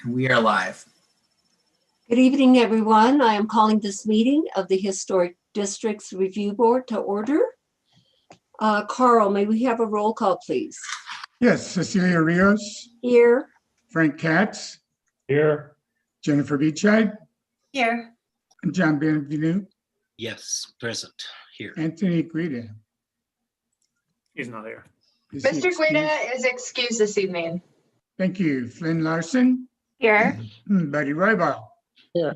And we are live. Good evening, everyone. I am calling this meeting of the Historic Districts Review Board to order. Carl, may we have a roll call, please? Yes, Cecilia Rios, Here. Frank Katz, Here. Jennifer Beachide, Here. and John Benvenu, Yes, present here. Anthony Guida. He's not here. Is he Mr. Guida excused? is excused this evening. Thank you. Flynn Larson, Here. Buddy Roybal. Here.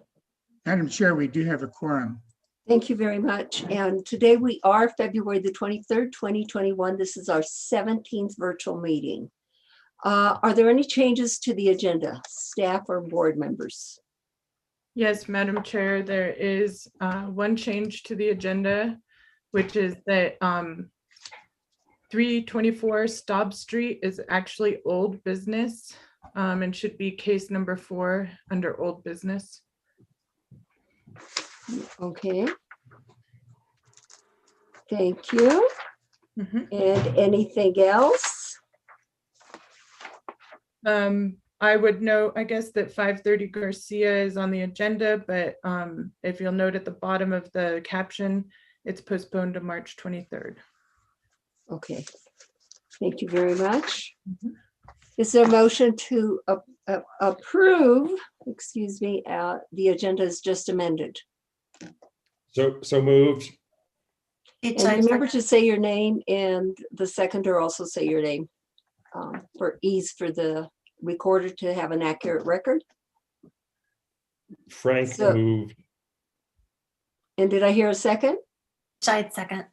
Madam Chair, we do have a quorum. Thank you very much. And today we are February the 23rd, 2021. This is our 17th virtual meeting. Are there any changes to the agenda, staff or board members? Yes, Madam Chair, there is one change to the agenda, which is that 324 Staub Street is actually old business and should be case number 4 under old business. Okay. Thank you. Mhm. And anything else? I would note, I guess, that 530 Garcia is on the agenda, but if you'll note at the bottom of the caption, it's postponed to March 23rd. Okay. Thank you very much. Mhm. Is there a motion to approve, excuse me, the agenda is just amended? So moved. And remember to say your name and the seconder also say your name for ease for the recorder to have an accurate record. Frank So- moved. And did I hear a second? Scheid second.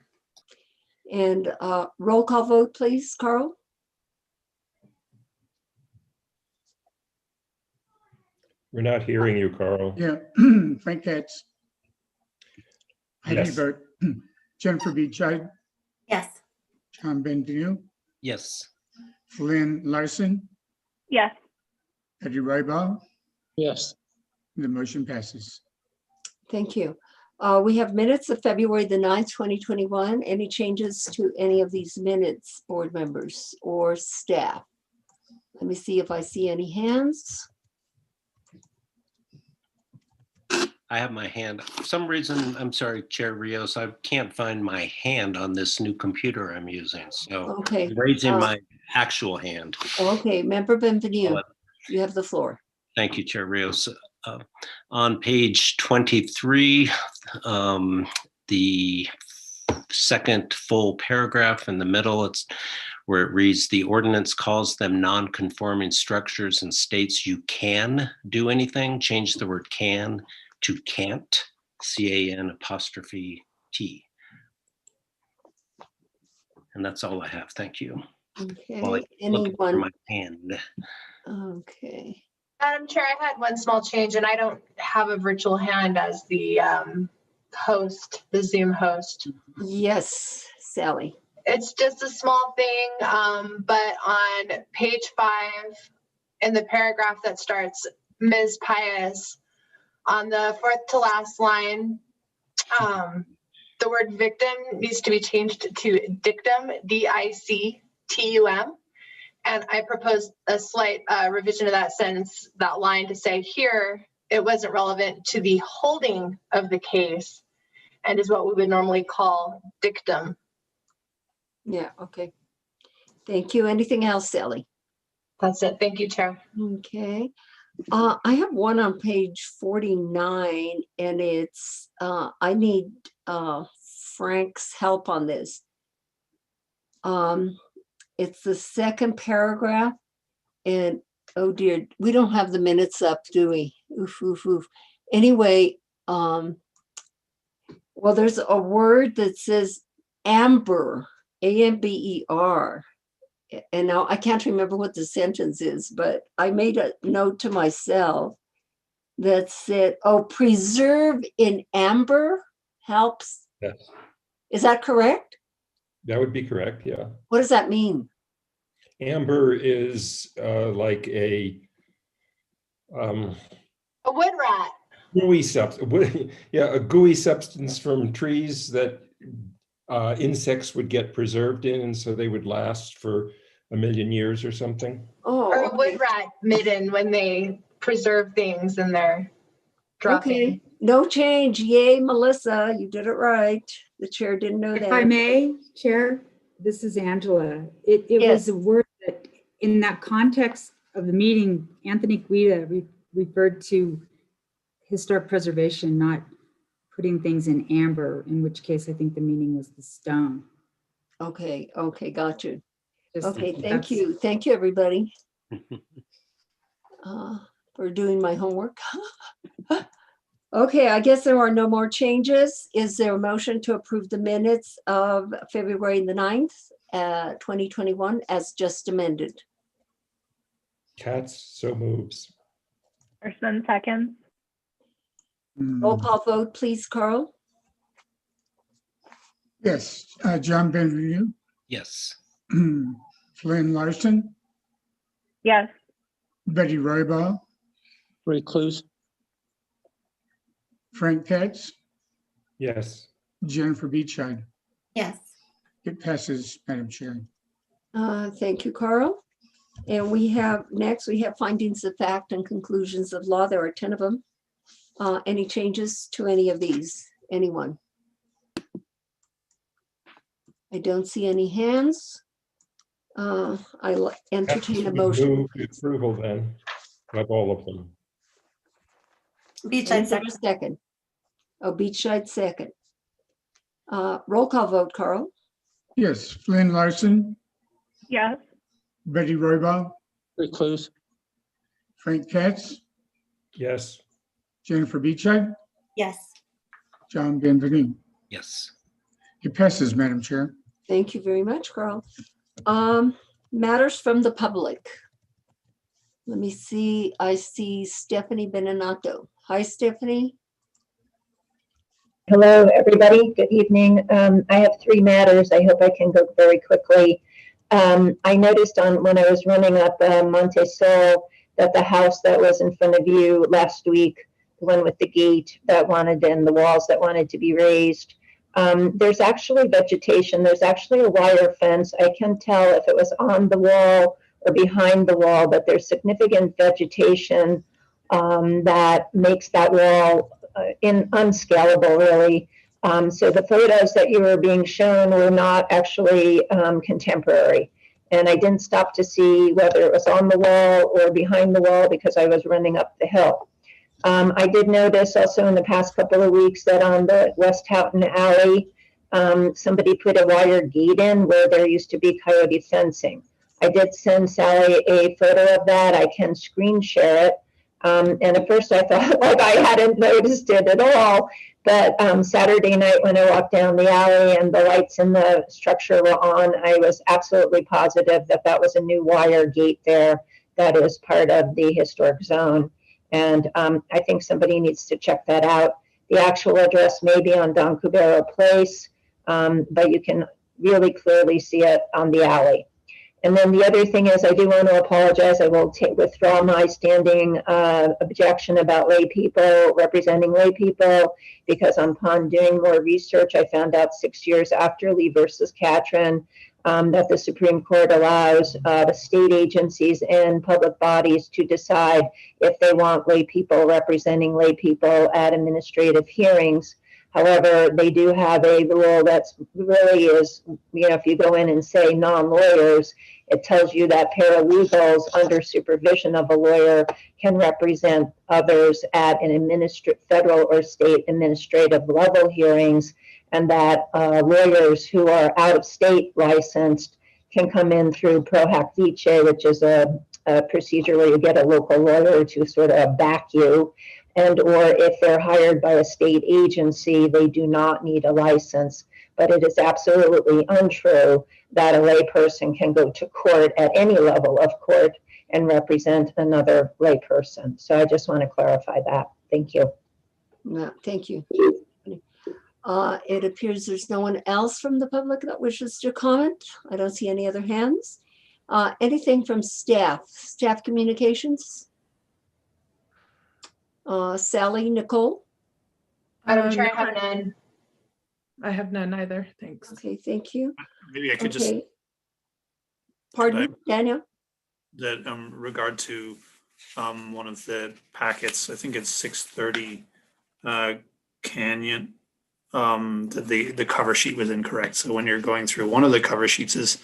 And roll call vote, please, Carl? We're not hearing you, Carl. Yeah, Frank Katz. How do you Yes. vote? Jennifer Beachide, Yes. John Benvenu, Yes. Flynn Larson, Yes. Buddy Roybal. Yes. The motion passes. Thank you. We have minutes of February the 9th, 2021. Any changes to any of these minutes, board members or staff? Let me see if I see any hands. I have my hand. For some reason, I'm sorry, Chair Rios, I can't find my hand on this new computer I'm using. So Okay, I'm raising my actual hand. okay, Member Benvenu, you have the floor. Thank you, Chair Rios. On page 23, the second full paragraph in the middle, it's where it reads, the ordinance calls them non-conforming structures and states you can do anything. Change the word can to can't, C-A-N''T. And that's all I have. Thank you. While Okay, I look for anyone? my hand. Okay, Madam Chair, I had one small change, and I don't have a virtual hand as the host, the Zoom host. yes, Sally. It's just a small thing, but on page 5, in the paragraph that starts Ms. Pius, on the 4th to last line, the word victim needs to be changed to dictum, D-I-C-T-U-M. And I proposed a slight revision of that sentence, that line, to say here, it wasn't relevant to the holding of the case and is what we would normally call dictum. Yeah, okay. Thank you. Anything else, Sally? That's it. Thank you, Chair. Okay. I have one on page 49 and it's, I need Frank's help on this. It's the second paragraph and oh dear, we don't have the minutes up, do we? Oof, oof, oof. Anyway, well, there's a word that says amber, A-M-B-E-R. And now I can't remember what the sentence is, but I made a note to myself that said, oh, preserve in amber helps. Yes. Is that correct? That would be correct, yeah. What does that mean? Amber is like A wood rat. gooey substance. Yeah, a gooey substance from trees that insects would get preserved in, and so they would last for 1 million years or something. Oh, Or a okay. wood rat midden when they preserve things in their dropping. Okay, no change. Yay, Melissa, you did it right. The chair didn't know If I that. may, Chair, this is Angela. It was Yes. a word that, in that context of the meeting, Anthony Guida referred to historic preservation, not putting things in amber, in which case I think the meaning was the stone. Okay, got you. Just- Okay, thank that's- you. Thank you, everybody, for doing my homework. Okay, I guess there are no more changes. Is there a motion to approve the minutes of February the 9th, 2021 as just amended? Katz, so moves. Person second. Roll call vote, please, Carl. Yes, John Benvenu, Yes. Flynn Larson, Yes. Betty Roybal, Recluse, Frank Katz, Yes. Jennifer Beechide. Yes. It passes, Madam Chair. Thank you, Carl. And next we have findings of fact and conclusions of law. There are 10 of them. Any changes to any of these? Anyone? I don't see any hands. I'll entertain a motion. Move the approval then of all of them. Beachside Is there a second. second? Oh, Beachside second. Roll call vote, Carl. Yes, Flynn Larson, Yes. Betty Roybal, Recluse, Frank Katz, Yes. Jennifer Beechide, Yes. John Benvenu. Yes. It passes, Madam Chair. Thank you very much, Carl. Matters from the public. Let me see. I see Stephanie Benenato. Hi, Stephanie. Hello, everybody. Good evening. I have 3 matters. I hope I can go very quickly. I noticed when I was running up Monte Sol that the house that was in front of you last week, the one with the gate and the walls that wanted to be raised, there's actually vegetation. There's actually a wire fence. I can tell if it was on the wall or behind the wall, but there's significant vegetation that makes that wall unscalable, really. So the photos that you were being shown were not actually contemporary. And I didn't stop to see whether it was on the wall or behind the wall because I was running up the hill. I did notice also in the past couple of weeks that on the West Houghton Alley, somebody put a wire gate in where there used to be coyote fencing. I did send Sally a photo of that. I can screen share it. And at first I thought like I hadn't noticed it at all. But Saturday night when I walked down the alley and the lights in the structure were on, I was absolutely positive that that was a new wire gate there that is part of the historic zone. And I think somebody needs to check that out. The actual address may be on Don Cubero Place, but you can really clearly see it on the alley. And then the other thing is I do want to apologize. I will withdraw my standing objection about lay people, representing lay people, because upon doing more research, I found out 6 years after Lee versus Catron that the Supreme Court allows the state agencies and public bodies to decide if they want lay people representing lay people at administrative hearings. However, they do have a rule that's really is, if you go in and say non-lawyers, it tells you that paralegals under supervision of a lawyer can represent others at an federal or state administrative level hearings, and that lawyers who are out of state licensed can come in through pro hac vice, which is a procedure where you get a local lawyer to sort of back you. And or if they're hired by a state agency, they do not need a license. But it is absolutely untrue that a lay person can go to court at any level of court and represent another lay person. So I just want to clarify that. Thank you. No, thank you. It appears there's no one else from the public that wishes to comment. I don't see any other hands. Anything from staff communications? Sally, Nicole? Madam Chair, I No, have none. I have none either. Thanks. Okay, thank you. Maybe I could just, Okay. Pardon, Daniel? that regard to one of the packets. I think it's 630 Canyon. The cover sheet was incorrect. So when you're going through, one of the cover sheets is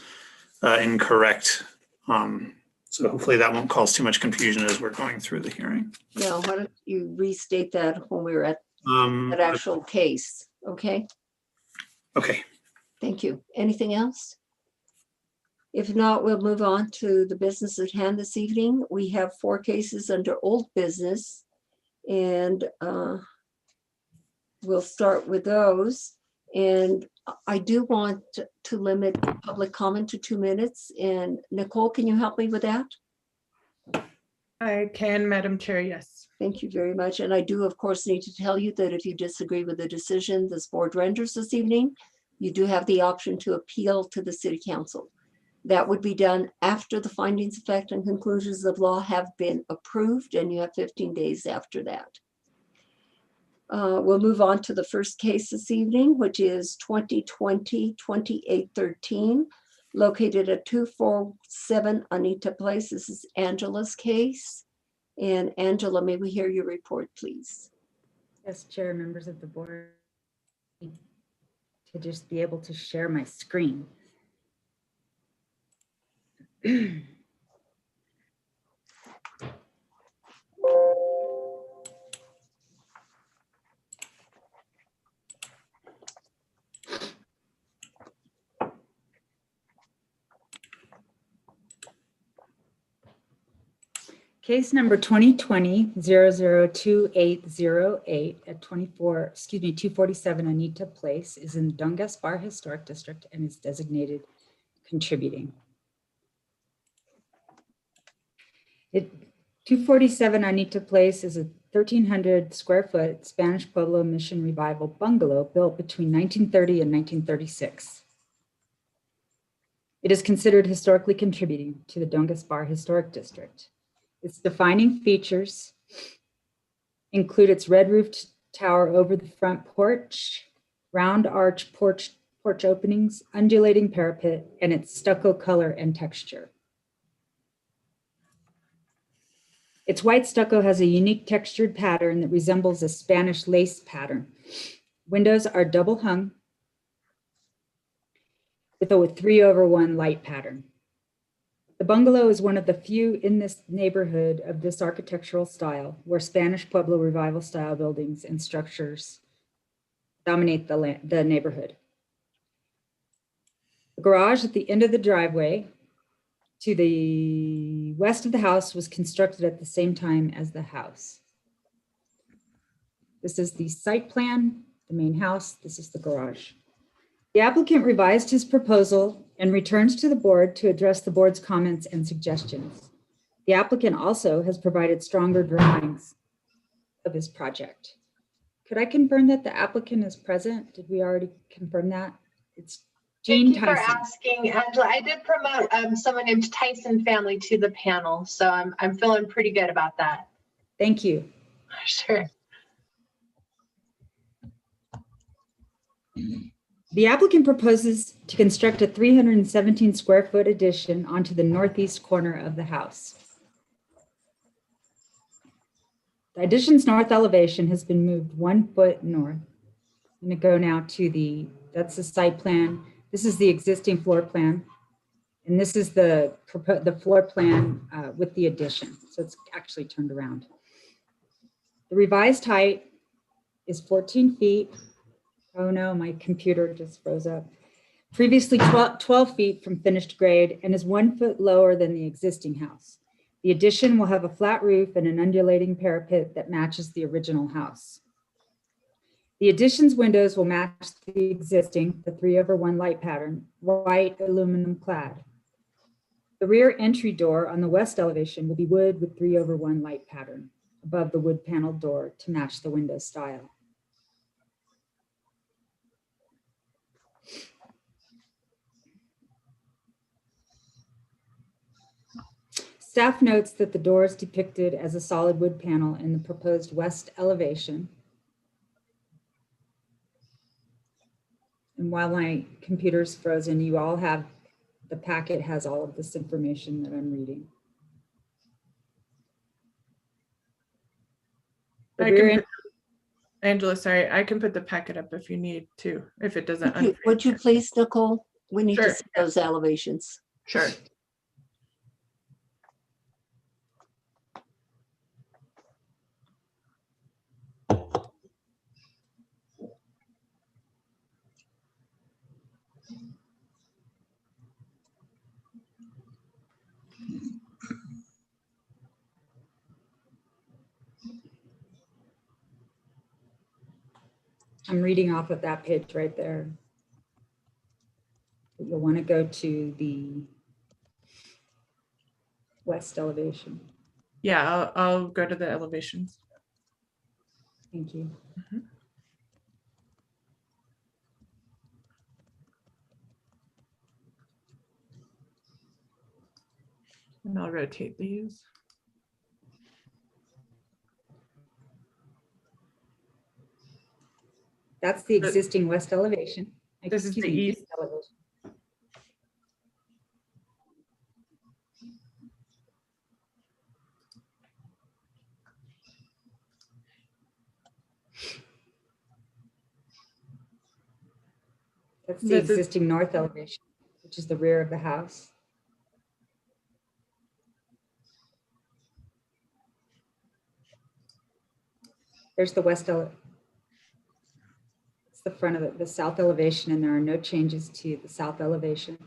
incorrect. So hopefully that won't cause too much confusion as we're going through the hearing. No, why don't you restate that when we were at that actual case, okay? Okay. Thank you. Anything else? If not, we'll move on to the business at hand this evening. We have 4 cases under old business, and we'll start with those. And I do want to limit public comment to 2 minutes. And Nicole, can you help me with that? I can, Madam Chair, yes. Thank you very much. And I do, of course, need to tell you that if you disagree with the decision this board renders this evening, you do have the option to appeal to the City Council. That would be done after the findings, effect, and conclusions of law have been approved, and you have 15 days after that. We'll move on to the first case this evening, which is 2020-2813, located at 247 Anita Place. This is Angela's case. And Angela, may we hear your report, please? Yes, Chair, members of the board, to just be able to share my screen. Case number 2020-002808 at 247 Anita Place is in Dungas Bar Historic District and is designated contributing. 247 Anita Place is a 1,300 square foot Spanish Pueblo Mission Revival bungalow built between 1930 and 1936. It is considered historically contributing to the Dungas Bar Historic District. Its defining features include its red roofed tower over the front porch, round arch porch openings, undulating parapet, and its stucco color and texture. Its white stucco has a unique textured pattern that resembles a Spanish lace pattern. Windows are double hung with a 3/1 light pattern. The bungalow is one of the few in this neighborhood of this architectural style, where Spanish Pueblo Revival style buildings and structures dominate the neighborhood. The garage at the end of the driveway to the west of the house was constructed at the same time as the house. This is the site plan, the main house. This is the garage. The applicant revised his proposal and returns to the board to address the board's comments and suggestions. The applicant also has provided stronger drawings of his project. Could I confirm that the applicant is present? Did we already confirm that? It's Jean Tyson. Thank you for asking, Angela. I did promote someone named Tyson family to the panel, so I'm feeling pretty good about that. Thank you. Sure. The applicant proposes to construct a 317 square foot addition onto the northeast corner of the house. The addition's north elevation has been moved 1 foot north. I'm going to go now to that's the site plan. This is the existing floor plan. And this is the floor plan with the addition. So it's actually turned around. The revised height is 14 feet. Oh no, my computer just froze up. Previously 12 feet from finished grade and is 1 foot lower than the existing house. The addition will have a flat roof and an undulating parapet that matches the original house. The addition's windows will match the existing, the 3/1 light pattern, white aluminum clad. The rear entry door on the west elevation will be wood with 3/1 light pattern above the wood paneled door to match the window style. Staff notes that the door is depicted as a solid wood panel in the proposed west elevation. And while my computer's frozen, you all have, the packet has all of this information that I'm reading. The I rear can put, Angela, sorry, I can put the packet up if you need to, if it doesn't. Would you please, Nicole? We need to Sure. see those elevations. Sure. I'm reading off of that page right there. You'll want to go to the west elevation. Yeah, I'll go to the elevations. Thank you. And I'll rotate these. That's the existing west elevation. This is the Excuse me, east. elevation. That's the This is- existing north elevation, which is the rear of the house. There's the west elevation. It's the front of it, the south elevation, and there are no changes to the south elevation.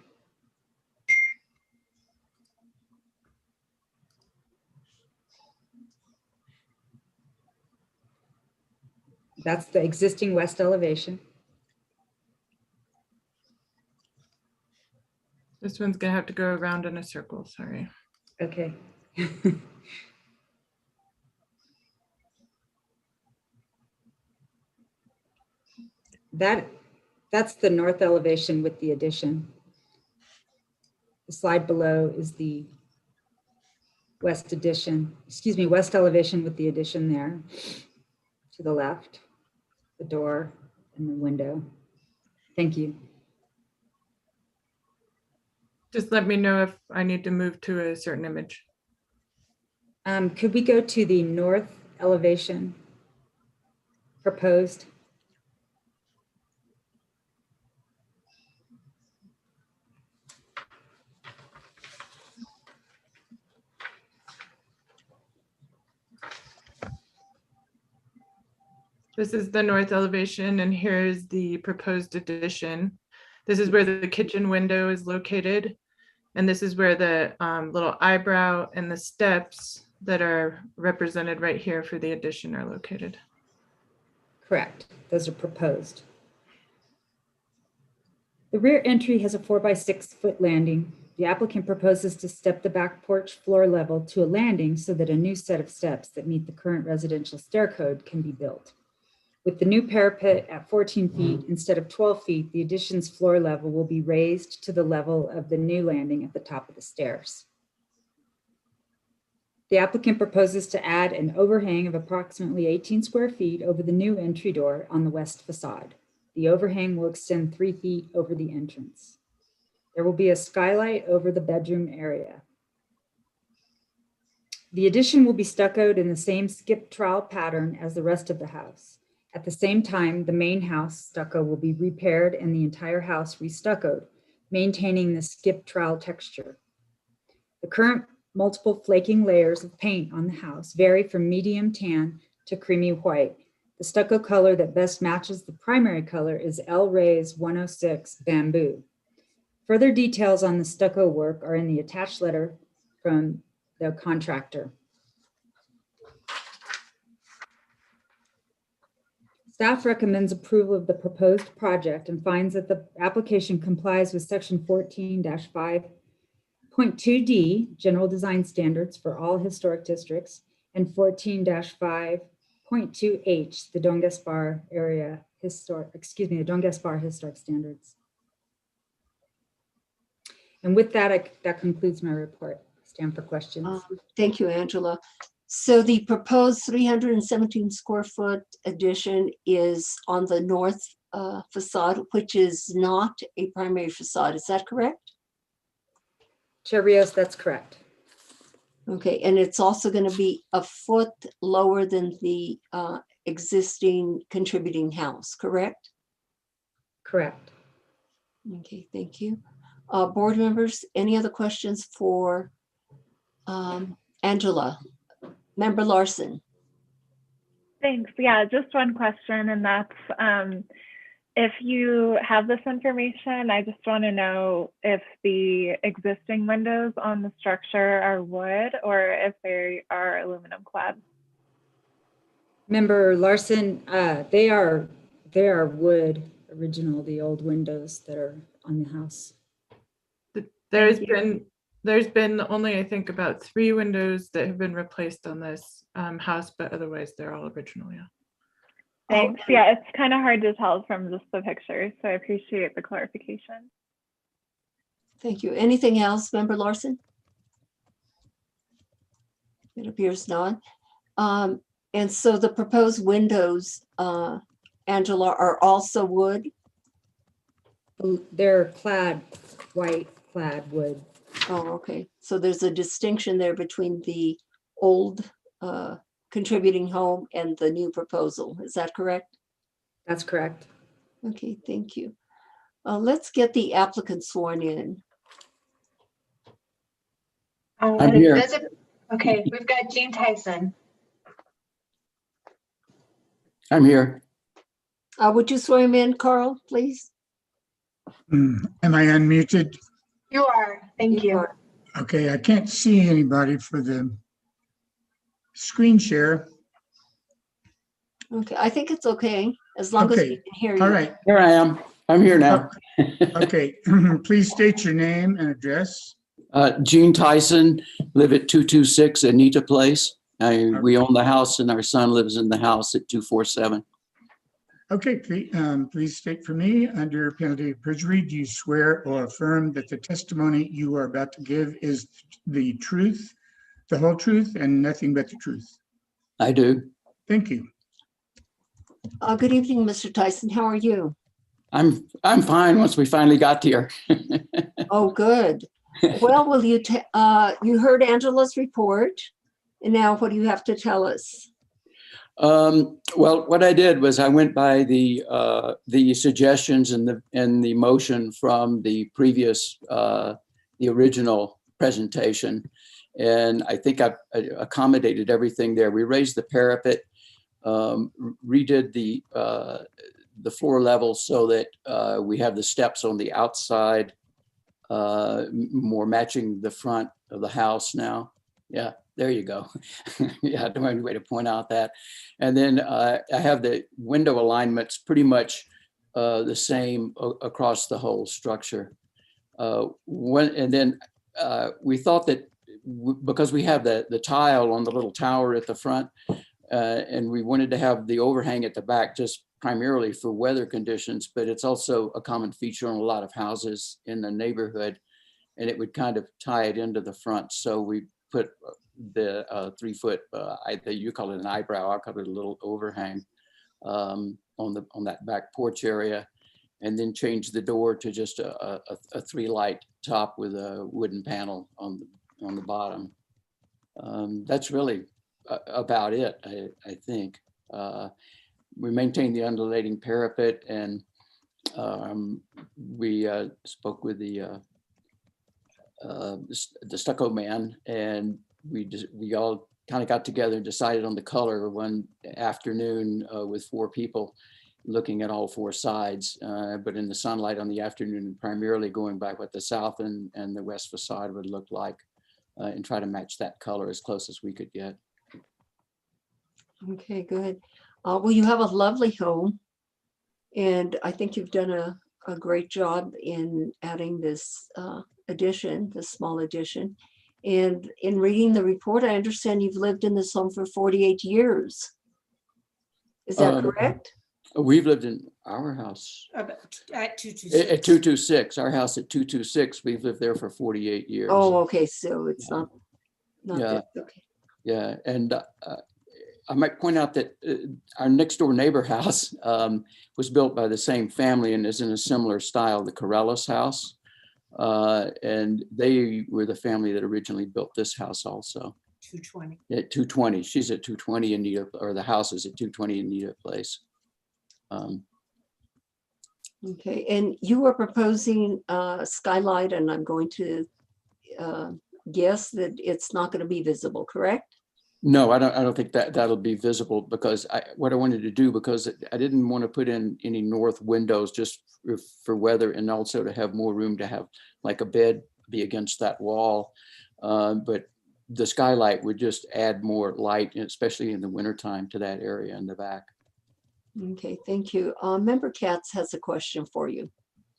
That's the existing west elevation. This one's gonna have to go around in a circle, sorry. Okay. That's the north elevation with the addition. The slide below is the west elevation with the addition there to the left, the door and the window. Thank you. Just let me know if I need to move to a certain image. Could we go to the north elevation proposed? This is the north elevation and here's the proposed addition. This is where the kitchen window is located. And this is where the little eyebrow and the steps that are represented right here for the addition are located. Correct. Those are proposed. The rear entry has a 4x6 foot landing. The applicant proposes to step the back porch floor level to a landing so that a new set of steps that meet the current residential stair code can be built. With the new parapet at 14 feet instead of 12 feet, the addition's floor level will be raised to the level of the new landing at the top of the stairs. The applicant proposes to add an overhang of approximately 18 square feet over the new entry door on the west facade. The overhang will extend 3 feet over the entrance. There will be a skylight over the bedroom area. The addition will be stuccoed in the same skip trowel pattern as the rest of the house. At the same time, the main house stucco will be repaired and the entire house restuccoed, maintaining the skip trowel texture. The current multiple flaking layers of paint on the house vary from medium tan to creamy white. The stucco color that best matches the primary color is El Rey's 106 Bamboo. Further details on the stucco work are in the attached letter from the contractor. Staff recommends approval of the proposed project and finds that the application complies with section 14-5.2D, general design standards for all historic districts, and 14-5.2H, the Don Gaspar historic standards. And with that, that concludes my report. Stand for questions. Thank you, Angela. So the proposed 317 square foot addition is on the north facade, which is not a primary facade. Is that correct? Chair Rios, that's correct. Okay, and it's also going to be a foot lower than the existing contributing house, correct? Correct. Okay, thank you. Board members, any other questions for Angela? Member Larson? Thanks. Yeah, just one question, and that's if you have this information, I just want to know if the existing windows on the structure are wood or if they are aluminum clad. Member Larson, they are wood original, the old windows that are on the house. There's been only, I think, about 3 windows that have been replaced on this house, but otherwise they're all original, yeah. Thanks. Yeah, it's kind of hard to tell from just the pictures, so I appreciate the clarification. Thank you. Anything else, Member Larson? It appears not. And so the proposed windows, Angela, are also wood? They're white clad wood. Oh, okay. So there's a distinction there between the old contributing home and the new proposal. Is that correct? That's correct. Okay, thank you. Let's get the applicant sworn in. I'm here. Okay, we've got Jean Tyson. I'm here. Would you swear him in, Carl, please? Am I unmuted? You are. Thank you. Okay, I can't see anybody for the screen share. Okay, I think it's okay, as long as we Okay, can hear you. all right. Here I am. I'm here now. Okay, please state your name and address. Gene Tyson, live at 226 Anita Place. We own the house and our son lives in the house at 247. Okay, please state for me, under penalty of perjury, do you swear or affirm that the testimony you are about to give is the truth, the whole truth, and nothing but the truth? I do. Thank you. Good evening, Mr. Tyson. How are you? I'm fine once we finally got here. Oh, good. Well, you heard Angela's report, and now what do you have to tell us? Well, what I did was I went by the suggestions and the motion from the previous, the original presentation, and I think I accommodated everything there. We raised the parapet, redid the floor level so that we have the steps on the outside, more matching the front of the house now. Yeah. There you go. Yeah, the only way to point out that. And then I have the window alignments pretty much the same across the whole structure. And then we thought that because we have the tile on the little tower at the front, and we wanted to have the overhang at the back just primarily for weather conditions, but it's also a common feature on a lot of houses in the neighborhood, and it would kind of tie it into the front. So we put the 3 foot, you call it an eyebrow, I call it a little overhang on that back porch area, and then change the door to just a 3 light top with a wooden panel on the bottom. That's really about it, I think. We maintain the undulating parapet, and we spoke with the stucco man, and we all kind of got together and decided on the color one afternoon with 4 people looking at all 4 sides, but in the sunlight on the afternoon, primarily going by what the south and the west facade would look like, and try to match that color as close as we could get. Okay, good. Well, you have a lovely home, and I think you've done a great job in adding this addition, this small addition. And in reading the report, I understand you've lived in this home for 48 years. Is that correct? We've lived in our house At 226. at 226. Our house at 226. We've lived there for 48 years. Oh, okay. So it's not Yeah. that, okay. Yeah, and I might point out that our next door neighbor house was built by the same family and is in a similar style, the Corellis house. And they were the family that originally built this house also. 220. At 220, she's at 220 Anita, or the house is at 220 Anita Place. Okay, and you were proposing skylight, and I'm going to guess that it's not going to be visible, correct? No, I don't think that that'll be visible, because what I wanted to do, because I didn't want to put in any north windows just for weather, and also to have more room to have like a bed be against that wall. But the skylight would just add more light, especially in the wintertime, to that area in the back. Okay, thank you. Member Katz has a question for you.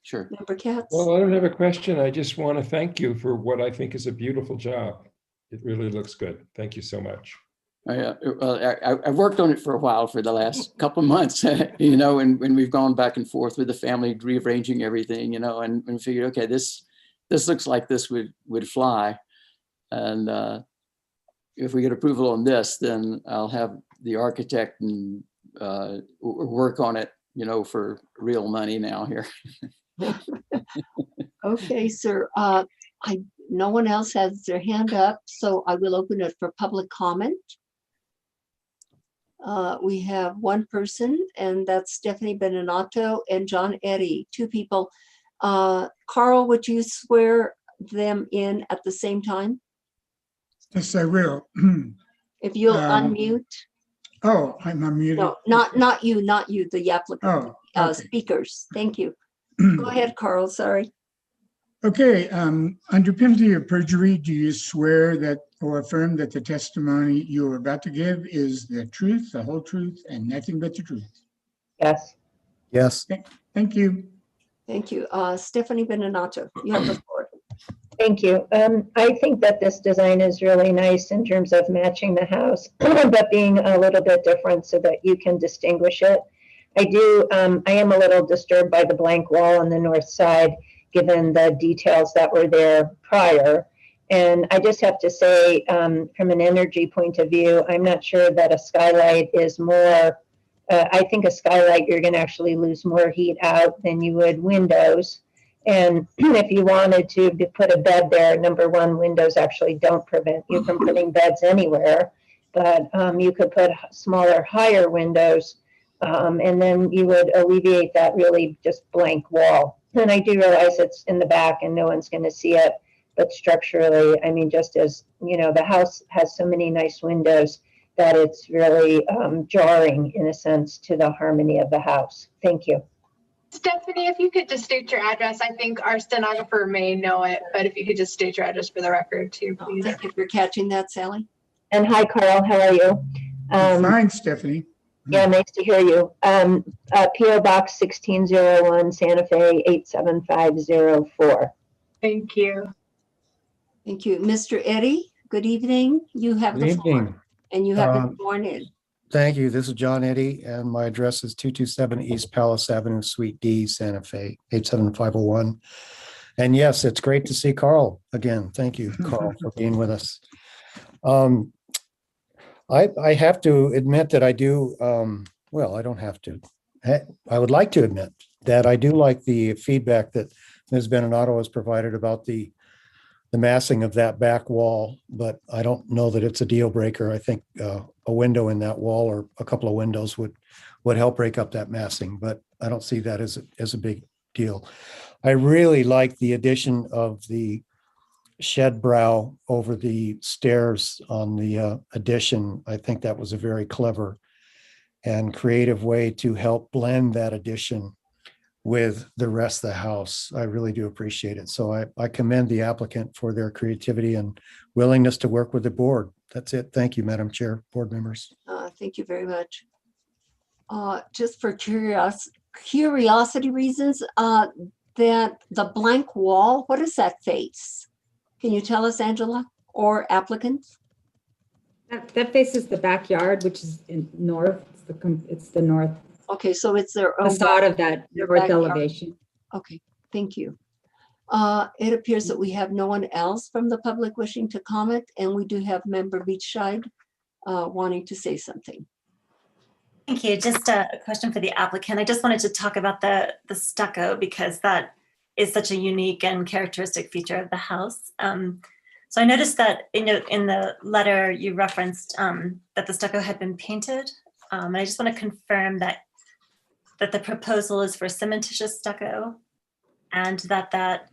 Sure. Member Katz? Well, I don't have a question. I just want to thank you for what I think is a beautiful job. It really looks good. Thank you so much. I've worked on it for a while, for the last couple of months, you know, and we've gone back and forth with the family, rearranging everything, you know, and figured, okay, this looks like this would fly. And if we get approval on this, then I'll have the architect and work on it, you know, for real money now here. Okay, sir. No one else has their hand up, so I will open it for public comment. We have one person, and that's Stephanie Beninato and John Eddy, two people. Carl, would you swear them in at the same time? Yes, I will. If you'll unmute. Oh, I'm unmuted. No, not you, the applicant, Oh, okay. speakers. Thank you. Go ahead, Carl, sorry. Okay, under penalty of perjury, do you swear that or affirm that the testimony you are about to give is the truth, the whole truth, and nothing but the truth? Yes. Yes. Thank you. Thank you. Stephanie Beninato, you have the floor. Thank you. I think that this design is really nice in terms of matching the house, but being a little bit different so that you can distinguish it. I am a little disturbed by the blank wall on the north side, given the details that were there prior. And I just have to say, from an energy point of view, I'm not sure that a skylight is more, I think a skylight, you're gonna actually lose more heat out than you would windows. And if you wanted to put a bed there, number one, windows actually don't prevent you from putting beds anywhere, but you could put smaller, higher windows, and then you would alleviate that really just blank wall. And I do realize it's in the back and no one's going to see it, but structurally, I mean, just as, you know, the house has so many nice windows that it's really jarring in a sense to the harmony of the house. Thank you. Stephanie, if you could just state your address, I think our stenographer may know it, but if you could just state your address for the record too, please. Thank you for catching that, Sally. And hi, Carl, how are you? Fine, Stephanie. Yeah, nice to hear you. PO Box 1601, Santa Fe 87504. Thank you. Thank you. Mr. Eddy, good evening. You have the floor. And you have been sworn in. Thank you. This is John Eddy, and my address is 227 East Palace Avenue, Suite D, Santa Fe, 87501. And yes, it's great to see Carl again. Thank you, Carl, for being with us. I have to admit that I do, well, I don't have to. I would like to admit that I do like the feedback that Ms. Beninato has provided about the massing of that back wall, but I don't know that it's a deal breaker. I think a window in that wall or a couple of windows would help break up that massing, but I don't see that as a big deal. I really like the addition of the shed brow over the stairs on the addition. I think that was a very clever and creative way to help blend that addition with the rest of the house. I really do appreciate it. So I commend the applicant for their creativity and willingness to work with the board. That's it. Thank you, Madam Chair, board members. Thank you very much. Just for curiosity reasons, that the blank wall, what does that face? Can you tell us, Angela, or applicants? That faces the backyard, which is in north. It's the north. Okay, so it's their own facade of that north elevation. Okay, thank you. It appears that we have no one else from the public wishing to comment, and we do have member Beachside wanting to say something. Thank you. Just a question for the applicant. I just wanted to talk about the stucco, because that is such a unique and characteristic feature of the house. So I noticed that in the letter you referenced that the stucco had been painted. And I just want to confirm that the proposal is for cementitious stucco, and that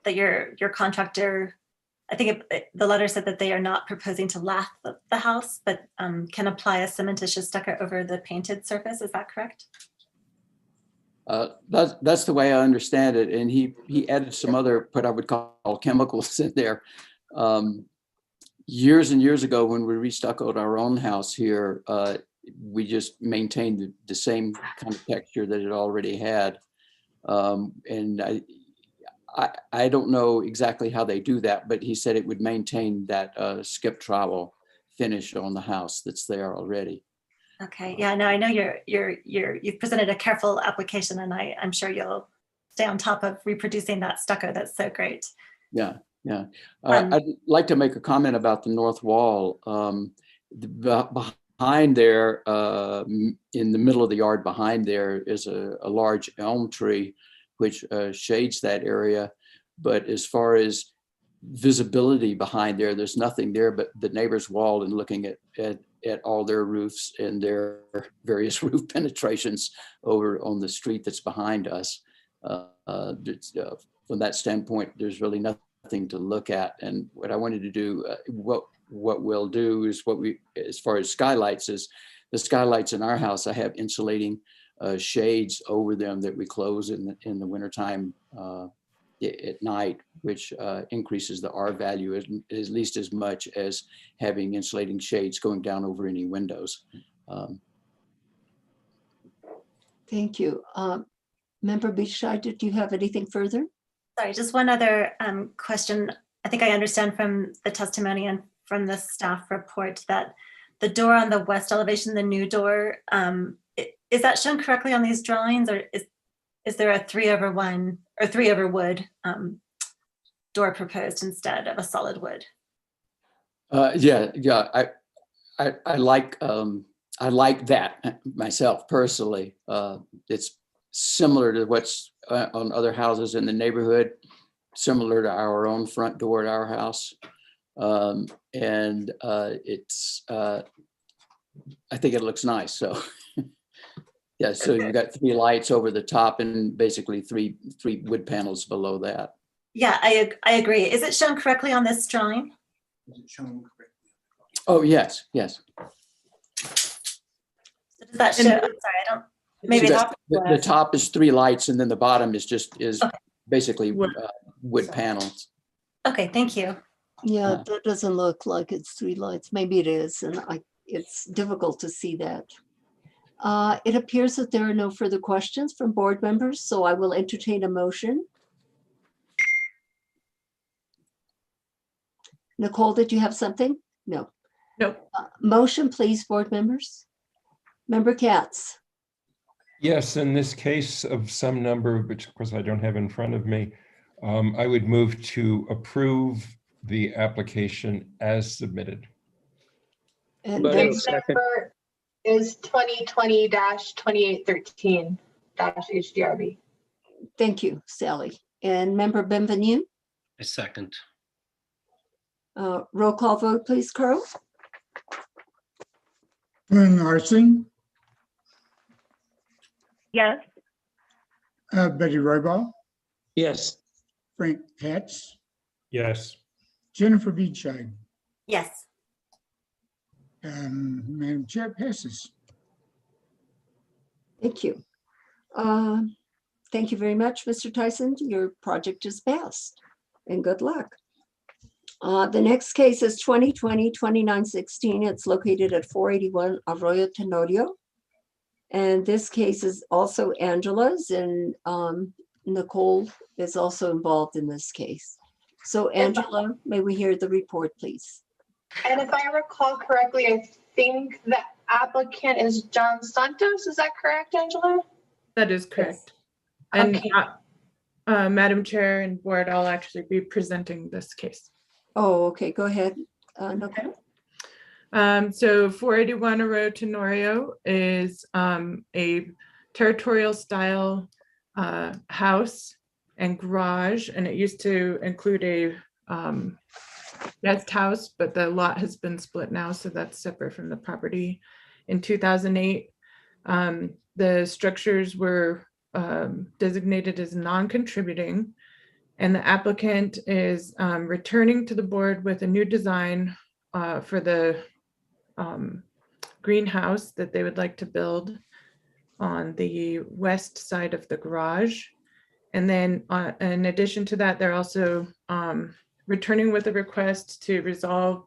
your contractor, I think the letter said that they are not proposing to lath the house, but can apply a cementitious stucco over the painted surface. Is that correct? That's the way I understand it. And he added some other, what I would call chemicals in there. Years and years ago, when we restuccoed our own house here, we just maintained the same kind of texture that it already had. And I don't know exactly how they do that, but he said it would maintain that skip trowel finish on the house that's there already. Okay, yeah, no, I know you've presented a careful application, and I'm sure you'll stay on top of reproducing that stucco. That's so great. Yeah, yeah. I'd like to make a comment about the north wall. Behind there, in the middle of the yard behind there is a large elm tree, which shades that area. But as far as visibility behind there, there's nothing there but the neighbor's wall, and looking at all their roofs and their various roof penetrations over on the street that's behind us. From that standpoint, there's really nothing to look at. And what I wanted to do, what we'll do is as far as skylights, is the skylights in our house, I have insulating shades over them that we close in the wintertime at night, which increases the R value at least as much as having insulating shades going down over any windows. Thank you. Member Beachside, did you have anything further? Sorry, just one other question. I think I understand from the testimony and from the staff report that the door on the west elevation, the new door, is that shown correctly on these drawings, or is there a 3/1 or 3/wood door proposed instead of a solid wood? Yeah. I like that myself personally. It's similar to what's on other houses in the neighborhood, similar to our own front door at our house. It's I think it looks nice. So yeah, so you've got 3 lights over the top and basically three wood panels below that. Yeah, I agree. Is it shown correctly on this drawing? Is it shown correctly? Oh, yes, yes. So does that show, I'm sorry, I don't, maybe So not. the top is 3 lights, and then the bottom is Okay. basically wood panels. Okay, thank you. Yeah, that doesn't look like it's 3 lights. Maybe it is, and it's difficult to see that. It appears that there are no further questions from board members, so I will entertain a motion. Nicole, did you have something? No. Nope. Motion, please, board members. Member Katz. Yes, in this case of some number, which of course I don't have in front of me, I would move to approve the application as submitted. And Page then, number is 2020-2813-HDRB. thank you, Sally. And member Benvenu, A second. roll call vote, please, Carl. Vern Larson, Yes. Betty Roybal, Yes. Frank Katz, Yes. Jennifer Beachside. Yes. Madam Chair, passes. Thank you. Thank you very much, Mr. Tyson. Your project is passed, and good luck. The next case is 2020-2916. It's located at 481 Arroyo Tenorio. And this case is also Angela's, and Nicole is also involved in this case. So Angela, may we hear the report, please? And if I recall correctly, I think the applicant is John Santos. Is that correct, Angela? That is correct. And Okay. Madam Chair and Board, I'll actually be presenting this case. Oh, okay, go ahead, Nicole. So 481 Arroyo Tenorio is a territorial style house and garage, and it used to include a guest house, but the lot has been split now, so that's separate from the property. In 2008, the structures were designated as non-contributing, and the applicant is returning to the board with a new design for the greenhouse that they would like to build on the west side of the garage. And then in addition to that, they're also returning with a request to resolve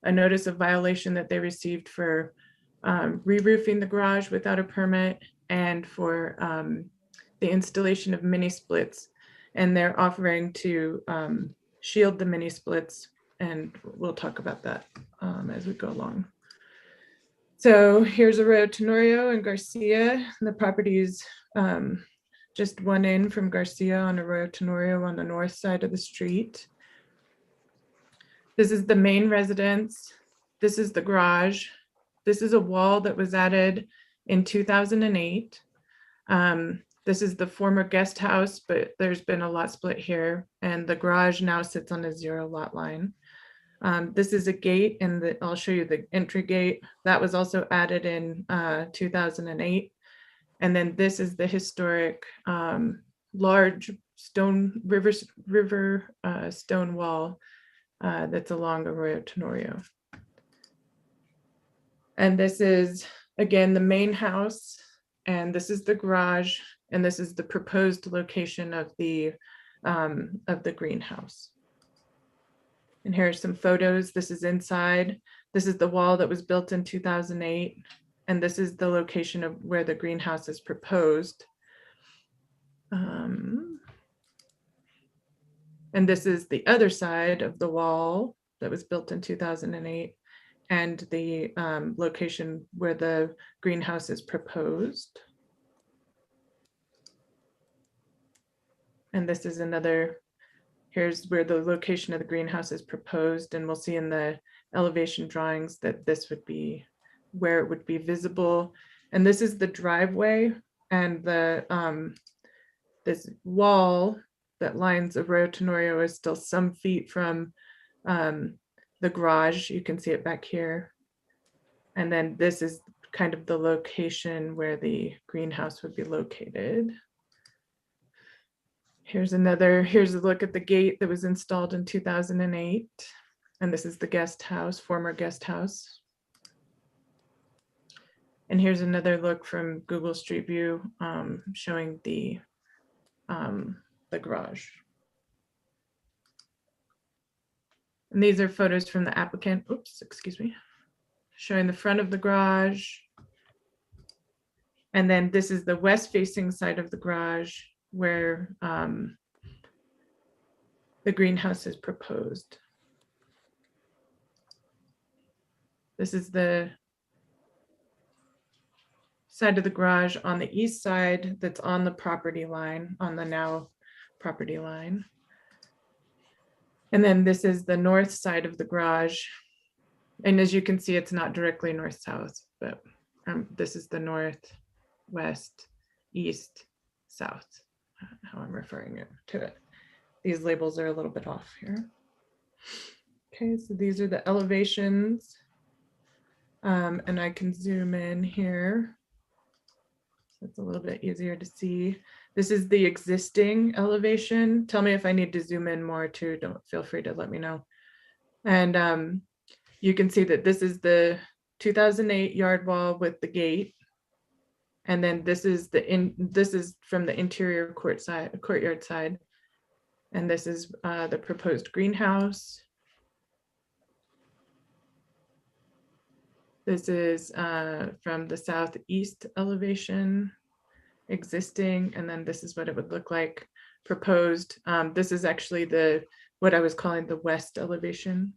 a notice of violation that they received for re-roofing the garage without a permit and for the installation of mini splits. And they're offering to shield the mini splits, and we'll talk about that as we go along. So here's Arroyo Tenorio and Garcia. The property is just one in from Garcia on Arroyo Tenorio on the north side of the street. This is the main residence. This is the garage. This is a wall that was added in 2008. This is the former guest house, but there's been a lot split here, and the garage now sits on a 0 lot line. This is a gate, and I'll show you the entry gate. That was also added in 2008. And then this is the historic large stone river stone wall that's along Arroyo Tenorio. And this is, again, the main house, and this is the garage, and this is the proposed location of the greenhouse. And here are some photos. This is inside. This is the wall that was built in 2008. And this is the location of where the greenhouse is proposed. And this is the other side of the wall that was built in 2008 and the location where the greenhouse is proposed. And this is another, here's where the location of the greenhouse is proposed, and we'll see in the elevation drawings that this would be where it would be visible. And this is the driveway, and the this wall that lines Arroyo Tenorio is still some feet from the garage. You can see it back here. And then this is kind of the location where the greenhouse would be located. Here's a look at the gate that was installed in 2008. And this is the guest house, former guest house. And here's another look from Google Street View showing the garage. And these are photos from the applicant, oops, excuse me, showing the front of the garage. And then this is the west facing side of the garage where the greenhouse is proposed. This is the side of the garage on the east side that's on the property line, on the now property line. And then this is the north side of the garage. And as you can see, it's not directly north-south, but this is the north, west, east, south, how I'm referring to it. These labels are a little bit off here. Okay, so these are the elevations. And I can zoom in here. So it's a little bit easier to see. This is the existing elevation. Tell me if I need to zoom in more too. Don't feel free to let me know. And you can see that this is the 2008 yard wall with the gate. And then this is from the interior courtyard side. And this is the proposed greenhouse. This is from the southeast elevation, existing, and then this is what it would look like proposed. This is actually what I was calling the west elevation.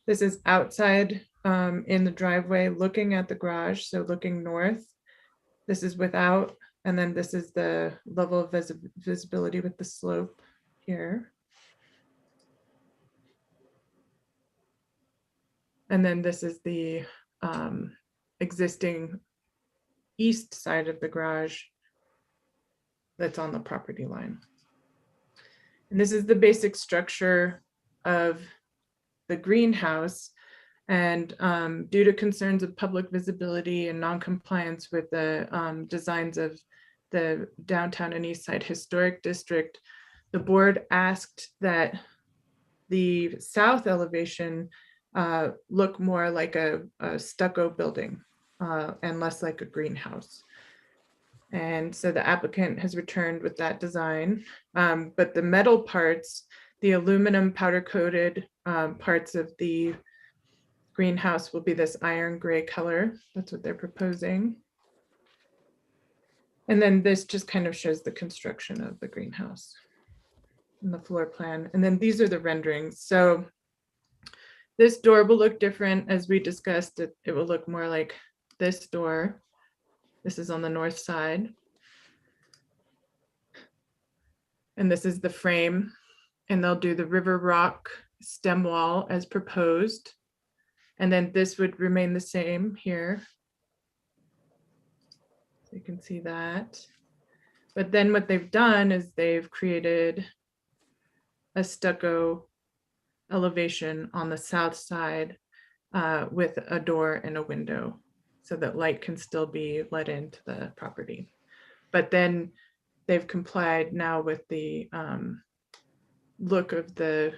This is outside in the driveway looking at the garage, so looking north. This is without, and then this is the level of visibility with the slope here. And then this is the existing east side of the garage that's on the property line. And this is the basic structure of the greenhouse. And due to concerns of public visibility and non-compliance with the designs of the downtown and east side historic district, the board asked that the south elevation look more like a stucco building and less like a greenhouse. And so the applicant has returned with that design, but the metal parts, the aluminum powder coated parts of the greenhouse will be this iron gray color. That's what they're proposing. And then this just kind of shows the construction of the greenhouse and the floor plan. And then these are the renderings. So this door will look different as we discussed. It will look more like this door. This is on the north side. And this is the frame. And they'll do the river rock stem wall as proposed. And then this would remain the same here. So you can see that. But then what they've done is they've created a stucco elevation on the south side with a door and a window so that light can still be let into the property. But then they've complied now with the look of the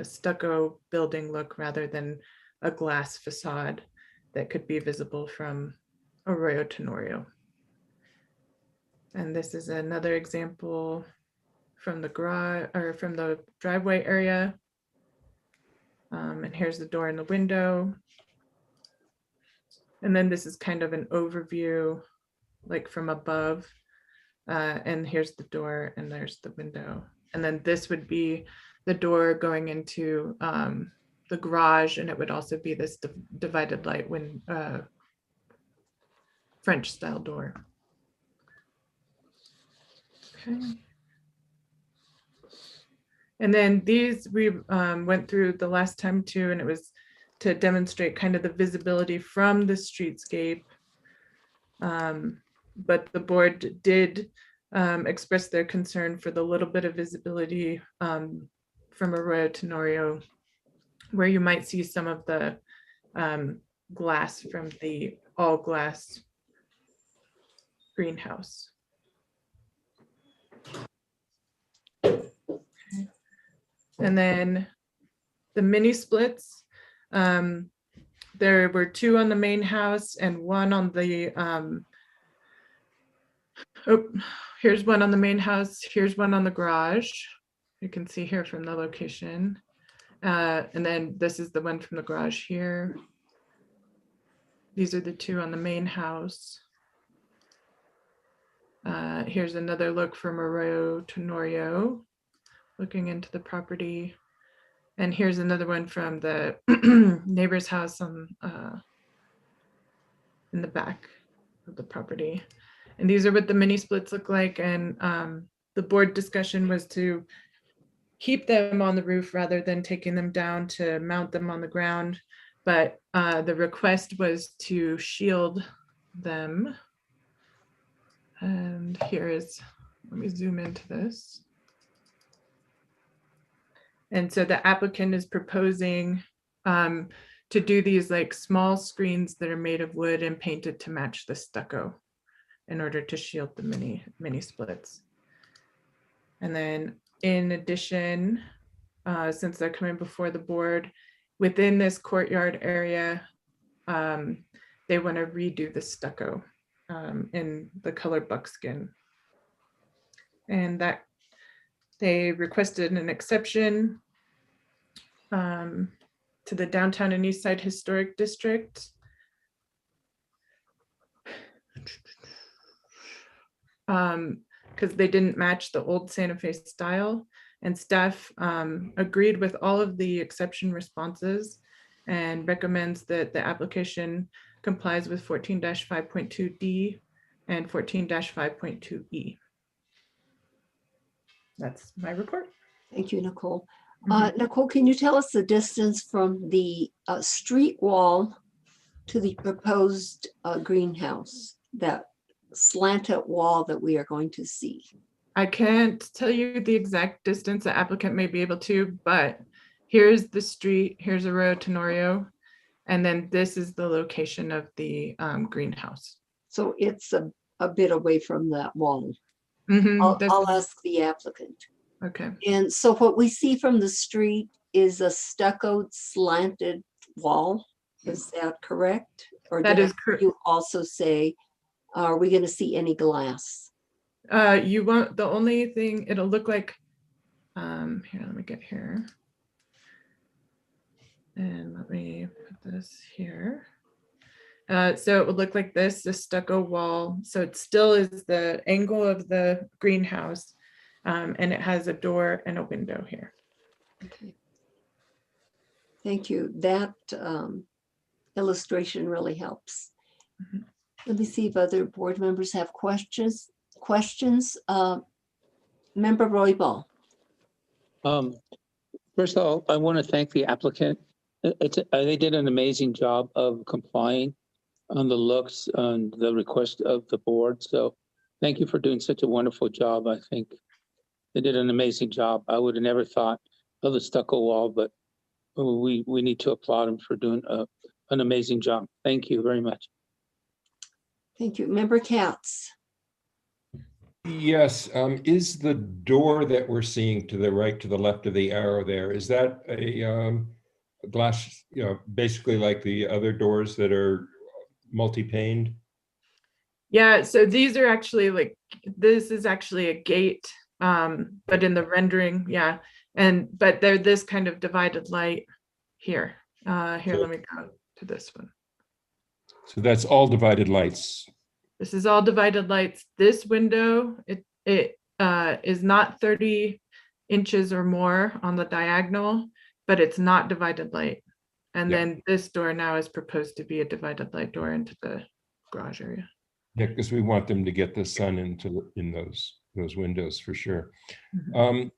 stucco building look rather than a glass facade that could be visible from Arroyo Tenorio. And this is another example from the garage or from the driveway area. And here's the door and the window. And then this is kind of an overview, like from above. And here's the door and there's the window. And then this would be the door going into the garage, and it would also be this divided light French style door. Okay. And then these we went through the last time too, and it was to demonstrate kind of the visibility from the streetscape. But the board did express their concern for the little bit of visibility from Arroyo Tenorio, where you might see some of the glass from the all glass greenhouse. Okay. And then the mini splits, there were 2 on the main house and 1 on the, here's 1 on the main house, here's 1 on the garage. You can see here from the location. And then this is the one from the garage here. These are the 2 on the main house. Here's another look from Arroyo Tenorio, looking into the property. And here's another one from the neighbor's house on in the back of the property. And these are what the mini splits look like. And the board discussion was to keep them on the roof rather than taking them down to mount them on the ground. But the request was to shield them. And here is, let me zoom into this. And so the applicant is proposing to do these like small screens that are made of wood and painted to match the stucco in order to shield the mini splits. And then in addition, since they're coming before the board, within this courtyard area, they want to redo the stucco in the color buckskin. And that they requested an exception to the downtown and east side historic district. Because they didn't match the old Santa Fe style, and staff agreed with all of the exception responses and recommends that the application complies with 14-5.2D and 14-5.2E. That's my report. Thank you, Nicole. Nicole, can you tell us the distance from the street wall to the proposed greenhouse? that slanted wall that we are going to see? I can't tell you the exact distance the applicant may be able to, but here's the street, here's Arroyo Tenorio, and then this is the location of the greenhouse. So it's a bit away from that wall. Mhm, I'll ask the applicant. Okay. And so what we see from the street is a stuccoed slanted wall. Is that correct? Or That did is correct. you also say, are we going to see any glass? You won't, the only thing it'll look like, here, let me get here. And let me put this here. So it would look like this, the stucco wall. So it still is the angle of the greenhouse. And it has a door and a window here. Okay. Thank you. That illustration really helps. Mhm. Let me see if other board members have questions. Member Roybal. First of all, I want to thank the applicant. They did an amazing job of complying on the looks and the request of the board. So thank you for doing such a wonderful job. I think they did an amazing job. I would have never thought of the stucco wall, but we need to applaud them for doing an amazing job. Thank you very much. Thank you. Member Katz. Yes, is the door that we're seeing to the right, to the left of the arrow there, is that a glass, basically like the other doors that are multi-paned? Yeah, so these are actually like, this is actually a gate, but in the rendering, yeah. But they're this kind of divided light here. Here, let me go to this one. So that's all divided lights. This is all divided lights. This window, it is not 30 inches or more on the diagonal, but it's not divided light. And then this door now is proposed to be a divided light door into the garage area. Yeah, because we want them to get the sun in those windows for sure. Mhm.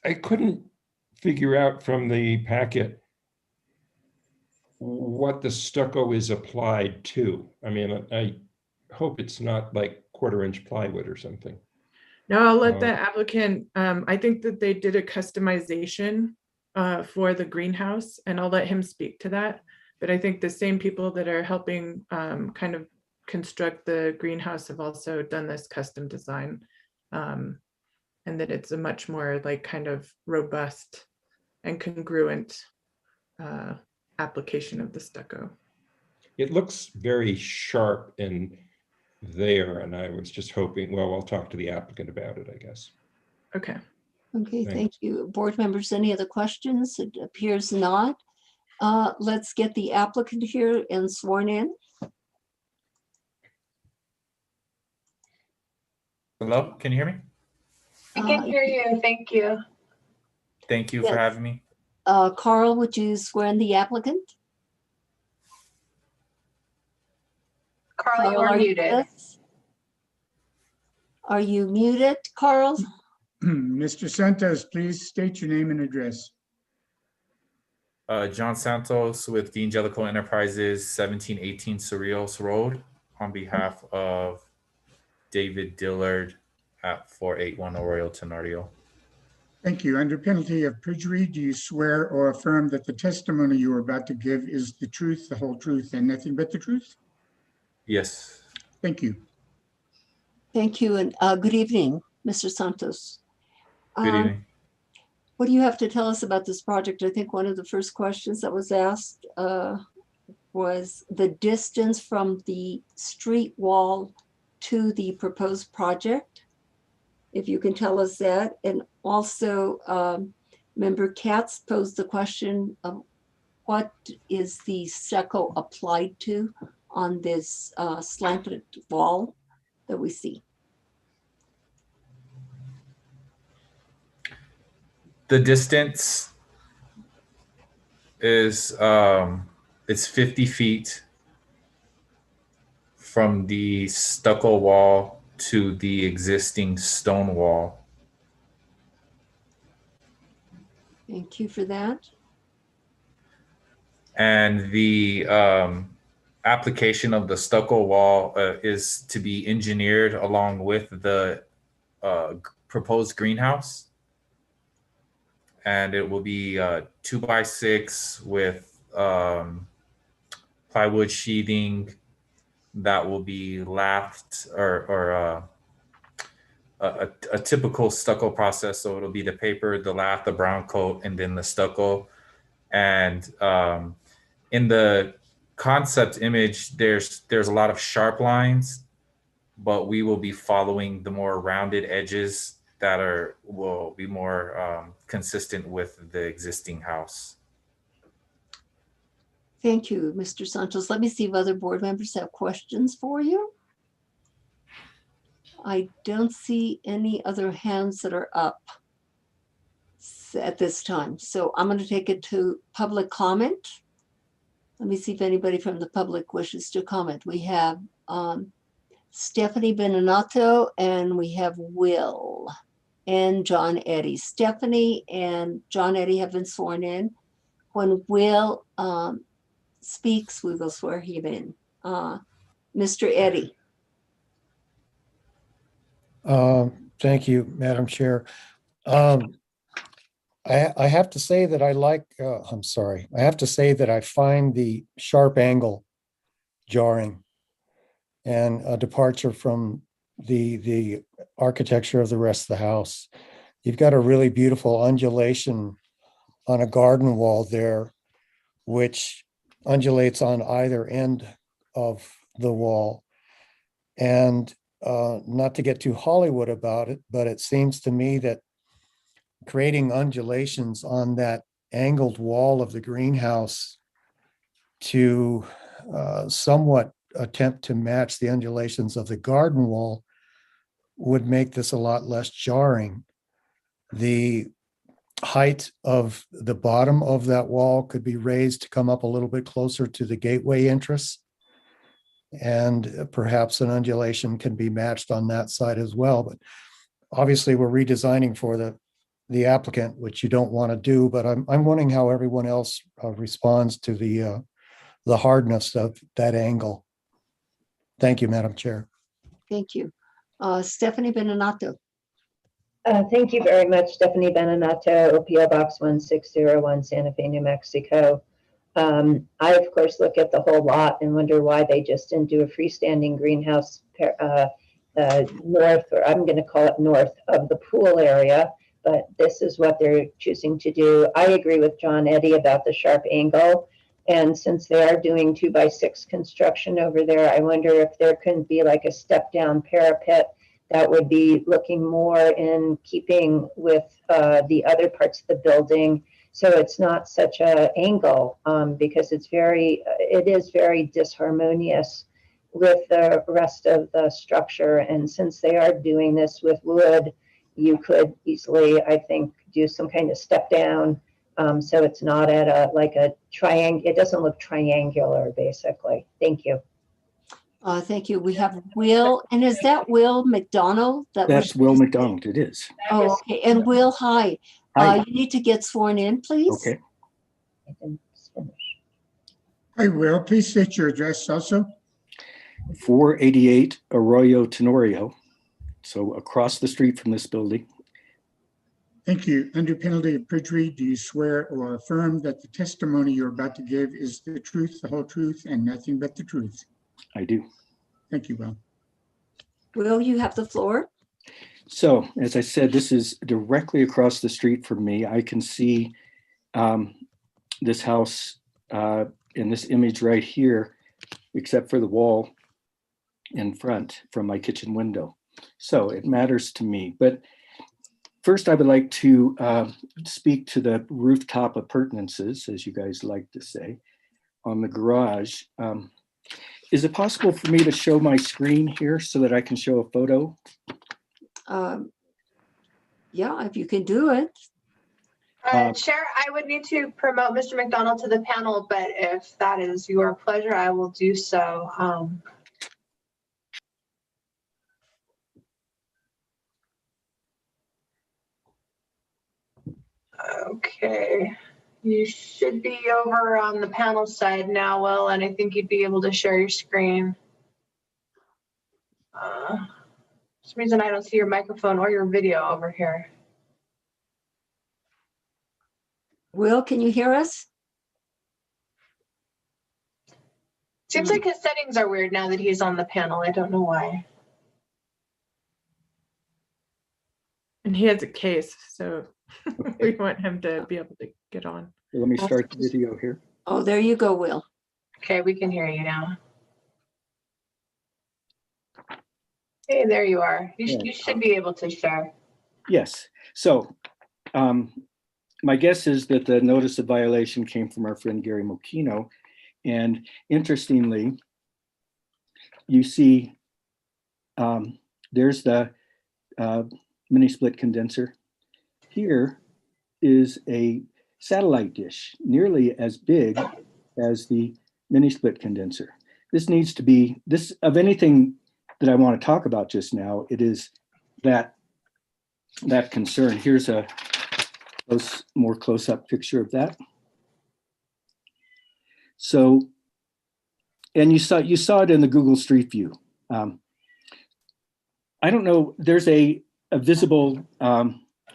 I couldn't figure out from the packet what the stucco is applied to. I mean, I hope it's not like 1/4-inch plywood or something. No, I'll let the applicant, I think that they did a customization for the greenhouse, and I'll let him speak to that. But I think the same people that are helping kind of construct the greenhouse have also done this custom design. And that it's a much more like kind of robust and congruent application of the stucco. It looks very sharp and there, and I was just hoping, well, I'll talk to the applicant about it, I guess. Okay. Okay, Thanks. thank you. Board members, any other questions? It appears not. Let's get the applicant here and sworn in. Hello, can you hear me? I can hear you. Thank you. Thank you Yes. for having me. Carl, would you swear in the applicant? Carl, you are with muted. us? Are you muted, Carl? Mr. Santos, please state your name and address. John Santos with the Angelico Enterprises, 1718 Cerrillos Road, on behalf of David Dillard at 481 Arroyo Tenorio. Thank you. Under penalty of perjury, do you swear or affirm that the testimony you are about to give is the truth, the whole truth, and nothing but the truth? Yes. Thank you. Thank you, and good evening, Mr. Santos. Good evening. What do you have to tell us about this project? I think one of the first questions that was asked was the distance from the street wall to the proposed project. If you can tell us that. And also, Member Katz posed the question of what is the stucco applied to on this slanted wall that we see? The distance is it's 50 feet from the stucco wall to the existing stone wall. Thank you for that. And the application of the stucco wall is to be engineered along with the proposed greenhouse. And it will be 2x6 with plywood sheathing that will be lath or a typical stucco process. So it'll be the paper, the lath, the brown coat, and then the stucco. And in the concept image, there's a lot of sharp lines, but we will be following the more rounded edges that will be more consistent with the existing house. Thank you, Mr. Santos. Let me see if other board members have questions for you. I don't see any other hands that are up at this time. So I'm going to take it to public comment. Let me see if anybody from the public wishes to comment. We have Stephanie Beninato, and we have Will and John Eddy. Stephanie and John Eddy have been sworn in. When Will speaks, we will swear him in. Mr. Eddy. Thank you, Madam Chair. I have to say that I like, I'm sorry, I have to say that I find the sharp angle jarring and a departure from the architecture of the rest of the house. You've got a really beautiful undulation on a garden wall there, which undulates on either end of the wall. And not to get too Hollywood about it, but it seems to me that creating undulations on that angled wall of the greenhouse to somewhat attempt to match the undulations of the garden wall would make this a lot less jarring. The height of the bottom of that wall could be raised to come up a little bit closer to the gateway entrance. And perhaps an undulation can be matched on that side as well. But obviously we're redesigning for the applicant, which you don't want to do, but I'm wondering how everyone else responds to the hardness of that angle. Thank you, Madam Chair. Thank you. Stephanie Beninato. Thank you very much, Stephanie Beninato, PO Box 1601, Santa Fe, New Mexico. I, of course, look at the whole lot and wonder why they just didn't do a freestanding greenhouse north, or I'm going to call it north of the pool area, but this is what they're choosing to do. I agree with John Eddy about the sharp angle. And since they are doing 2x6 construction over there, I wonder if there couldn't be like a step down parapet that would be looking more in keeping with the other parts of the building. So it's not such an angle because it is very disharmonious with the rest of the structure. And since they are doing this with wood, you could easily, I think, do some kind of step down. So it's not at like a triangle. It doesn't look triangular, basically. Thank you. Thank you. We have Will, and is that Will McDonald? That's Will McDonald, it is. Oh, okay. And Will, hi. Hi. You need to get sworn in, please. Okay. Hi, Will, please state your address also. 488 Arroyo Tenorio. So across the street from this building. Thank you. Under penalty of perjury, do you swear or affirm that the testimony you're about to give is the truth, the whole truth, and nothing but the truth? I do. Thank you, Will. Will, you have the floor. So, as I said, this is directly across the street from me. I can see this house in this image right here, except for the wall in front from my kitchen window. So it matters to me. But first, I would like to speak to the rooftop appurtenances, as you guys like to say, on the garage. Is it possible for me to show my screen here so that I can show a photo? Yeah, if you can do it. Chair, I would need to promote Mr. McDonald to the panel, but if that is your pleasure, I will do so. Okay. You should be over on the panel side now, Will, and I think you'd be able to share your screen. For some reason, I don't see your microphone or your video over here. Will, can you hear us? Seems like his settings are weird now that he's on the panel. I don't know why. And he has a case, so we want him to be able to get on. Let me start the video here. Oh, there you go, Will. Okay, we can hear you now. Hey, there you are. You should be able to share. Yes. So my guess is that the notice of violation came from our friend Gary Mokino. And interestingly, you see there's the mini split condenser. Here is a satellite dish nearly as big as the mini split condenser. This needs to be, this of anything that I want to talk about just now, it is that concern. Here's a more close-up picture of that. So, and you saw it in the Google Street View. I don't know, there's a visible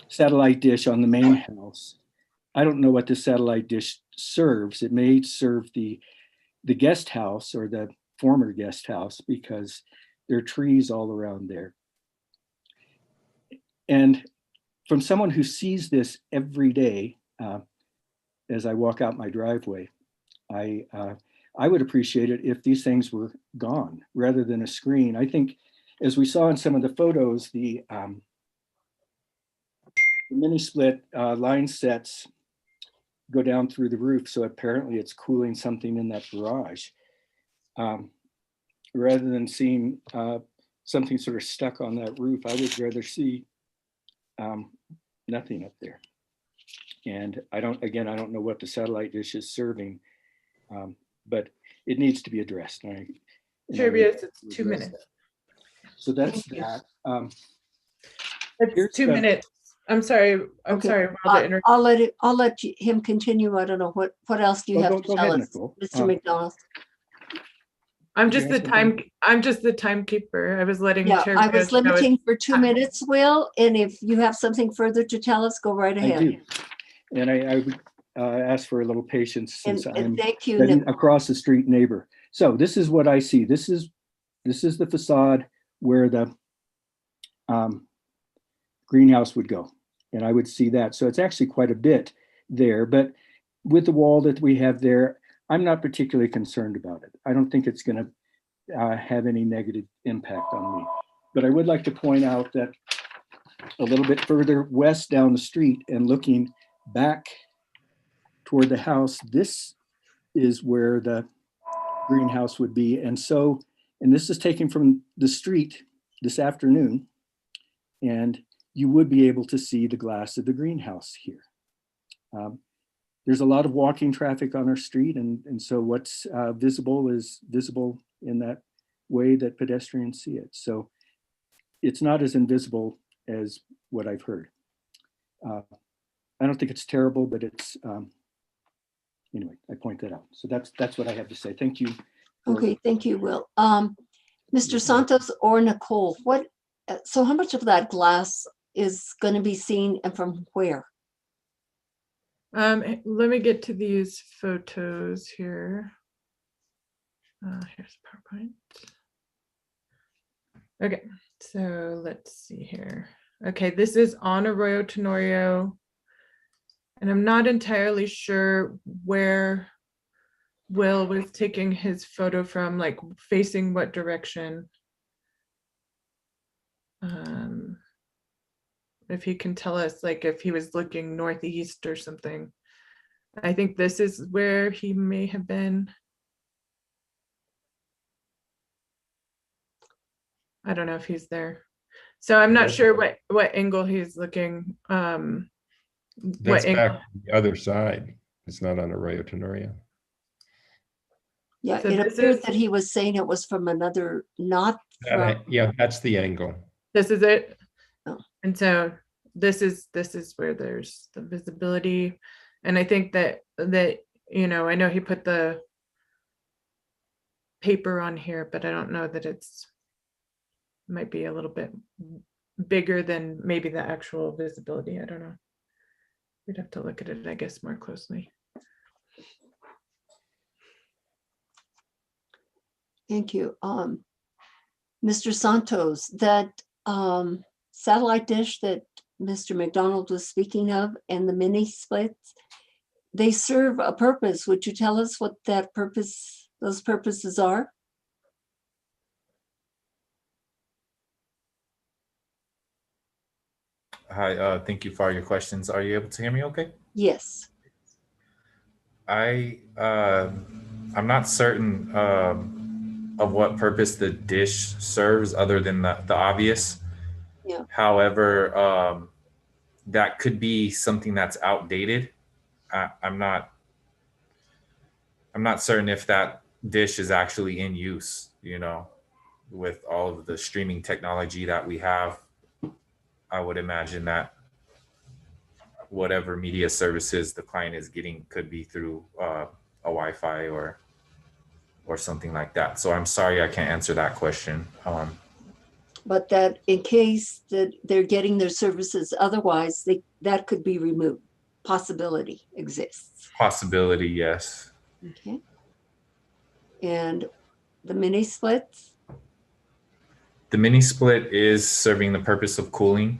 satellite dish on the main house. I don't know what the satellite dish serves. It may serve the guest house or the former guest house because there are trees all around there. And from someone who sees this every day as I walk out my driveway, I would appreciate it if these things were gone rather than a screen. I think, as we saw in some of the photos, the mini split line sets go down through the roof. So apparently it's cooling something in that garage. Rather than seeing something sort of stuck on that roof, I would rather see nothing up there. And I don't know what the satellite dish is serving, but it needs to be addressed. Sure, yes, it's 2 minutes. So that's that. It's 2 minutes. I'm sorry. I'm sorry. I'll let him continue. I don't know what else do you have to tell us, Mr. McDonald? I'm just the timekeeper. I was letting Chair I was Rios know limiting for 2 minutes, Will, and if you have something further to tell us, go right ahead. I do. And I would ask for a little patience since I'm thank you, an across the street neighbor. So this is what I see. This is the facade where the greenhouse would go. And I would see that. So it's actually quite a bit there, but with the wall that we have there, I'm not particularly concerned about it. I don't think it's going to have any negative impact on me. But I would like to point out that a little bit further west down the street and looking back toward the house, this is where the greenhouse would be. And so, and this is taken from the street this afternoon, and you would be able to see the glass of the greenhouse here. There's a lot of walking traffic on our street, and so what's visible is visible in that way that pedestrians see it. So it's not as invisible as what I've heard. I don't think it's terrible, but it's, anyway, I point that out. So that's what I have to say. Thank you. Okay, thank you, Will. Mr. Santos or Nicole, so how much of that glass is going to be seen and from where? Let me get to these photos here. Here's PowerPoint. Okay, so let's see here. Okay, this is on Arroyo Tenorio, and I'm not entirely sure where Will was taking his photo from, like facing what direction. If he can tell us, like if he was looking northeast or something. I think this is where he may have been. I don't know if he's there. So I'm not sure what angle he's looking. That's back on the other side. It's not on Arroyo Tenorio. Yeah, So it this appeared is- that he was saying it was from another, not from, Yeah, that's the angle. This is it. Oh. And so this is where there's the visibility. And I think that, you know, I know he put the paper on here, but I don't know that might be a little bit bigger than maybe the actual visibility. I don't know. We'd have to look at it, I guess, more closely. Thank you. Mr. Santos, that satellite dish that Mr. McDonald was speaking of and the mini splits, they serve a purpose. Would you tell us what that purpose, those purposes are? Hi, thank you for all your questions. Are you able to hear me okay? Yes. I'm not certain of what purpose the dish serves other than the obvious. Yeah. However, that could be something that's outdated. I'm not certain if that dish is actually in use, you know, with all of the streaming technology that we have. I would imagine that whatever media services the client is getting could be through a Wi-Fi or something like that. So I'm sorry I can't answer that question. But that in case that they're getting their services otherwise, that could be removed. Possibility exists. Possibility, yes. Okay. And the mini splits? The mini split is serving the purpose of cooling.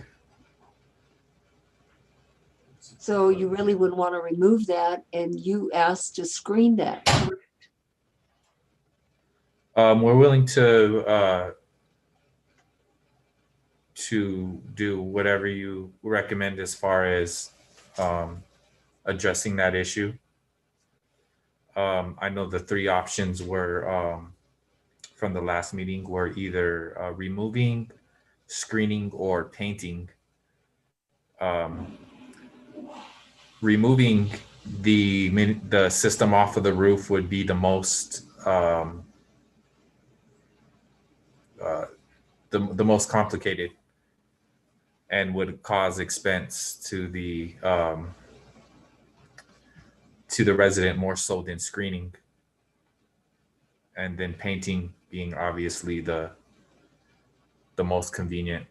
So you really would want to remove that, and you asked to screen that. We're willing to do whatever you recommend as far as addressing that issue. I know the three options were from the last meeting were either removing, screening, or painting. Removing the system off of the roof would be the most the most complicated and would cause expense to the resident more so than screening, and then painting being obviously the most convenient.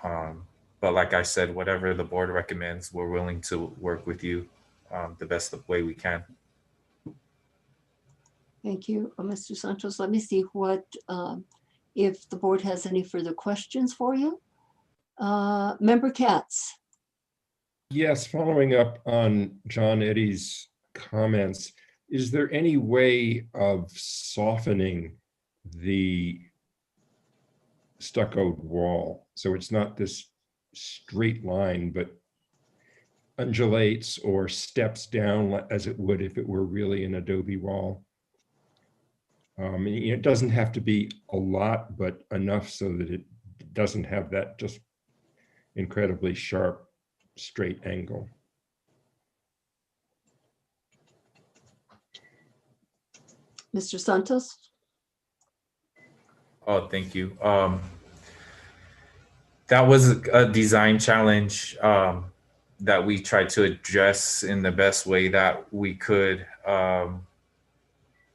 But like I said, whatever the board recommends, we're willing to work with you the best way we can. Thank you, Mr. Santos. Let me see what, if the board has any further questions for you. Member Katz. Yes, following up on John Eddy's comments, is there any way of softening the stuccoed wall so it's not this straight line but undulates or steps down as it would if it were really an adobe wall? It doesn't have to be a lot, but enough so that it doesn't have that just incredibly sharp straight angle. Mr. Santos? Oh, thank you. That was a design challenge that we tried to address in the best way that we could,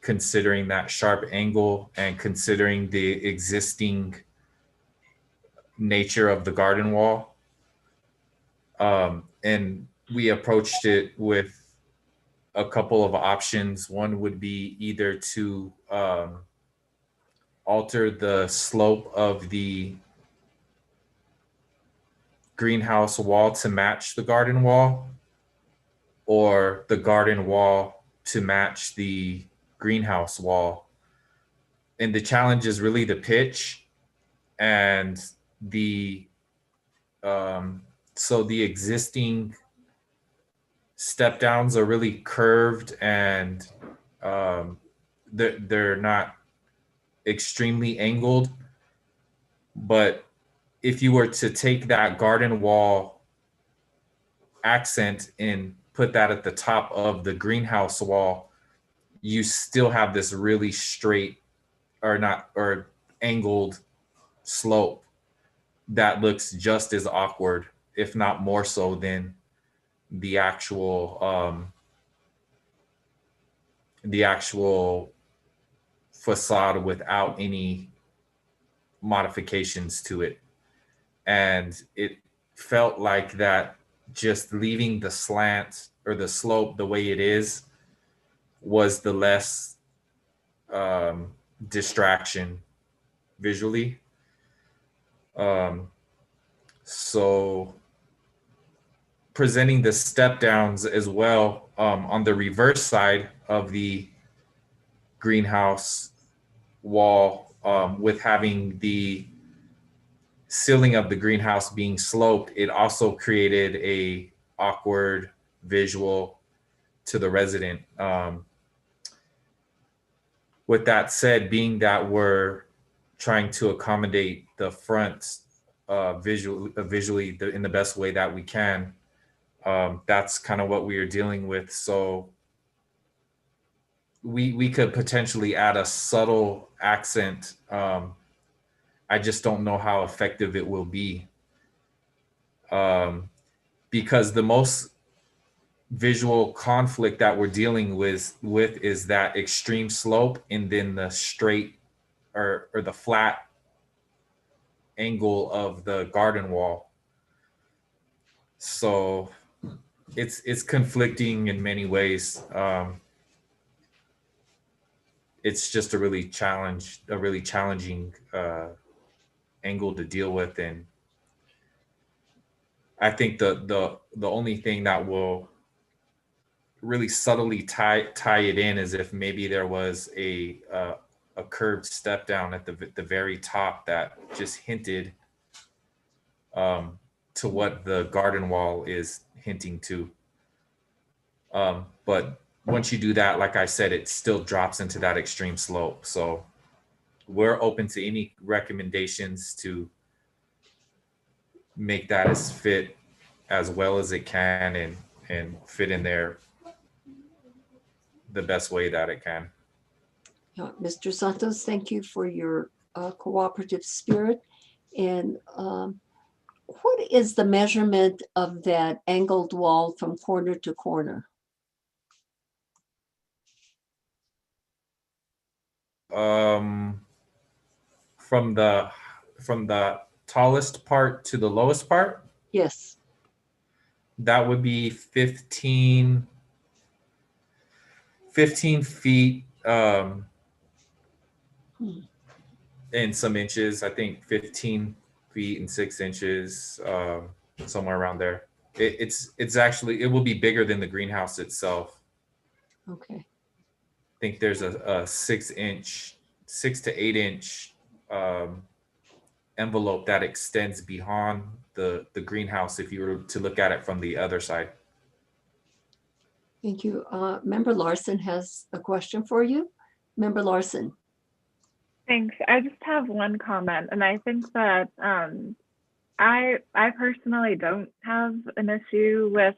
considering that sharp angle and considering the existing nature of the garden wall. And we approached it with a couple of options. One would be either to alter the slope of the greenhouse wall to match the garden wall, or the garden wall to match the greenhouse wall. And the challenge is really the pitch and the so the existing step downs are really curved and they're not extremely angled. But if you were to take that garden wall accent and put that at the top of the greenhouse wall, you still have this really straight or angled slope that looks just as awkward, if not more so, than the actual facade without any modifications to it. And it felt like that just leaving the slant or the slope the way it is was the less distraction visually. So presenting the step downs as well on the reverse side of the greenhouse wall, with having the ceiling of the greenhouse being sloped, it also created a awkward visual to the resident. With that said, being that we're trying to accommodate the front visually in the best way that we can, that's kind of what we are dealing with. So we could potentially add a subtle accent. I just don't know how effective it will be, because the most visual conflict that we're dealing with is that extreme slope and then the straight or the flat angle of the garden wall. So it's conflicting in many ways. It's just a really challenging angle to deal with. And I think the only thing that will really subtly tie it in is if maybe there was a curved step down at the very top that just hinted to what the garden wall is hinting to. But once you do that, like I said, it still drops into that extreme slope. So we're open to any recommendations to make that as fit as well as it can and fit in there the best way that it can. Mr. Santos, thank you for your cooperative spirit. And what is the measurement of that angled wall from corner to corner? From the tallest part to the lowest part? Yes. That would be 15 feet and some inches. I think 15 feet and 6 inches, somewhere around there. It's actually, it will be bigger than the greenhouse itself. Okay. I think there's a 6 to 8 inch envelope that extends beyond the greenhouse if you were to look at it from the other side. Thank you. Member Larson has a question for you. Member Larson. Thanks. I just have one comment, and I think that I personally don't have an issue with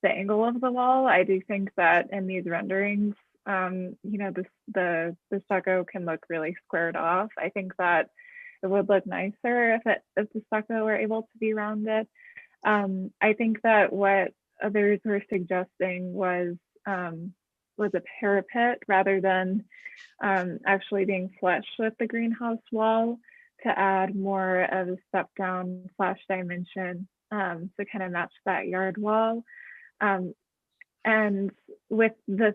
the angle of the wall. I do think that in these renderings, you know, the stucco can look really squared off. I think that it would look nicer if the stucco were able to be rounded. I think that what others were suggesting was a parapet rather than actually being flush with the greenhouse wall to add more of a step down flash dimension to kind of match that yard wall. And with the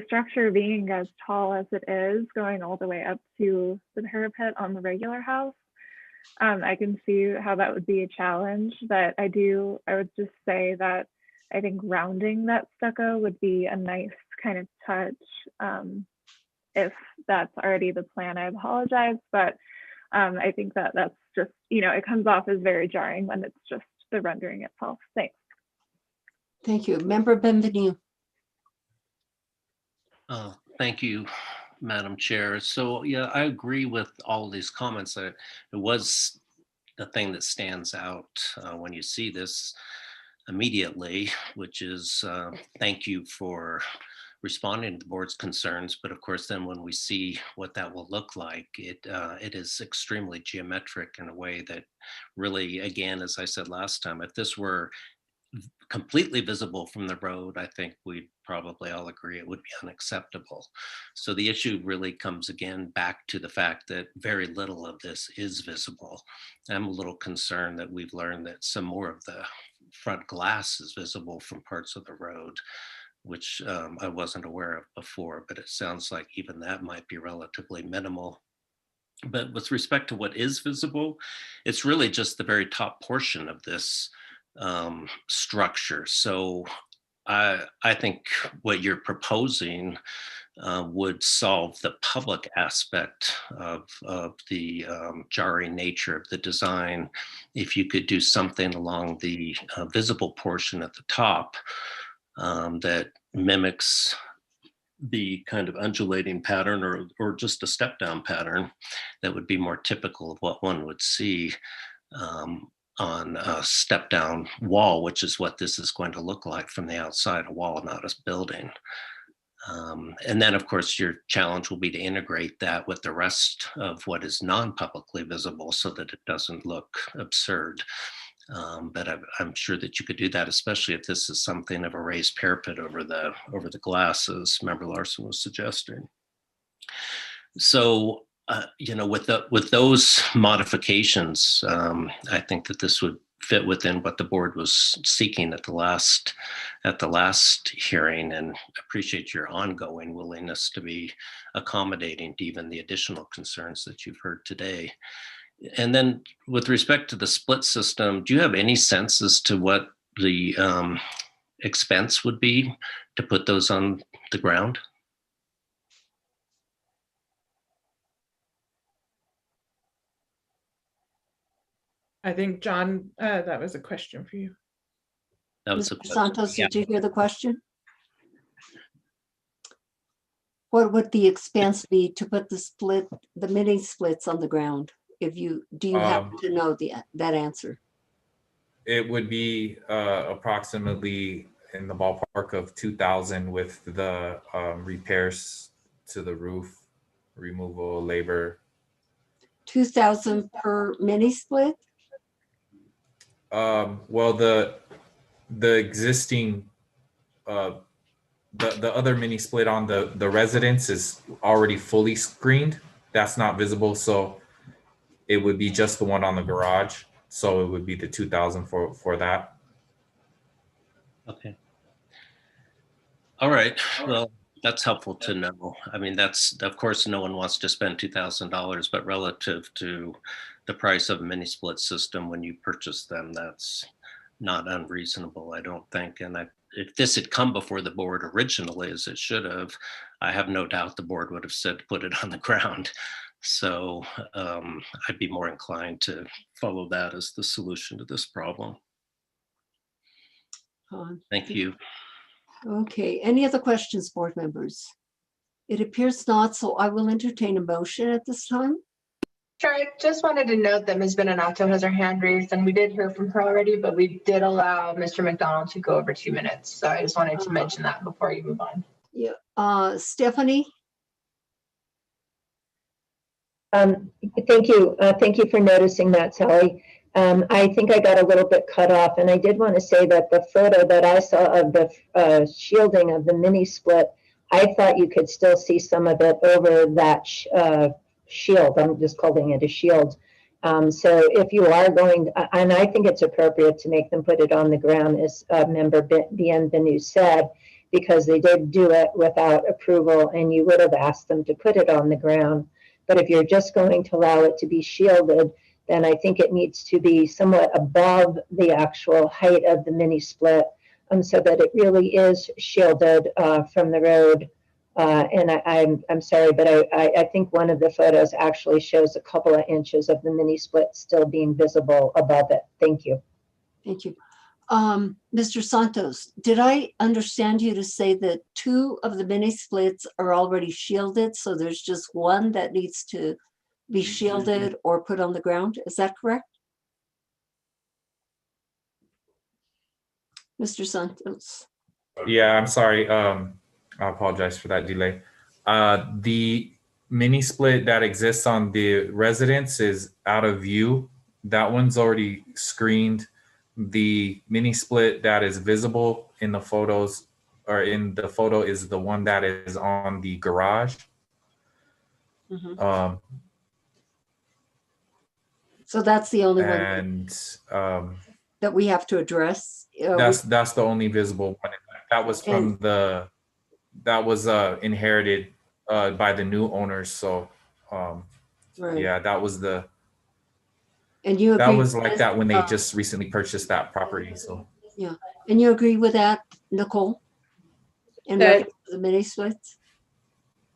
structure being as tall as it is, going all the way up to the parapet on the regular house, I can see how that would be a challenge. But I would just say that I think rounding that stucco would be a nice kind of touch. If that's already the plan, I apologize, but I think that that's just, you know, it comes off as very jarring when it's just the rendering itself. Thanks. Thank you. Member Benvenu. Thank you, Madam Chair. So yeah, I agree with all these comments. It was the thing that stands out when you see this immediately, which is thank you for responding to the board's concerns. But of course, then when we see what that will look like, it is extremely geometric in a way that really, again, as I said last time, if this were completely visible from the road, I think we'd probably all agree it would be unacceptable. So the issue really comes again back to the fact that very little of this is visible. I'm a little concerned that we've learned that some more of the front glass is visible from parts of the road, which I wasn't aware of before, but it sounds like even that might be relatively minimal. But with respect to what is visible, it's really just the very top portion of this structure. So I think what you're proposing would solve the public aspect of the jarring nature of the design if you could do something along the visible portion at the top that mimics the kind of undulating pattern or just a step down pattern that would be more typical of what one would see on a step down wall, which is what this is going to look like from the outside, a wall, not a building. And then of course your challenge will be to integrate that with the rest of what is non-publicly visible so that it doesn't look absurd. But I'm sure that you could do that, especially if this is something of a raised parapet over the glass, as Member Larson was suggesting. So, with those modifications, I think that this would fit within what the board was seeking at the last hearing, and appreciate your ongoing willingness to be accommodating to even the additional concerns that you've heard today. And then with respect to the split system, do you have any sense as to what the expense would be to put those on the ground? I think, John, that was a question for you. That was Mr. Santos, did you hear the question? What would the expense be to put the mini splits on the ground? Do you happen to know that answer? It would be approximately in the ballpark of 2,000 with the repairs to the roof, removal, labor. 2,000 per mini split? Well, the existing the other mini split on the residence is already fully screened. That's not visible, so it would be just the one on the garage. So it would be the 2,000 for that. Okay. All right. Well, that's helpful to know. I mean, that's, of course, no one wants to spend $2,000, but relative to the price of a mini split system when you purchase them, that's not unreasonable, I don't think. And if this had come before the board originally, as it should have, I have no doubt the board would have said, put it on the ground. So I'd be more inclined to follow that as the solution to this problem. Thank you. Okay, any other questions, board members? It appears not, so I will entertain a motion at this time. Sure, I just wanted to note that Ms. Benenato has her hand raised, and we did hear from her already, but we did allow Mr. McDonald to go over 2 minutes. So I just wanted to mention that before you move on. Yeah, Stephanie? Thank you. Thank you for noticing that, Sally. I think I got a little bit cut off, and I did want to say that the photo that I saw of the shielding of the mini split, I thought you could still see some of it over that shield. I'm just calling it a shield. So if you are going, and I think it's appropriate to make them put it on the ground, as Member Bienvenu said, because they did do it without approval, and you would have asked them to put it on the ground. But if you're just going to allow it to be shielded, then I think it needs to be somewhat above the actual height of the mini split, so that it really is shielded from the road. And I'm sorry, but I think one of the photos actually shows a couple of inches of the mini split still being visible above it. Thank you. Thank you. Mr. Santos, did I understand you to say that 2 of the mini splits are already shielded, so there's just one that needs to be shielded or put on the ground? Is that correct? Mr. Santos? Yeah, I'm sorry. I apologize for that delay. The mini split that exists on the residence is out of view. That one's already screened. The mini split that is visible in the photos or in the photo is the one that is on the garage. Mhm. So that's the only one And that we have to address. that's the only visible one. That was from that was inherited by the new owners. So Right. yeah, that was the And you that agree was with like this? that when they just recently purchased that property. So Yeah, and you agree with that, Nicole? In That- reference to the mini splits?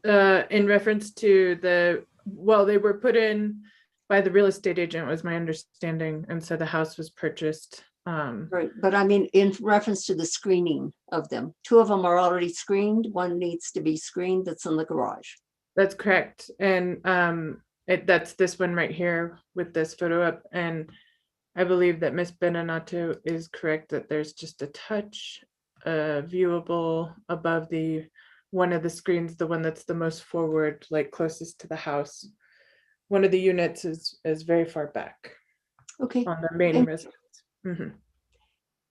In reference to they were put in by the real estate agent was my understanding. And so the house was purchased. Right, but I mean, in reference to the screening of them, 2 of them are already screened, 1 needs to be screened that's in the garage. That's correct. And that's this one right here with this photo up. And I believe that Miss Beninato is correct that there's just a touch viewable above the one of the screens, the one that's the most forward, like closest to the house. One of the units is very far back Okay. on the main Thank- residence. Mhm.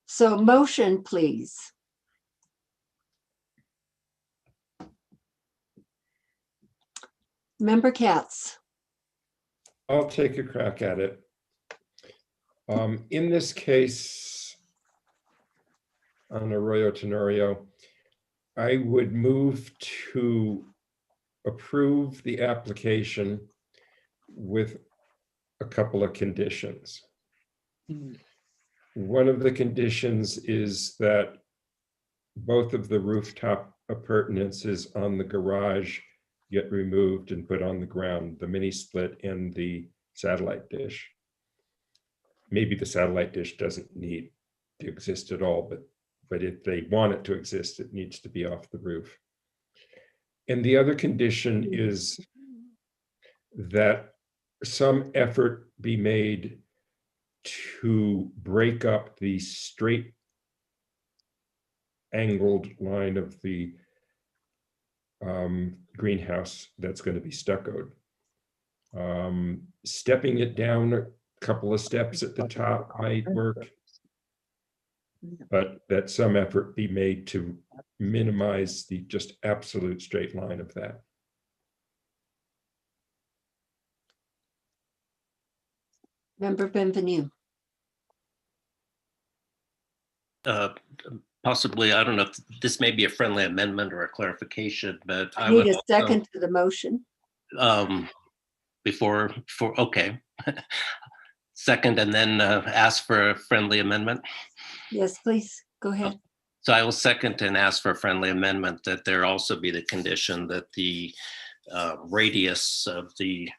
So motion, please. Member Katz. I'll take a crack at it. In this case, on Arroyo Tenorio, I would move to approve the application with a couple of conditions. One of the conditions is that both of the rooftop appurtenances on the garage get removed and put on the ground, the mini split and the satellite dish. Maybe the satellite dish doesn't need to exist at all, but if they want it to exist, it needs to be off the roof. And the other condition is that some effort be made to break up the straight angled line of the greenhouse that's going to be stuccoed. Stepping it down a couple of steps at the top might work, but that some effort be made to minimize the just absolute straight line of that. Member Benvenue. Possibly, I don't know if this may be a friendly amendment or a clarification, but I I need would a second to the motion. before okay. Second, and then ask for a friendly amendment. Yes, please, go ahead. So I will second and ask for a friendly amendment that there also be the condition that the radius of the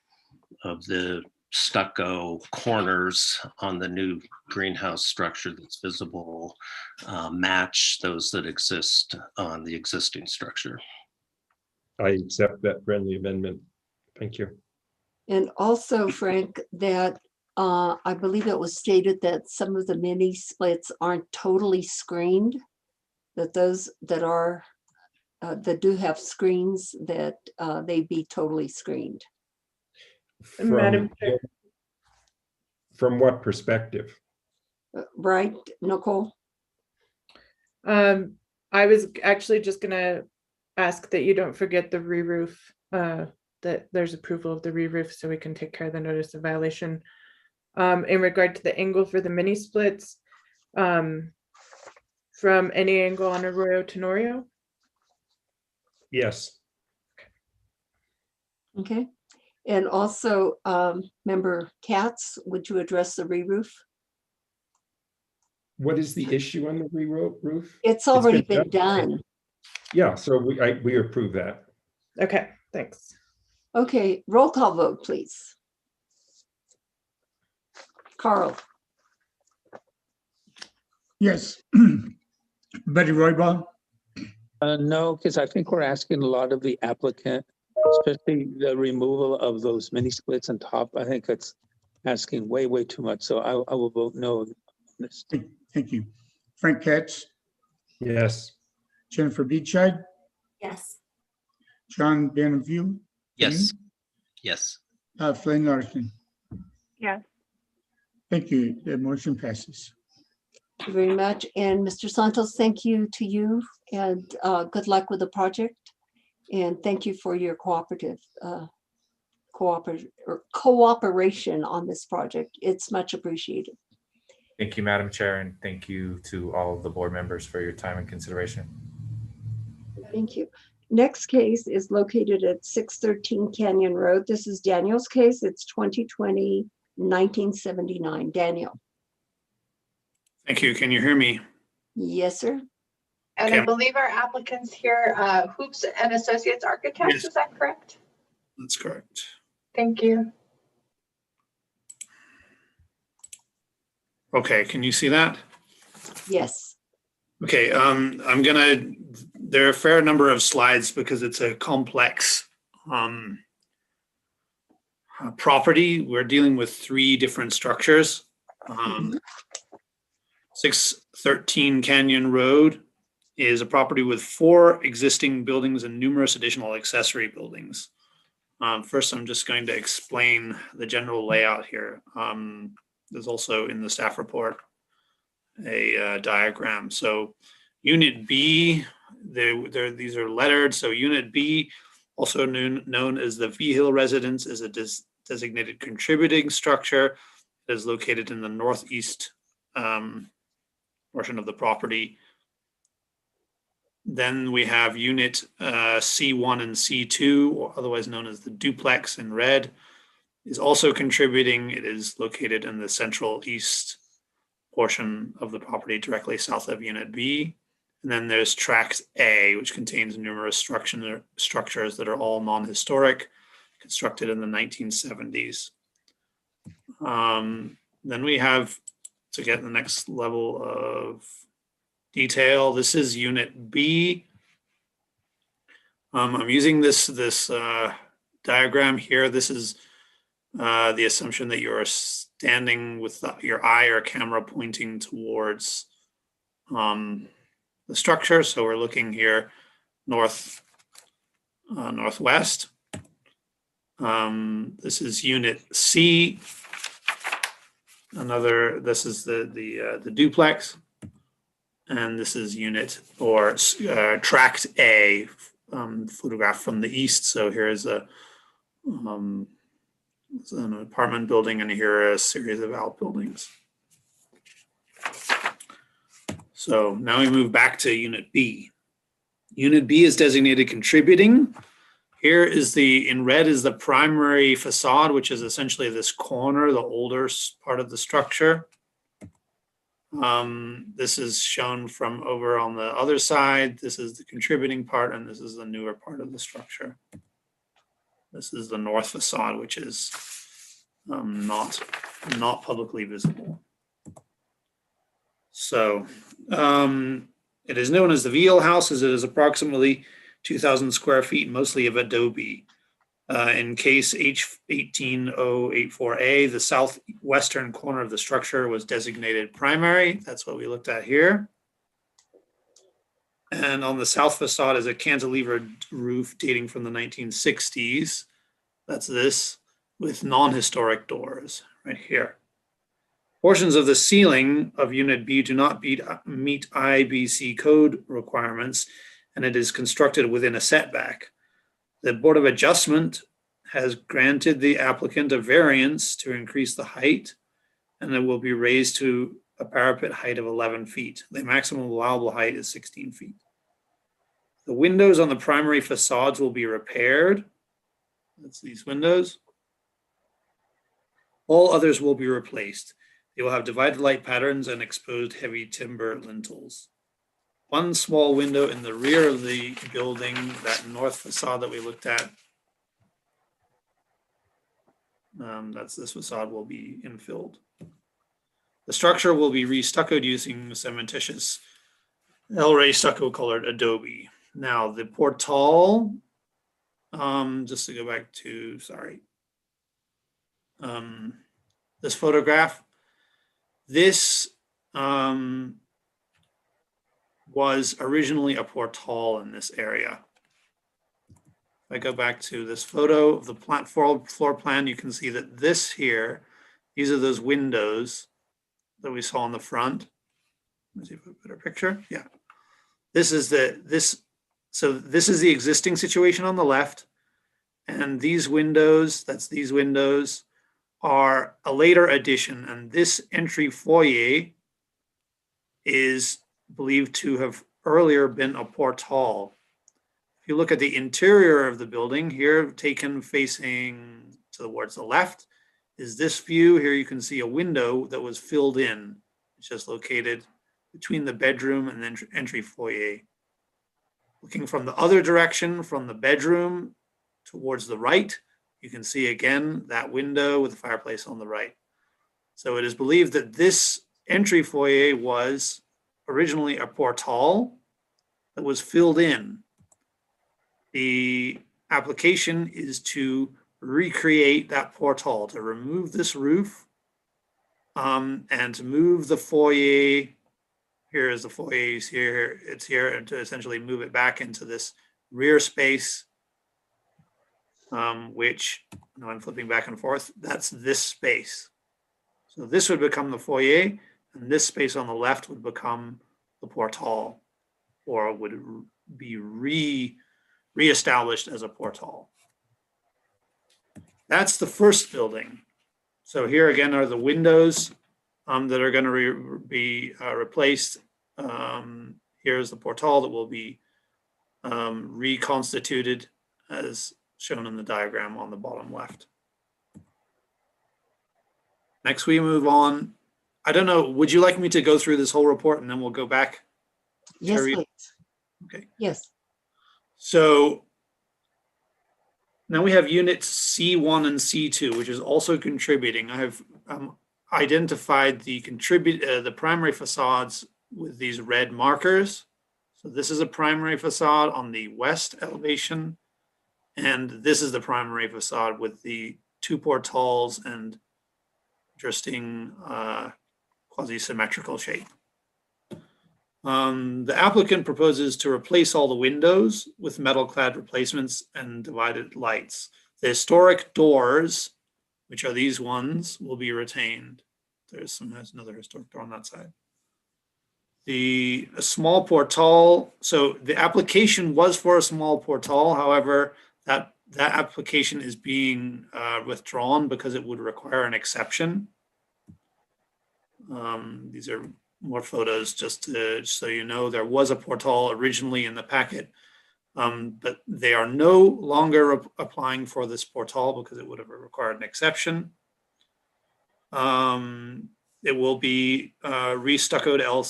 stucco corners on the new greenhouse structure that's visible match those that exist on the existing structure. I accept that friendly amendment. Thank you. And also, Frank, that I believe it was stated that some of the mini splits aren't totally screened, that those that are, that do have screens, that they be totally screened. Madam Chair. From what perspective? Right, Nicole? I was actually just gonna ask that you don't forget the re-roof, that there's approval of the re-roof so we can take care of the notice of violation. In regard to the angle for the mini splits, from any angle on Arroyo Tenorio? Yes. Okay. And also, Member Katz, would you address the re-roof? What is the issue on the re-roof? It's already been done. Yeah, so we approve that. Okay, thanks. Okay, roll call vote, please. Carl. Yes. Betty Roybal? No, because I think we're asking a lot of the applicant, especially the removal of those mini splits on top. I think it's asking way, way too much. So I will vote no on this. Thank you. Frank Katz? Yes. Jennifer Beachide? Yes. John Benview? Yes. Yes. Flynn Larson? Yes. Thank you. The motion passes. Thank you very much. And Mr. Santos, thank you to you and good luck with the project. And thank you for your cooperation on this project. It's much appreciated. Thank you, Madam Chair, and thank you to all of the board members for your time and consideration. Thank you. Next case is located at 613 Canyon Road. This is Daniel's case. It's 2020-1979. Daniel. Thank you. Can you hear me? Yes, sir. And Okay. I believe our applicants here, Hoops and Associates Architects, Yes. is that correct? That's correct. Thank you. Okay, can you see that? Yes. Okay, there are a fair number of slides because it's a complex property. We're dealing with 3 different structures. 613 Canyon Road is a property with 4 existing buildings and numerous additional accessory buildings. First, I'm just going to explain the general layout here. There's also in the staff report a diagram. So Unit B, these are lettered. So Unit B, also known as the V Hill Residence, is a designated contributing structure that is located in the northeast portion of the property. Then we have Unit C1 and C2, or otherwise known as the duplex in red, is also contributing. It is located in the central east portion of the property directly south of Unit B. And then there's Tract A, which contains numerous structures that are all non-historic, constructed in the 1970s. Then we have, to get the next level of detail, this is Unit B. I'm using this diagram here. This is the assumption that you're standing with your eye or camera pointing towards the structure. So we're looking here northwest. This is Unit C. This is the duplex. And this is Unit or Tract A, photographed from the east. So here's an apartment building, and here are a series of outbuildings. So now we move back to Unit B. Unit B is designated contributing. Here is in red is the primary facade, which is essentially this corner, the older part of the structure. This is shown from over on the other side. This is the contributing part, and this is the newer part of the structure. This is the north facade, which is not publicly visible. So it is known as the VL House, as it is approximately 2,000 square feet, mostly of adobe. In case H18084A, the southwestern corner of the structure was designated primary. That's what we looked at here. And on the south facade is a cantilevered roof dating from the 1960s. That's this, with non-historic doors right here. Portions of the ceiling of Unit B do not meet IBC code requirements, and it is constructed within a setback. The Board of Adjustment has granted the applicant a variance to increase the height, and it will be raised to a parapet height of 11 feet. The maximum allowable height is 16 feet. The windows on the primary facades will be repaired. That's these windows. All others will be replaced. They will have divided light patterns and exposed heavy timber lintels. One small window in the rear of the building, that north facade that we looked at, that's this facade, will be infilled. The structure will be restuccoed using cementitious El Rey stucco colored adobe. Now the portal, just to go back to, this photograph, this was originally a portal in this area. If I go back to this photo of the floor plan, you can see that this here, these are those windows that we saw in the front. Let me see if I have a better picture. Yeah. This is the existing situation on the left. And these windows, that's these windows, are a later addition. And this entry foyer is believed to have earlier been a portal. If you look at the interior of the building here, taken facing towards the left, is this view. Here you can see a window that was filled in. It's just located between the bedroom and the entry foyer. Looking from the other direction, from the bedroom towards the right, you can see again that window with the fireplace on the right. So it is believed that this entry foyer was originally a portal that was filled in. The application is to recreate that portal, to remove this roof and to move the foyer. Here is the foyer, it's here, and to essentially move it back into this rear space, which, now I'm flipping back and forth, that's this space. So this would become the foyer, and this space on the left would become the portal, or would be reestablished as a portal. That's the first building. So here again are the windows that are going to be replaced. Here's the portal that will be reconstituted as shown in the diagram on the bottom left. Next, we move on. I don't know, would you like me to go through this whole report and then we'll go back? Yes, Terry? please. Okay. Yes. So now we have units C1 and C2, which is also contributing. I have identified the primary facades with these red markers. So this is a primary facade on the west elevation, and this is the primary facade with the two portals and interesting quasi-symmetrical shape. The applicant proposes to replace all the windows with metal-clad replacements and divided lights. The historic doors, which are these ones, will be retained. There's another historic door on that side. A small portal, so the application was for a small portal. However, that application is being withdrawn because it would require an exception. These are more photos just so you know, there was a portal originally in the packet, but they are no longer applying for this portal because it would have required an exception. It will be restuccoed El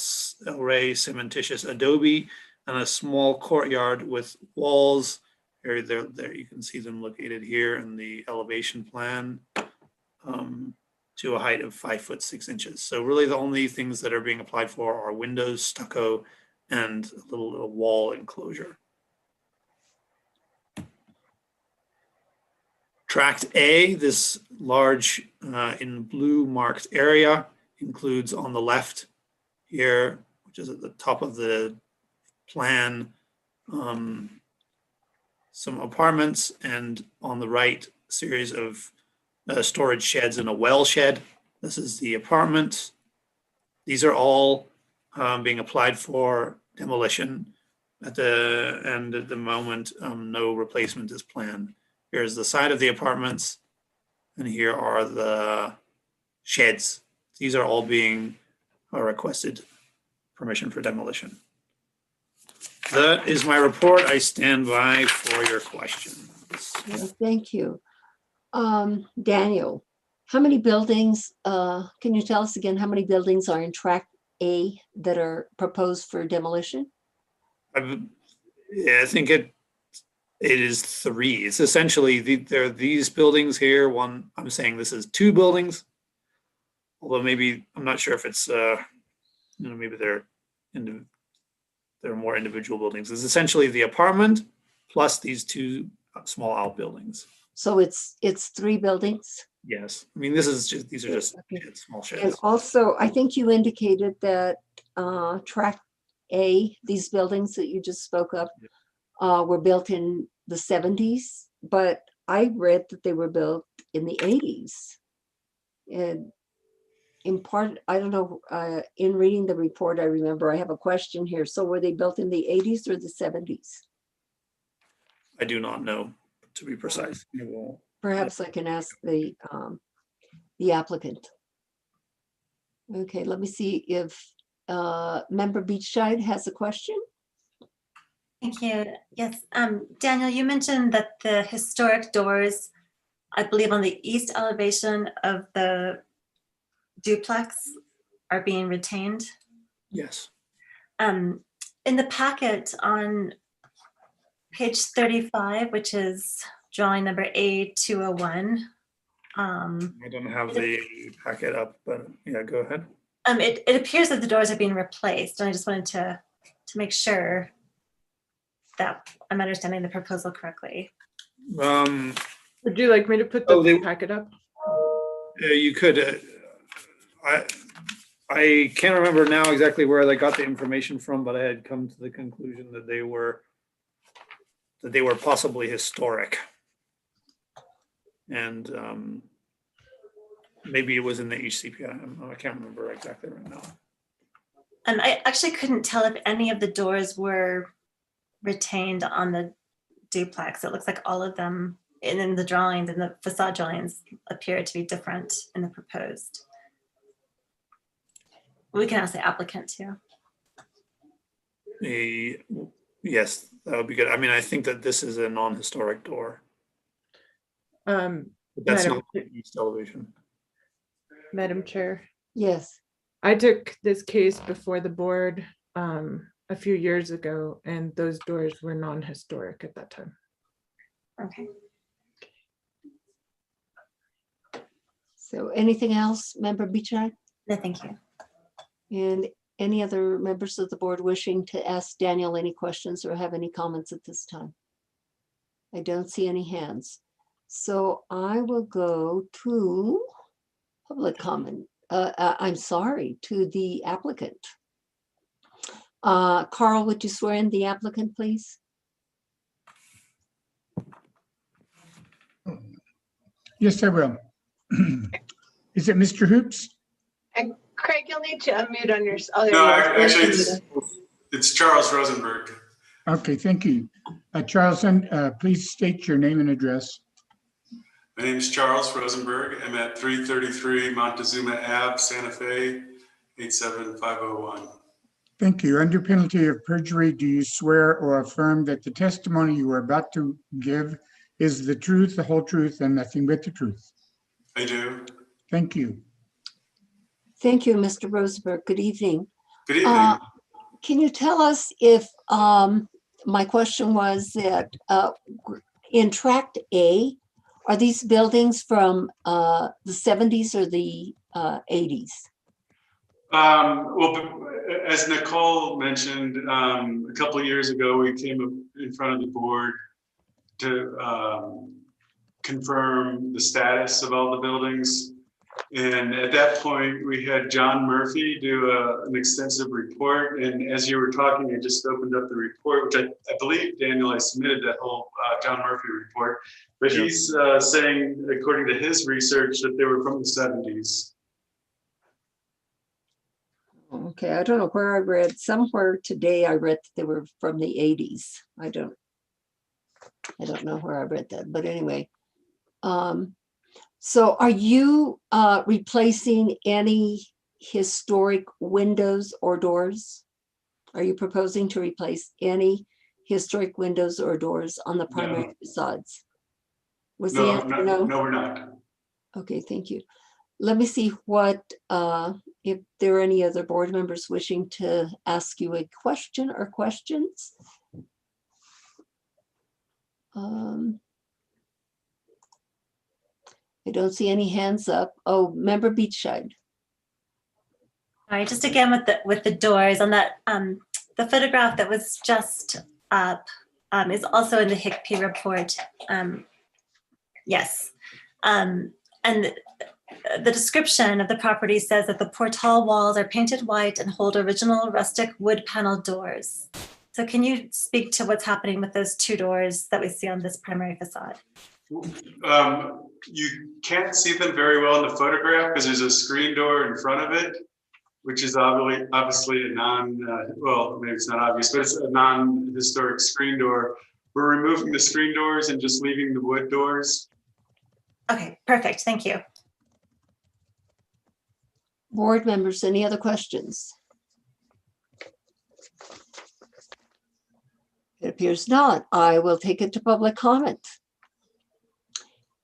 Rey cementitious adobe and a small courtyard with walls. There you can see them located here in the elevation plan, to a height of 5'6". So really the only things that are being applied for are windows, stucco, and a little wall enclosure. Tract A, this large in blue marked area, includes on the left here, which is at the top of the plan, some apartments, and on the right, a series of storage sheds and a well shed. This is the apartment. These are all being applied for demolition at the moment. No replacement is planned. Here's the side of the apartments, and here are the sheds. These are all being requested permission for demolition. That is my report. I stand by for your questions. Thank you. Daniel, how many buildings, can you tell us again, how many buildings are in tract A that are proposed for demolition? I think it is 3. It's essentially, there are these buildings here. One, I'm saying this is 2 buildings. Although maybe, I'm not sure if it's, maybe they're more individual buildings. It's essentially the apartment plus these 2 small outbuildings. So it's 3 buildings? Yes. I mean, these are just sheds, small sheds. And also, I think you indicated that tract A, these buildings that you just spoke of, were built in the 70s, but I read that they were built in the 80s. And in part, I don't know, in reading the report, I remember I have a question here. So were they built in the 80s or the 70s? I do not know, to be precise. I will- Perhaps I can ask the applicant. Okay, let me see if Member Beachside has a question. Thank you. Yes, Daniel, you mentioned that the historic doors, I believe on the east elevation of the duplex are being retained. Yes. In the packet on page 35, which is drawing number A201. I don't have the packet up, but yeah, go ahead. It appears that the doors are being replaced, and I just wanted to make sure that I'm understanding the proposal correctly. Would you like me to put the packet up? You could. I can't remember now exactly where they got the information from, but I had come to the conclusion that they were possibly historic. And maybe it was in the HCP. I can't remember exactly right now. And I actually couldn't tell if any of the doors were retained on the duplex. It looks like all of them in the drawings and the facade drawings appear to be different in the proposed. We can ask the applicant too. Yes, that would be good. I mean, I think that this is a non-historic door. But that's Madam- not the east elevation. Madam Chair. Yes. I took this case before the board a few years ago, and those doors were non-historic at that time. Okay. So anything else, Member Beachside? No, thank you. And any other members of the board wishing to ask Daniel any questions or have any comments at this time? I don't see any hands. So I will go to public comment. I'm sorry, to the applicant. Carl, would you swear in the applicant, please? Yes, I will. Is it Mr. Hoops? And Craig, you'll need to unmute on your. Oh, there No, you go. actually, it's Charles Rosenberg. Okay, thank you. Charleston, please state your name and address. My name is Charles Rosenberg. I'm at 333 Montezuma Ave, Santa Fe, 87501. Thank you. Under penalty of perjury, do you swear or affirm that the testimony you are about to give is the truth, the whole truth, and nothing but the truth? I do. Thank you. Thank you, Mr. Rosenberg. Good evening. Good evening. Can you tell us if, my question was that in Tract A, are these buildings from the 70s or the 80s? Well, as Nicole mentioned, a couple of years ago, we came up in front of the board to confirm the status of all the buildings. And at that point, we had John Murphy do an extensive report. And as you were talking, I just opened up the report, which I believe, Daniel, I submitted that whole John Murphy report. But he's saying, according to his research, that they were from the 70s. Okay, I don't know where I read, somewhere today I read that they were from the 80s. I don't know where I read that, but anyway. So are you replacing any historic windows or doors? Are you proposing to replace any historic windows or doors on the primary facades? Was the answer no? No, we're not. Okay, thank you. Let me see what, if there are any other board members wishing to ask you a question or questions. I don't see any hands up. Oh, Member Beachside. All right, just again with the doors on that, the photograph that was just up is also in the HICP report. Yes, and the description of the property says that the portal walls are painted white and hold original rustic wood panel doors. So can you speak to what's happening with those two doors that we see on this primary facade? You can't see them very well in the photograph because there's a screen door in front of it, which is obviously a well, maybe it's not obvious, but it's a non-historic screen door. We're removing the screen doors and just leaving the wood doors. Okay, perfect. Thank you. Board members, any other questions? It appears not. I will take it to public comment.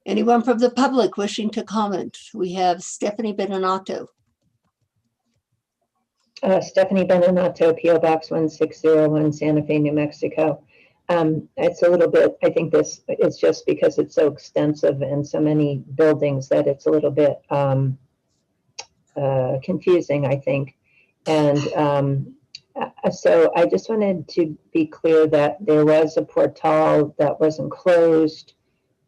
Anyone from the public wishing to comment? We have Stephanie Beninato. Stephanie Beninato, PO Box 1601, Santa Fe, New Mexico. It's a little bit, I think this is just because it's so extensive and so many buildings that it's a little bit confusing, I think. And so I just wanted to be clear that there was a portal that wasn't closed,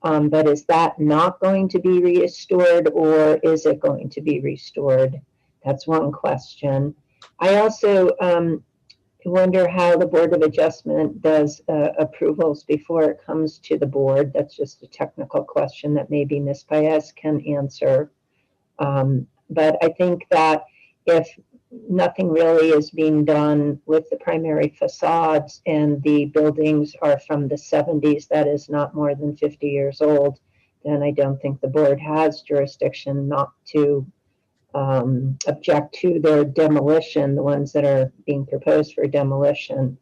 but is that not going to be restored, or is it going to be restored? That's one question. I also wonder how the Board of Adjustment does approvals before it comes to the board. That's just a technical question that maybe Ms. Paez can answer. But I think that if nothing really is being done with the primary facades and the buildings are from the 70s, that is not more than 50 years old, then I don't think the board has jurisdiction not to object to their demolition, the ones that are being proposed for demolition.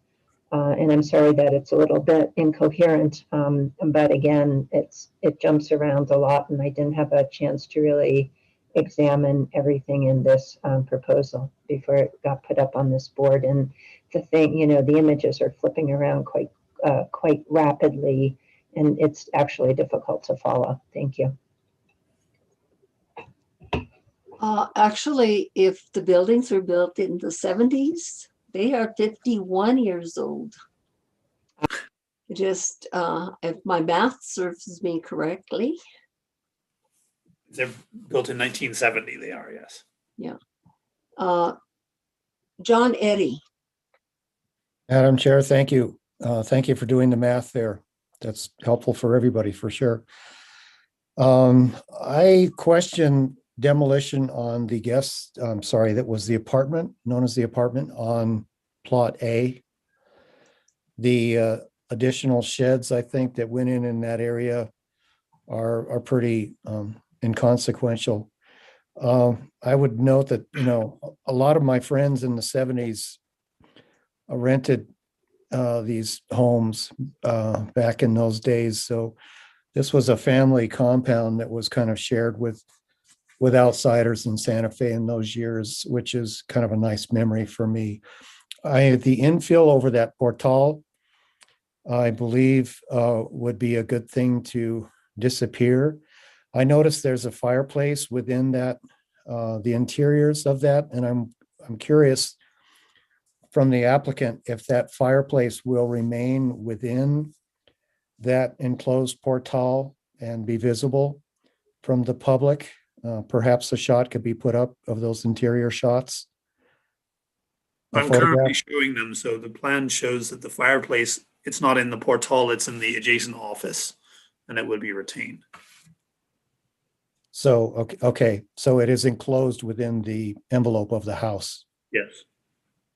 And I'm sorry that it's a little bit incoherent, but again, it jumps around a lot, and I didn't have a chance to really examine everything in this proposal before it got put up on this board. And the thing, the images are flipping around quite rapidly, and it's actually difficult to follow. Thank you. Actually, if the buildings were built in the 70s, they are 51 years old. Just if my math serves me correctly. They're built in 1970, they are, yes. Yeah. John Eddy. Madam Chair, thank you. Thank you for doing the math there. That's helpful for everybody, for sure. I question demolition on the that was the apartment, known as the apartment on Plot A. The additional sheds, I think, that went in that area are pretty inconsequential. I would note that, a lot of my friends in the 70s rented these homes back in those days. So this was a family compound that was kind of shared with outsiders in Santa Fe in those years, which is kind of a nice memory for me. The infill over that portal, I believe, would be a good thing to disappear. I noticed there's a fireplace within that, the interiors of that, and I'm curious from the applicant if that fireplace will remain within that enclosed portal and be visible from the public. Perhaps a shot could be put up of those interior shots. I'm currently showing them. So the plan shows that the fireplace, it's not in the portal, it's in the adjacent office, and it would be retained. So, okay. So it is enclosed within the envelope of the house. Yes.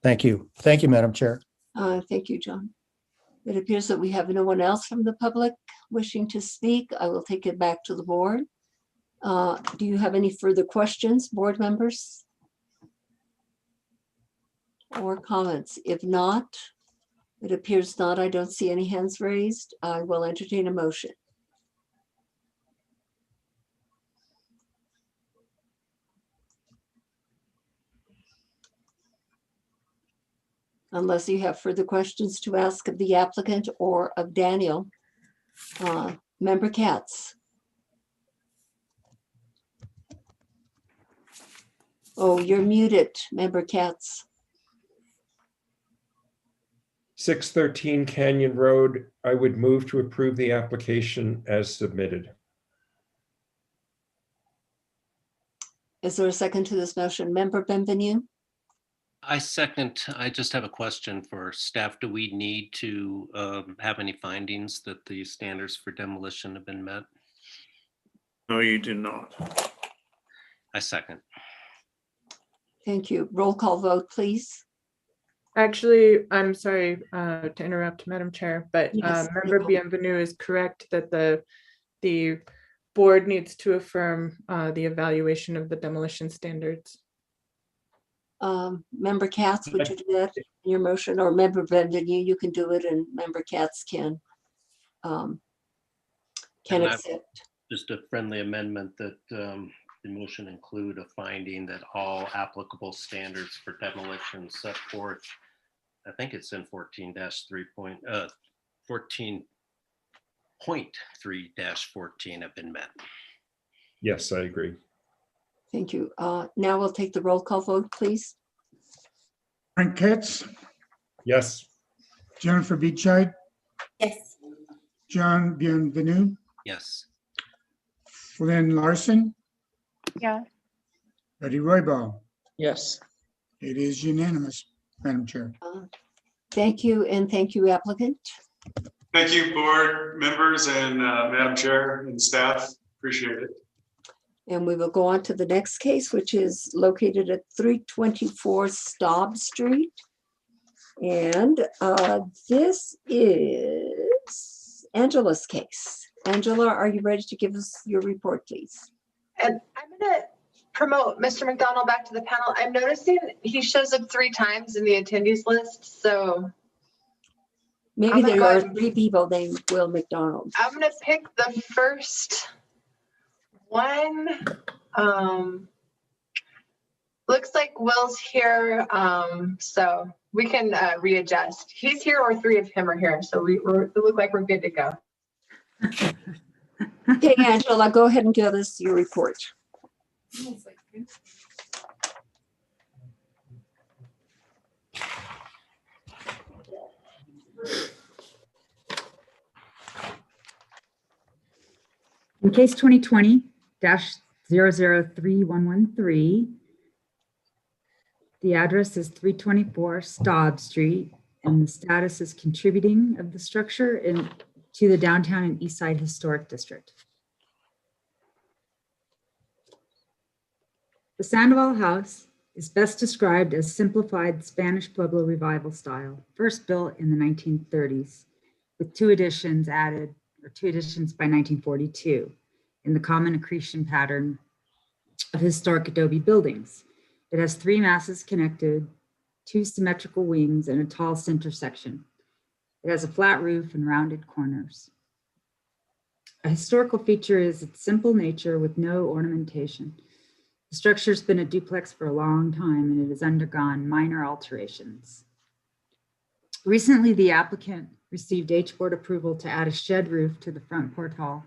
Thank you. Thank you, Madam Chair. Thank you, John. It appears that we have no one else from the public wishing to speak. I will take it back to the board. Do you have any further questions, board members? Or comments? If not, it appears not. I don't see any hands raised. I will entertain a motion. Unless you have further questions to ask of the applicant or of Daniel. Member Katz. Oh, you're muted, Member Katz. 613 Canyon Road, I would move to approve the application as submitted. Is there a second to this motion? Member Benvenu? I second. I just have a question for staff. Do we need to have any findings that the standards for demolition have been met? No, you do not. I second. Thank you. Roll call vote, please. Actually, I'm sorry to interrupt, Madam Chair, but Yes, Member Bienvenue is correct that the board needs to affirm the evaluation of the demolition standards. Member Katz, would you do that in your motion, or Member Benvenue, you can do it and Member Katz can And I- accept. Just a friendly amendment that the motion include a finding that all applicable standards for demolition set forth, I think it's in 14.3-14 have been met. Yes, I agree. Thank you. Now we'll take the roll call vote, please. Frank Katz, Yes. Jennifer Beechide, Yes. John Bienvenu, Yes. Flynn Larson, Yes. Betty Roybal. Yes. It is unanimous, Madam Chair. Thank you, and thank you, applicant. Thank you, board members and Madam Chair and staff. Appreciate it. And we will go on to the next case, which is located at 324 Staub Street. And this is Angela's case. Angela, are you ready to give us your report, please? And I'm gonna promote Mr. McDonald back to the panel. I'm noticing he shows up 3 times in the attendees list, so Maybe I'm gonna there go are ahead and- 3 people named Will McDonald. I'm gonna pick the first one. Looks like Will's here, so we can readjust. He's here or 3 of him are here, so we look like we're good to go. Okay, Angela, go ahead and give us your report. In case 2020-003113, the address is 324 Staub Street, and the status is contributing of the structure to the downtown and East Side Historic District. The Sandoval House is best described as simplified Spanish Pueblo Revival style, first built in the 1930s, with 2 additions by 1942 in the common accretion pattern of historic adobe buildings. It has 3 masses connected, 2 symmetrical wings, and a tall center section. It has a flat roof and rounded corners. A historical feature is its simple nature with no ornamentation. The structure's been a duplex for a long time and it has undergone minor alterations. Recently, the applicant received H-Board approval to add a shed roof to the front to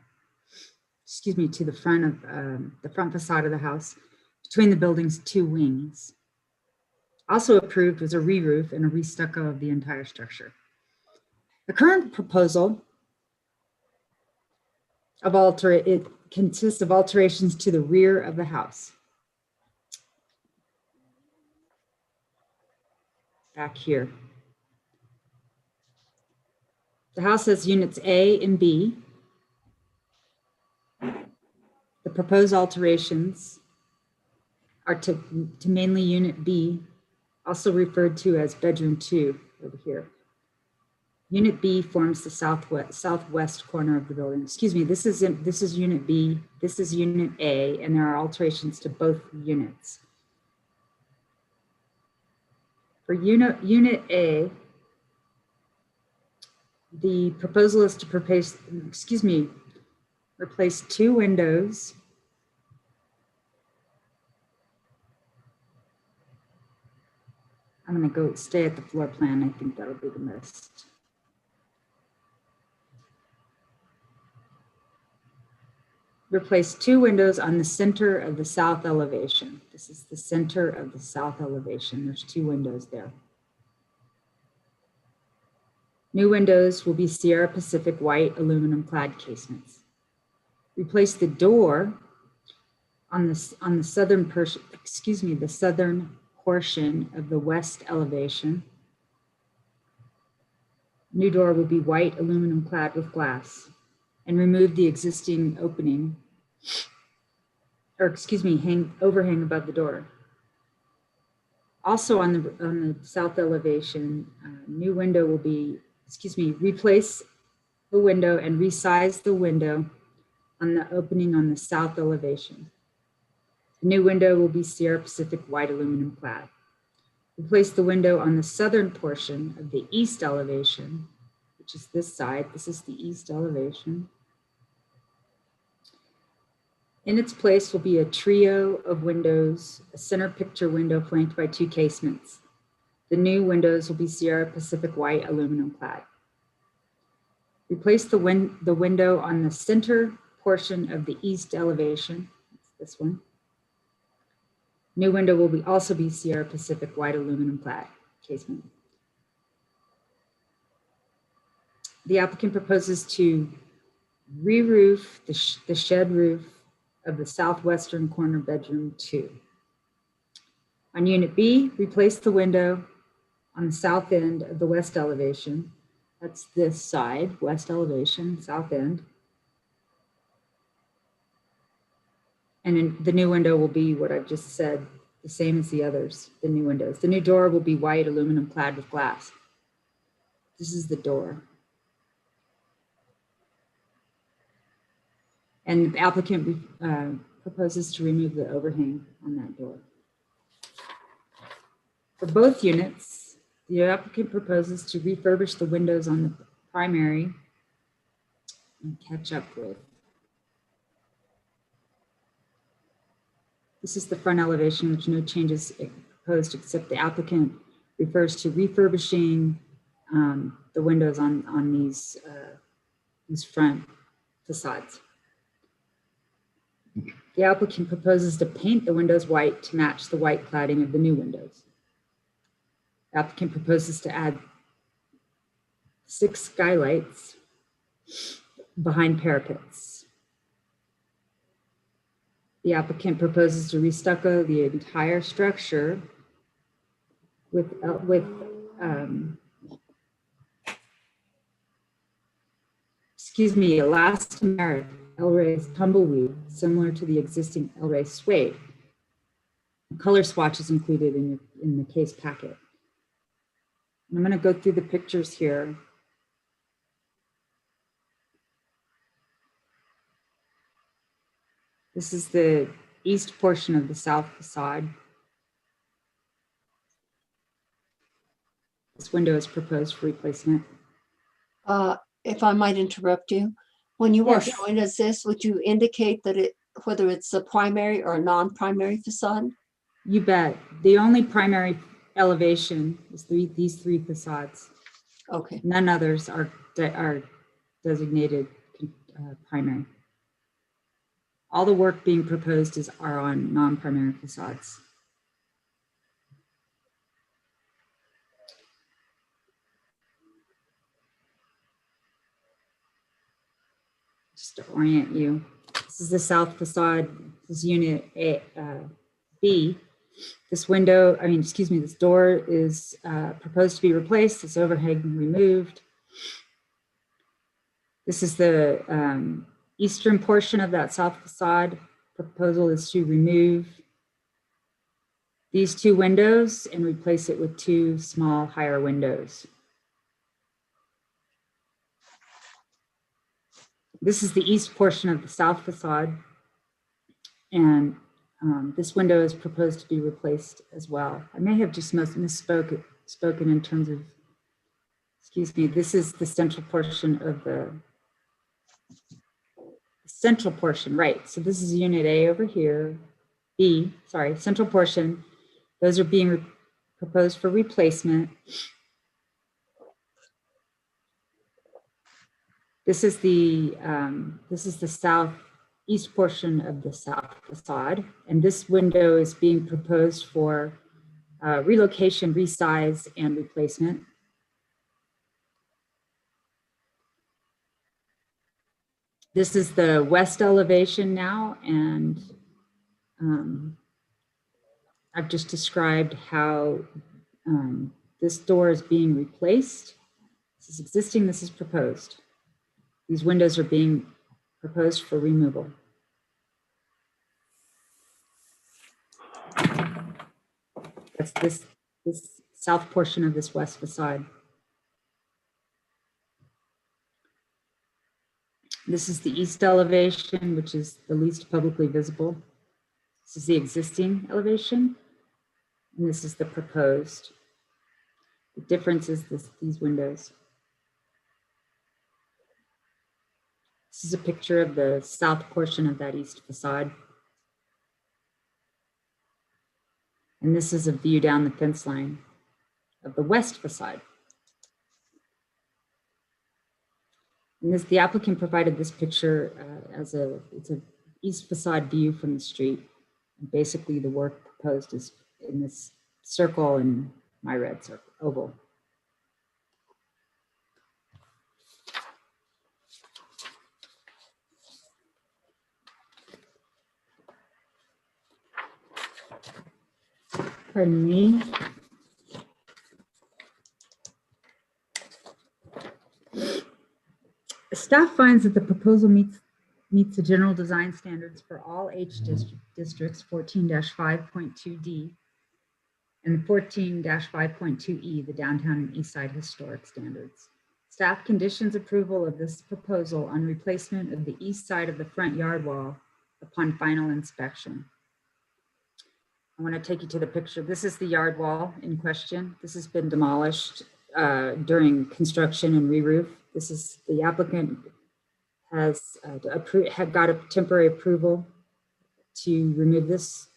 the front of the front facade of the house between the building's 2 wings. Also approved was a re-roof and a re-stucco of the entire structure. The current proposal it consists of alterations to the rear of the house. Back here. The house has units A and B. The proposed alterations are to mainly unit B, also referred to as bedroom 2 over here. Unit B forms the southwest corner of the building. Excuse me, this is unit B, this is unit A, and there are alterations to both units. For unit A, the proposal is to replace 2 windows. I'm going to go stay at the floor plan. I think that'll be the best. Replace 2 windows on the center of the south elevation. This is the center of the south elevation. There's 2 windows there. New windows will be Sierra Pacific white aluminum clad casements. Replace the door on the southern portion of the west elevation. New door will be white aluminum clad with glass, and remove the existing opening, or excuse me, overhang above the door. Also on the south elevation, new window will be, replace the window and resize the window on the opening on the south elevation. The new window will be Sierra Pacific white aluminum clad. Replace the window on the southern portion of the east elevation, which is this side. This is the east elevation. In its place will be a trio of windows, a center picture window flanked by 2 casements. The new windows will be Sierra Pacific white aluminum clad. Replace the window on the center portion of the east elevation. That's this one. New window will also be Sierra Pacific white aluminum clad casement. The applicant proposes to re-roof the shed roof of the southwestern corner bedroom 2. On unit B, replace the window on the south end of the west elevation. That's this side, west elevation, south end. And then the new window will be what I've just said, the same as the others, the new windows. The new door will be white aluminum clad with glass. This is the door. And the applicant proposes to remove the overhang on that door. For both units, the applicant proposes to refurbish the windows on the primary and catch up with. This is the front elevation, which no changes proposed, except the applicant refers to refurbishing the windows on these front facades. The applicant proposes to paint the windows white to match the white cladding of the new windows. The applicant proposes to add 6 skylights behind parapets. The applicant proposes to restucco the entire structure with elastomeric El-Rey tumbleweed, similar to the existing El-Rey suede. Color swatch is included in the case packet. And I'm going to go through the pictures here. This is the east portion of the south facade. This window is proposed for replacement. If I might interrupt you, when you Yes. are showing us this, would you indicate that whether it's a primary or a non-primary facade? You bet. The only primary elevation is these 3 facades. Okay. None others are designated primary. All the work being proposed are on non-primary facades. Just to orient you, this is the south facade. This is unit B. This this door is proposed to be replaced. This overhang removed. This is the eastern portion of that south facade. Proposal is to remove these 2 windows and replace it with 2 small higher windows. This is the east portion of the south facade, and this window is proposed to be replaced as well. I may have just spoken in terms of, this is the central portion of the central portion, right? So this is unit A over here, central portion. Those are being proposed for replacement. This is the southeast portion of the south facade, and this window is being proposed for relocation, resize, and replacement. This is the west elevation now, and I've just described how this door is being replaced. This is existing, this is proposed. These windows are being proposed for removal. That's this south portion of this west facade. This is the east elevation, which is the least publicly visible. This is the existing elevation, and this is the proposed. The difference is these windows. This is a picture of the south portion of that east facade. And this is a view down the fence line of the west facade. And the applicant provided this picture it's an east facade view from the street. And basically the work proposed is in this circle and my red circle, oval. Pardon me. Staff finds that the proposal meets the general design standards for all H districts 14-5.2D and 14-5.2E, the downtown and east side historic standards. Staff conditions approval of this proposal on replacement of the east side of the front yard wall upon final inspection. I want to take you to the picture. This is the yard wall in question. This has been demolished during construction and re-roof. This is the applicant had got a temporary approval to remove this.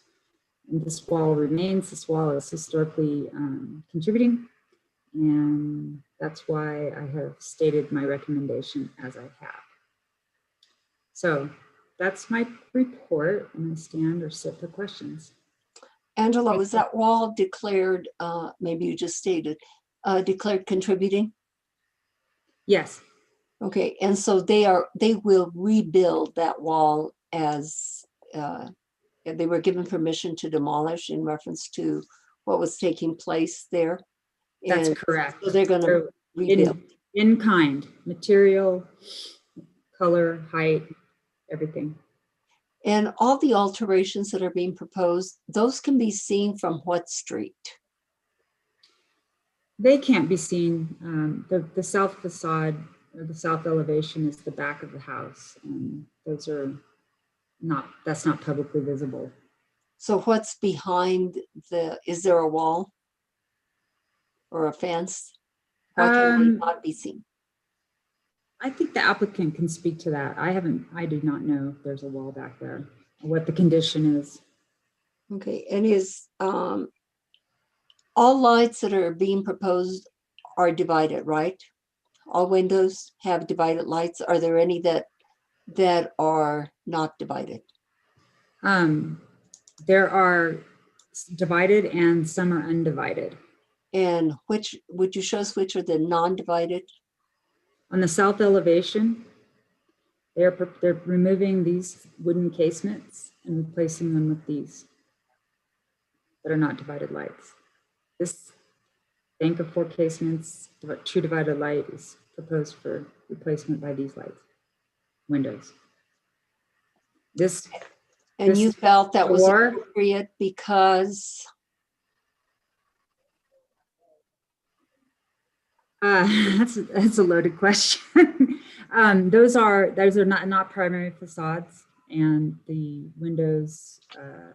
And this wall remains. This wall is historically contributing. And that's why I have stated my recommendation as I have. So that's my report. I'm going to stand or sit for questions. Angela, was that wall declared, maybe you just stated, declared contributing? Yes. Okay, and so they will rebuild that wall as they were given permission to demolish in reference to what was taking place there. That's And correct. So they're going to rebuild. In kind, material, color, height, everything. And all the alterations that are being proposed, those can be seen from what street? They can't be seen. The south facade or the south elevation is the back of the house. And those are that's not publicly visible. So what's behind is there a wall or a fence? Why can they not be seen? I think the applicant can speak to that. I do not know if there's a wall back there, or what the condition is. Okay, and is all lights that are being proposed are divided, right? All windows have divided lights. Are there any that are not divided? There are divided and some are undivided. And which, would you show us which are the non-divided? On the south elevation, they're removing these wooden casements and replacing them with these that are not divided lights. This bank of 4 casements, true divided light, is proposed for replacement by these lights, windows. And you felt that was appropriate because? That's a loaded question. Those are not primary facades, and the windows.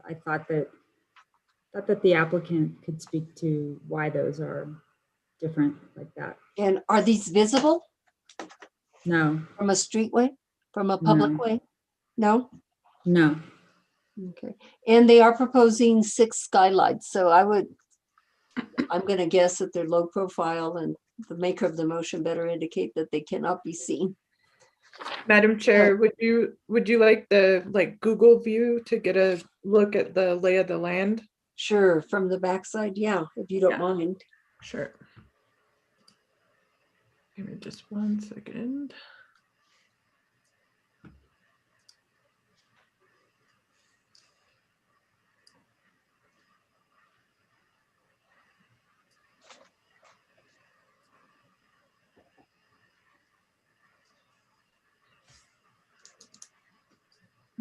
I thought that the applicant could speak to why those are different like that. And are these visible? No. From a streetway, from a public way? No. No. Okay. And they are proposing 6 skylights. So I'm going to guess that they're low profile, and the maker of the motion better indicate that they cannot be seen. Madam Chair, would you like the Google view to get a look at the lay of the land? Sure, from the backside, yeah, if you don't mind. Sure. Give me just 1 second.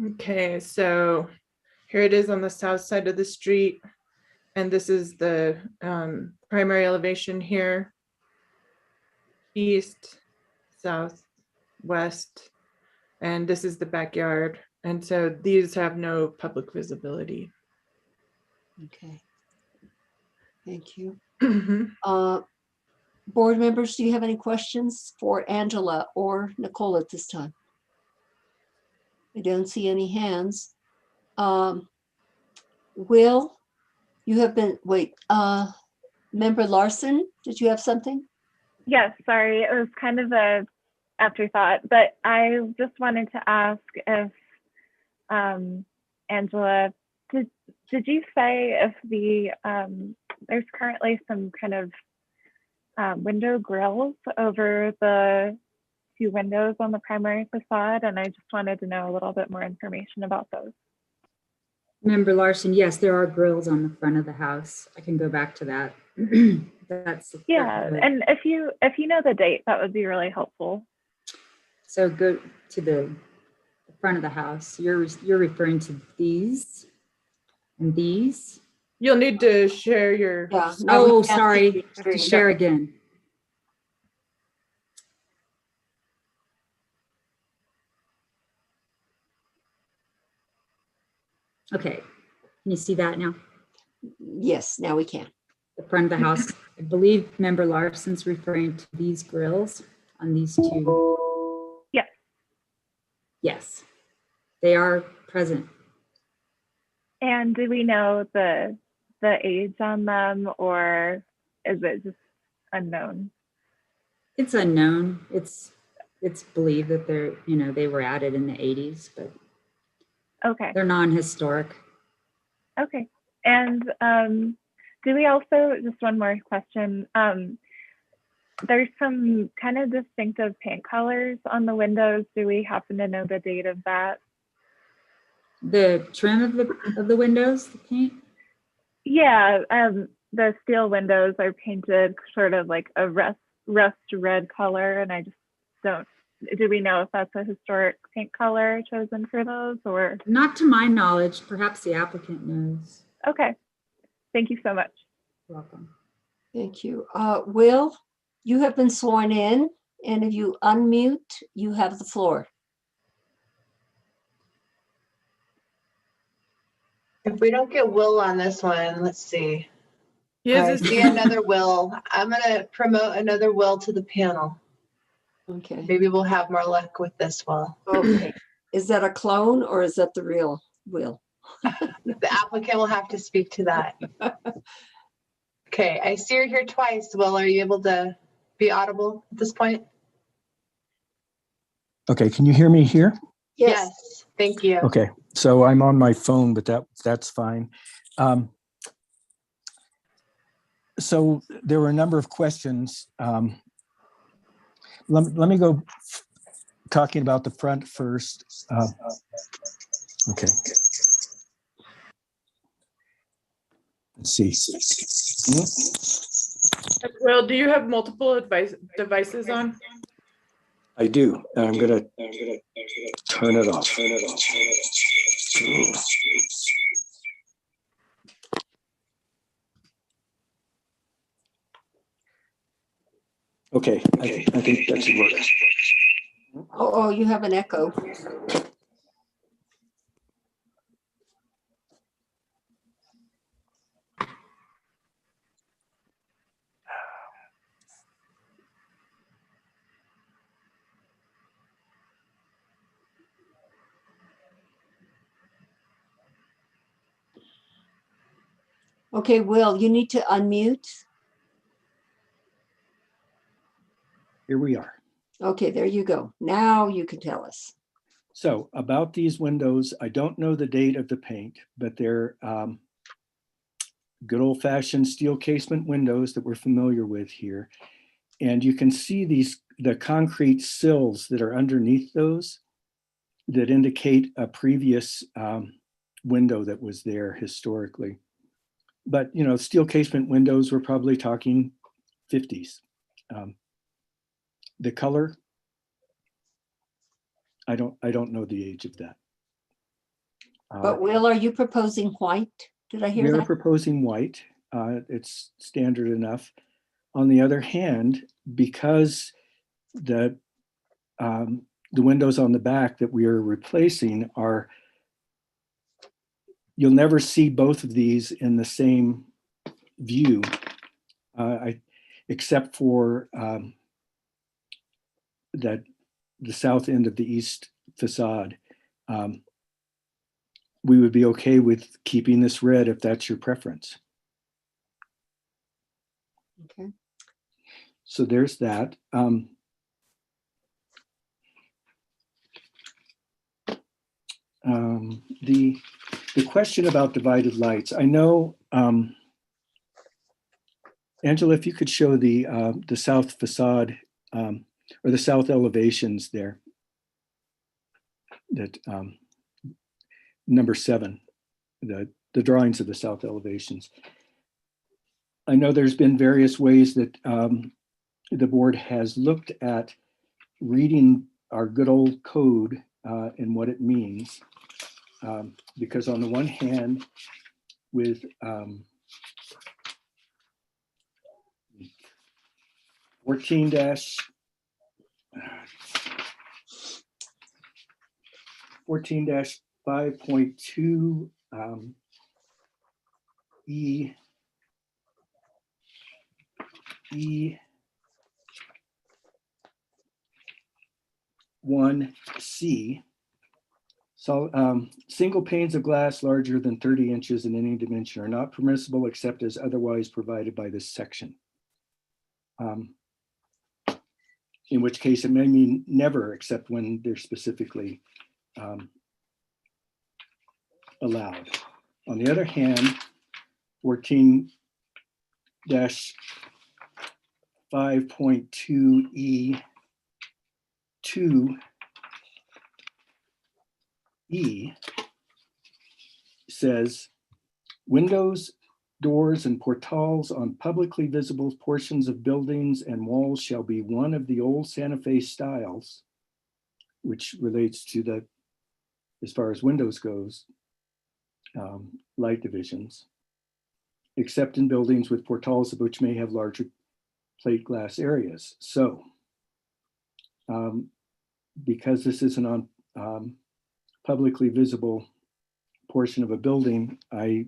Okay, so here it is on the south side of the street. And this is the primary elevation here. East, south, west, and this is the backyard. And so these have no public visibility. Okay. Thank you. Mhm. Board members, do you have any questions for Angela or Nicole at this time? I don't see any hands. Will, you have been, wait, Member Larson, did you have something? Yes, sorry, it was kind of a afterthought, but I just wanted to ask if, Angela, did you say if there's currently some kind of window grills over the few windows on the primary facade? And I just wanted to know a little bit more information about those. Member Larson, yes, there are grills on the front of the house. I can go back to that. Yeah, and if you know the date, that would be really helpful. So go to the front of the house. You're referring to these and these. You'll need to share your. Yeah. no, we Oh, can't see sorry. the I have to screen. share again. Okay. Can you see that now? Yes, now we can. The front of the house. I believe Member Larson's referring to these grills on these two. Yes. Yes, they are present. And do we know the age on them, or is it just unknown? It's unknown. It's believed that they were added in the 80s, but Okay. they're non-historic. Okay. And do we also, just one more question, there's some kind of distinctive paint colors on the windows. Do we happen to know the date of that? The trim of the windows, the paint? Yeah, the steel windows are painted sort of like a rust red color, and I just don't, do we know if that's a historic paint color chosen for those, or? Not to my knowledge. Perhaps the applicant knows. Okay, thank you so much. You're welcome. Thank you. Will, you have been sworn in, and if you unmute, you have the floor. If we don't get Will on this one, let's see. Yes, I see another Will. I'm gonna promote another Will to the panel. Okay. Maybe we'll have more luck with this Will. Okay. Is that a clone or is that the real Will? The applicant will have to speak to that. Okay, I see you're here twice. Will, are you able to be audible at this point? Okay, can you hear me here? Yes, thank you. Okay, so I'm on my phone, but that's fine. So there were a number of questions. Let me go talking about the front first. Okay. Let's see. Will, do you have multiple devices on? I do. I'm gonna turn it off. Okay, I think that should work. Oh, you have an echo. Okay, Will, you need to unmute. Here we are. Okay, there you go. Now you can tell us. So about these windows, I don't know the date of the paint, but they're good old fashioned steel casement windows that we're familiar with here. And you can see the concrete sills that are underneath those that indicate a previous window that was there historically. But, you know, steel casement windows, we're probably talking 50s. The color, I don't know the age of that. But Will, are you proposing white? Did I hear We're that? proposing white. It's standard enough. On the other hand, because the windows on the back that we are replacing are, you'll never see both of these in the same view, except for that the south end of the east facade. We would be okay with keeping this red if that's your preference. Okay. So there's that. The question about divided lights, I know, Angela, if you could show the south facade or the south elevations there, that number 7, the drawings of the south elevations. I know there's been various ways that the board has looked at reading our good old code and what it means. Because on the one hand, with 14-5.2 E1C. So single panes of glass larger than 30 inches in any dimension are not permissible except as otherwise provided by this section. In which case it may mean never except when they're specifically allowed. On the other hand, 14-5.2 E2E says windows, doors, and portals on publicly visible portions of buildings and walls shall be one of the old Santa Fe styles, which relates to the, as far as windows goes, light divisions, except in buildings with portals of which may have larger plate glass areas. So because this isn't on publicly visible portion of a building, I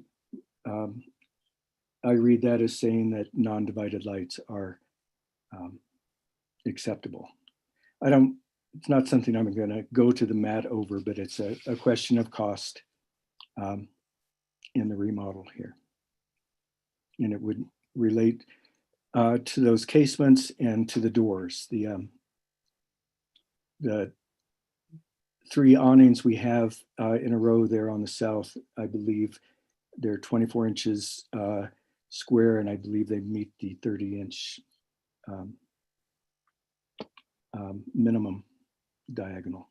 read that as saying that non-divided lights are acceptable. It's not something I'm going to go to the mat over, but it's a question of cost in the remodel here. And it would relate to those casements and to the doors. The 3 awnings we have in a row there on the south, I believe they're 24 inches square, and I believe they meet the 30-inch minimum diagonal.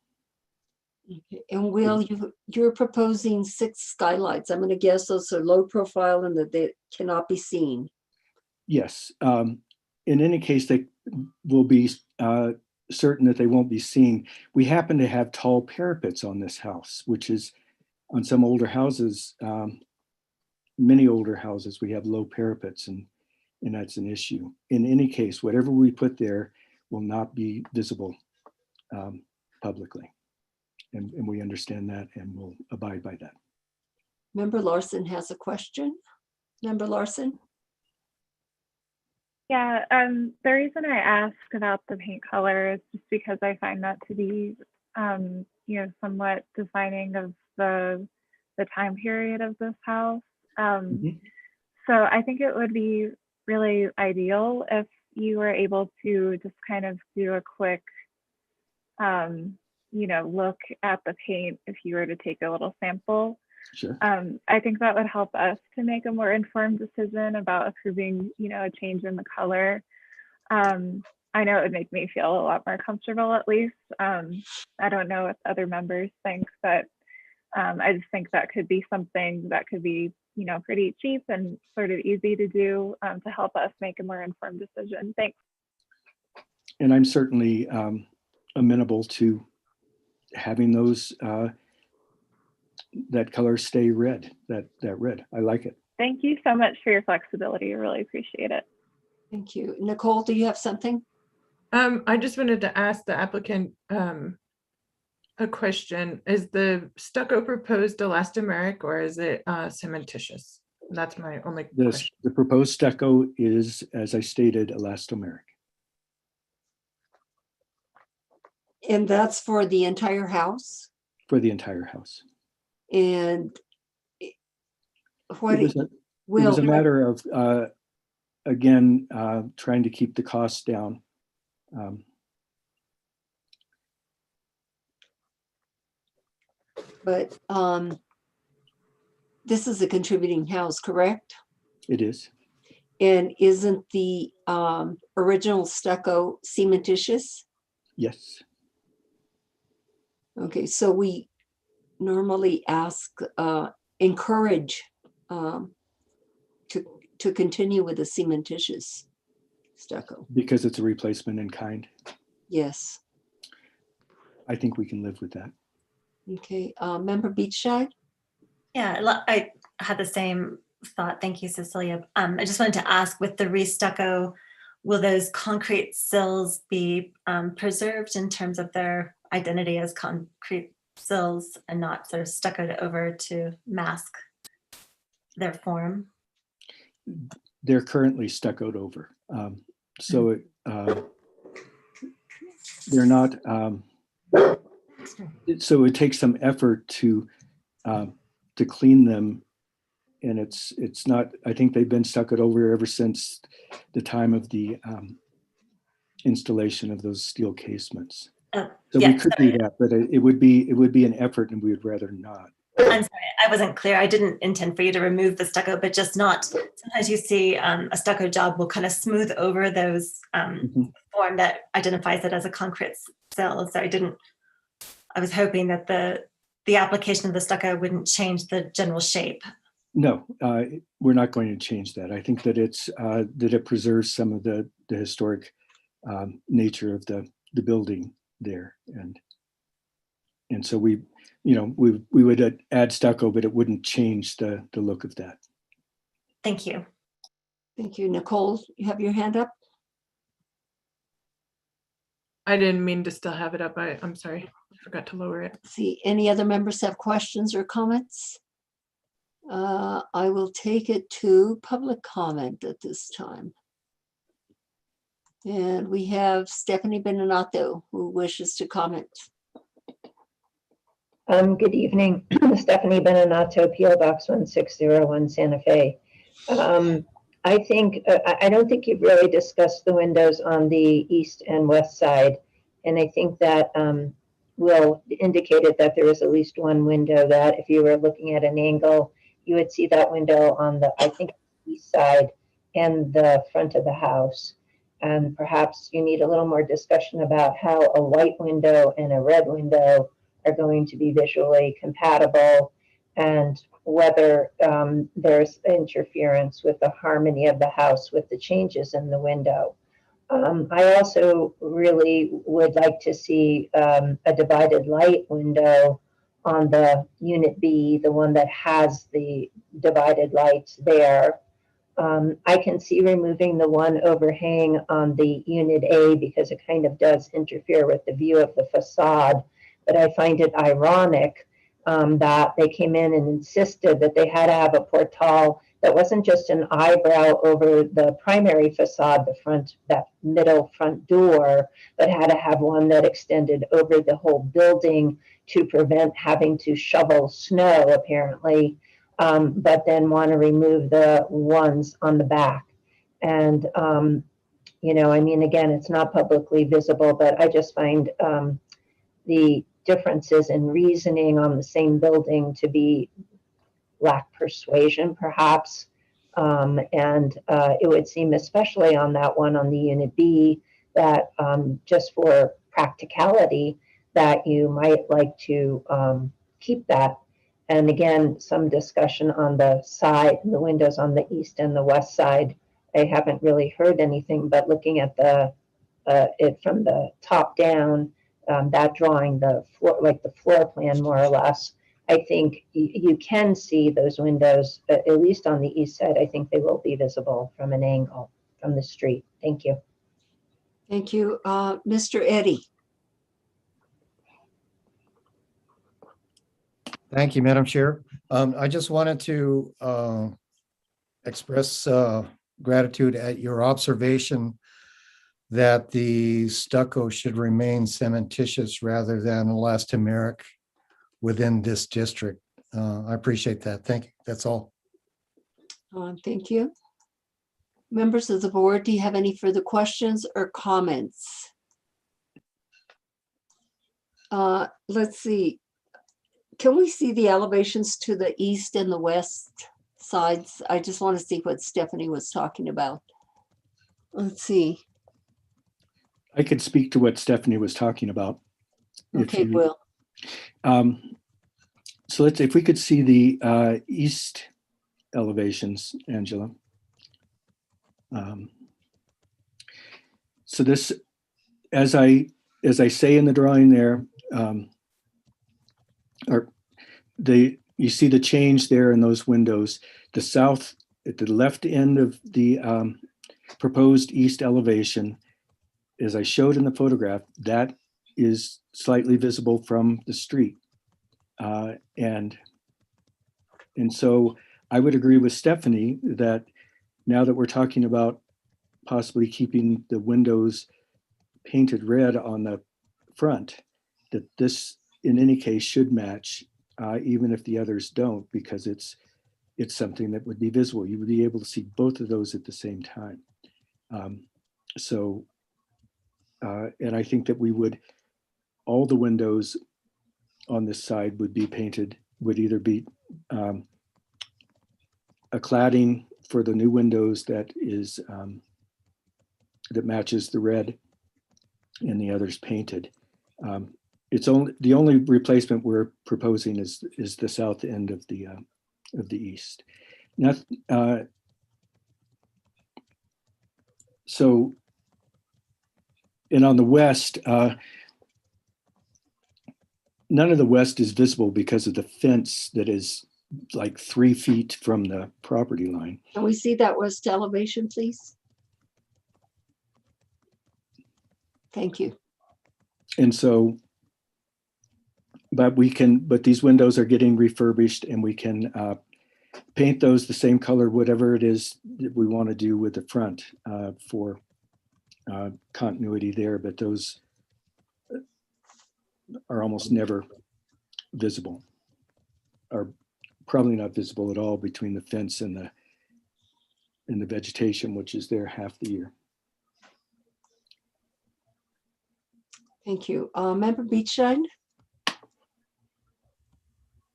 Okay. And Will, you're proposing 6 skylights. I'm going to guess those are low profile and that they cannot be seen. Yes. In any case, they will be certain that they won't be seen. We happen to have tall parapets on this house, which is on some older houses, many older houses, we have low parapets, and that's an issue. In any case, whatever we put there will not be visible publicly. And we understand that and will abide by that. Member Larson has a question. Member Larson? Yeah, the reason I ask about the paint color is just because I find that to be, somewhat defining of the time period of this house. So I think it would be really ideal if you were able to just kind of do a quick, look at the paint if you were to take a little sample. Sure. I think that would help us to make a more informed decision about approving, a change in the color. I know it would make me feel a lot more comfortable, at least. I don't know what other members think, but I just think that could be something that could be, pretty cheap and sort of easy to do to help us make a more informed decision. Thanks. And I'm certainly amenable to having those that color stay red, that red. I like it. Thank you so much for your flexibility. I really appreciate it. Thank you. Nicole, do you have something? I just wanted to ask the applicant a question. Is the stucco proposed elastomeric or is it cementitious? That's my only question. The proposed stucco is, as I stated, elastomeric. And that's for the entire house? For the entire house. And what It was a matter of, again, trying to keep the costs down. But this is a contributing house, correct? It is. And isn't the original stucco cementitious? Yes. Okay, so we normally encourage to continue with the cementitious stucco. Because it's a replacement in kind. Yes. I think we can live with that. Okay, Member Beachside? Yeah, I had the same thought. Thank you, Cecilia. I just wanted to ask, with the re-stucco, will those concrete sills be preserved in terms of their identity as concrete sills and not sort of stuccoed over to mask their form? They're currently stuccoed over. So they're not, so it takes some effort to clean them. And it's not, I think they've been stuccoed over ever since the time of the installation of those steel casements. So yeah, we could do that, but it would be an effort and we would rather not. I'm sorry, I wasn't clear. I didn't intend for you to remove the stucco, but just not, sometimes you see a stucco job will kind of smooth over those form that identifies it as a concrete sill. So I was hoping that the application of the stucco wouldn't change the general shape. No, we're not going to change that. I think that that it preserves some of the historic nature of the building there, and so we would add stucco, but it wouldn't change the look of that. Thank you. Thank you. Nicole, you have your hand up? I didn't mean to still have it up. I'm sorry. I forgot to lower it. See, any other members have questions or comments? I will take it to public comment at this time. And we have Stephanie Beninato who wishes to comment. Good evening, Stephanie Beninato, PO Box 1601 Santa Fe. I don't think you've really discussed the windows on the east and west side. And I think that Will indicated that there is at least one window that if you were looking at an angle, you would see that window on the, I think, east side and the front of the house. And perhaps you need a little more discussion about how a white window and a red window are going to be visually compatible and whether there's interference with the harmony of the house with the changes in the window. I also really would like to see a divided light window on the unit B, the one that has the divided lights there. I can see removing the one overhang on the unit A because it kind of does interfere with the view of the facade. But I find it ironic that they came in and insisted that they had to have a portal that wasn't just an eyebrow over the primary facade, the front, that middle front door, but had to have one that extended over the whole building to prevent having to shovel snow, apparently, but then want to remove the ones on the back. And, I mean, again, it's not publicly visible, but I just find the differences in reasoning on the same building to be lack persuasion, perhaps. And it would seem, especially on that one on the unit B, that just for practicality, that you might like to keep that. And again, some discussion on the side, the windows on the east and the west side. I haven't really heard anything, but looking at it from the top down, that drawing, the floor, like the floor plan more or less, I think you can see those windows, at least on the east side. I think they will be visible from an angle from the street. Thank you. Thank you. Mr. Eddy. Thank you, Madam Chair. I just wanted to express gratitude at your observation that the stucco should remain cementitious rather than elastomeric within this district. I appreciate that. Thank you. That's all. Thank you. Members of the board, do you have any further questions or comments? Let's see. Can we see the elevations to the east and the west sides? I just want to see what Stephanie was talking about. Let's see. I could speak to what Stephanie was talking about. Okay, Will. So if we could see the east elevations, Angela. So this, as I say in the drawing there, you see the change there in those windows. The south, at the left end of the proposed east elevation, as I showed in the photograph, that is slightly visible from the street. And so I would agree with Stephanie that now that we're talking about possibly keeping the windows painted red on the front, that this in any case should match, even if the others don't, because it's something that would be visible. You would be able to see both of those at the same time. And I think that all the windows on this side would be painted, would either be a cladding for the new windows that matches the red, and the others painted. The only replacement we're proposing is the south end of the east. Now, and on the west, none of the west is visible because of the fence that is like 3 feet from the property line. Can we see that west elevation, please? Thank you. And so, but these windows are getting refurbished, and we can paint those the same color, whatever it is that we want to do with the front for continuity there, but those are almost never visible, or probably not visible at all between the fence and the vegetation, which is there half the year. Thank you. Member Beachline?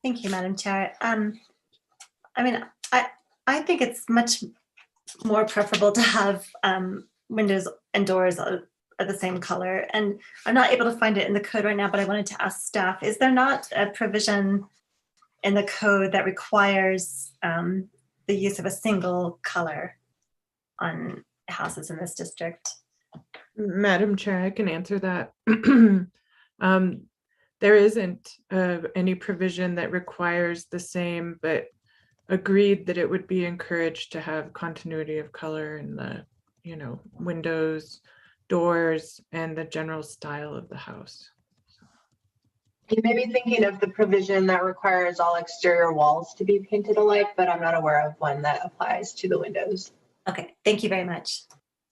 Thank you, Madam Chair. I mean, I think it's much more preferable to have windows and doors are the same color. And I'm not able to find it in the code right now, but I wanted to ask staff, is there not a provision in the code that requires the use of a single color on houses in this district? Madam Chair, I can answer that. There isn't any provision that requires the same, but agreed that it would be encouraged to have continuity of color in the, windows, doors, and the general style of the house. You may be thinking of the provision that requires all exterior walls to be painted alike, but I'm not aware of one that applies to the windows. Okay, thank you very much.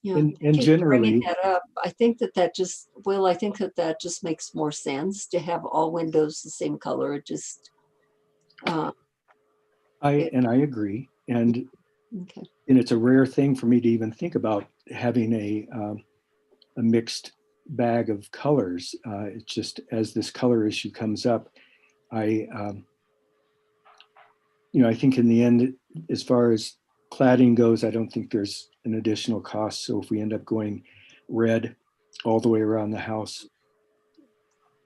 Yeah, And thank you for generally, bringing that up. I think that just makes more sense to have all windows the same color. It just. I agree, and Okay. and it's a rare thing for me to even think about having a mixed bag of colors. It's just as this color issue comes up, I think in the end, as far as cladding goes, I don't think there's an additional cost. So if we end up going red all the way around the house,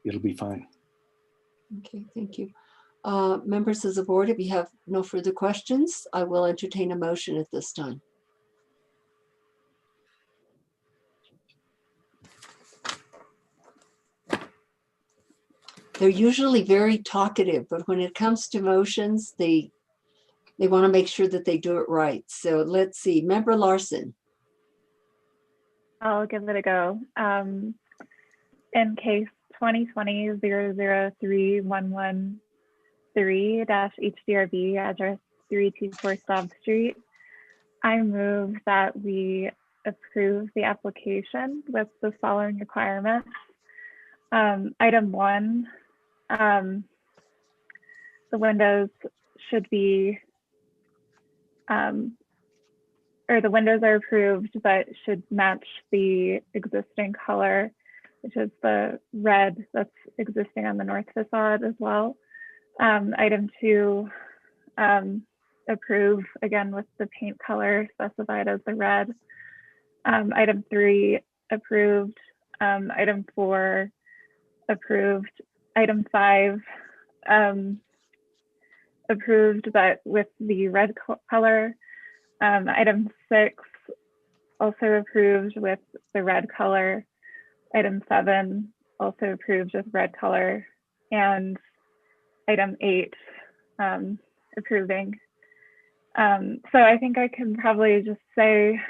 it'll be fine. Okay, thank you. Members of the board, if you have no further questions, I will entertain a motion at this time. they're usually very talkative, but when it comes to motions, they want to make sure that they do it right. So let's see, Member Larson. I'll give it a go. In case 2020-003-113-HDRB, address 324 Staub Street, I move that we approve the application with the following requirements. Item 1, the windows should be, or the windows are approved, but should match the existing color, which is the red that's existing on the north facade as well. Item 2, approve again with the paint color specified as the red. Item 3, approved. Item 4, approved. Item 5, approved, but with the red color. Item 6, also approved with the red color. Item 7, also approved with red color. And item 8, approving. So I think I can probably just say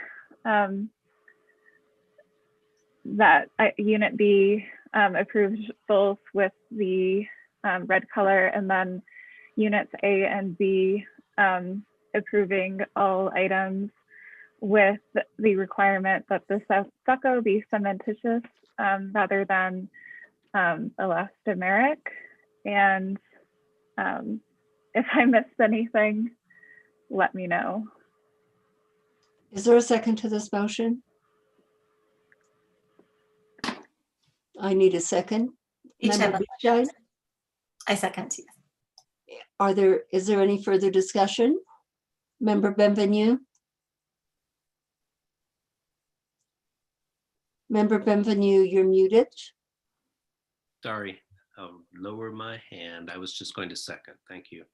that Unit B approved both with the red color, and then Units A and B approving all items with the requirement that the stucco be cementitious rather than elastomeric. And if I missed anything, let me know. Is there a second to this motion? I need a second. Member Beachside? I second. Is there any further discussion? Member Benvenue? Member Benvenue, you're muted. Sorry, I'll lower my hand. I was just going to second. Thank you.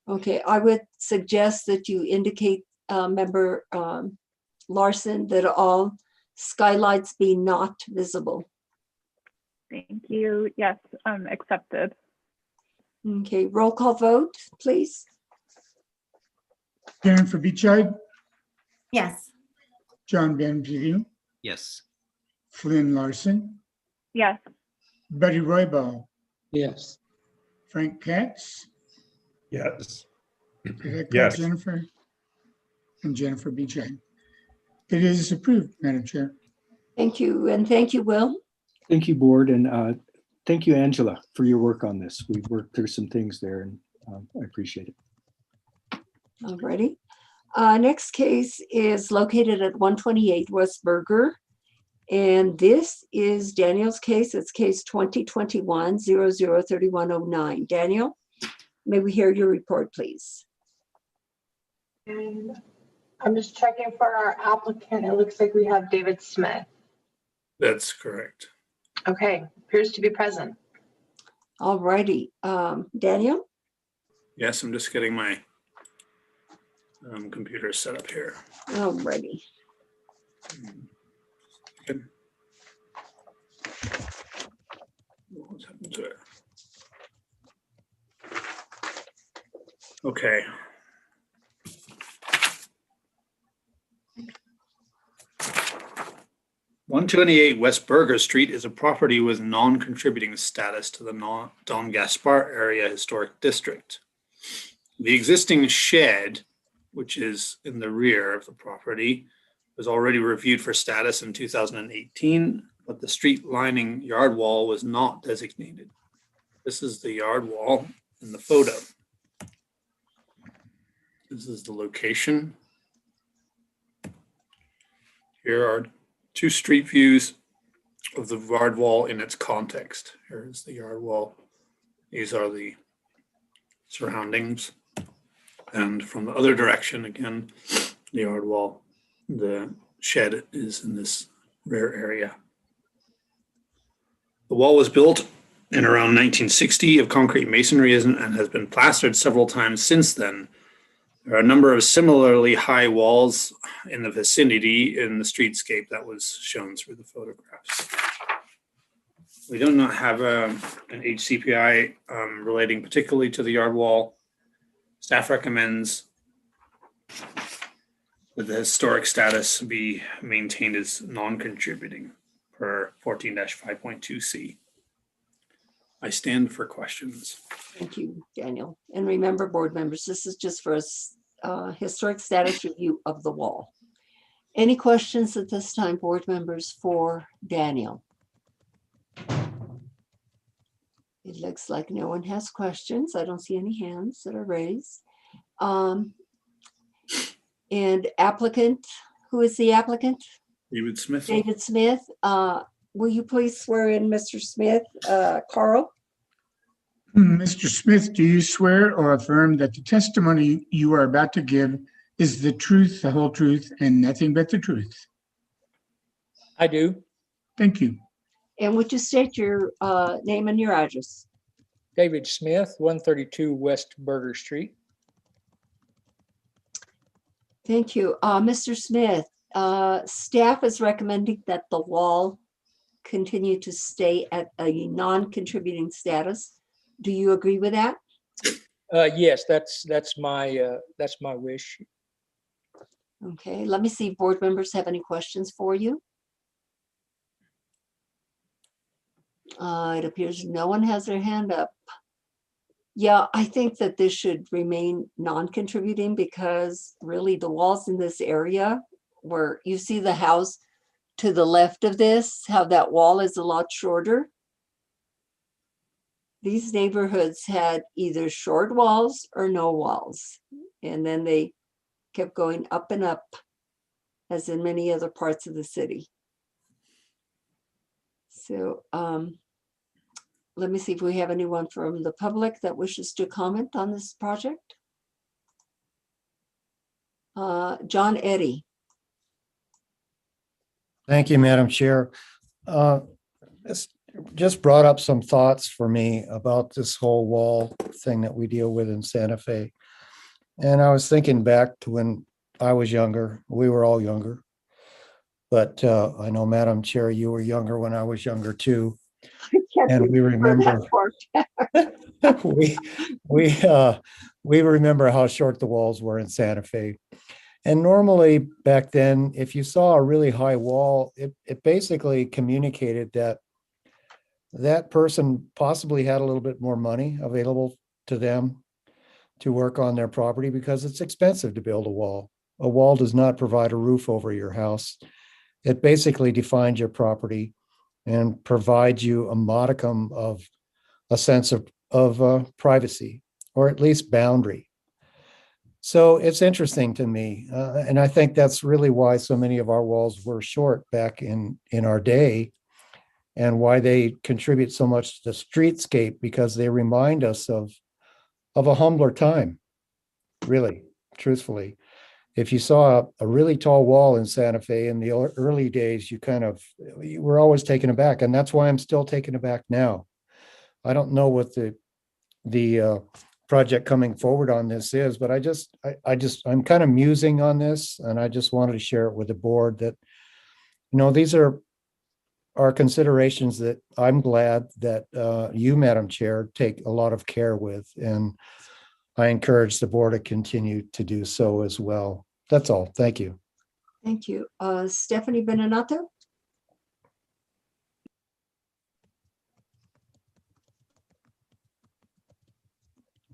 Okay, I would suggest that you indicate, Member Larson, that all skylights be not visible. Thank you. Yes, accepted. Okay, roll call vote, please. Jennifer Beachside, Yes. John Benvenu, Yes. Flynn Larson, Yes. Buddy Roybal, Yes. Frank Katz. Yes. Did I call Yes. Jennifer? And Jennifer Beachside. It is approved, Madam Chair. Thank you, and thank you, Will. Thank you, board, and thank you, Angela, for your work on this. We've worked through some things there, and I appreciate it. Alrighty. Next case is located at 128 West Burger. And this is Daniel's case. It's case 2021-003109. Daniel, may we hear your report, please? And I'm just checking for our applicant. It looks like we have David Smith. That's correct. Okay, appears to be present. Alrighty. Daniel? Yes, I'm just getting my computer set up here. Alrighty. Good. What's happened to it? Okay. "128 West Burger Street is a property with non-contributing status to the Don Gaspar Area Historic District. The existing shed, which is in the rear of the property, was already reviewed for status in 2018, but the street lining yard wall was not designated. This is the yard wall in the photo. This is the location. Here are two street views of the yard wall in its context. Here is the yard wall. These are the surroundings. And from the other direction, again, the yard wall. The shed is in this rear area. The wall was built in around 1960 of concrete masonry and has been plastered several times since then. There are a number of similarly high walls in the vicinity in the streetscape that was shown through the photographs. We do not have an HCPI relating particularly to the yard wall. Staff recommends that the historic status be maintained as non-contributing per 14-5.2C. I stand for questions. Thank you, Daniel. And remember, board members, this is just for a historic status review of the wall. Any questions at this time, board members, for Daniel? It looks like no one has questions. I don't see any hands that are raised. And applicant, who is the applicant? David Smith. David Smith. Will you please swear in Mr. Smith? Carl? Mr. Smith, do you swear or affirm that the testimony you are about to give is the truth, the whole truth, and nothing but the truth? I do. Thank you. And would you state your name and your address? David Smith, 132 West Burger Street. Thank you. Mr. Smith, staff is recommending that the wall continue to stay at a non-contributing status. Do you agree with that? Yes, that's my wish. Okay, let me see if board members have any questions for you. It appears no one has their hand up. Yeah, I think that this should remain non-contributing because really the walls in this area where you see the house to the left of this, how that wall is a lot shorter. These neighborhoods had either short walls or no walls. And then they kept going up and up, as in many other parts of the city. So let me see if we have anyone from the public that wishes to comment on this project. John Eddy. Thank you, Madam Chair. This just brought up some thoughts for me about this whole wall thing that we deal with in Santa Fe. And I was thinking back to when I was younger. We were all younger. But I know, Madam Chair, you were younger when I was younger too. And we remember we remember how short the walls were in Santa Fe. And normally back then, if you saw a really high wall, it basically communicated that that person possibly had a little bit more money available to them to work on their property because it's expensive to build a wall. A wall does not provide a roof over your house. It basically defines your property and provides you a modicum of a sense of privacy, or at least boundary. So it's interesting to me. And I think that's really why so many of our walls were short back in our day, and why they contribute so much to the streetscape, because they remind us of a humbler time, really, truthfully. If you saw a really tall wall in Santa Fe in the early days, you were always taken aback. And that's why I'm still taken aback now. I don't know what the project coming forward on this is, but I'm kind of musing on this, and I just wanted to share it with the board that, these are considerations that I'm glad that you, Madam Chair, take a lot of care with. And I encourage the board to continue to do so as well. That's all. Thank you. Thank you. Stephanie Benenato?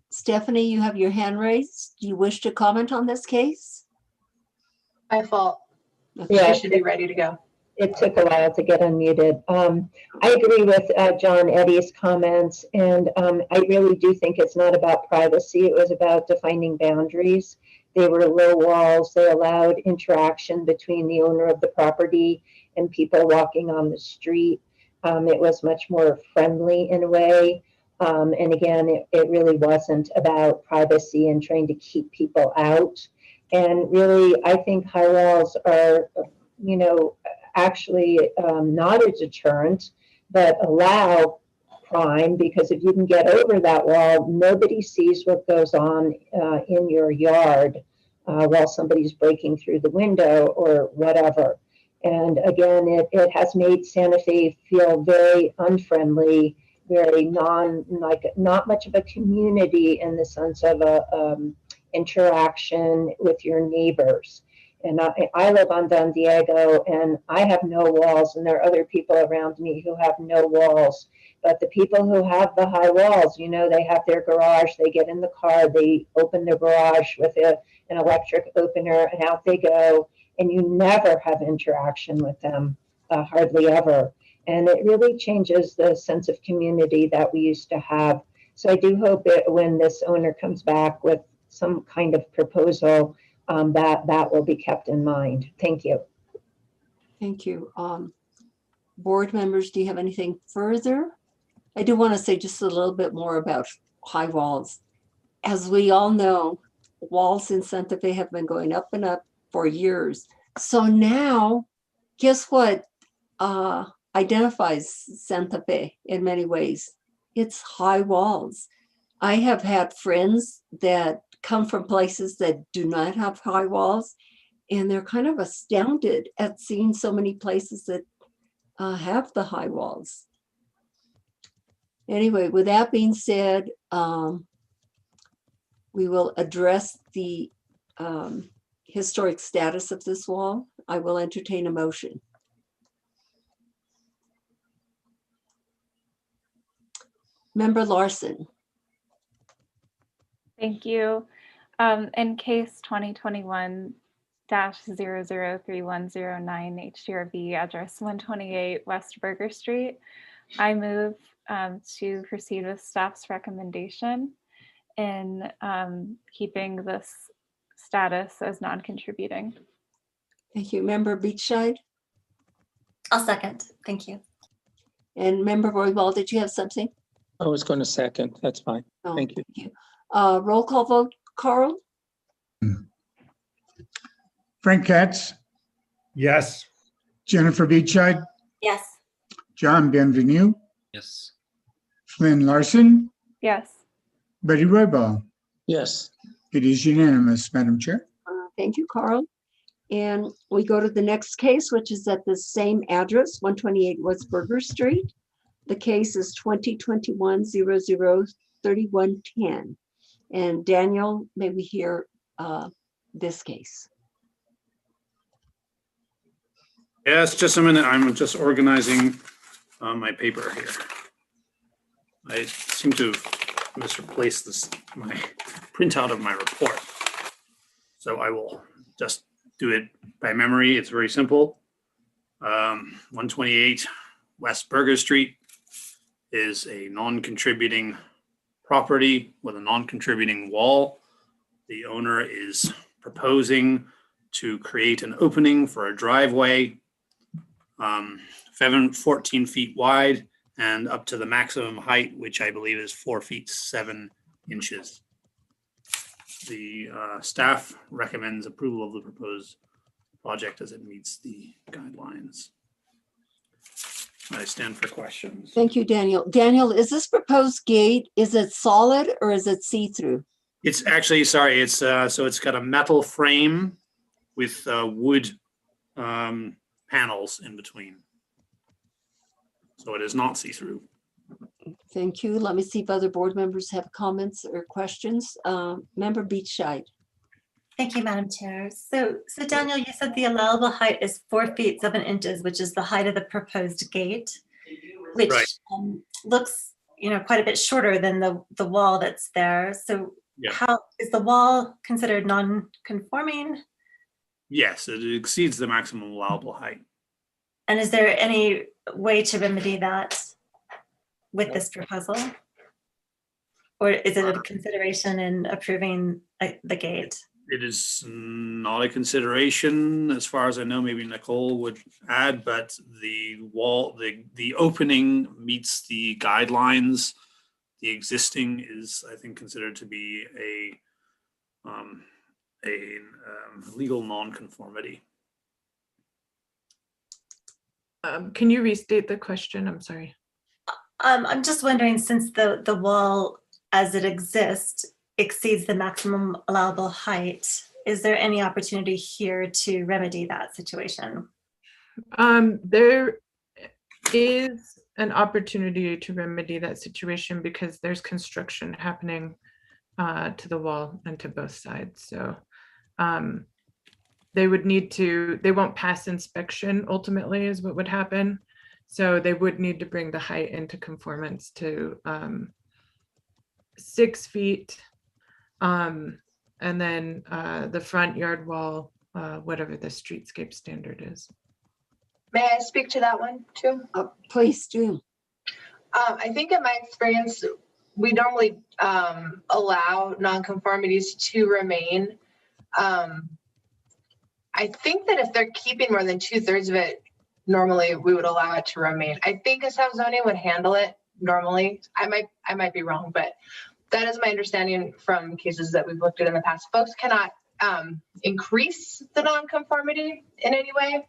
Stephanie, you have your hand raised. Do you wish to comment on this case? My fault. Okay. Yeah, I should be ready to go. It took a while to get unmuted. I agree with John Eddy's comments, and I really do think it's not about privacy. It was about defining boundaries. They were low walls. They allowed interaction between the owner of the property and people walking on the street. It was much more friendly in a way. And again, it really wasn't about privacy and trying to keep people out. And really, I think high walls are, actually not a deterrent, but allow crime, because if you can get over that wall, nobody sees what goes on in your yard while somebody's breaking through the window or whatever. And again, it has made Santa Fe feel very unfriendly, very not much of a community in the sense of a interaction with your neighbors. And I live on Don Diego, and I have no walls, and there are other people around me who have no walls. But the people who have the high walls, you know, they have their garage, they get in the car, they open their garage with an electric opener, and out they go. And you never have interaction with them, hardly ever. And it really changes the sense of community that we used to have. So I do hope that when this owner comes back with some kind of proposal, that will be kept in mind. Thank you. Thank you. Board members, do you have anything further? I do want to say just a little bit more about high walls. As we all know, walls in Santa Fe have been going up and up for years. So now, guess what identifies Santa Fe in many ways? It's high walls. I have had friends that come from places that do not have high walls, and they're kind of astounded at seeing so many places that have the high walls. Anyway, with that being said, we will address the historic status of this wall. I will entertain a motion. Member Larson. Thank you. In case 2021-003109 HDRB address 128 West Burger Street, I move to proceed with staff's recommendation in keeping this status as non-contributing. Thank you. Member Beachside? I'll second. Thank you. And Member Roybal, did you have something? I was going to second. That's fine. Oh, Thank you. Roll call vote, Carl? Frank Katz, Yes. Jennifer Beachside, Yes. John Bienvenue, Yes. Flynn Larson, Yes. Betty Roybal. Yes. It is unanimous, Madam Chair. Thank you, Carl. And we go to the next case, which is at the same address, 128 West Burger Street. The case is 2021-003110. And Daniel, may we hear this case? Yes, just a minute. I'm just organizing my paper here. I seem to have misplaced my printout of my report. So I will just do it by memory. It's very simple. 128 West Burger Street is a non-contributing property with a non-contributing wall. The owner is proposing to create an opening for a driveway, 14 feet wide and up to the maximum height, which I believe is 4 feet 7 inches. The staff recommends approval of the proposed project as it meets the guidelines. I stand for questions. Thank you, Daniel. Daniel, is this proposed gate, is it solid or is it see-through? It's actually, sorry, it's so it's got a metal frame with wood panels in between. So it is not see-through. Thank you. Let me see if other board members have comments or questions. Member Beachside. Thank you, Madam Chair. So Daniel, you said the allowable height is 4 feet 7 inches, which is the height of the proposed gate, which Right. Looks, quite a bit shorter than the wall that's there. So Yeah. how is the wall considered non-conforming? Yes, it exceeds the maximum allowable height. And is there any way to remedy that with this proposal? Or is it a consideration in approving the gate? It is not a consideration, as far as I know. Maybe Nicole would add, but the wall, the opening meets the guidelines. The existing is, I think, considered to be a legal nonconformity. Can you restate the question? I'm sorry. I'm just wondering, since the wall as it exists exceeds the maximum allowable height, is there any opportunity here to remedy that situation? There is an opportunity to remedy that situation because there's construction happening to the wall and to both sides. So they would need to, they won't pass inspection ultimately is what would happen. So they would need to bring the height into conformance to 6 feet. And then the front yard wall, whatever the streetscape standard is. May I speak to that one too? Please do. I think in my experience, we normally allow nonconformities to remain. I think that if they're keeping more than 2/3 of it, normally we would allow it to remain. I think a zoning would handle it normally. I might be wrong, but that is my understanding from cases that we've looked at in the past. Folks cannot increase the nonconformity in any way,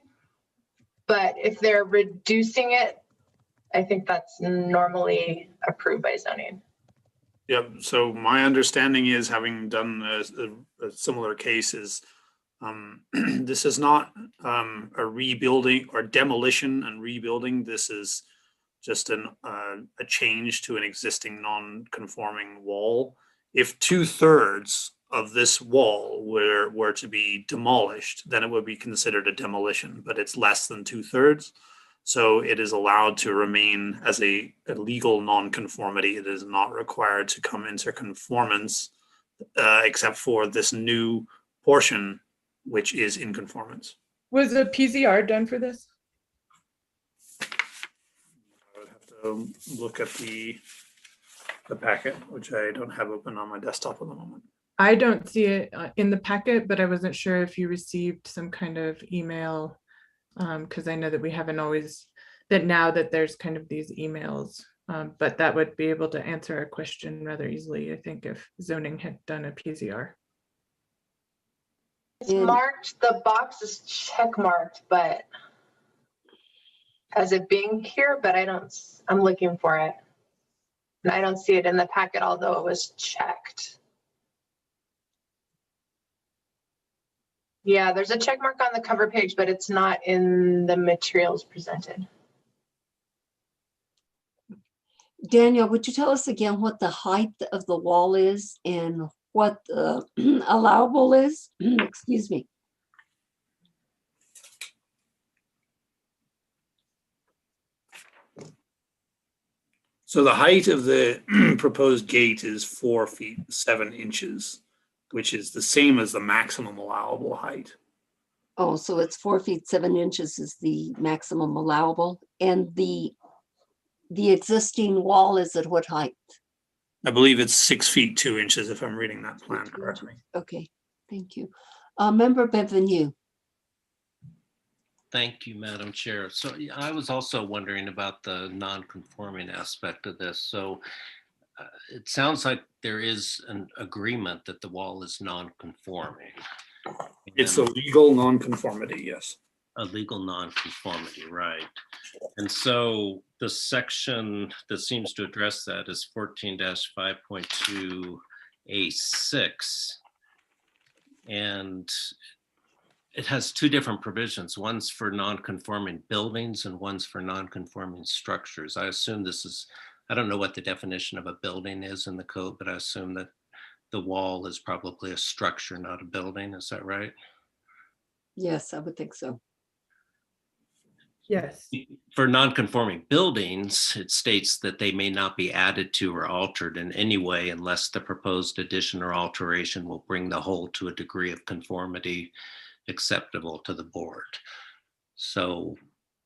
but if they're reducing it, I think that's normally approved by zoning. Yeah, so my understanding is, having done a similar case, is this is not a rebuilding or demolition and rebuilding. This is just a change to an existing non-conforming wall. If 2/3 of this wall were to be demolished, then it would be considered a demolition, but it's less than 2/3. So it is allowed to remain as a legal non-conformity. It is not required to come into conformance except for this new portion, which is in conformance. Was a PZR done for this? I would have to look at the packet, which I don't have open on my desktop at the moment. I don't see it in the packet, but I wasn't sure if you received some kind of email, because I know that we haven't always, that now that there's kind of these emails, but that would be able to answer a question rather easily, I think, if zoning had done a PZR. It's marked, the box is check marked, but as it being here, but I'm looking for it. And I don't see it in the packet, although it was checked. Yeah, there's a check mark on the cover page, but it's not in the materials presented. Daniel, would you tell us again what the height of the wall is and what the allowable is? Excuse me. So the height of the proposed gate is 4 feet 7 inches, which is the same as the maximum allowable height. Oh, so it's 4 feet 7 inches is the maximum allowable, and the existing wall is at what height? I believe it's 6 feet 2 inches, if I'm reading that plan correctly. Okay, thank you. Member Benvenue. Thank you, Madam Chair. So yeah, I was also wondering about the non-conforming aspect of this. So it sounds like there is an agreement that the wall is non-conforming. It's a legal non-conformity, yes. A legal non-conformity, right. And so the section that seems to address that is 14-5.2A6. And it has two different provisions. One's for non-conforming buildings and one's for non-conforming structures. I assume this is, I don't know what the definition of a building is in the code, but I assume that the wall is probably a structure, not a building. Is that right? Yes, I would think so. Yes. For non-conforming buildings, it states that they may not be added to or altered in any way unless the proposed addition or alteration will bring the whole to a degree of conformity acceptable to the board. So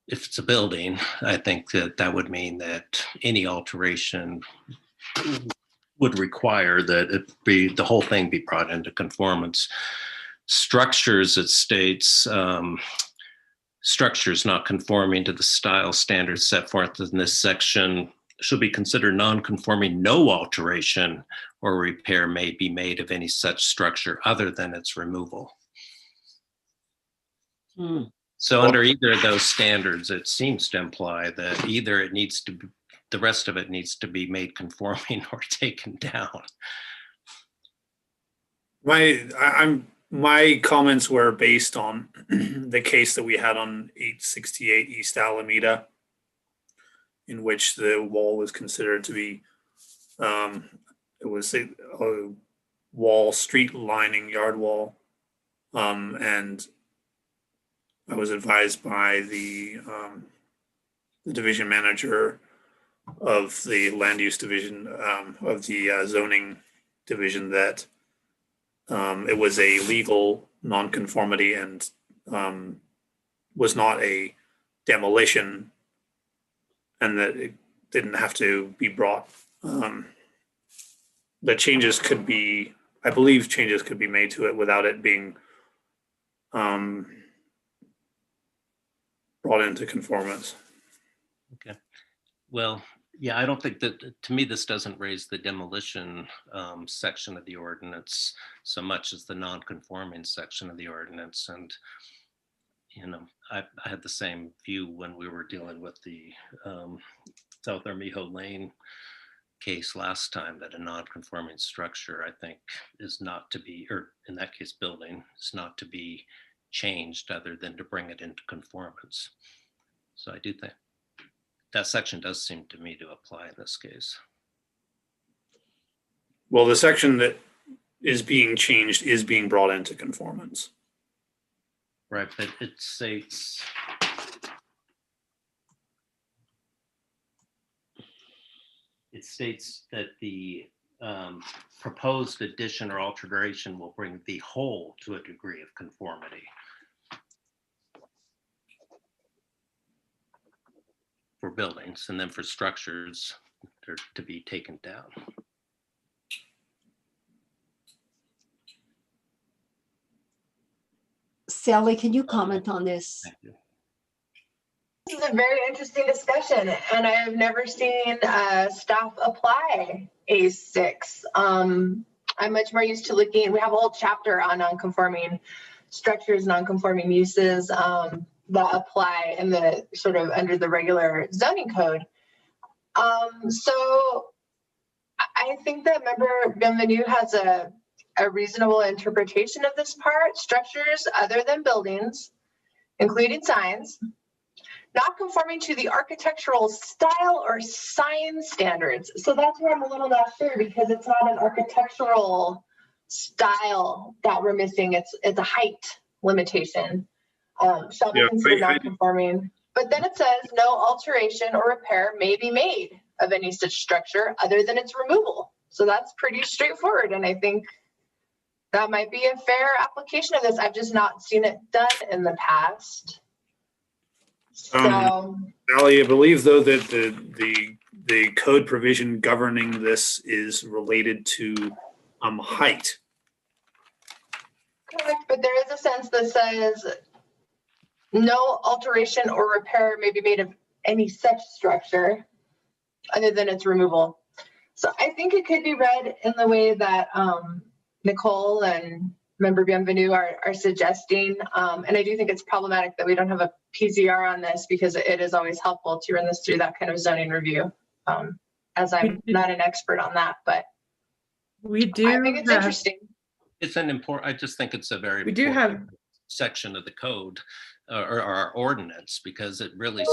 if it's a building, I think that that would mean that any alteration would require that it be, the whole thing be brought into conformance. Structures, it states, structures not conforming to the style standards set forth in this section should be considered non-conforming. No alteration or repair may be made of any such structure other than its removal. So under either of those standards, it seems to imply that either it needs to be, the rest of it needs to be made conforming or taken down. I'm My comments were based on the case that we had on 868 East Alameda, in which the wall was considered to be, it was a wall, street lining, yard wall. And I was advised by the division manager of the land use division of the zoning division that it was a legal nonconformity and was not a demolition, and that it didn't have to be brought. The changes could be, I believe changes could be made to it without it being brought into conformance. Okay. Well, yeah, I don't think that, to me, this doesn't raise the demolition section of the ordinance so much as the non-conforming section of the ordinance. And, you know, I had the same view when we were dealing with the South Armijo Lane case last time, that a non-conforming structure, I think, is not to be, or in that case, building, is not to be changed other than to bring it into conformance. So I do think that section does seem to me to apply in this case. Well, the section that is being changed is being brought into conformance. Right, but it states, that the proposed addition or alteration will bring the whole to a degree of conformity. For buildings, and then for structures, they're to be taken down. Sally, can you comment on this? Thank you. This is a very interesting discussion, and I have never seen staff apply A6. I'm much more used to looking, we have a whole chapter on non-conforming structures, non-conforming uses that apply in the sort of under the regular zoning code. So I think that member Bienvenu has a reasonable interpretation of this part. Structures other than buildings, including signs, not conforming to the architectural style or sign standards. So that's where I'm a little not sure, because it's not an architectural style that we're missing. It's a height limitation. Shall be considered non-conforming. But then it says no alteration or repair may be made of any such structure other than its removal. So that's pretty straightforward. And I think that might be a fair application of this. I've just not seen it done in the past. So, Sally, I believe though that the code provision governing this is related to height. correct, but there is a sense that says no alteration or repair may be made of any such structure other than its removal. So I think it could be read in the way that Nicole and member Bienvenu are suggesting. And I do think it's problematic that we don't have a PZR on this, because it is always helpful to run this through that kind of zoning review, as I'm not an expert on that, but we do. I think it's interesting. It's an important, I just think it's a very We do have section of the code or our ordinance, because it really,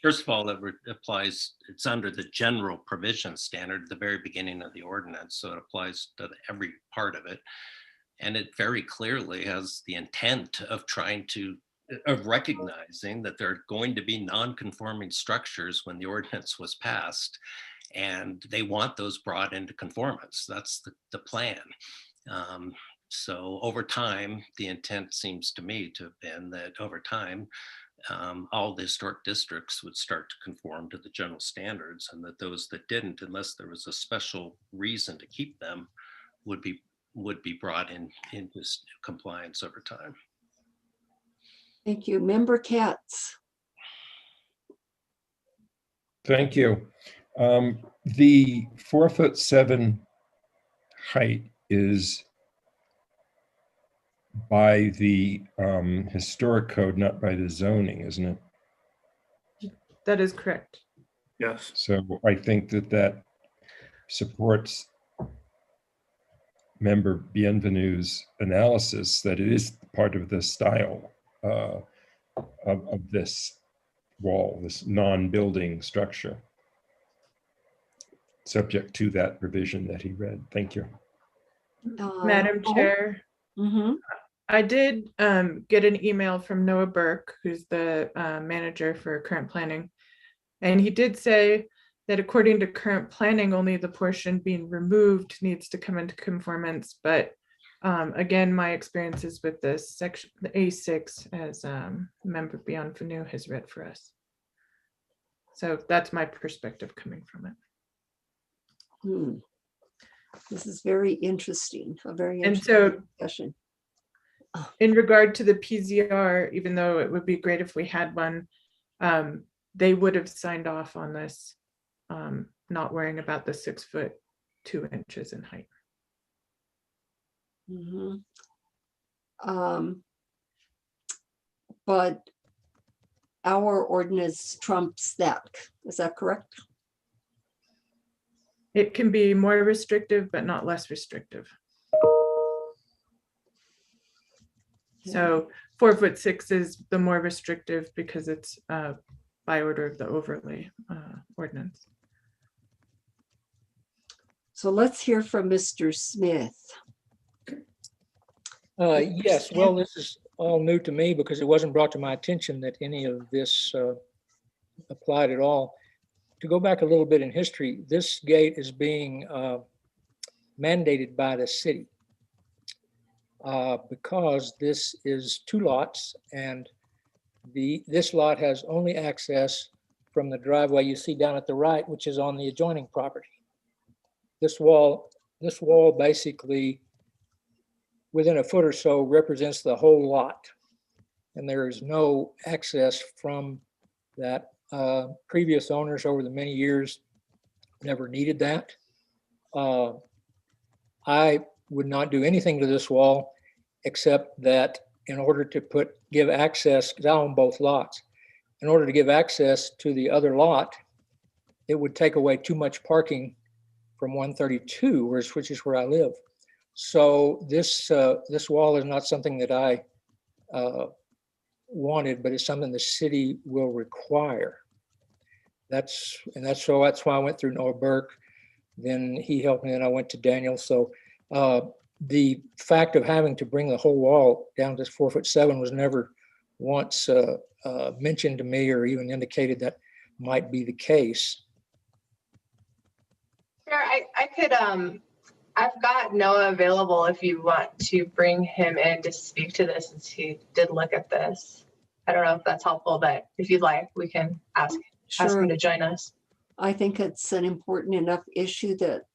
first of all, it applies, it's under the general provision standard at the very beginning of the ordinance. So it applies to every part of it. And it very clearly has the intent of of recognizing that there are going to be non-conforming structures when the ordinance was passed, and they want those brought into conformance. That's the plan. So over time, the intent seems to me to have been that over time, all the historic districts would start to conform to the general standards, and that those that didn't, unless there was a special reason to keep them, would be brought into compliance over time. Thank you. Member Katz. Thank you. The 4'7" height is by the historic code, not by the zoning, isn't it? That is correct. Yes. So I think that supports member Bienvenue's analysis that it is part of the style of this wall, this non-building structure, subject to that revision that he read. Thank you. Madam Chair, I did get an email from Noah Burke, who's the manager for current planning. And he did say that according to current planning, only the portion being removed needs to come into conformance. But again, my experiences with this section, the A6, as member Bienvenue has read for us. So that's my perspective coming from it. This is very interesting, a very And interesting so discussion. in regard to the PZR, even though it would be great if we had one, they would have signed off on this, not worrying about the 6 foot 2 inches in height. But our ordinance trumps that. Is that correct? It can be more restrictive, but not less restrictive. So 4'6" is the more restrictive because it's by order of the overlay ordinance. So let's hear from Mr. Smith. Yes, well, this is all new to me because it wasn't brought to my attention that any of this applied at all. To go back a little bit in history, this gate is being mandated by the city because this is 2 lots, and this lot has only access from the driveway you see down at the right, which is on the adjoining property. This wall basically within a foot or so represents the whole lot, and there is no access from that. Previous owners over the many years never needed that. I would not do anything to this wall except that in order to give access, because I own both lots, in order to give access to the other lot, it would take away too much parking from 132, which is where I live. So this wall is not something that I wanted, but it's something the city will require. That's why I went through Noah Burke. Then he helped me, and I went to Daniel. So the fact of having to bring the whole wall down to 4'7" was never once mentioned to me or even indicated that might be the case. Sure, I could, I've got Noah available if you want to bring him in to speak to this, since he did look at this. I don't know if that's helpful, but if you'd like, we can ask him to join us. I think it's an important enough issue that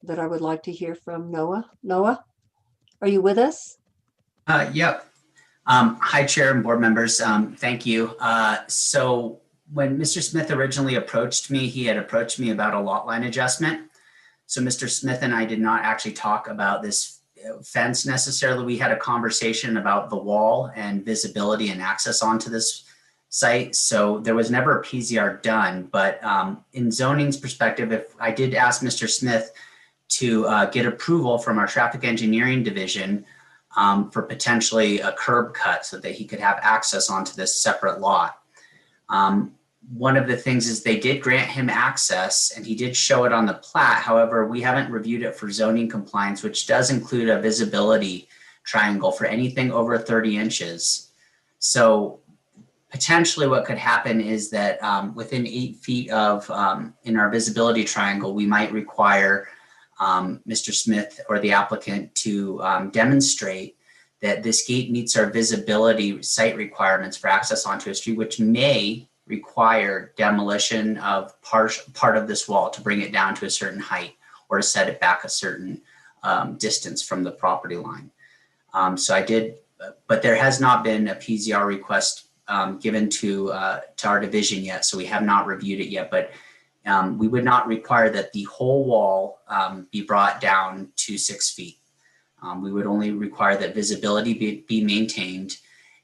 that I would like to hear from Noah. Noah, are you with us? Yep. Hi, Chair and board members. Thank you. So when Mr. Smith originally approached me, he had approached me about a lot line adjustment. So Mr. Smith and I did not actually talk about this fence necessarily. We had a conversation about the wall and visibility and access onto this site. So there was never a PZR done, but in zoning's perspective, if I did ask Mr. Smith to get approval from our traffic engineering division for potentially a curb cut so that he could have access onto this separate lot. One of the things is they did grant him access and he did show it on the plat. However, we haven't reviewed it for zoning compliance, which does include a visibility triangle for anything over 30 inches. So potentially what could happen is that within 8 feet of, in our visibility triangle, we might require Mr. Smith or the applicant to demonstrate that this gate meets our visibility site requirements for access onto a street, which may require demolition of part of this wall to bring it down to a certain height or to set it back a certain distance from the property line. So I did, but there has not been a PZR request given to our division yet, so we have not reviewed it yet, but we would not require that the whole wall be brought down to 6 feet. We would only require that visibility be maintained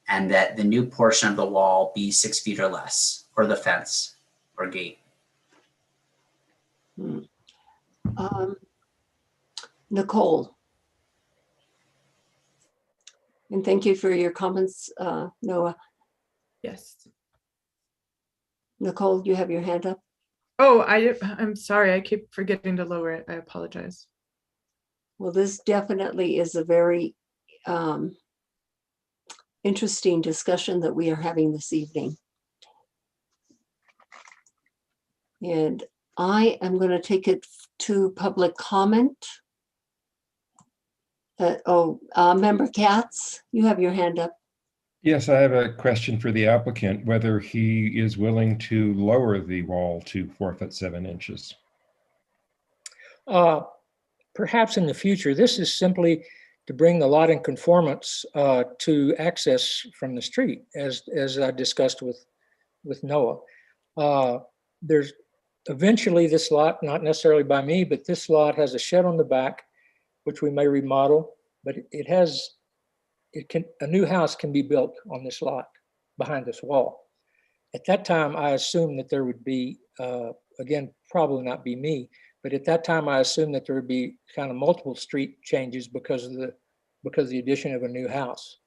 and that the new portion of the wall be 6 feet or less, or the fence or gate. Nicole. And thank you for your comments, Noah. Yes. Nicole, you have your hand up? Oh, I'm sorry. I keep forgetting to lower it. I apologize. Well, this definitely is a very interesting discussion that we are having this evening. And I am going to take it to public comment. Member Katz, you have your hand up. Yes, I have a question for the applicant, whether he is willing to lower the wall to 4 foot 7 inches. Perhaps in the future. This is simply to bring the lot in conformance to access from the street, as I discussed with Noah. There's eventually this lot, not necessarily by me, but this lot has a shed on the back, which we may remodel, but a new house can be built on this lot behind this wall. At that time, I assumed that there would be, again, probably not be me, but at that time, I assumed that there would be kind of multiple street changes because of the addition of a new house.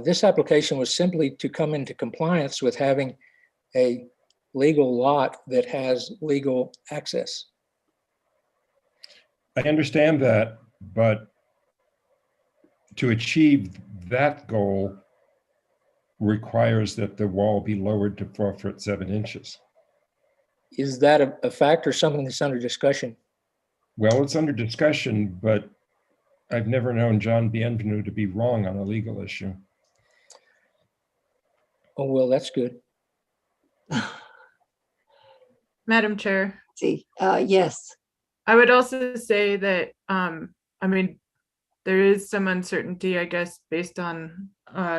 This application was simply to come into compliance with having a legal lot that has legal access. I understand that, but to achieve that goal requires that the wall be lowered to 4 foot 7 inches. Is that a fact or something that's under discussion? Well, it's under discussion, but I've never known John Bienvenu to be wrong on a legal issue. Oh, well, that's good. Madam Chair. Yes. I would also say that, I mean, there is some uncertainty, I guess, based on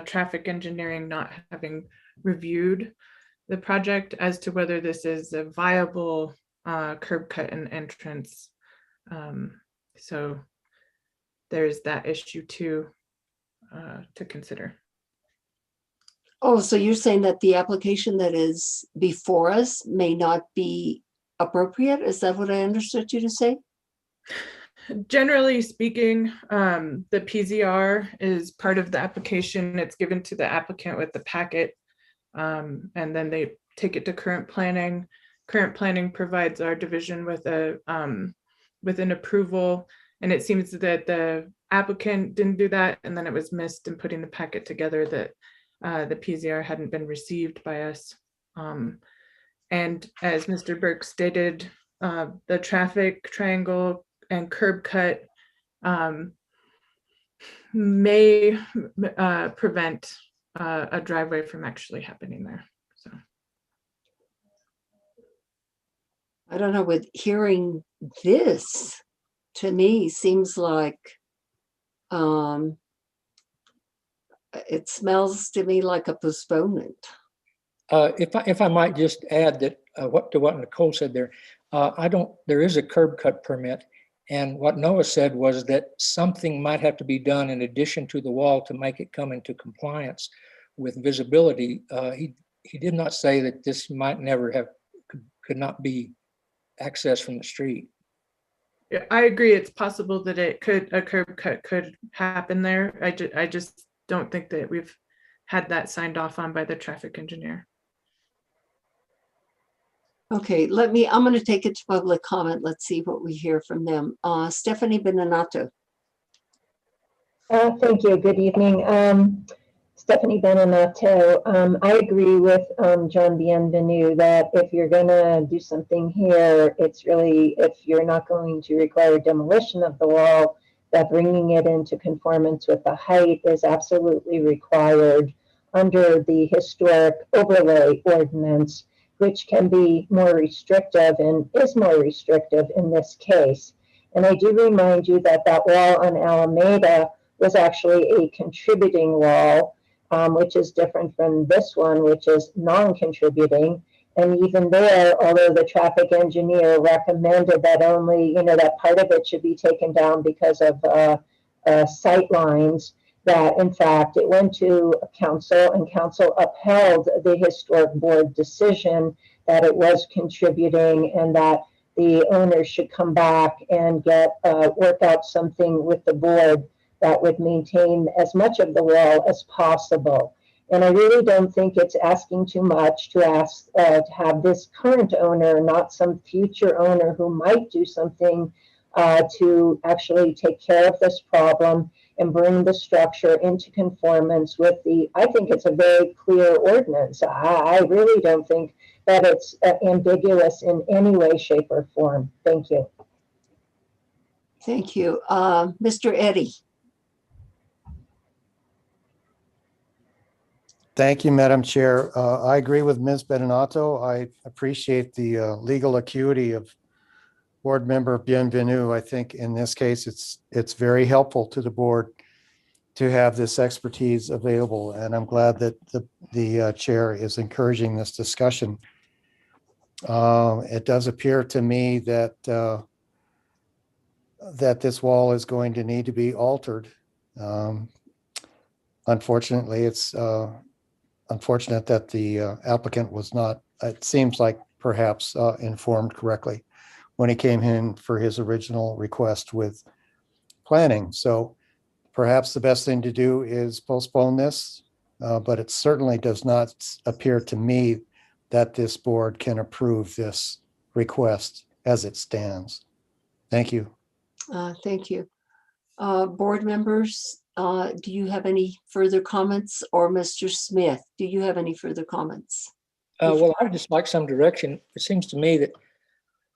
traffic engineering not having reviewed the project as to whether this is a viable curb cut and entrance. So there's that issue too to consider. Oh, so you're saying that the application that is before us may not be appropriate? Is that what I understood you to say? Generally speaking, the PZR is part of the application. It's given to the applicant with the packet, and then they take it to current planning. Current planning provides our division with an approval, and it seems that the applicant didn't do that, and then it was missed in putting the packet together that the PZR hadn't been received by us. And as Mr. Burke stated, the traffic triangle and curb cut may prevent a driveway from actually happening there. So I don't know, with hearing this, to me seems like it smells to me like a postponement. If I might just add that to what Nicole said there, there is a curb cut permit. And what Noah said was that something might have to be done in addition to the wall to make it come into compliance with visibility. He did not say that this might never have, could not be accessed from the street. yeah, I agree. It's possible that a curb cut could happen there. I just don't think that we've had that signed off on by the traffic engineer. Okay, I'm going to take it to public comment. Let's see what we hear from them. Stephanie Beninato. Thank you. Good evening. Stephanie Beninato. I agree with John Bienvenu that if you're going to do something here, it's really, if you're not going to require demolition of the wall, that bringing it into conformance with the height is absolutely required under the historic overlay ordinance, which can be more restrictive and is more restrictive in this case. And I do remind you that that wall on Alameda was actually a contributing wall, which is different from this one, which is non-contributing. And even there, although the traffic engineer recommended that only, that part of it should be taken down because of sight lines, that in fact it went to council and council upheld the historic board decision that it was contributing and that the owners should come back and work out something with the board that would maintain as much of the wall as possible. And I really don't think it's asking too much to ask to have this current owner, not some future owner who might do something to actually take care of this problem and bring the structure into conformance with I think it's a very clear ordinance. I really don't think that it's ambiguous in any way, shape, or form. Thank you. Thank you. Mr. Eddy. Thank you, Madam Chair. I agree with Ms. Bedonato. I appreciate the legal acuity of Board Member Bienvenu. I think in this case, it's very helpful to the board to have this expertise available, and I'm glad that the chair is encouraging this discussion. It does appear to me that that this wall is going to need to be altered. Unfortunately, it's unfortunate that the applicant was not, it seems like perhaps informed correctly when he came in for his original request with planning. So perhaps the best thing to do is postpone this, but it certainly does not appear to me that this board can approve this request as it stands. Thank you. Thank you. Board members, do you have any further comments, or Mr. Smith, do you have any further comments? Well, I'd just like some direction. It seems to me that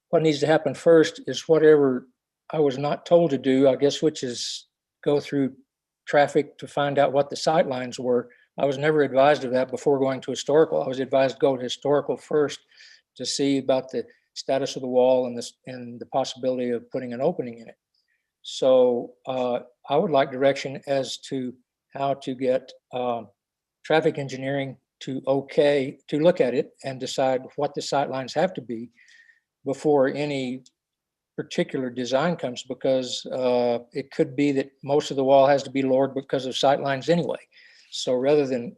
what needs to happen first is whatever I was not told to do, I guess, which is go through traffic to find out what the sight lines were. I was never advised of that before going to historical. I was advised to go to historical first to see about the status of the wall and the possibility of putting an opening in it. So I would like direction as to how to get traffic engineering to look at it and decide what the sight lines have to be before any particular design comes, because it could be that most of the wall has to be lowered because of sight lines anyway. So rather than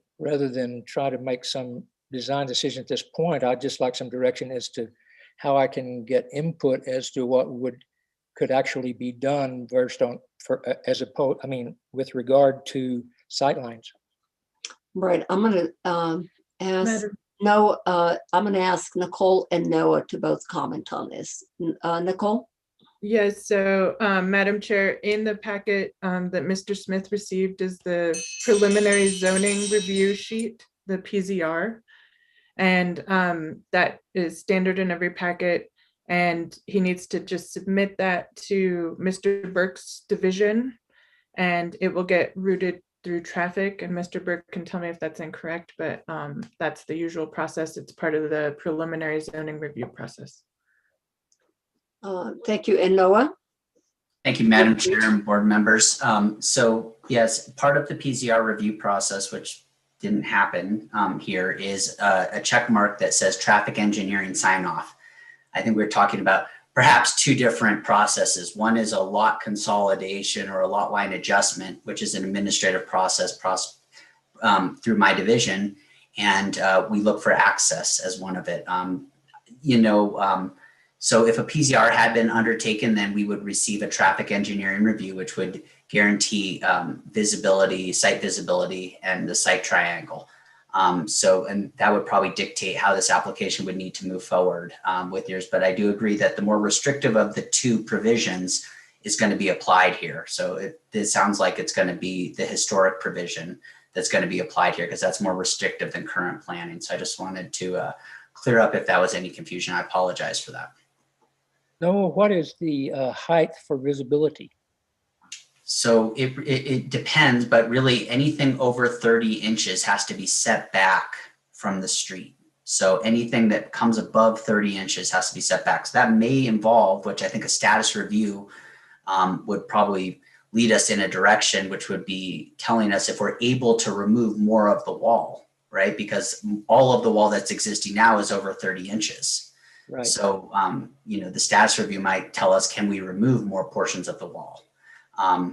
try to make some design decision at this point, I'd just like some direction as to how I can get input as to what could actually be done with regard to sight lines. Right. I'm going to ask I'm going to ask Nicole and Noah to both comment on this. Nicole? Yes, so Madam Chair, in the packet that Mr. Smith received is the preliminary zoning review sheet, the PZR. And that is standard in every packet. And he needs to just submit that to Mr. Burke's division, and it will get routed through traffic. And Mr. Burke can tell me if that's incorrect, but that's the usual process. It's part of the preliminary zoning review process. Thank you. And Noah? Thank you, Madam Chair and board members. So yes, part of the PZR review process, which didn't happen here, is a check mark that says traffic engineering sign off. I think we're talking about perhaps two different processes. One is a lot consolidation or a lot line adjustment, which is an administrative process through my division. And we look for access as one of it. So if a PZR had been undertaken, then we would receive a traffic engineering review, which would guarantee visibility, site visibility, and the site triangle. And that would probably dictate how this application would need to move forward with yours. But I do agree that the more restrictive of the two provisions is going to be applied here. So it sounds like it's going to be the historic provision that's going to be applied here, because that's more restrictive than current planning. So I just wanted to clear up if that was any confusion. I apologize for that. No, what is the height for visibility? So it depends, but really anything over 30 inches has to be set back from the street. So anything that comes above 30 inches has to be set back. So that may involve, which I think a status review would probably lead us in a direction, which would be telling us if we're able to remove more of the wall, right? Because all of the wall that's existing now is over 30 inches. Right. So, the status review might tell us, can we remove more portions of the wall?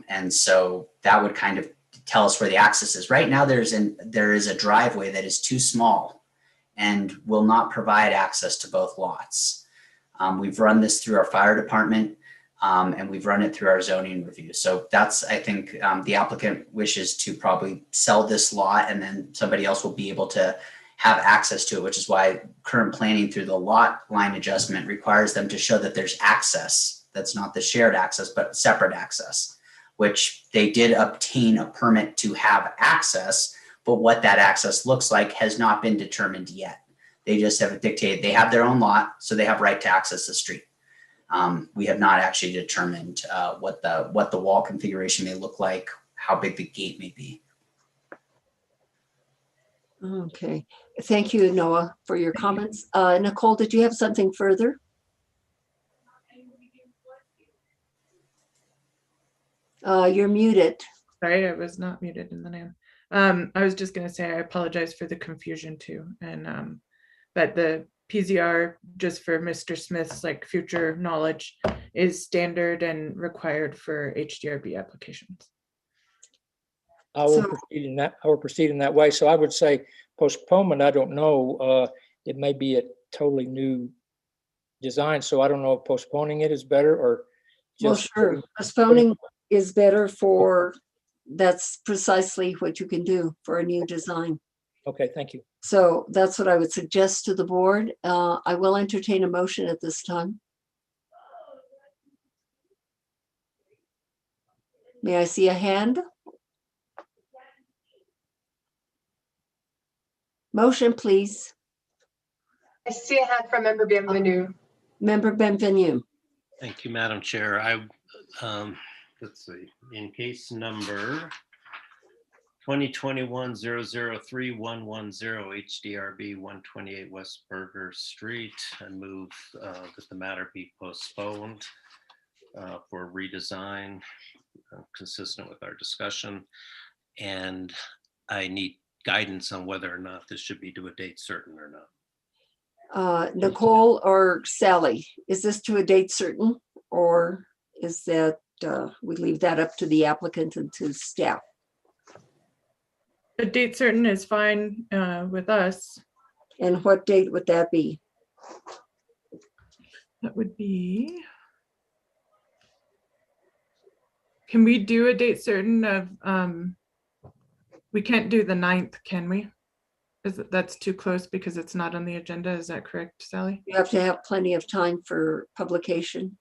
And so that would kind of tell us where the access is. Right now, there is a driveway that is too small and will not provide access to both lots. We've run this through our fire department, and we've run it through our zoning review. So that's, I think, the applicant wishes to probably sell this lot, and then somebody else will be able to have access to it, which is why current planning through the lot line adjustment requires them to show that there's access. That's not the shared access, but separate access, which they did obtain a permit to have access, but what that access looks like has not been determined yet. They just have dictated, they have their own lot, so they have right to access the street. We have not actually determined what the wall configuration may look like, how big the gate may be. Okay, thank you, Noah, for your comments. Nicole, did you have something further? You're muted. Sorry, I was not muted in the name. I was just going to say I apologize for the confusion too, and but the PZR, just for Mr. Smith's like future knowledge, is standard and required for HDRB applications. I will proceed in that. I will proceed in that way. So I would say postponement. I don't know. It may be a totally new design, so I don't know if postponing it is better or just. Well, sure. Postponing is better for. That's precisely what you can do for a new design. Okay, thank you. So that's what I would suggest to the board. I will entertain a motion at this time. May I see a hand? Motion, please. I see a hand from Member Bienvenue. Member Benvenu. Thank you, Madam Chair. Let's see, in case number 2021-003-110 HDRB 128 West Burger Street, I move that the matter be postponed for redesign, consistent with our discussion. And I need guidance on whether or not this should be to a date certain or not. Nicole or Sally, is this to a date certain, or is that we leave that up to the applicant and to staff? A date certain is fine with us. And what date would that be? That would be. Can we do a date certain of? We can't do the 9th, can we? That's too close because it's not on the agenda. Is that correct, Sally? You have to have plenty of time for publication.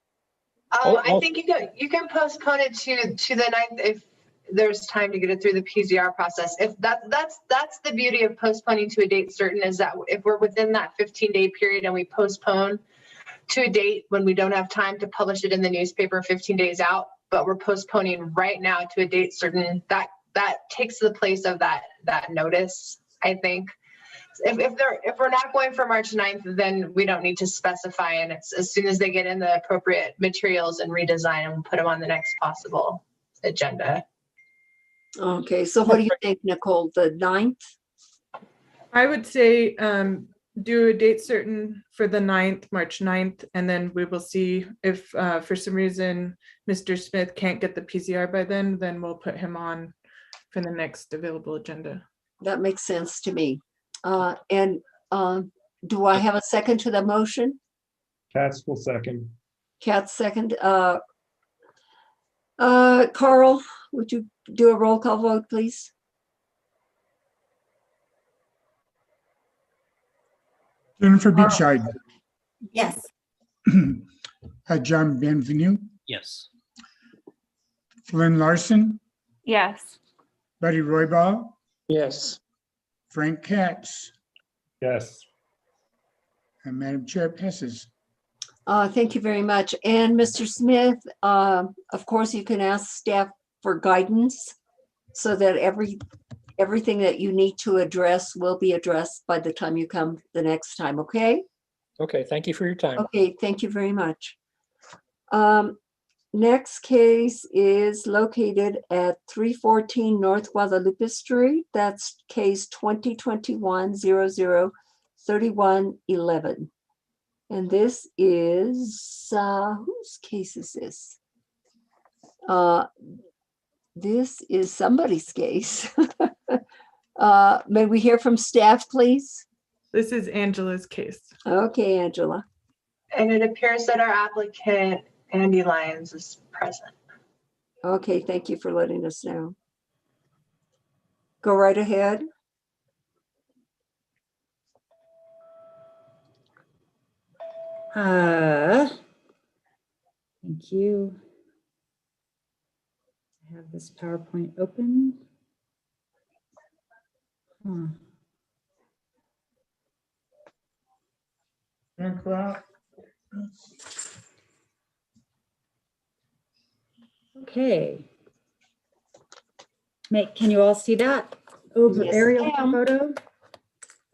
I think you can postpone it to the 9th if there's time to get it through the PZR process. If that's the beauty of postponing to a date certain, is that if we're within that 15-day period and we postpone to a date when we don't have time to publish it in the newspaper 15 days out, but we're postponing right now to a date certain, that takes the place of that notice, I think. If we're not going for March 9th, then we don't need to specify, and it's as soon as they get in the appropriate materials and redesign, and we'll put them on the next possible agenda. Okay, so what do you think, Nicole, the 9th? I would say do a date certain for the 9th, March 9th, and then we will see if for some reason Mr. Smith can't get the PZR by then we'll put him on for the next available agenda. That makes sense to me. And do I have a second to the motion? Katz will second. Katz second. Carl, would you do a roll call vote, please? Jennifer Beachside. Yes. John Bienvenue. Yes. Flynn Larson. Yes. Buddy Roybal. Yes. Frank Katz. Yes. And Madam Chair passes. Thank you very much. And Mr. Smith, of course, you can ask staff for guidance so that everything that you need to address will be addressed by the time you come the next time, okay? Okay, thank you for your time. Okay, thank you very much. Next case is located at 314 North Guadalupe Street. That's case 2021-00-3111. And this is, whose case is this? This is somebody's case. May we hear from staff, please? This is Angela's case. Okay, Angela. And it appears that our applicant, Andy Lyons, is present. Okay, thank you for letting us know. Go right ahead. Thank you. I have this PowerPoint open. Okay. Can you all see that over Yes, aerial ma'am. photo? of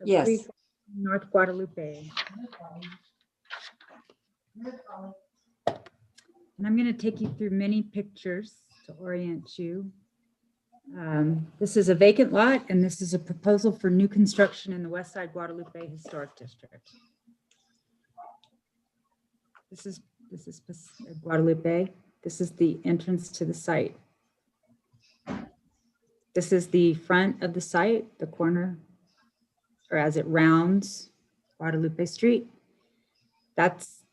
Yes. 340 North Guadalupe. And I'm going to take you through many pictures to orient you. This is a vacant lot, and this is a proposal for new construction in the West Side Guadalupe Historic District. This is Guadalupe. This is the entrance to the site. This is the front of the site, the corner, or as it rounds Guadalupe Street. That's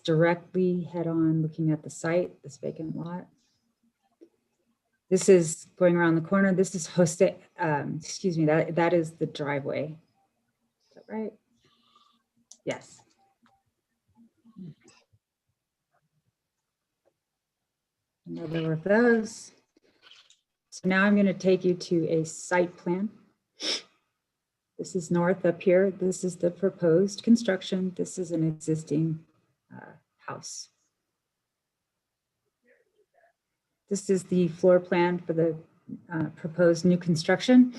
directly head on looking at the site, this vacant lot. This is going around the corner. This is excuse me, that is the driveway. Is that right? Yes. Another of those. So now I'm going to take you to a site plan. This is north up here. This is the proposed construction. This is an existing house. This is the floor plan for the proposed new construction.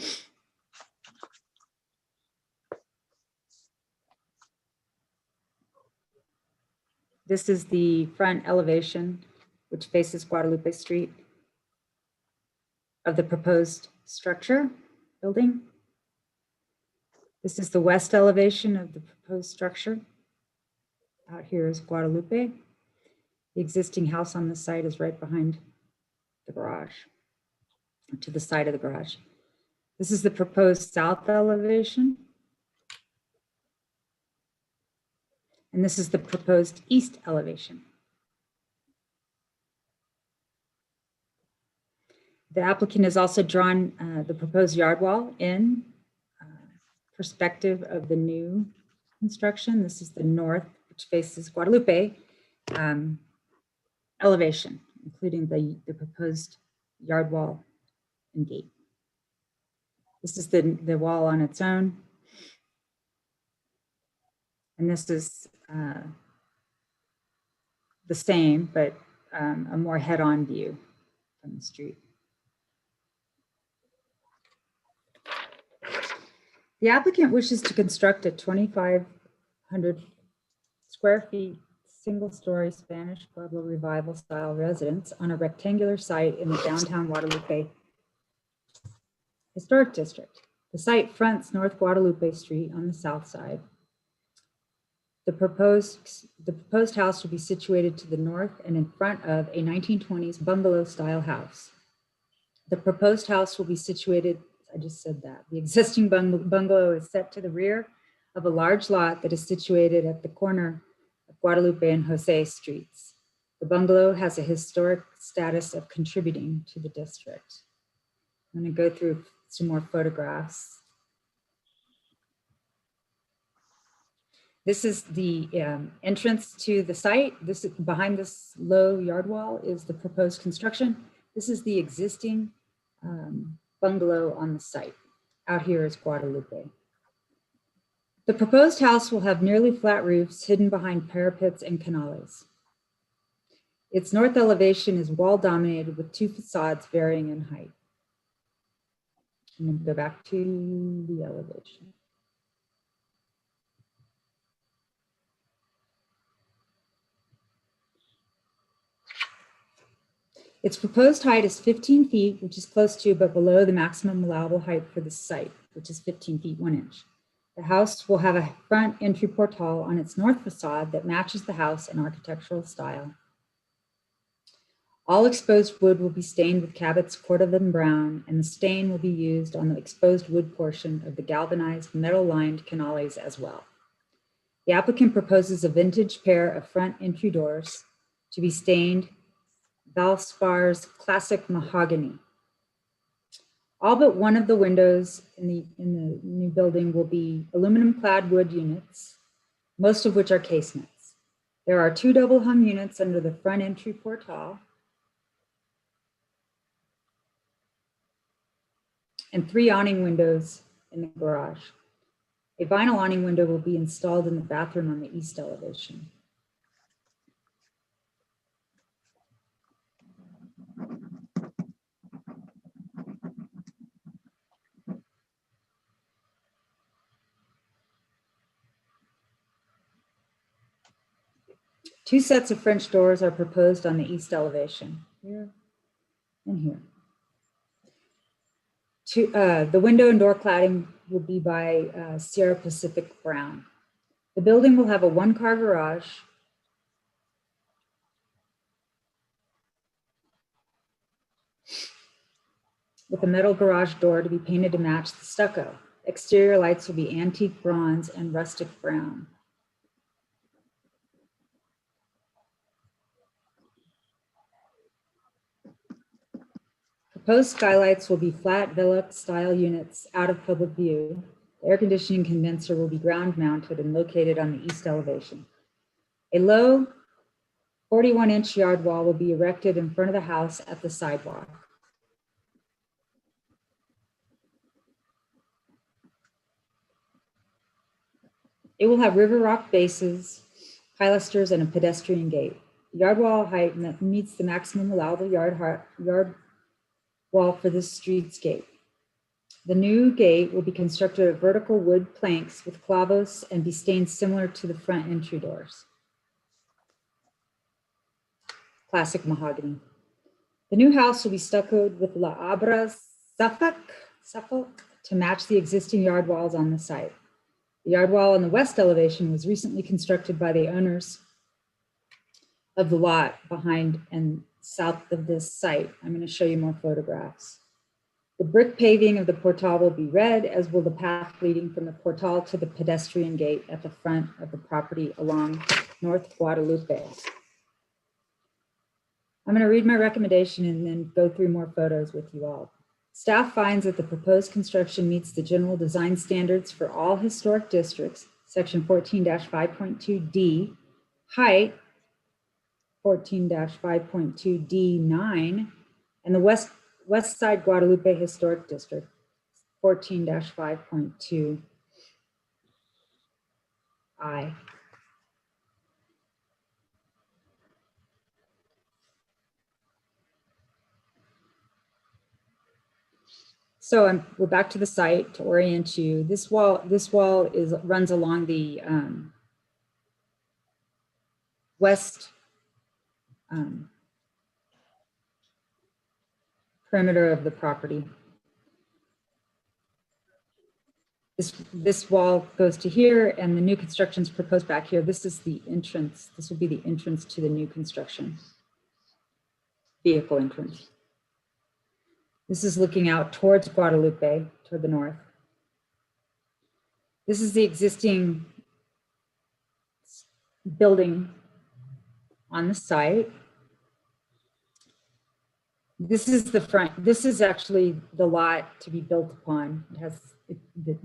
This is the front elevation, which faces Guadalupe Street, of the proposed structure building. This is the west elevation of the proposed structure. Out here is Guadalupe. The existing house on the site is right behind the garage, or to the side of the garage. This is the proposed south elevation. And this is the proposed east elevation. The applicant has also drawn the proposed yard wall in perspective of the new construction. This is the north, which faces Guadalupe elevation, including the proposed yard wall and gate. This is the wall on its own. And this is the same, but a more head-on view from the street. The applicant wishes to construct a 2,500 square feet, single-story Spanish Pueblo Revival style residence on a rectangular site in the downtown Guadalupe Historic District. The site fronts North Guadalupe Street on the south side. The proposed house will be situated to the north and in front of a 1920s bungalow style house. The proposed house will be situated, I just said that. The existing bungalow is set to the rear of a large lot that is situated at the corner of Guadalupe and Jose Streets. The bungalow has a historic status of contributing to the district. I'm going to go through some more photographs. This is the entrance to the site. This is behind this low yard wall is the proposed construction. This is the existing bungalow on the site. Out here is Guadalupe. The proposed house will have nearly flat roofs hidden behind parapets and canales. Its north elevation is wall dominated with two facades varying in height. I'm going to go back to the elevation. Its proposed height is 15 feet, which is close to but below the maximum allowable height for the site, which is 15 feet 1 inch. The house will have a front entry portal on its north facade that matches the house in architectural style. All exposed wood will be stained with Cabot's cordovan brown, and the stain will be used on the exposed wood portion of the galvanized metal-lined canales as well. The applicant proposes a vintage pair of front entry doors to be stained Valspar's classic mahogany. All but one of the windows in the new building will be aluminum clad wood units, most of which are casements. There are 2 double hung units under the front entry portal and 3 awning windows in the garage. A vinyl awning window will be installed in the bathroom on the east elevation. Two sets of French doors are proposed on the east elevation, here and here. The window and door cladding will be by Sierra Pacific Brown. The building will have a 1-car garage with a metal garage door to be painted to match the stucco. Exterior lights will be antique bronze and rustic brown. Proposed skylights will be flat Velux style units out of public view. The air conditioning condenser will be ground mounted and located on the east elevation. A low 41-inch yard wall will be erected in front of the house at the sidewalk. It will have river rock bases, pilasters, and a pedestrian gate. The yard wall height meets the maximum allowable yard wall for this streetscape. The new gate will be constructed of vertical wood planks with clavos and be stained similar to the front entry doors. Classic mahogany. The new house will be stuccoed with La Abra Suffolk to match the existing yard walls on the site. The yard wall on the west elevation was recently constructed by the owners of the lot behind and south of this site. I'm going to show you more photographs. The brick paving of the portal will be red, as will the path leading from the portal to the pedestrian gate at the front of the property along North Guadalupe. I'm going to read my recommendation and then go through more photos with you all. Staff finds that the proposed construction meets the general design standards for all historic districts, section 14-5.2D, height 14-5.2D9, and the West Side Guadalupe Historic District, 14-5.2I. So we're back to the site to orient you. This wall runs along the west perimeter of the property. This wall goes to here, and the new construction is proposed back here. This is the entrance. This will be the entrance to the new construction. Vehicle entrance. This is looking out towards Guadalupe, toward the north. This is the existing building on the site. This is the front. This is actually the lot to be built upon.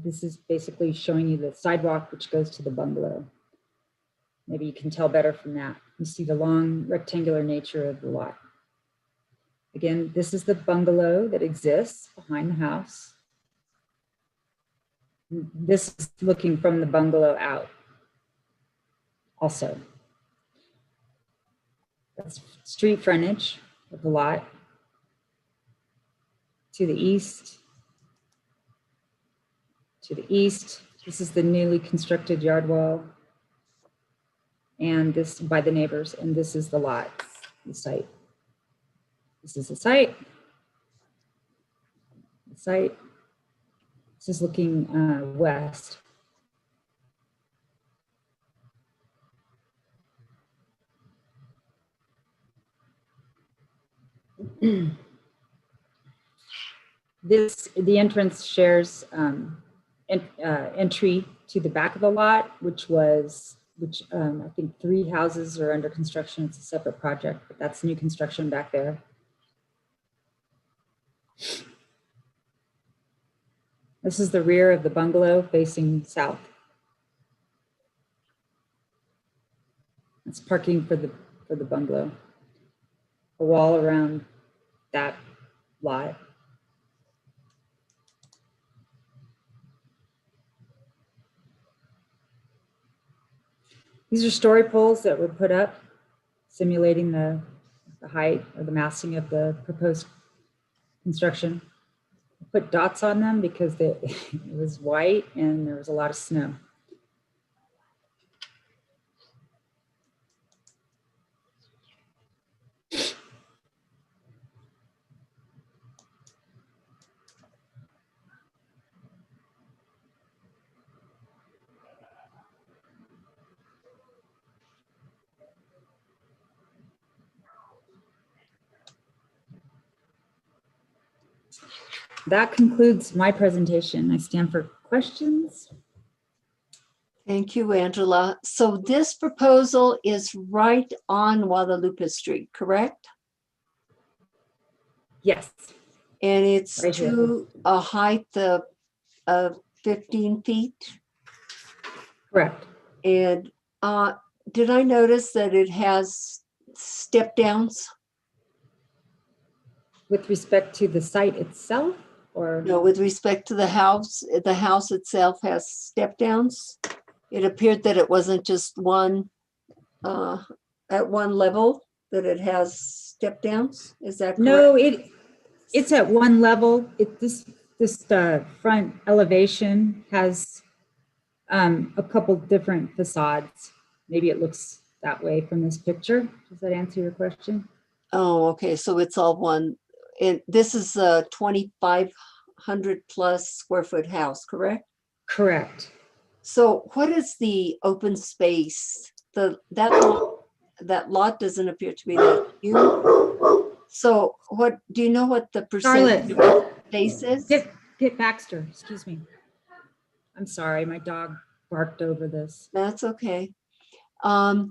This is basically showing you the sidewalk which goes to the bungalow. Maybe you can tell better from that. You see the long rectangular nature of the lot. Again, this is the bungalow that exists behind the house. This is looking from the bungalow out also. That's street frontage of the lot. To the east, this is the newly constructed yard wall, and this by the neighbors, and this is the lot, the site. This is the site. This is looking west. The entrance shares entry to the back of the lot, which I think 3 houses are under construction. It's a separate project, but that's new construction back there. This is the rear of the bungalow facing south. It's parking for the bungalow. A wall around that lot. These are story poles that were put up, simulating the height or the massing of the proposed construction. I put dots on them because it was white and there was a lot of snow. That concludes my presentation. I stand for questions. Thank you, Angela. So this proposal is right on Guadalupe Street, correct? Yes. And it's Right here. to a height of 15 feet? Correct. And did I notice that it has step downs? With respect to the site itself, or? No, with respect to the house itself has step downs. It appeared that it wasn't just one at one level, that it has step downs. Is that correct? No, it's at one level. This front elevation has a couple different facades. Maybe it looks that way from this picture. Does that answer your question? Oh, okay. So it's all one. And this is a 2,500 plus square foot house, correct? Correct. So what is the open space? That lot doesn't appear to be that huge. So what, do you know what the percentage of Charlotte, space is? Get Baxter, excuse me. I'm sorry, my dog barked over this. That's okay. Do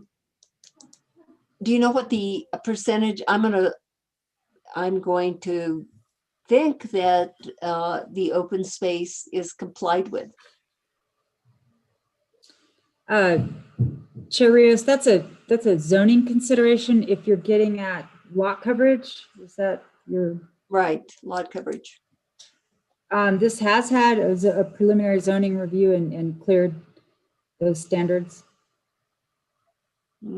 you know what the percentage, I'm going to think that the open space is complied with. Charios, that's a zoning consideration if you're getting at lot coverage. Is that your? Right, lot coverage. This has had a preliminary zoning review and cleared those standards.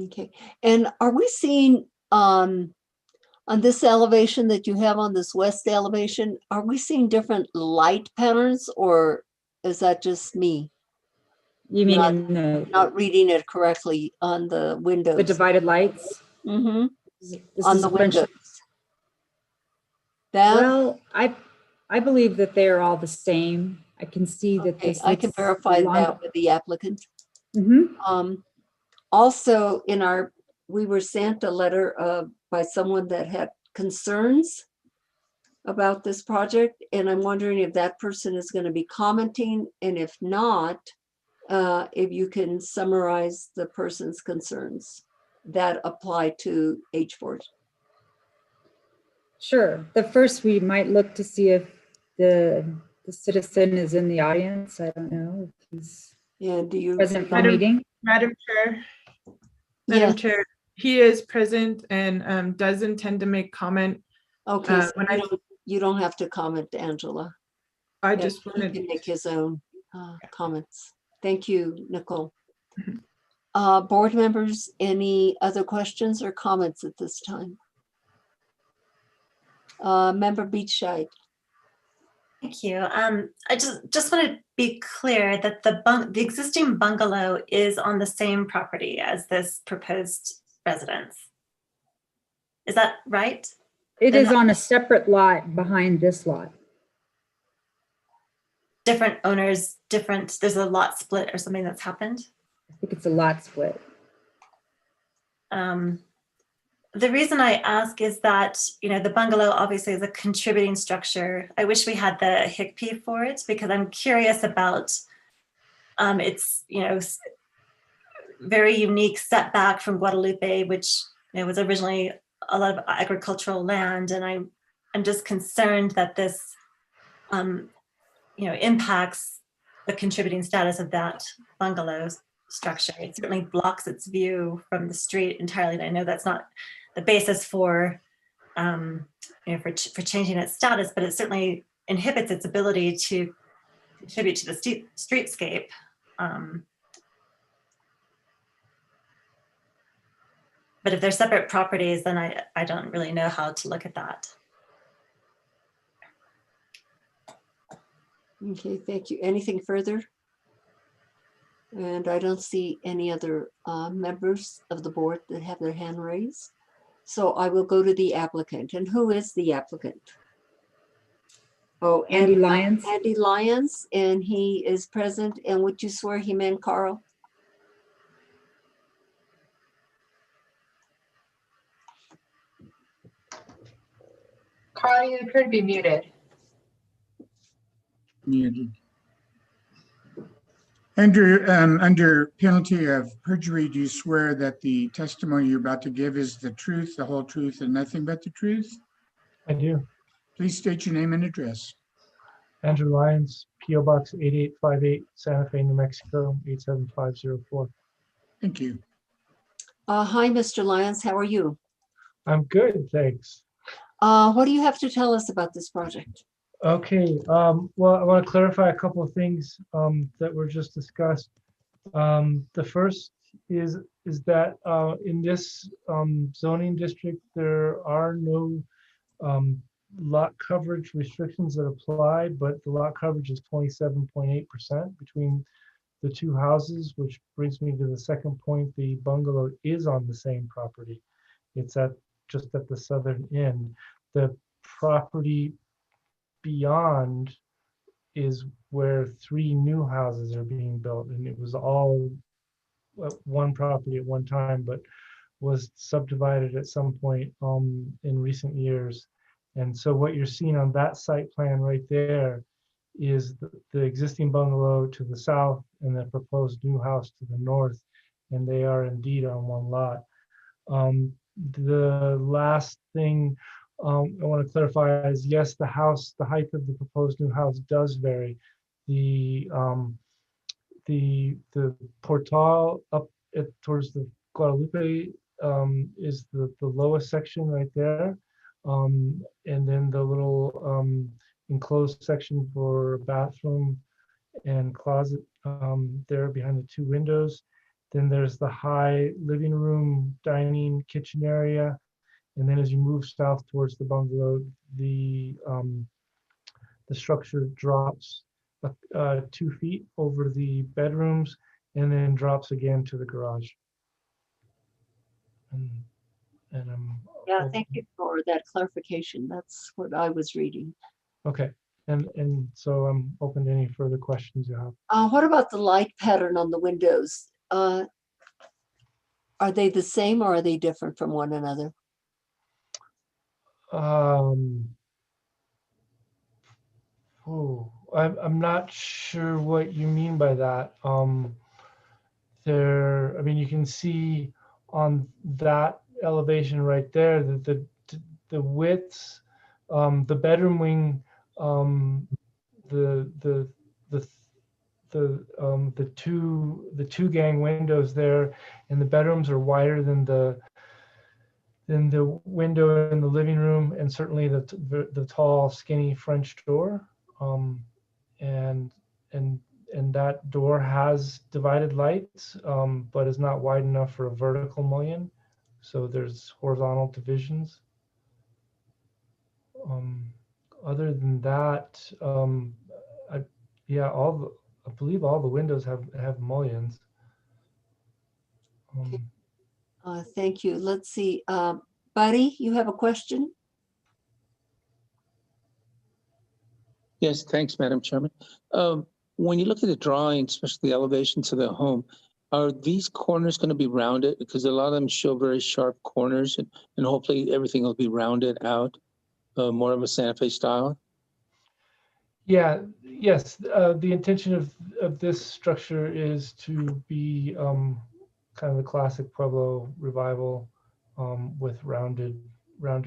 Okay, and are we seeing on this elevation that you have on this west elevation, are we seeing different light patterns, or is that just me? You mean not reading it correctly on the windows? The divided lights? Mm-hmm. This On is the essentially- windows. That, Well, I believe that they are all the same. I can see that okay, this. I can verify that with the applicant. Mm-hmm. Also, we were sent a letter by someone that had concerns about this project, and I'm wondering if that person is going to be commenting, and if not, if you can summarize the person's concerns that apply to H4. Sure. The first, we might look to see if the citizen is in the audience. I don't know if he's present for the meeting. Madam Chair. Madam Chair, he is present and does intend to make comment. Okay, so you don't have to comment, Angela. I just wanted to make his own comments. Thank you, Nicole. Board members, any other questions or comments at this time? Member Beachside. Thank you. I just want to be clear that the existing bungalow is on the same property as this proposed residence. Is that right? It is on a separate lot behind this lot. Different owners, there's a lot split or something that's happened? I think it's a lot split. the reason I ask is that, the bungalow obviously is a contributing structure. I wish we had the HICP for it because I'm curious about its, very unique setback from Guadalupe, which was originally a lot of agricultural land. And I'm just concerned that this, impacts the contributing status of that bungalow structure. It certainly blocks its view from the street entirely. And I know that's not the basis for, for changing its status, but it certainly inhibits its ability to contribute to the streetscape. But if they're separate properties, then I don't really know how to look at that. Okay, thank you. Anything further? And I don't see any other members of the board that have their hand raised. So I will go to the applicant. And who is the applicant? Oh, Andy Lyons. Andy Lyons, and he is present. And would you swear him in, Carl? Carl, you appear to be muted. Muted. Andrew, under penalty of perjury, do you swear that the testimony you're about to give is the truth, the whole truth, and nothing but the truth? I do. Please state your name and address. Andrew Lyons, P.O. Box 8858, Santa Fe, New Mexico, 87504. Thank you. Hi, Mr. Lyons. How are you? I'm good, thanks. What do you have to tell us about this project? Okay, well, I want to clarify a couple of things that were just discussed. The first is that in this zoning district, there are no lot coverage restrictions that apply, but the lot coverage is 27.8% between the two houses, which brings me to the second point. The bungalow is on the same property. It's just at the southern end. The property beyond is where 3 new houses are being built, and it was all one property at one time, but was subdivided at some point in recent years. And so what you're seeing on that site plan right there is the existing bungalow to the south and the proposed new house to the north, and they are indeed on one lot. The last thing I want to clarify is, yes, the height of the proposed new house does vary. The portal up towards the Guadalupe is the lowest section right there. And then the little enclosed section for bathroom and closet there behind the 2 windows. Then there's the high living room, dining, kitchen area. And then as you move south towards the bungalow, the structure drops 2 feet over the bedrooms and then drops again to the garage. And yeah, thank you for that clarification. That's what I was reading. Okay, and so I'm open to any further questions you have. What about the light pattern on the windows? Are they the same or are they different from one another? I'm not sure what you mean by that. I mean, you can see on that elevation right there that the widths, the bedroom wing, the two gang windows there, and the bedrooms are wider than the window in the living room, and certainly the tall, skinny French door. And that door has divided lights, but is not wide enough for a vertical mullion. So there's horizontal divisions. Other than that, I believe all the windows have mullions. Thank you. Let's see, Buddy, you have a question? Yes, thanks, Madam Chairman. When you look at the drawing, especially the elevations of the home, Are these corners going to be rounded? Because a lot of them show very sharp corners, and hopefully everything will be rounded out, more of a Santa Fe style. Yeah, yes, the intention of this structure is to be kind of the classic Pueblo revival with rounded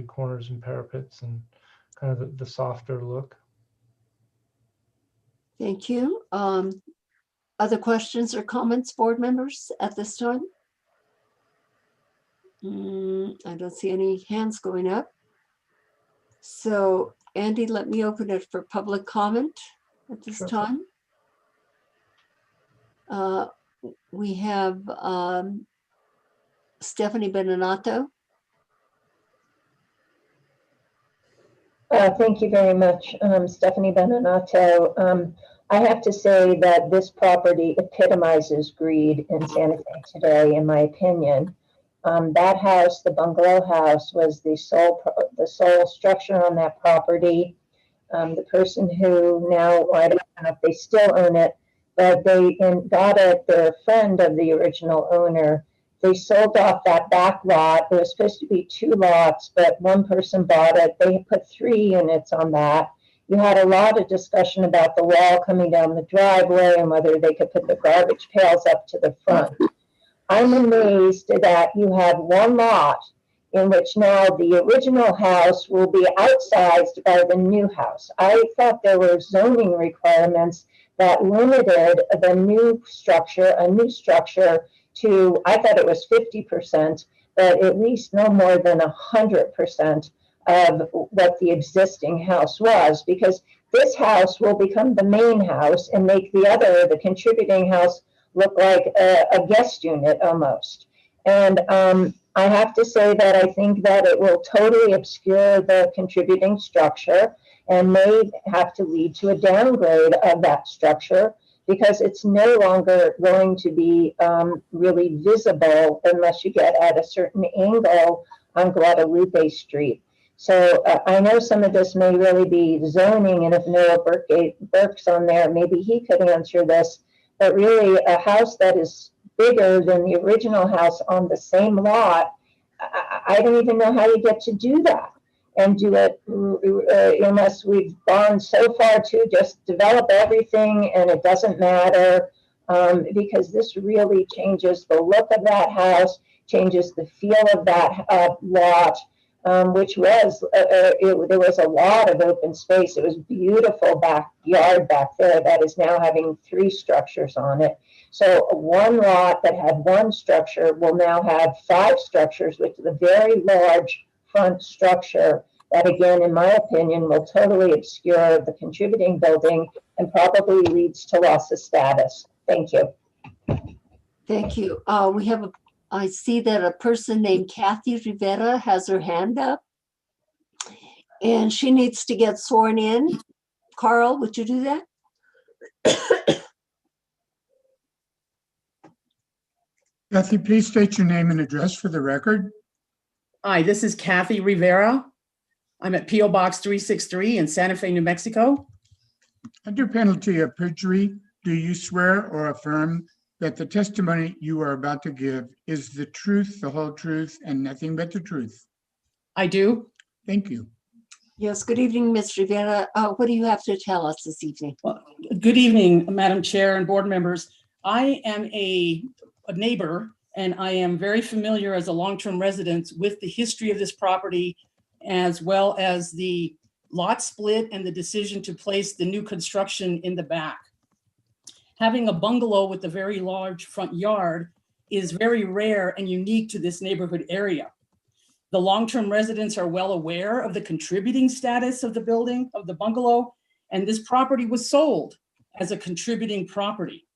corners and parapets and kind of the softer look. Thank you. Other questions or comments, board members, at this time? I don't see any hands going up. So Andy, let me open it for public comment at this time. We have Stephanie Beninato. Thank you very much, Stephanie Beninato. I have to say that this property epitomizes greed in Santa Fe today, in my opinion. That house, the bungalow house, was the sole structure on that property. The person who now, I don't know if they still own it, but they got it, their friend of the original owner. They sold off that back lot. There was supposed to be 2 lots, but one person bought it. They put 3 units on that. You had a lot of discussion about the wall coming down the driveway and whether they could put the garbage pails up to the front. I'm amazed that you have 1 lot in which now the original house will be outsized by the new house. I thought there were zoning requirements that limited the new structure, to, I thought it was 50%, but at least no more than 100% of what the existing house was, because this house will become the main house and make the contributing house, look like a guest unit almost. And I have to say that I think that it will totally obscure the contributing structure and may have to lead to a downgrade of that structure, because it's no longer going to be really visible unless you get at a certain angle on Guadalupe Street. So I know some of this may really be zoning, and if Noah Burke's on there, maybe he could answer this. But really, a house that is bigger than the original house on the same lot, I don't even know how you get to do that and do it unless we've gone so far to just develop everything and it doesn't matter, because this really changes the look of that house, changes the feel of that lot. Which was, there was a lot of open space. It was beautiful backyard back there that is now having 3 structures on it. So 1 lot that had 1 structure will now have 5 structures with a very large front structure that, again, in my opinion, will totally obscure the contributing building and probably leads to loss of status. Thank you. Thank you. I see that a person named Kathy Rivera has her hand up and she needs to get sworn in. Carl, would you do that? Kathy, please state your name and address for the record. Hi, this is Kathy Rivera. I'm at P.O. Box 363 in Santa Fe, New Mexico. Under penalty of perjury, do you swear or affirm that the testimony you are about to give is the truth, the whole truth, and nothing but the truth? I do. Thank you. Yes, good evening, Ms. Rivera. What do you have to tell us this evening? Well, good evening, Madam Chair and board members. I am a neighbor, and I am very familiar as a long-term resident with the history of this property, as well as the lot split and the decision to place the new construction in the back. Having a bungalow with a very large front yard is very rare and unique to this neighborhood area. The long-term residents are well aware of the contributing status of the building, of the bungalow, and this property was sold as a contributing property.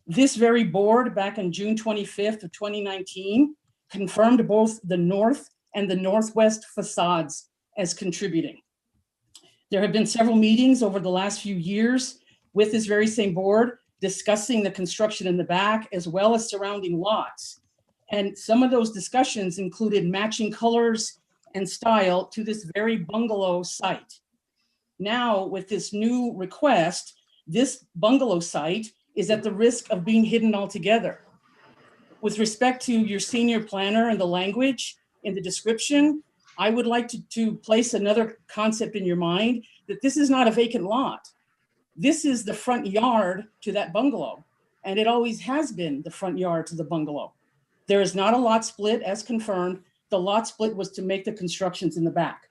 This very board, back on June 25th of 2019, confirmed both the north and the northwest facades as contributing. There have been several meetings over the last few years with this very same board discussing the construction in the back as well as surrounding lots. And some of those discussions included matching colors and style to this very bungalow site. Now, with this new request, this bungalow site is at the risk of being hidden altogether. with respect to your senior planner and the language in the description, I would like to place another concept in your mind, that this is not a vacant lot. This is the front yard to that bungalow, and it always has been the front yard to the bungalow. There is not a lot split as confirmed. The lot split was to make the constructions in the back.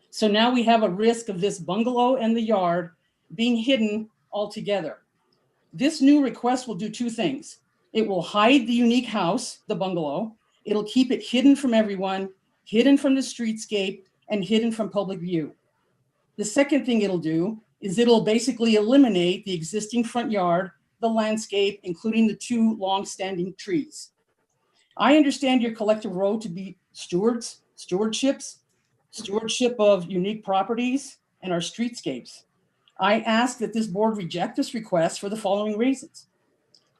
So now we have a risk of this bungalow and the yard being hidden altogether. This new request will do two things. It will hide the unique house, the bungalow. It'll keep it hidden from everyone, hidden from the streetscape, and hidden from public view. The second thing it'll do is it'll basically eliminate the existing front yard, the landscape, including the two long-standing trees. I understand your collective role to be stewardship of unique properties and our streetscapes. I ask that this board reject this request for the following reasons.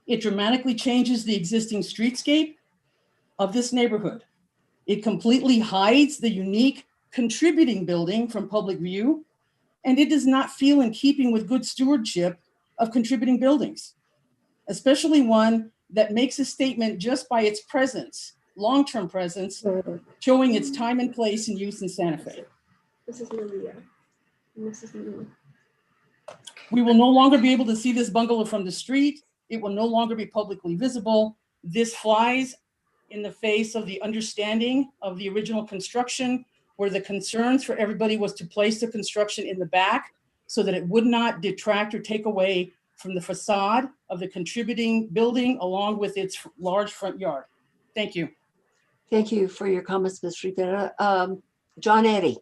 It dramatically changes the existing streetscape of this neighborhood. It completely hides the unique contributing building from public view, and it does not feel in keeping with good stewardship of contributing buildings, especially one that makes a statement just by its presence, long-term presence, showing its time and place in use in Santa Fe. This is Maria. And this is me. We will no longer be able to see this bungalow from the street. It will no longer be publicly visible. This flies in the face of the understanding of the original construction, where the concerns for everybody was to place the construction in the back so that it would not detract or take away from the facade of the contributing building along with its large front yard. Thank you. Thank you for your comments, Ms. Rivera. John Eddy.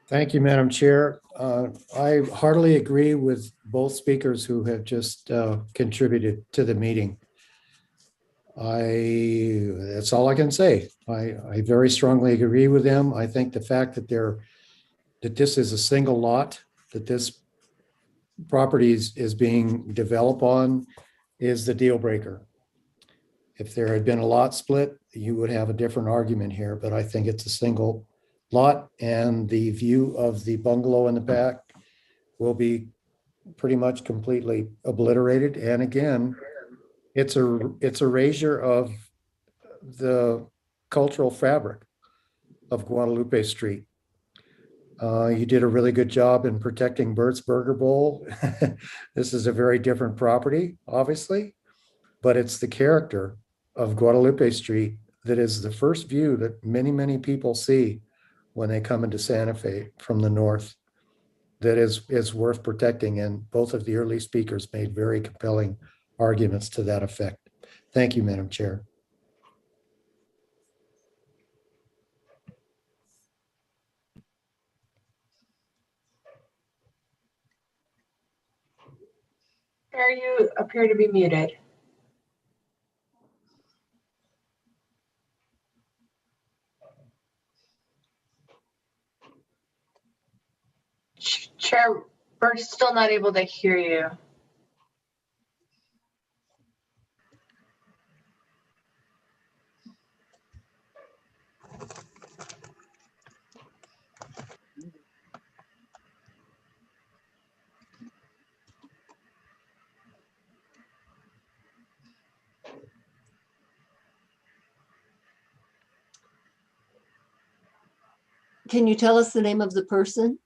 Thank you, Madam Chair. I heartily agree with both speakers who have just contributed to the meeting. That's all I can say. I very strongly agree with them. I think the fact that this is a single lot, that this property is being developed on, is the deal breaker. If there had been a lot split, you would have a different argument here, but I think it's a single lot, and the view of the bungalow in the back will be pretty much completely obliterated. And again, it's a erasure of the cultural fabric of Guadalupe Street. You did a really good job in protecting Bert's Burger Bowl. This is a very different property, obviously, but it's the character of Guadalupe Street that is the first view that many, many people see when they come into Santa Fe from the north, that is worth protecting. And both of the early speakers made very compelling arguments to that effect. Thank you, Madam Chair. Chair, you appear to be muted. Chair, we're still not able to hear you. Can you tell us the name of the person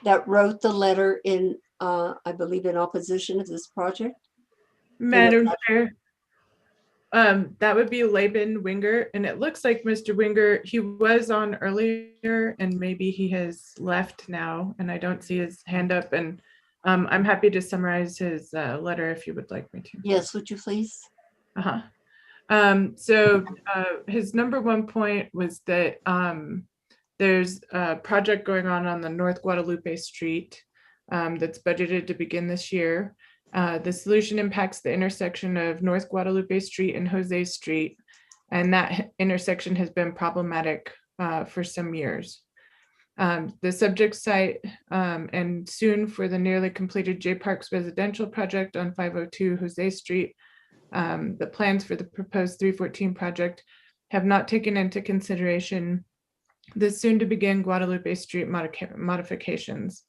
that wrote the letter in, I believe, in opposition of this project? Madam Chair, that would be Laban Winger, and it looks like Mr. Winger, he was on earlier and maybe he has left now, and I don't see his hand up, and I'm happy to summarize his letter if you would like me to. Yes, would you please? So his number one point was that there's a project going on the North Guadalupe Street that's budgeted to begin this year. The solution impacts the intersection of North Guadalupe Street and Jose Street, and that intersection has been problematic for some years. The subject site and soon for the nearly completed J Parks residential project on 502 Jose Street, the plans for the proposed 314 project have not taken into consideration the soon to begin Guadalupe Street modifications.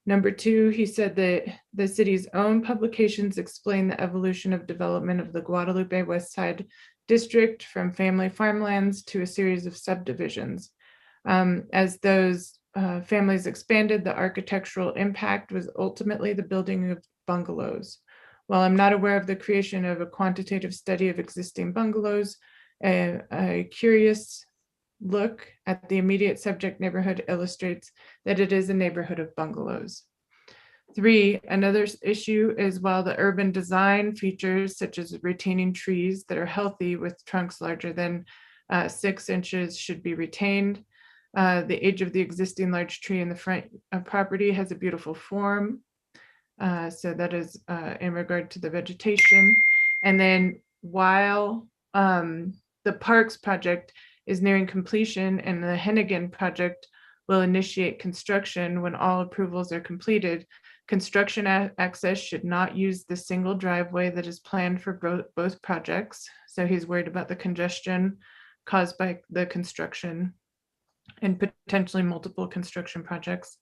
Number two, he said that the city's own publications explain the evolution of development of the Guadalupe West Side district from family farmlands to a series of subdivisions. As those families expanded, the architectural impact was ultimately the building of bungalows. While I'm not aware of the creation of a quantitative study of existing bungalows, a curious look at the immediate subject neighborhood illustrates that it is a neighborhood of bungalows. Three, another issue is while the urban design features such as retaining trees that are healthy with trunks larger than 6 inches should be retained. The age of the existing large tree in the front property has a beautiful form. So that is in regard to the vegetation. And then while the Parks project is nearing completion and the Hennigan project will initiate construction when all approvals are completed, construction access should not use the single driveway that is planned for both projects. So he's worried about the congestion caused by the construction and potentially multiple construction projects.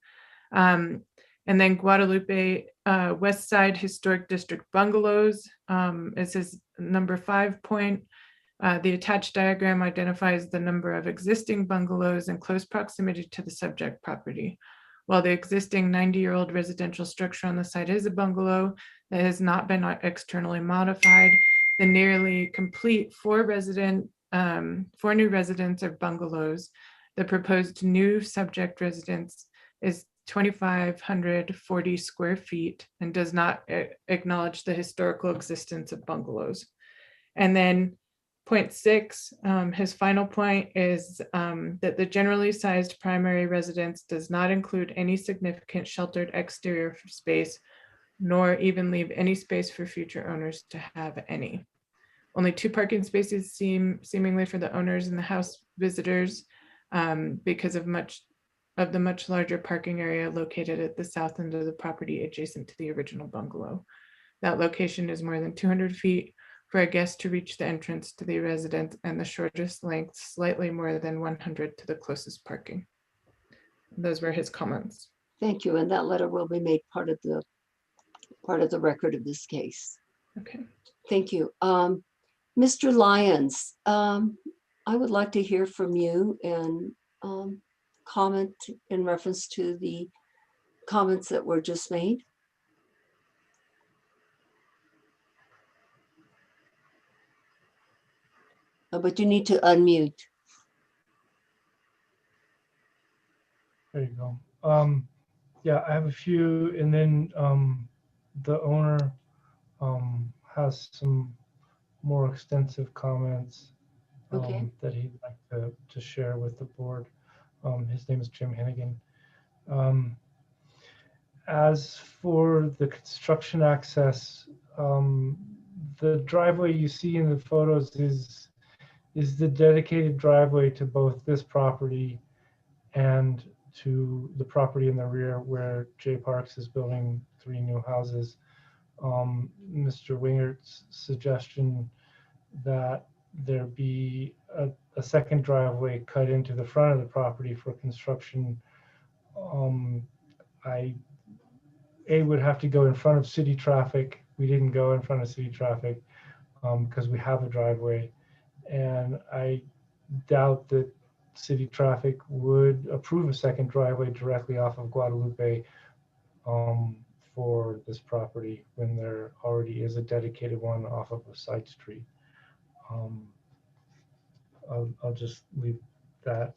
And then Guadalupe West Side Historic District bungalows is his number 5 point. The attached diagram identifies the number of existing bungalows in close proximity to the subject property. While the existing 90-year-old residential structure on the site is a bungalow that has not been externally modified, the nearly complete 4 new residents are bungalows. The proposed new subject residence is 2,540 square feet and does not acknowledge the historical existence of bungalows. And then point 6, his final point is that the generally sized primary residence does not include any significant sheltered exterior space, nor even leave any space for future owners to have any. Only 2 parking spaces seemingly for the owners and the house visitors because of the much larger parking area located at the south end of the property adjacent to the original bungalow. That location is more than 200 feet for a guest to reach the entrance to the residence, and the shortest length slightly more than 100 to the closest parking. Those were his comments. Thank you. And that letter will be made part of the record of this case. Okay. Thank you. Mr. Lyons, I would like to hear from you and comment in reference to the comments that were just made. But you need to unmute. There you go. Yeah, I have a few, and then the owner has some more extensive comments that he'd like to share with the board. His name is Jim Hennigan. As for the construction access, the driveway you see in the photos is the dedicated driveway to both this property and to the property in the rear where J Parks is building 3 new houses. Mr. Wingert's suggestion that there be a second driveway cut into the front of the property for construction, I would have to go in front of city traffic. We didn't go in front of city traffic because we have a driveway. And I doubt that city traffic would approve a second driveway directly off of Guadalupe for this property when there already is a dedicated one off of a side street. I'll just leave that.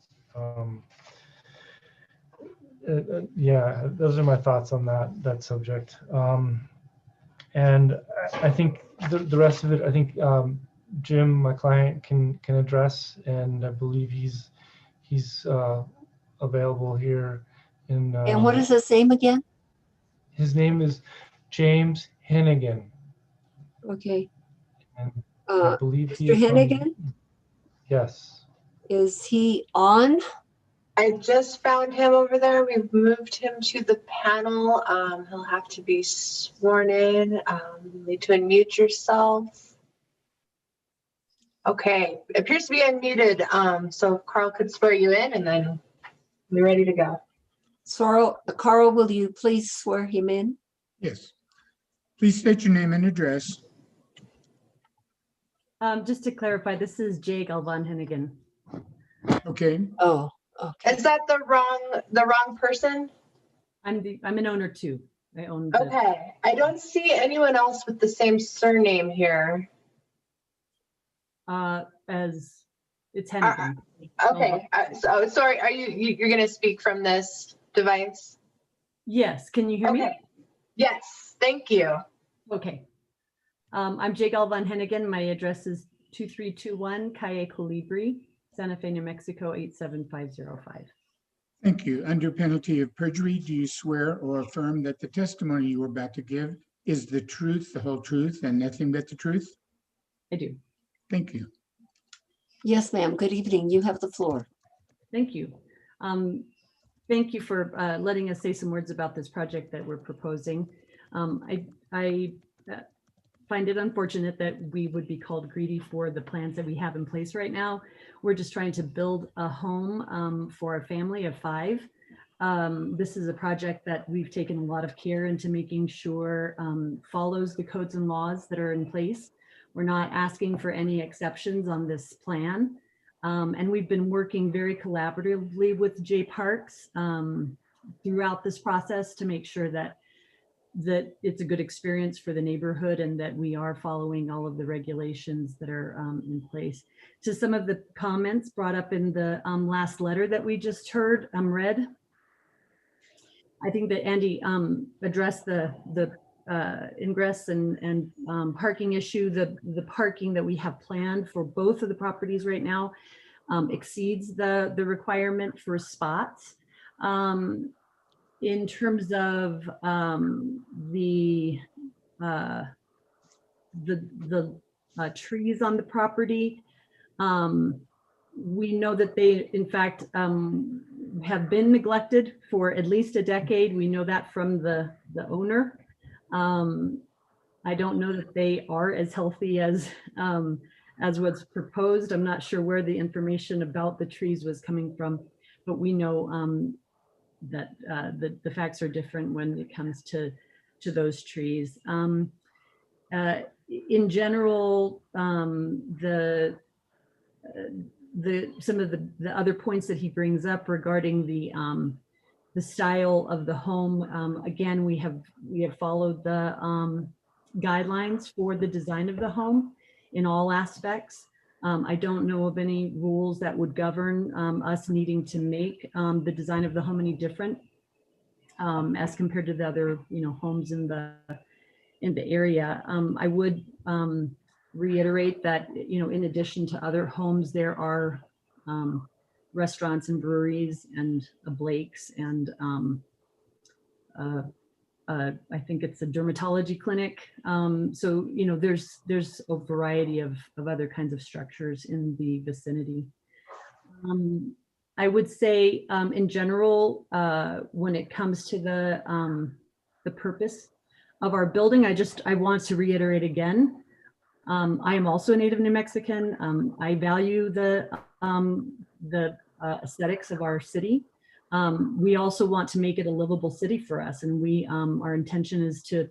Yeah, those are my thoughts on that subject. And I think the rest of it, I think Jim, my client, can address, and I believe he's available here. And what is his name again? His name is James Hennigan. Okay. And I believe Mr. Hennigan? Yes. Is he on? I just found him over there. We've moved him to the panel. He'll have to be sworn in. You need to unmute yourself. Okay, appears to be unmuted. So Carl could swear you in and then we're ready to go. Carl, will you please swear him in? Yes. Please state your name and address. Just to clarify, this is Jay Galvan Hennigan. Okay. Oh, okay. Is that the wrong person? I'm an owner too. I own. Okay. I don't see anyone else with the same surname here. As it's Hennigan. Okay. So sorry. Are you're going to speak from this device? Yes. Can you hear me? Yes. Thank you. Okay. I'm Jay Galvan Hennigan. My address is 2321 Calle Colibri, Santa Fe, New Mexico, 87505. Thank you. Under penalty of perjury, do you swear or affirm that the testimony you are about to give is the truth, the whole truth, and nothing but the truth? I do. Thank you. Yes, ma'am. Good evening. You have the floor. Thank you. Thank you for letting us say some words about this project that we're proposing. I find it unfortunate that we would be called greedy for the plans that we have in place right now. We're just trying to build a home for a family of 5. This is a project that we've taken a lot of care into making sure follows the codes and laws that are in place. We're not asking for any exceptions on this plan. And we've been working very collaboratively with J Parks throughout this process to make sure that it's a good experience for the neighborhood and that we are following all of the regulations that are in place. To some of the comments brought up in the last letter that we just read, I think that Andy addressed the ingress and parking issue. The parking that we have planned for both of the properties right now exceeds the requirement for spots. In terms of the trees on the property, we know that they, in fact, have been neglected for at least a decade. We know that from the owner. I don't know that they are as healthy as what's proposed. I'm not sure where the information about the trees was coming from, but we know that the facts are different when it comes to those trees. In general, some of the other points that he brings up regarding the style of the home, again, we have followed the guidelines for the design of the home in all aspects. I don't know of any rules that would govern us needing to make the design of the home any different as compared to the other, homes in the area. I would reiterate that, in addition to other homes, there are restaurants and breweries and a Blake's and I think it's a dermatology clinic. So, there's a variety of other kinds of structures in the vicinity. I would say in general, when it comes to the purpose of our building, I want to reiterate again, I am also a native New Mexican. I value the aesthetics of our city. We also want to make it a livable city for us, and our intention is to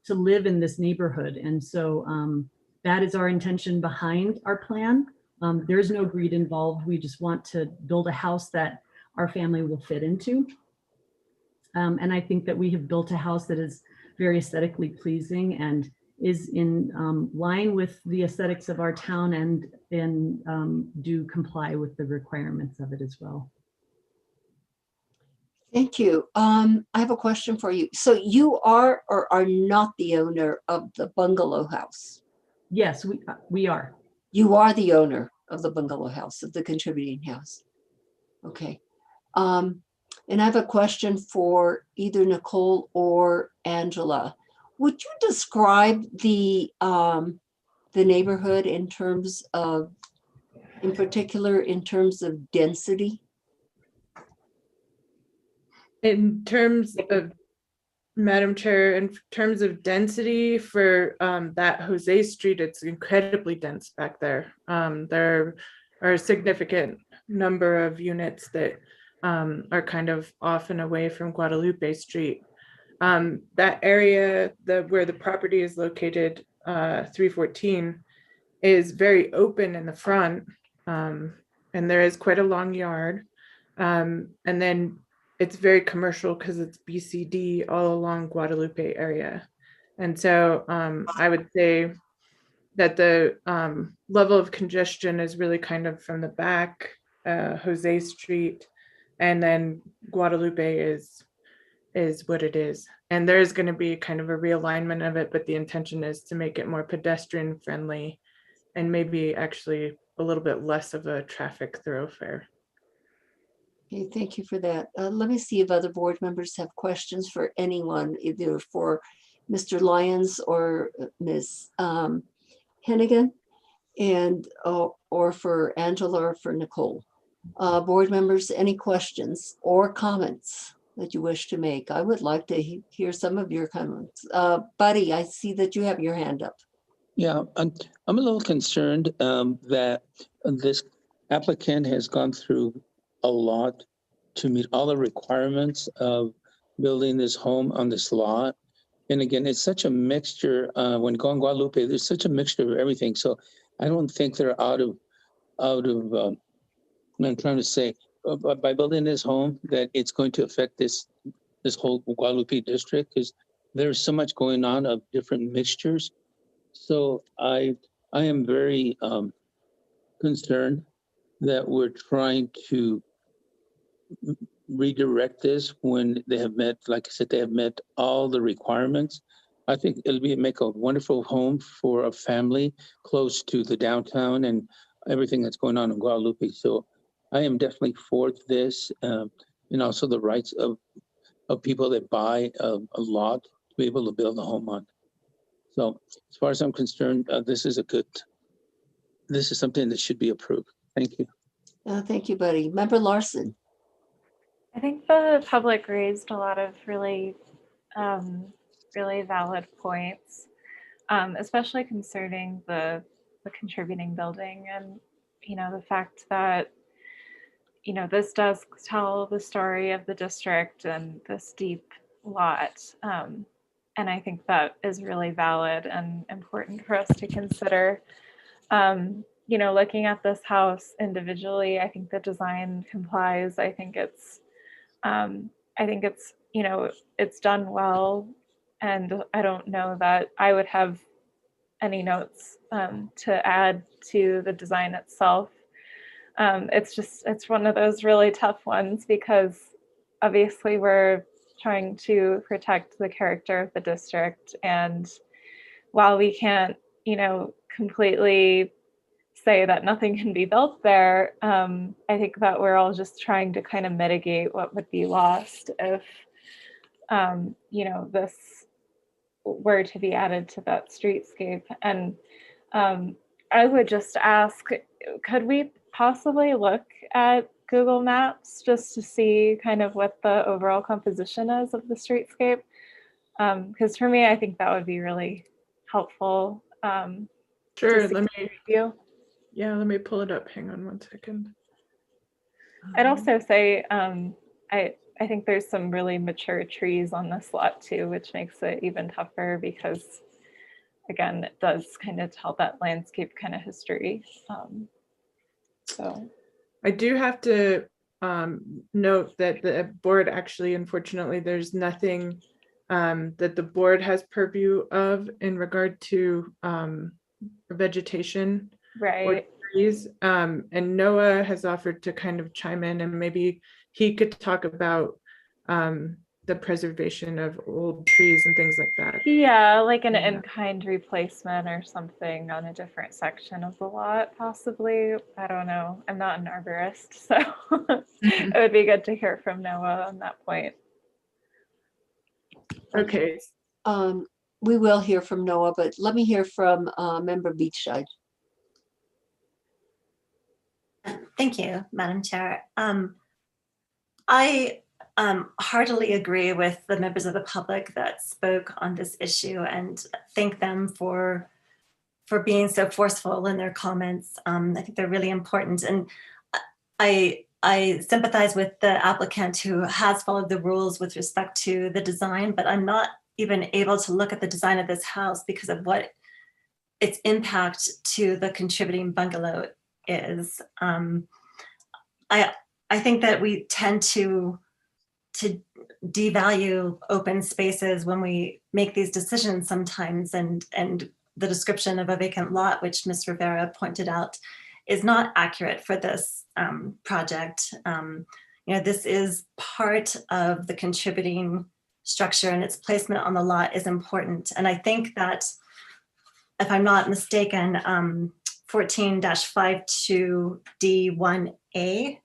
live in this neighborhood. And so that is our intention behind our plan. There's no greed involved. We just want to build a house that our family will fit into. And I think that we have built a house that is very aesthetically pleasing and is in line with the aesthetics of our town and do comply with the requirements of it as well. Thank you. I have a question for you. So you are or are not the owner of the bungalow house? Yes, we are. You are the owner of the bungalow house, of the contributing house. Okay. And I have a question for either Nicole or Angela. Would you describe the neighborhood in particular in terms of density? In terms of, Madam Chair, in terms of density for that Jose Street, it's incredibly dense back there. There are a significant number of units that are kind of off and away from Guadalupe Street. That area, where the property is located, 314, is very open in the front, and there is quite a long yard. And then it's very commercial because it's BCD all along Guadalupe area. And so I would say that the level of congestion is really kind of from the back, Jose Street, and then Guadalupe is what it is. And there is going to be kind of a realignment of it, but the intention is to make it more pedestrian friendly and maybe actually a little bit less of a traffic thoroughfare. Okay, thank you for that. Let me see if other board members have questions for anyone, either for Mr. Lyons or Ms. Hennigan, and or for Angela or for Nicole. Board members, any questions or comments that you wish to make? I would like to hear some of your comments. Buddy, I see that you have your hand up. Yeah, I'm a little concerned that this applicant has gone through a lot to meet all the requirements of building this home on this lot. And again, it's such a mixture. When going Guadalupe, there's such a mixture of everything. So I don't think they're out of I'm trying to say, by building this home, that it's going to affect this whole Guadalupe district, because there's so much going on of different mixtures. So I am very concerned that we're trying to redirect this when they have met, like I said, they have met all the requirements. I think it'll make a wonderful home for a family close to the downtown and everything that's going on in Guadalupe. So I am definitely for this, and also the rights of people that buy a lot to be able to build a home on. So as far as I'm concerned, this is something that should be approved. Thank you. Thank you, buddy. Member Larson. I think the public raised a lot of really valid points, especially concerning the contributing building, and the fact that this does tell the story of the district and this deep lot, and I think that is really valid and important for us to consider. Looking at this house individually, I think the design complies. I think it's it's done well, and I don't know that I would have any notes to add to the design itself. It's one of those really tough ones, because obviously we're trying to protect the character of the district, and while we can't completely say that nothing can be built there, I think that we're all just trying to kind of mitigate what would be lost if this were to be added to that streetscape. And I would just ask, could we possibly look at Google Maps just to see kind of what the overall composition is of the streetscape? Because for me, I think that would be really helpful. Sure, let me pull it up. Hang on one second. I'd also say I think there's some really mature trees on this lot too, which makes it even tougher, because again, it does kind of tell that landscape kind of history. So I do have to note that the board actually, unfortunately, there's nothing that the board has purview of in regard to vegetation or trees. And Noah has offered to kind of chime in, and maybe he could talk about the preservation of old trees and things like that. yeah, like an in-kind replacement or something on a different section of the lot, possibly. I don't know. I'm not an arborist, so it would be good to hear from Noah on that point. Okay. We will hear from Noah, but let me hear from Member Beachside. Thank you, Madam Chair. I heartily agree with the members of the public that spoke on this issue, and thank them for being so forceful in their comments. I think they're really important. And I I sympathize with the applicant who has followed the rules with respect to the design, but I'm not even able to look at the design of this house because of what its impact to the contributing bungalow is. I think that we tend to devalue open spaces when we make these decisions sometimes, and the description of a vacant lot, which Ms. Rivera pointed out, is not accurate for this project. This is part of the contributing structure, and its placement on the lot is important. And I think that, if I'm not mistaken, 14-52D1A,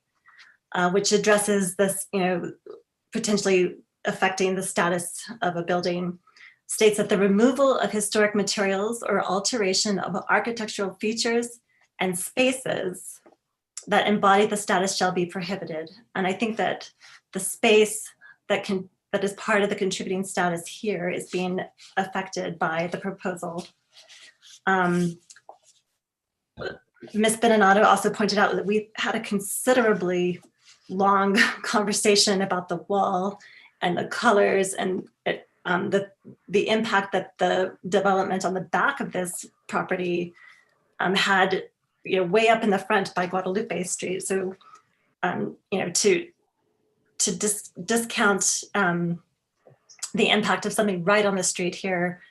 which addresses this, potentially affecting the status of a building, states that the removal of historic materials or alteration of architectural features and spaces that embody the status shall be prohibited. And I think that the space that is part of the contributing status here is being affected by the proposal. Ms. Beninato also pointed out that we had a considerably long conversation about the wall and the colors and the impact that the development on the back of this property had, way up in the front by Guadalupe Street. So, to discount the impact of something right on the street here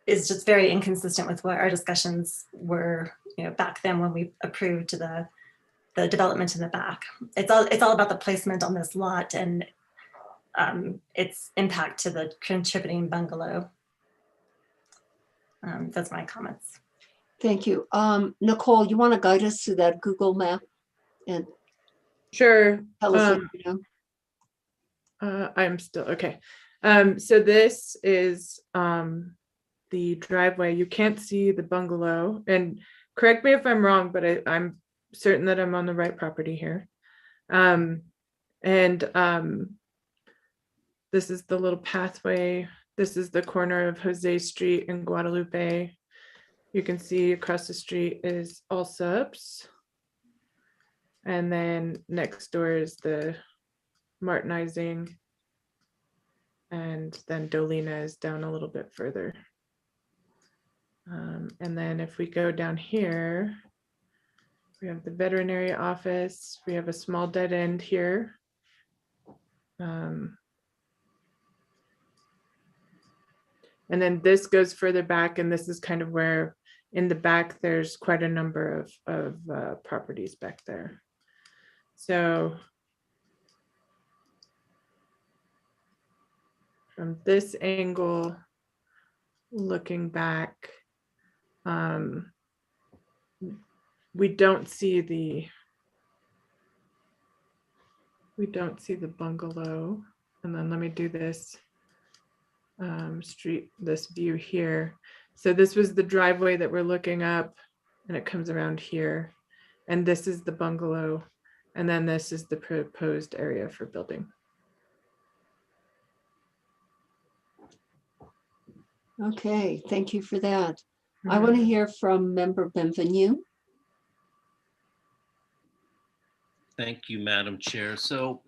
is just very inconsistent with what our discussions were, back then when we approved the development in the back. It's all about the placement on this lot and its impact to the contributing bungalow. That's my comments. Thank you. Nicole, you want to guide us through that Google map? And sure. Tell us what you know. I'm still, okay. So this is the driveway. You can't see the bungalow, and correct me if I'm wrong, but I'm certain that I'm on the right property here. This is the little pathway. This is the corner of Jose Street and Guadalupe. You can see across the street is Allsup's. And then next door is the Martinizing. And then Dolina is down a little bit further. And then if we go down here, we have the veterinary office. We have a small dead end here. And then this goes further back, and this is kind of where in the back there's quite a number of properties back there. So from this angle, looking back, we don't see the bungalow. And then let me do this this view here. So this was the driveway that we're looking up, and it comes around here. And this is the bungalow. And then this is the proposed area for building. Okay, thank you for that. I want to hear from Member Benvenue. Thank you, Madam Chair. So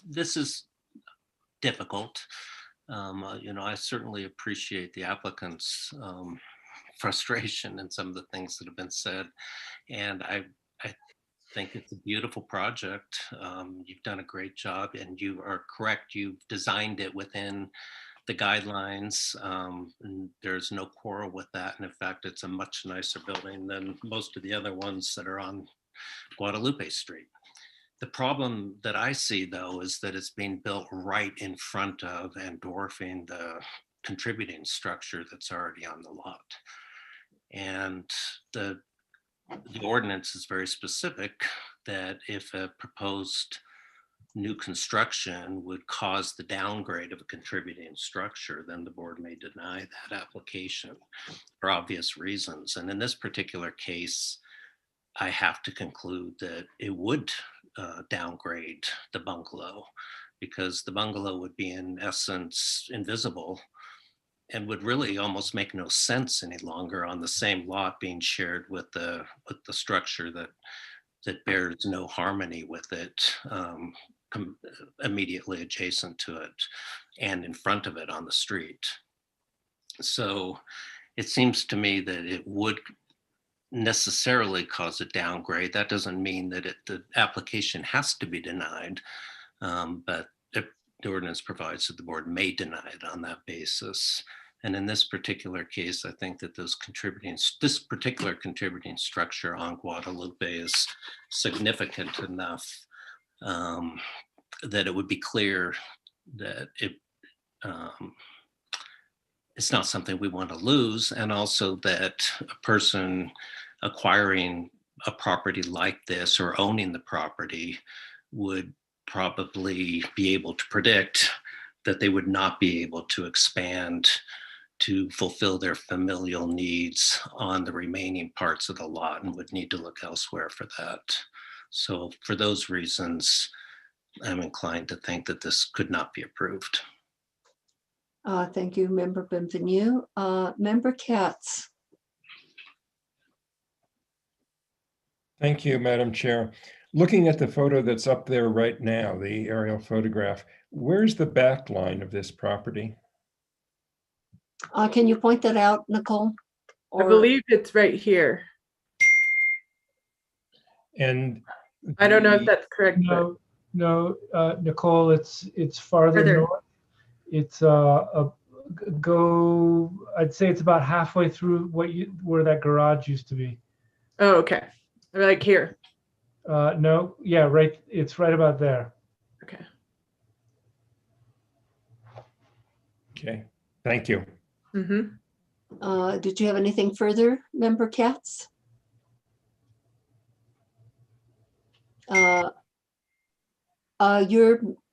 this is difficult. I certainly appreciate the applicant's frustration and some of the things that have been said. And I think it's a beautiful project. You've done a great job, and you are correct. You've designed it within the guidelines, and there's no quarrel with that. And in fact, it's a much nicer building than most of the other ones that are on Guadalupe Street. The problem that I see, though, is that it's being built right in front of and dwarfing the contributing structure that's already on the lot. And the ordinance is very specific that if a proposed new construction would cause the downgrade of a contributing structure, then the board may deny that application for obvious reasons. And in this particular case, I have to conclude that it would downgrade the bungalow, because the bungalow would be in essence invisible and would really almost make no sense any longer on the same lot being shared with the structure that that bears no harmony with it, immediately adjacent to it and in front of it on the street. So it seems to me that it would necessarily cause a downgrade. That doesn't mean that the application has to be denied, but the ordinance provides that the board may deny it on that basis. And in this particular case, I think that this particular contributing structure on Guadalupe is significant enough that it would be clear that it's not something we want to lose, and also that a person acquiring a property like this or owning the property would probably be able to predict that they would not be able to expand to fulfill their familial needs on the remaining parts of the lot and would need to look elsewhere for that. So for those reasons, I'm inclined to think that this could not be approved. Thank you, Member Benvenue. Member Katz. Thank you, Madam Chair. Looking at the photo that's up there right now, the aerial photograph, where's the back line of this property? Can you point that out, Nicole? I believe it's right here. And I don't know if that's correct. No, Nicole, it's farther north. It's I'd say it's about halfway through where that garage used to be. Oh, okay. Like here. No, yeah, right. It's right about there. Okay. Okay, thank you. Mm-hmm. Did you have anything further, Member Katz? You're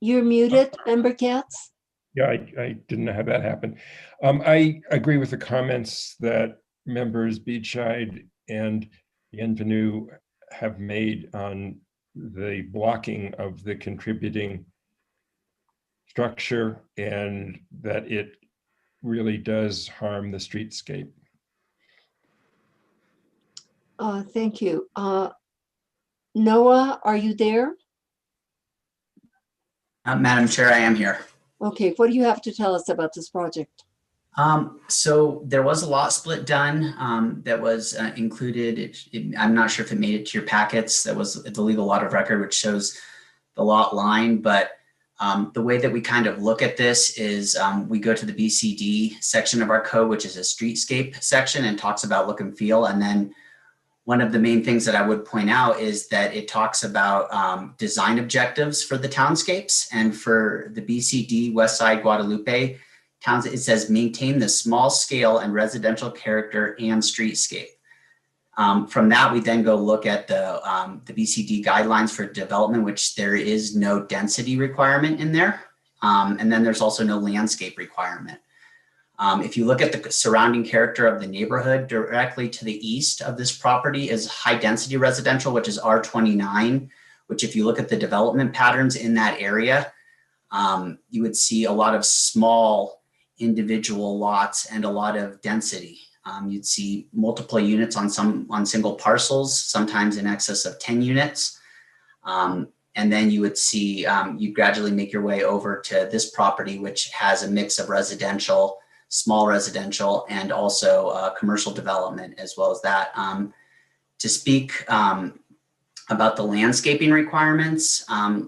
muted, Member Katz. Yeah, I didn't know how that happened. I agree with the comments that members Beachside and Bienvenue have made on the blocking of the contributing structure, and that it really does harm the streetscape. Thank you. Noah, are you there? Madam Chair, I am here. Okay, what do you have to tell us about this project? So there was a lot split done that was included. I'm not sure if it made it to your packets. That was the legal lot of record, which shows the lot line. But the way that we kind of look at this is we go to the BCD section of our code, which is a streetscape section, and talks about look and feel. And then one of the main things that I would point out is that it talks about design objectives for the townscapes. And for the BCD Westside Guadalupe towns, it says maintain the small scale and residential character and streetscape. From that, we then go look at the BCD guidelines for development, which there is no density requirement in there. And then there's also no landscape requirement. If you look at the surrounding character of the neighborhood, directly to the east of this property is high density residential, which is R29, which if you look at the development patterns in that area, you would see a lot of small individual lots and a lot of density. You'd see multiple units on single parcels, sometimes in excess of 10 units. And then you would see, you gradually make your way over to this property, which has a mix of residential, small residential, and also commercial development as well as that. To speak about the landscaping requirements,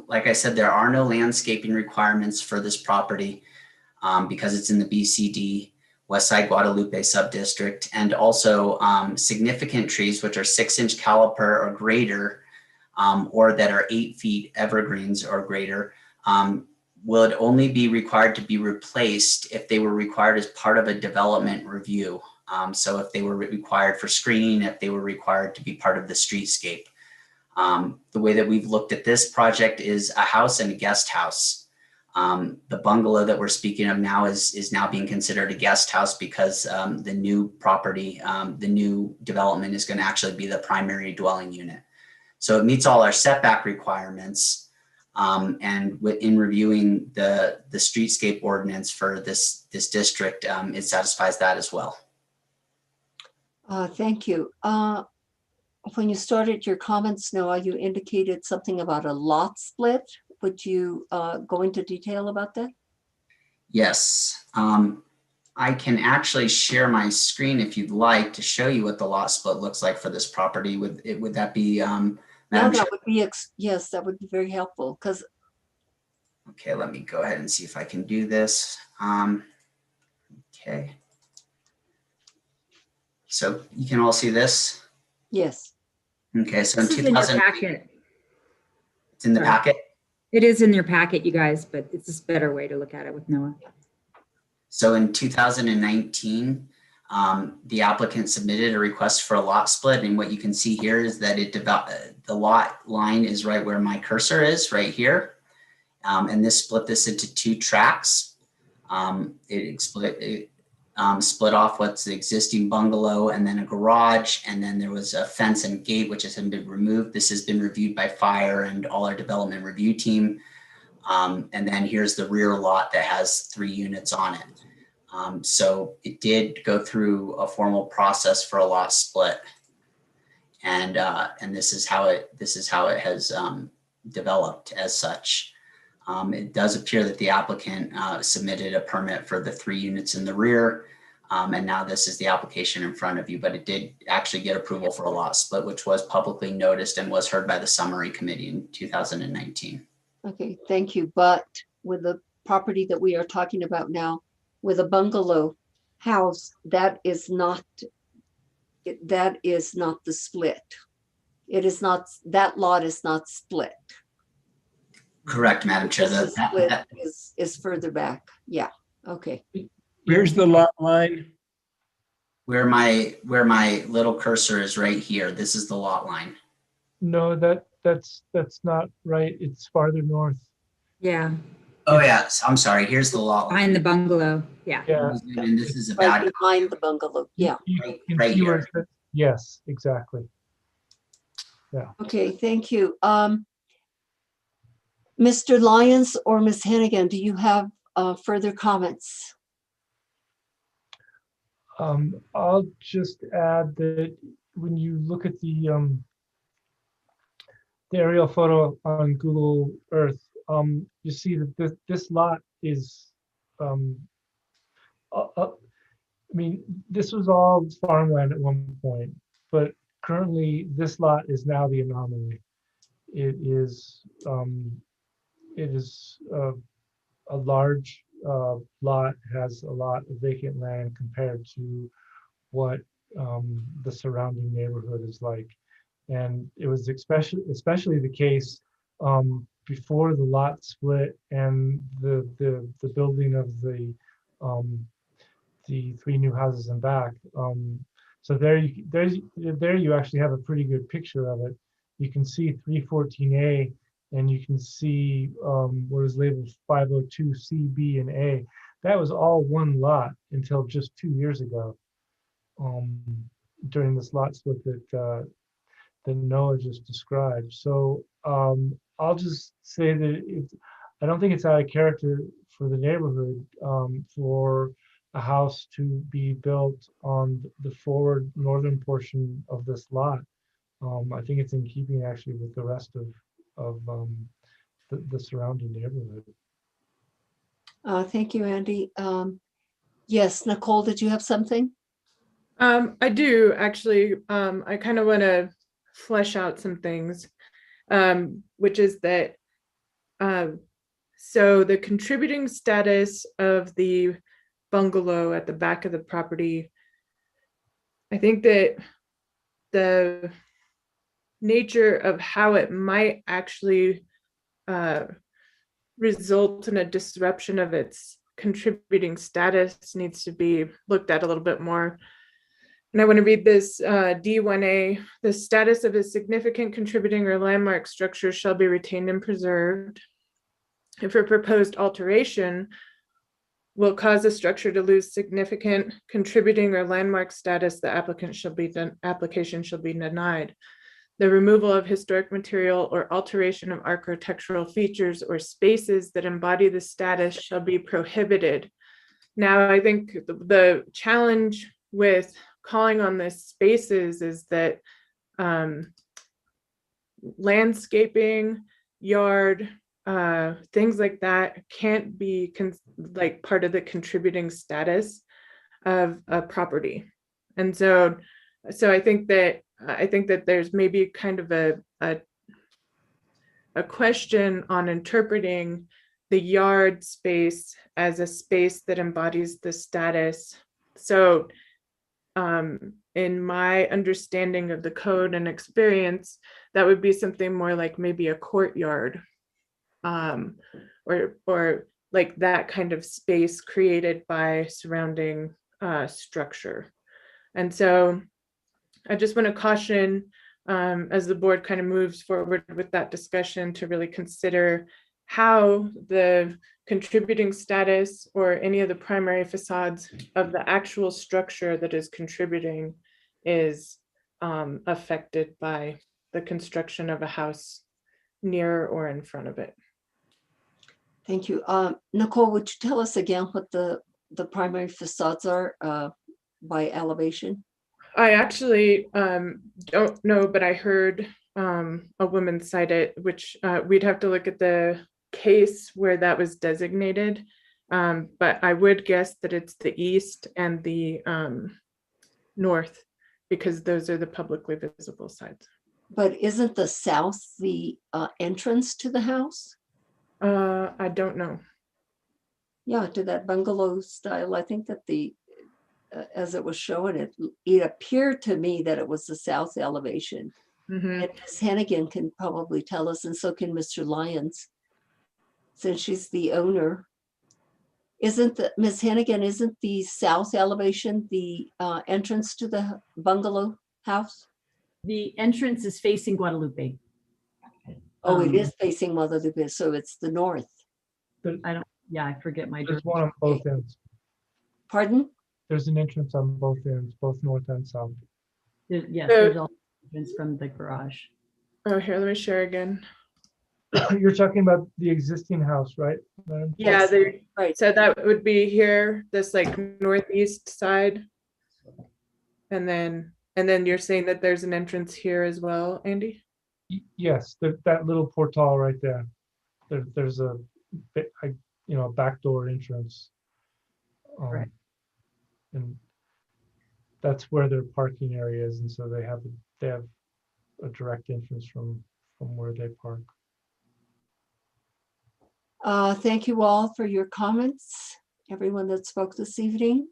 like I said, there are no landscaping requirements for this property because it's in the BCD Westside Guadalupe subdistrict, and also significant trees, which are 6-inch caliper or greater, or that are 8 feet evergreens or greater, would only be required to be replaced if they were required as part of a development review. So if they were required for screening, if they were required to be part of the streetscape. The way that we've looked at this project is a house and a guest house. The bungalow that we're speaking of now is now being considered a guest house because the new property, the new development is going to actually be the primary dwelling unit. So it meets all our setback requirements. And in reviewing the streetscape ordinance for this district, it satisfies that as well. Thank you. when you started your comments, Noah, you indicated something about a lot split. Would you go into detail about that? Yes. I can actually share my screen if you'd like to show you what the lot split looks like for this property. Would that be, No, Madam Chair? that would be, yes, that would be very helpful because Okay, let me go ahead and see if I can do this. Okay. So you can all see this? yes. Okay, so in This is in your 2000, packet. it's in the Sorry. packet. It is in your packet, you guys, but it's just a better way to look at it with Noah. So in 2019, the applicant submitted a request for a lot split. And what you can see here is that the lot line is right where my cursor is, right here. And this split this into 2 tracks. It split off what's the existing bungalow and then a garage. And then there was a fence and gate, which has been removed. This has been reviewed by fire and all our development review team. And then here's the rear lot that has 3 units on it. So it did go through a formal process for a lot split. And this is how it has developed as such. It does appear that the applicant submitted a permit for the 3 units in the rear. And now this is the application in front of you, but it did actually get approval for a lot split, which was publicly noticed and was heard by the summary committee in 2019. Okay, thank you. But with the property that we are talking about now, with a bungalow house, that is not the split. It is not, that lot is not split. Correct, Madam Chair. The split is further back. Yeah, okay. Where's the lot line? Where my little cursor is right here. This is the lot line. No, that's not right. It's farther north. Yeah. Oh yeah, I'm sorry. Here's the lot line. Behind the bungalow. Yeah. Yeah. And this is Right about behind the bungalow. Yeah. right See where here. it says- Yes, exactly. Yeah. Okay, thank you. Mr. Lyons or Ms. Hennigan, do you have further comments? I'll just add that when you look at the aerial photo on Google Earth, you see that this lot is, I mean, this was all farmland at one point, but currently this lot is now the anomaly. It is a large lot, has a lot of vacant land compared to what the surrounding neighborhood is like. And it was especially the case before the lot split and the building of the 3 new houses in back. So there you actually have a pretty good picture of it. You can see 314A, and you can see what is labeled 502C, B, and A. That was all one lot until just 2 years ago, during this lot split that Noah just described. So I'll just say that I don't think it's out of character for the neighborhood for a house to be built on the forward northern portion of this lot. I think it's in keeping actually with the rest of the surrounding neighborhood. Thank you, Andy. Yes, Nicole, did you have something? I do actually. I kind of want to flesh out some things, which is that so the contributing status of the bungalow at the back of the property, I think that the nature of how it might actually result in a disruption of its contributing status needs to be looked at a little bit more. And I want to read this D1A. The status of a significant contributing or landmark structure shall be retained and preserved. If a proposed alteration will cause a structure to lose significant contributing or landmark status, the application shall be denied. The removal of historic material or alteration of architectural features or spaces that embody the status shall be prohibited. Now, I think the challenge with calling on this spaces is that landscaping, yard, things like that can't be like part of the contributing status of a property. And so I think that there's maybe kind of a question on interpreting the yard space as a space that embodies the status. So in my understanding of the code and experience, that would be something more like maybe a courtyard, or like that kind of space created by surrounding structure. And so I just want to caution, as the board kind of moves forward with that discussion, to really consider how the contributing status or any of the primary facades of the actual structure that is contributing is affected by the construction of a house near or in front of it. Thank you. Nicole, would you tell us again what the primary facades are by elevation? I actually don't know, but I heard a woman cite it, which we'd have to look at the case where that was designated. But I would guess that it's the east and the north, because those are the publicly visible sides. But isn't the south the entrance to the house? I don't know. Yeah, to that bungalow style. I think that as it was showing it appeared to me that it was the south elevation. Mm-hmm. And Ms. Hannigan can probably tell us, and so can Mr. Lyons, since she's the owner. Ms. Hannigan, isn't the south elevation the entrance to the bungalow house? The entrance is facing Guadalupe. Oh, it is facing Guadalupe, so it's the north. I forget my. There's one on both ends. Pardon? There's an entrance on both ends, both north and south. Yes, there's also entrance from the garage. Oh, here, let me share again. You're talking about the existing house, right, madam? Yeah, right. So that would be here, this like northeast side. And then you're saying that there's an entrance here as well, Andy? Yes, that little portal right there. There's a back door entrance. Right. And that's where their parking area is, and so they have a direct entrance from where they park. Thank you all for your comments, everyone that spoke this evening.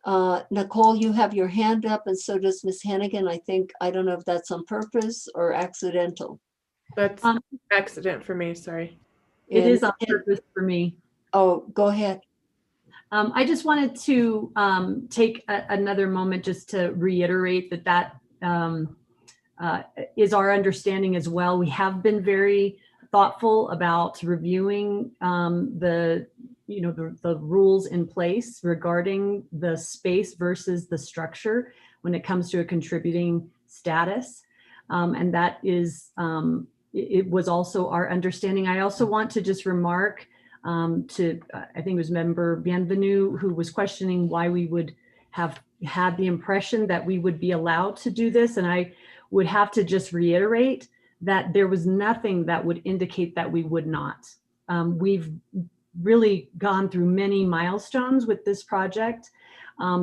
Nicole, you have your hand up, and so does Ms. Hannigan. I don't know if that's on purpose or accidental. That's accident for me, sorry. It is on purpose for me. Oh, go ahead. I just wanted to take another moment just to reiterate that is our understanding as well. We have been very thoughtful about reviewing the rules in place regarding the space versus the structure when it comes to a contributing status. And that is, it was also our understanding. I also want to just remark to, I think it was member Bienvenue, who was questioning why we would have had the impression that we would be allowed to do this. And I would have to just reiterate that there was nothing that would indicate that we would not. We've really gone through many milestones with this project,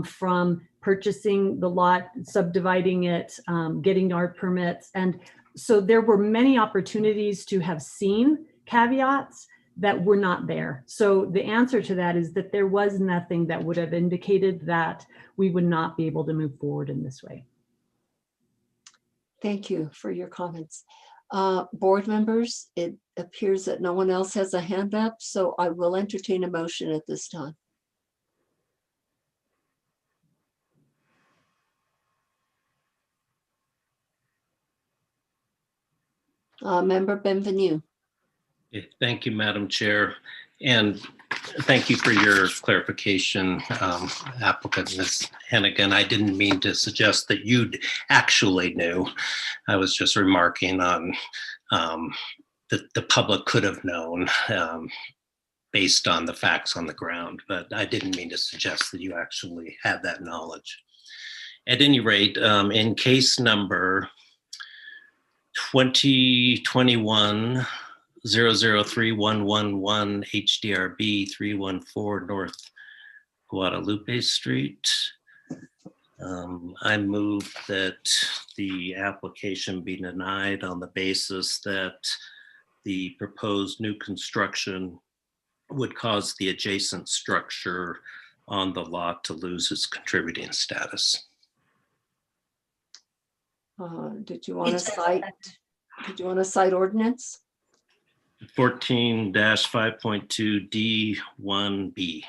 from purchasing the lot, subdividing it, getting our permits. And so there were many opportunities to have seen caveats that were not there. So the answer to that is that there was nothing that would have indicated that we would not be able to move forward in this way. Thank you for your comments. Board members, it appears that no one else has a hand up, so I will entertain a motion at this time. Member Bienvenue. Thank you, Madam Chair. And thank you for your clarification, applicant Ms. Hannigan. I didn't mean to suggest that you'd actually knew. I was just remarking on that the public could have known based on the facts on the ground, but I didn't mean to suggest that you actually had that knowledge. At any rate, in case number 2021 003111 HDRB 314 North Guadalupe Street. I move that the application be denied on the basis that the proposed new construction would cause the adjacent structure on the lot to lose its contributing status. Did you want to cite? Did you want to cite ordinance? 14-5.2 D1B.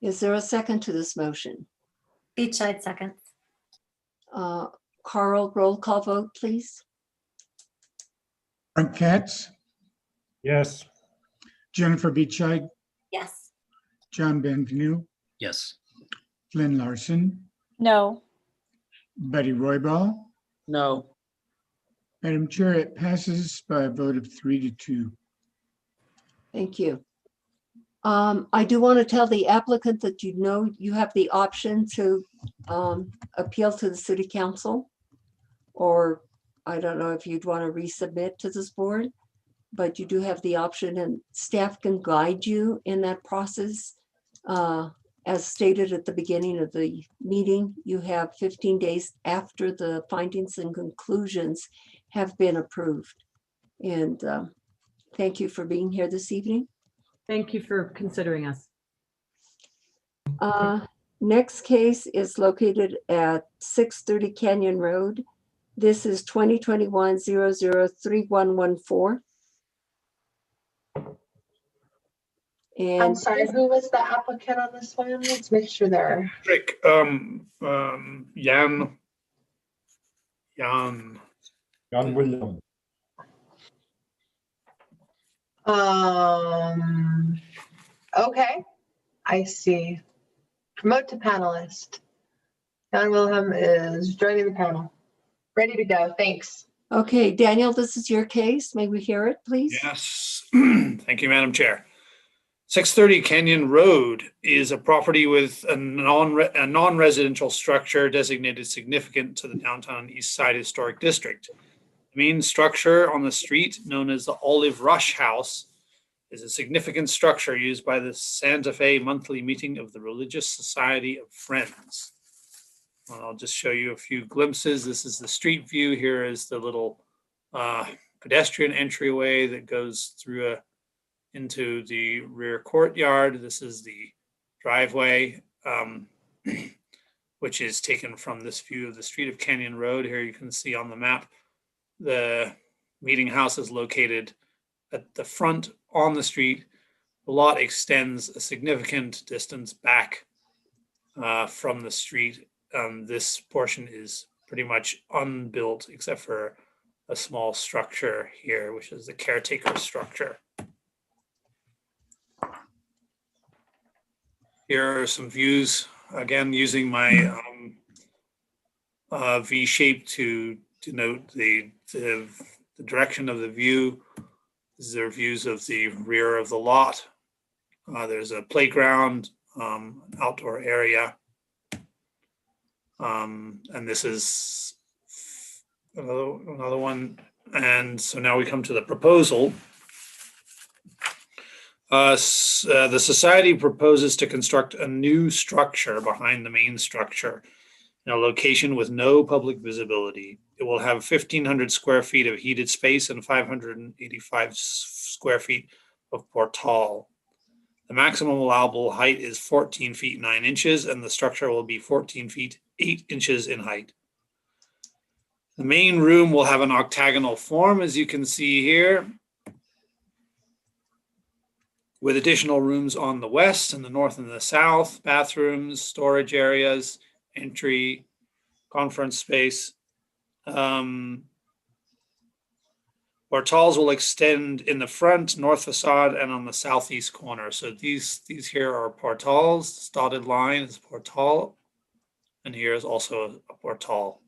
Is there a second to this motion? Beachside seconds. Carl, roll call vote, please. Frank Katz, Yes. Jennifer Beachide, Yes. John Benvenu, Yes. Flynn Larson, No. Betty Roybal. No. Madam Chair, it passes by a vote of 3-2. Thank you. I do want to tell the applicant that you have the option to appeal to the city council, or I don't know if you'd want to resubmit to this board, but you do have the option, and staff can guide you in that process. As stated at the beginning of the meeting, you have 15 days after the findings and conclusions have been approved. And thank you for being here this evening. Thank you for considering us. Next case is located at 630 Canyon Road. This is 2021-003114. I'm And sorry, who was the applicant on this one? Let's make sure they're. Rick, Jan William. Okay, I see. Promote to panelist. Jan Wilhelm is joining the panel. Ready to go, thanks. okay, Daniel, this is your case. May we hear it, please? Yes, thank you, Madam Chair. 630 Canyon Road is a property with a non-residential structure designated significant to the downtown East Side Historic District. The main structure on the street, known as the Olive Rush House, is a significant structure used by the Santa Fe monthly meeting of the Religious Society of Friends. I'll just show you a few glimpses. This is the street view. Here is the little pedestrian entryway that goes through into the rear courtyard. This is the driveway, which is taken from this view of the street of Canyon Road. Here you can see on the map, the meeting house is located at the front on the street. The lot extends a significant distance back from the street. This portion is pretty much unbuilt except for a small structure here, which is the caretaker structure. Here are some views, again, using my V shape to denote the direction of the view. These are views of the rear of the lot. There's a playground, outdoor area. And this is another one. And so now we come to the proposal. The society proposes to construct a new structure behind the main structure in a location with no public visibility. It will have 1,500 square feet of heated space and 585 square feet of portal. The maximum allowable height is 14 feet 9 inches, and the structure will be 14 feet 8 inches in height. The main room will have an octagonal form, as you can see here, with additional rooms on the west and the north and the south, bathrooms, storage areas, entry, conference space. Portals will extend in the front, north facade, and on the southeast corner. So these here are portals. This dotted line is portal, and here is also a portal.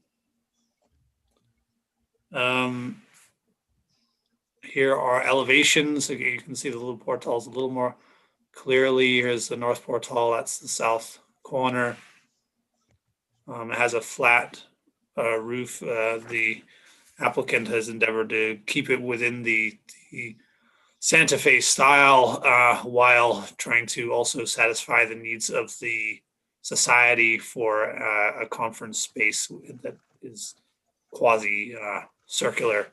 Here are elevations. Again, you can see the little portals a little more clearly. Here's the north portal. That's the south corner. It has a flat roof. The applicant has endeavored to keep it within the Santa Fe style while trying to also satisfy the needs of the society for a conference space that is quasi circular.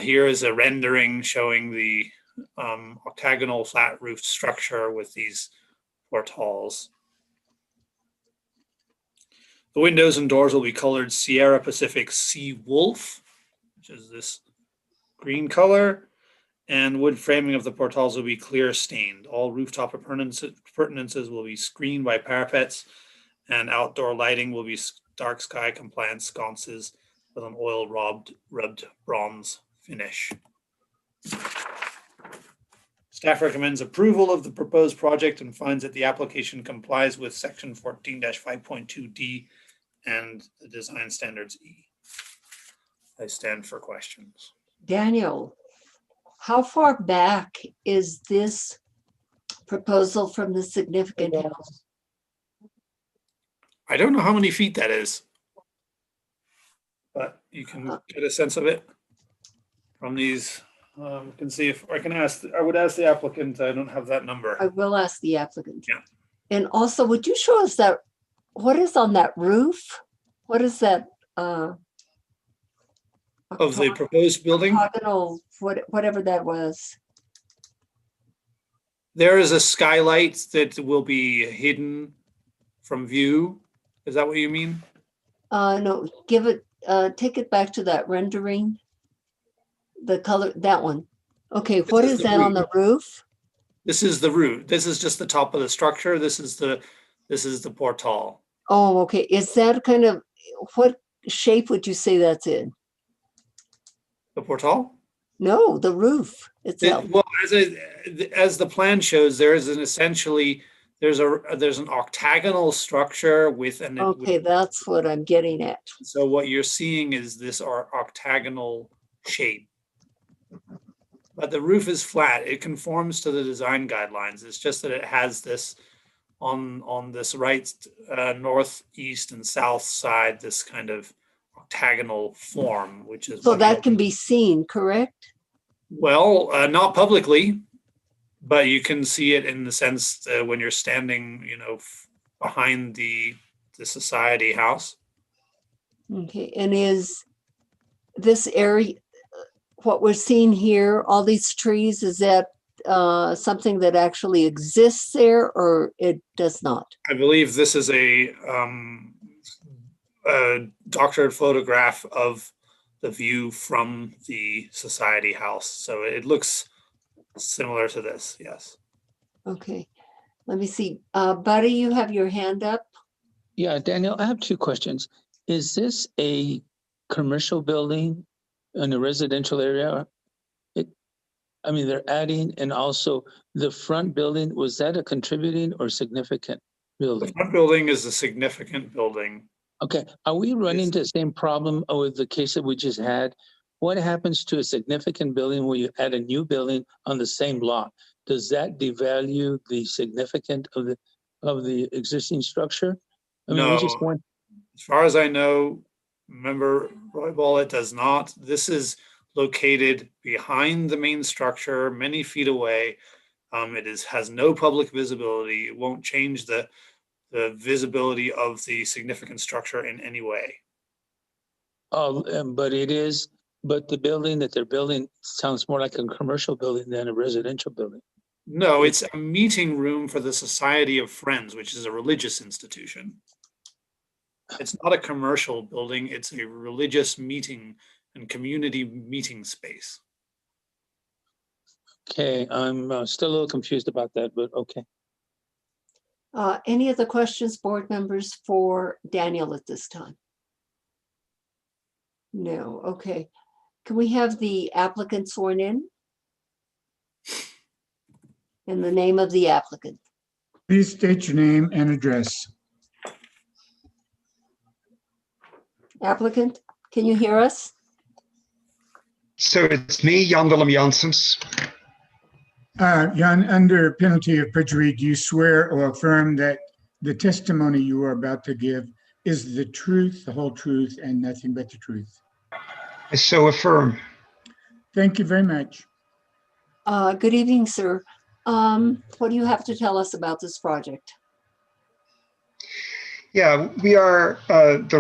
Here is a rendering showing the octagonal flat roofed structure with these portals. The windows and doors will be colored Sierra Pacific Sea Wolf, which is this green color, and wood framing of the portals will be clear stained. All rooftop appurtenances will be screened by parapets, and outdoor lighting will be dark sky compliant sconces with an oil rubbed bronze finish. Staff recommends approval of the proposed project and finds that the application complies with section 14-5.2D and the design standards E. I stand for questions. Daniel, how far back is this proposal from the significant house? I don't know how many feet that is, but you can get a sense of it from these. Can see if I can ask. I would ask the applicant. I don't have that number. I will ask the applicant. Yeah. And also, would you show us that, what is on that roof? What is that? Of the proposed building? Octagonal, whatever that was. There is a skylight that will be hidden from view. Is that what you mean? No, give it, take it back to that rendering. The color, that one. Okay, what is that on the roof? This is the roof. This is just the top of the structure. This is the portal. Oh, okay. Is that kind of, what shape would you say that's in? The portal? No, the roof itself. Well, as the plan shows, there is there's an octagonal structure with an. Okay, that's what I'm getting at. So what you're seeing is this octagonal shape. But the roof is flat. It conforms to the design guidelines. It's just that it has this on this right, northeast and south side, this kind of octagonal form, which is. So that can be seen, correct? Well, not publicly, but you can see it in the sense when you're standing, behind the society house. Okay, and is this area, what we're seeing here, all these trees, is that something that actually exists there, or it does not? I believe this is a doctored photograph of the view from the society house. So it looks similar to this, yes. Okay, let me see. Buddy, you have your hand up? Yeah, Daniel, I have two questions. Is this a commercial building in a residential area? They're adding, and also the front building, was that a contributing or significant building? The front building is a significant building. Okay, are we running into the same problem with the case that we just had? What happens to a significant building where you add a new building on the same lot? Does that devalue the significance of the existing structure? No, as far as I know, member Roybal, it does not. This is located behind the main structure, many feet away. It has no public visibility. It won't change the visibility of the significant structure in any way. Oh, but the building that they're building sounds more like a commercial building than a residential building. No, it's a meeting room for the Society of Friends, which is a religious institution. It's not a commercial building. It's a religious meeting and community meeting space. Okay, I'm still a little confused about that, but okay. Any other questions, board members, for Daniel at this time? No, okay. Can we have the applicant sworn in? In the name of the applicant. Please state your name and address. Applicant, can you hear us? So it's me, Jan Willem Janssens. Jan, under penalty of perjury, do you swear or affirm that the testimony you are about to give is the truth, the whole truth, and nothing but the truth? I so affirm. Thank you very much. Good evening, sir. What do you have to tell us about this project? Yeah, we are the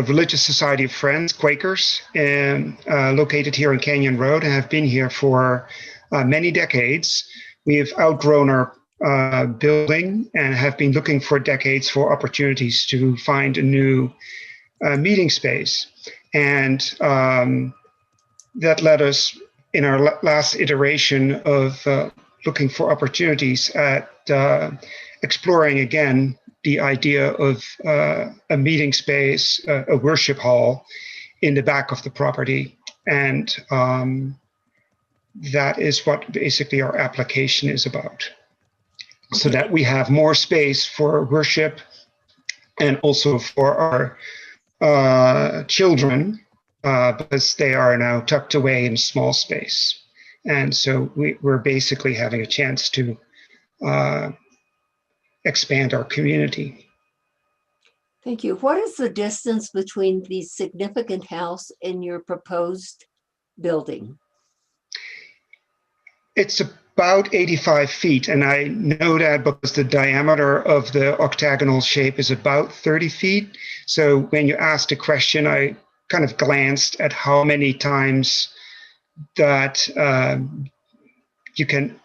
Religious Society of Friends, Quakers, and located here on Canyon Road, and have been here for many decades. We have outgrown our building and have been looking for decades for opportunities to find a new meeting space. And that led us in our last iteration of looking for opportunities at exploring again the idea of a meeting space, a worship hall in the back of the property. And that is what basically our application is about. So that we have more space for worship and also for our children, because they are now tucked away in a small space. And so we're basically having a chance to expand our community. Thank you. What is the distance between the significant house and your proposed building? It's about 85 feet, and I know that because the diameter of the octagonal shape is about 30 feet. So when you asked the question, I kind of glanced at how many times that you can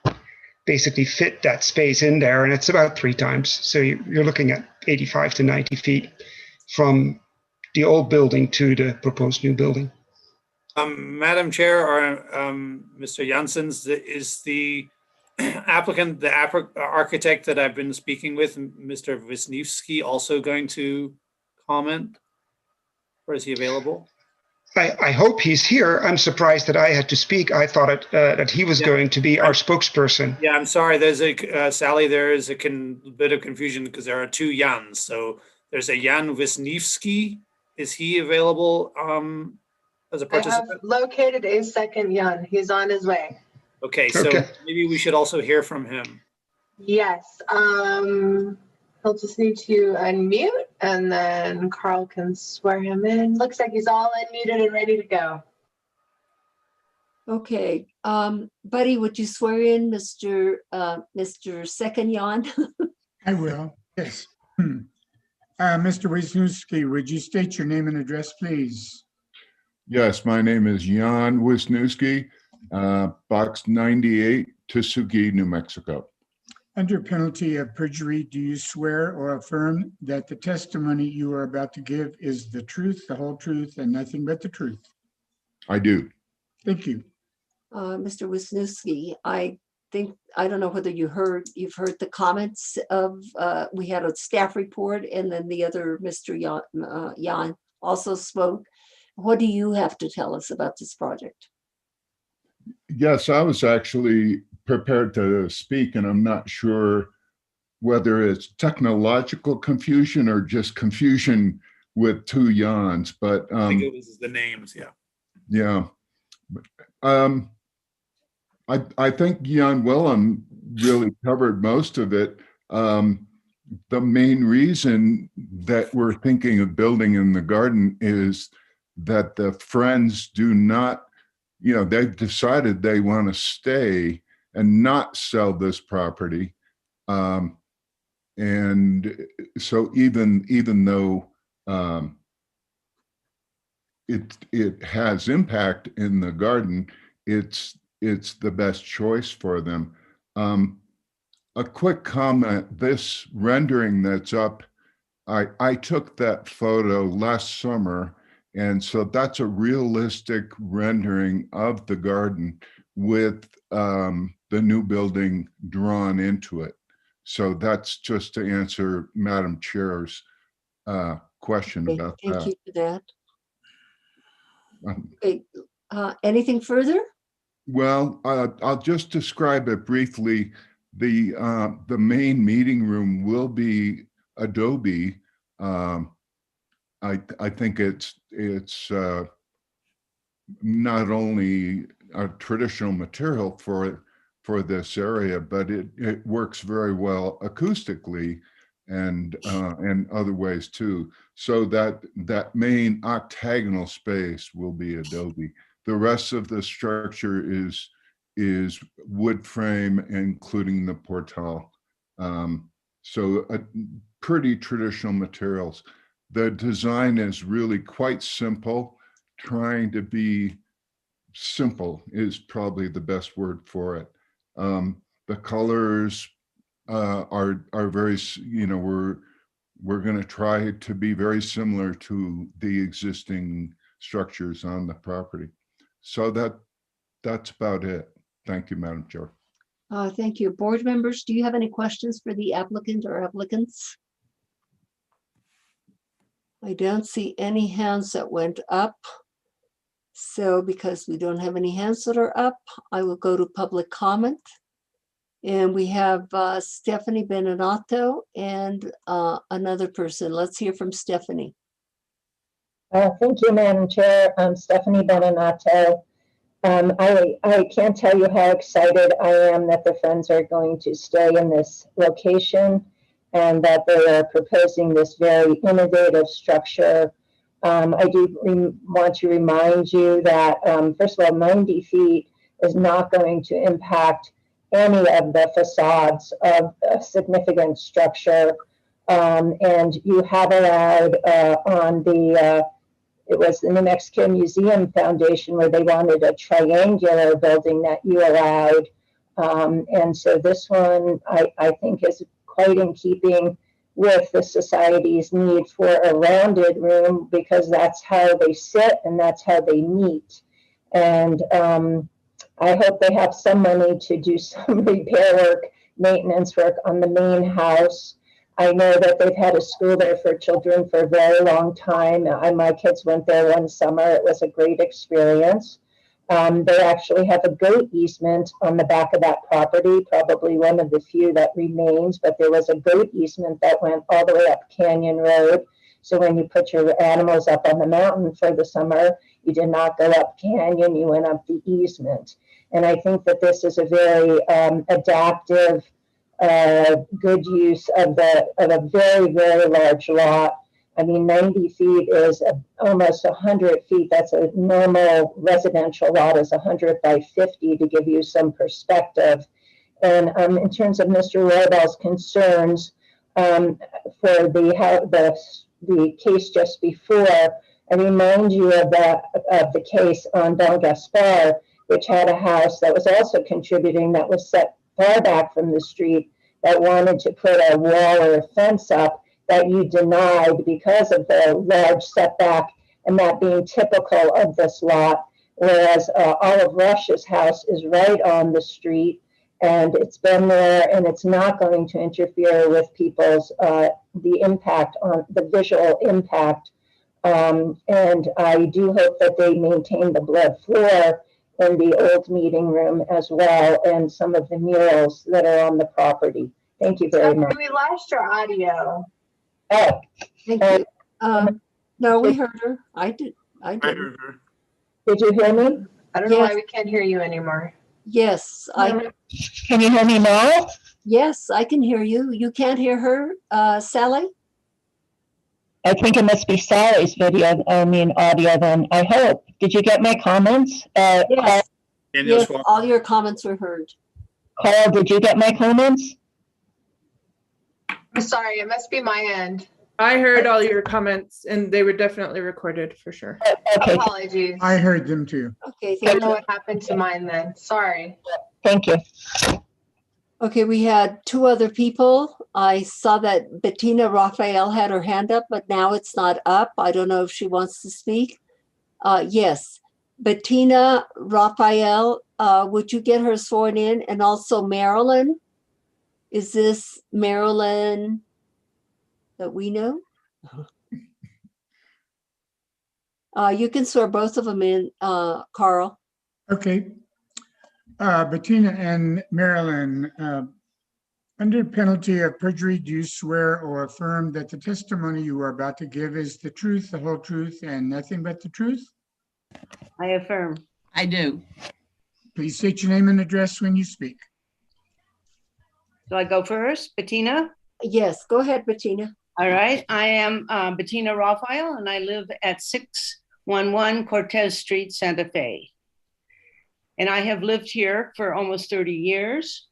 basically fit that space in there, and it's about 3 times. So you're looking at 85 to 90 feet from the old building to the proposed new building. Madam Chair, or Mr. Janssens, is the applicant, the architect that I've been speaking with, Mr. Wisniewski, also going to comment? Or is he available? I hope he's here. I'm surprised that I had to speak. I thought that he was going to be our spokesperson. Yeah, I'm sorry. There's a, Sally, there is a bit of confusion because there are 2 Jans. So there's a Jan Wisniewski. Is he available as a I have participant? located a second Jan. He's on his way. Okay, so maybe we should also hear from him. Yes. He'll just need to unmute, and then Carl can swear him in. Looks like he's all unmuted and ready to go. Okay, Buddy, would you swear in Mr. Second Jan? I will, yes. Mr. Wisniewski, would you state your name and address, please? Yes, my name is Jan Wisniewski, Box 98, Tesuque, New Mexico. Under penalty of perjury, do you swear or affirm that the testimony you are about to give is the truth, the whole truth, and nothing but the truth? I do. Thank you. Mr. Wisniewski, I don't know whether you've heard the comments of, we had a staff report, and then the other Mr. Jan also spoke. What do you have to tell us about this project? Yes, I was actually prepared to speak, and I'm not sure whether it's technological confusion or just confusion with 2 Jans, but I think it was the names, yeah. Yeah. I think Jan Willem really covered most of it. The main reason that we're thinking of building in the garden is that the Friends do not, they've decided they want to stay and not sell this property. And so even though it has impact in the garden, it's the best choice for them. A quick comment, this rendering that's up, I took that photo last summer, and so that's a realistic rendering of the garden with the new building drawn into it. So that's just to answer Madam Chair's question about that. Thank you for that. Okay, anything further? Well, I'll just describe it briefly. The main meeting room will be adobe. I think it's not only a traditional material for this area, but it works very well acoustically. and other ways too. So that main octagonal space will be adobe. The rest of the structure is wood frame, including the portal. So pretty traditional materials. The design is really quite simple. Trying to be simple is probably the best word for it. The colors are very, we're going to try to be very similar to the existing structures on the property. So that's about it. Thank you, Madam Chair. Thank you. Board members, do you have any questions for the applicant or applicants? I don't see any hands that went up. So because we don't have any hands that are up, I will go to public comment. And we have Stephanie Beninato and another person. Let's hear from Stephanie. Thank you, Madam Chair. I'm Stephanie Beninato. I can't tell you how excited I am that the Friends are going to stay in this location and that they are proposing this very innovative structure. I do want to remind you that, first of all, 90 feet is not going to impact any of the facades of a significant structure. And you have allowed on the, it was the New Mexico Museum Foundation where they wanted a triangular building that you allowed. And so this one, I think is quite in keeping with the society's need for a rounded room because that's how they sit and that's how they meet. And I hope they have some money to do some repair work, maintenance work on the main house. I know that they've had a school there for children for a very long time. My kids went there one summer. It was a great experience. They actually have a goat easement on the back of that property, probably one of the few that remains, but there was a goat easement that went all the way up Canyon Road. So when you put your animals up on the mountain for the summer, you did not go up Canyon, you went up the easement. And I think that this is a very adaptive, good use of a very, very large lot. I mean, 90 feet is almost 100 feet. That's a normal residential lot is 100 by 50 to give you some perspective. And in terms of Mr. Roybal's concerns for the case just before, I remind you of the case on Don Gaspar, which had a house that was also contributing that was set far back from the street that wanted to put a wall or a fence up that you denied because of the large setback and that being typical of this lot. Whereas Olive Rush's house is right on the street and it's been there and it's not going to interfere with people's, the impact on the visual impact. And I do hope that they maintain the blood floor in the old meeting room as well and some of the murals that are on the property. Thank you very much. We lost your audio. Oh, thank you. No, we heard her. I did. I did. heard her. Did you hear me? I don't know why we can't hear you anymore. Yes, Can you hear me now? Yes, I can hear you. You can't hear her, Sally? I think it must be Sally's audio then, I hope. Did you get my comments? Yes, yes, all your comments were heard. Carl, did you get my comments? I'm sorry, it must be my end. I heard all your comments and they were definitely recorded for sure. Okay. Apologies. I heard them too. Okay, I don't know what happened to mine then. Sorry. Thank you. Okay, we had two other people. I saw that Bettina Raphael had her hand up, but now it's not up. I don't know if she wants to speak. Yes, Bettina Raphael, would you get her sworn in? And also Marilyn? Is this Marilyn that we know? You can swear both of them in, Carl. Okay. Bettina and Marilyn, under penalty of perjury, do you swear or affirm that the testimony you are about to give is the truth, the whole truth, and nothing but the truth? I affirm. I do. Please state your name and address when you speak. Do I go first? Bettina? Yes, go ahead, Bettina. All right, I am Bettina Raphael, and I live at 611 Cortez Street, Santa Fe. And I have lived here for almost 30 years.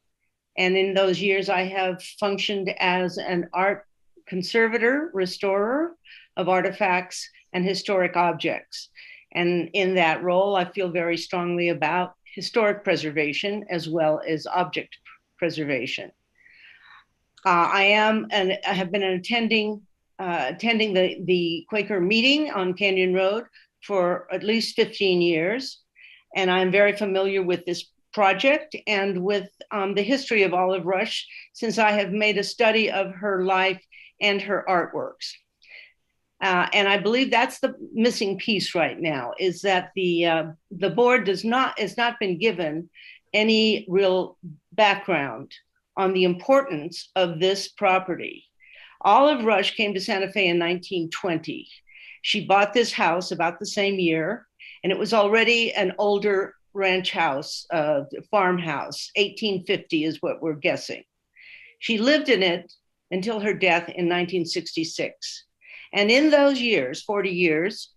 And in those years, I have functioned as an art conservator, restorer of artifacts and historic objects. And in that role, I feel very strongly about historic preservation as well as object preservation. I have been attending the Quaker meeting on Canyon Road for at least 15 years. And I'm very familiar with this project and with the history of Olive Rush, since I have made a study of her life and her artworks. And I believe that's the missing piece right now, is that the board has not been given any real background on the importance of this property. Olive Rush came to Santa Fe in 1920. She bought this house about the same year, and it was already an older ranch house, farmhouse. 1850 is what we're guessing. She lived in it until her death in 1966. And in those years, 40 years,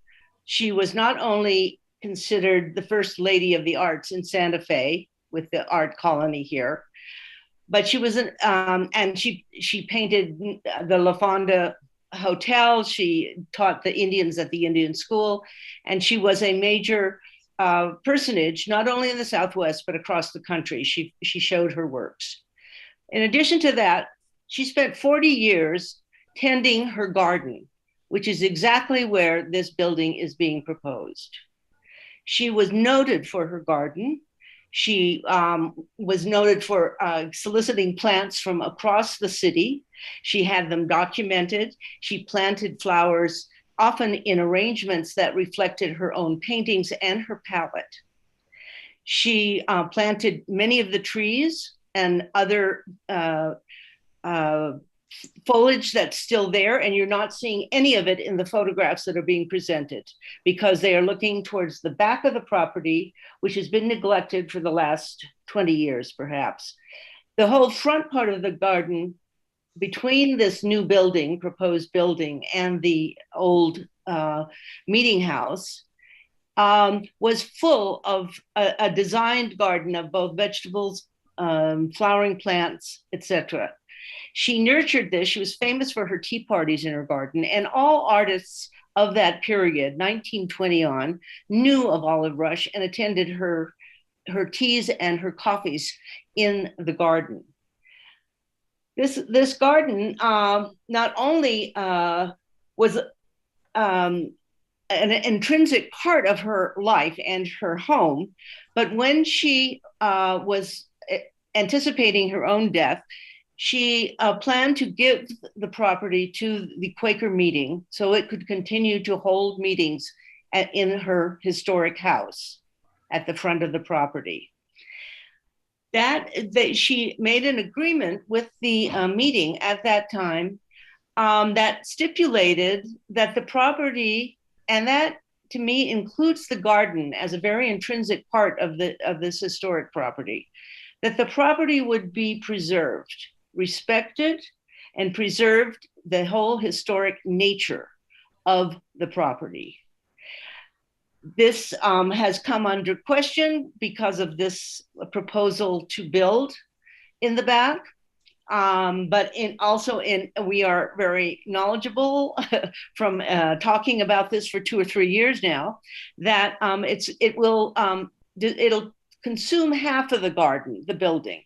she was not only considered the first lady of the arts in Santa Fe with the art colony here, but she was and she painted the La Fonda Hotel. She taught the Indians at the Indian School, and she was a major personage, not only in the Southwest, but across the country. She showed her works. In addition to that, she spent 40 years tending her garden, which is exactly where this building is being proposed. She was noted for her garden. She was noted for soliciting plants from across the city. She had them documented. She planted flowers, often in arrangements that reflected her own paintings and her palette. She planted many of the trees and other foliage that's still there, and you're not seeing any of it in the photographs that are being presented because they are looking towards the back of the property, which has been neglected for the last 20 years, perhaps. The whole front part of the garden between this new building, proposed building, and the old meeting house was full of a designed garden of both vegetables, flowering plants, etc. She nurtured this. She was famous for her tea parties in her garden, and all artists of that period, 1920 on, knew of Olive Rush and attended her teas and her coffees in the garden. This garden not only was an intrinsic part of her life and her home, but when she was anticipating her own death, she planned to give the property to the Quaker meeting so it could continue to hold meetings in her historic house at the front of the property. That she made an agreement with the meeting at that time that stipulated that the property, and that to me includes the garden as a very intrinsic part of this historic property, that the property would be preserved, respected, and preserved the whole historic nature of the property. This has come under question because of this proposal to build in the back. But we are very knowledgeable from talking about this for 2 or 3 years now, that it'll consume half of the garden, the building.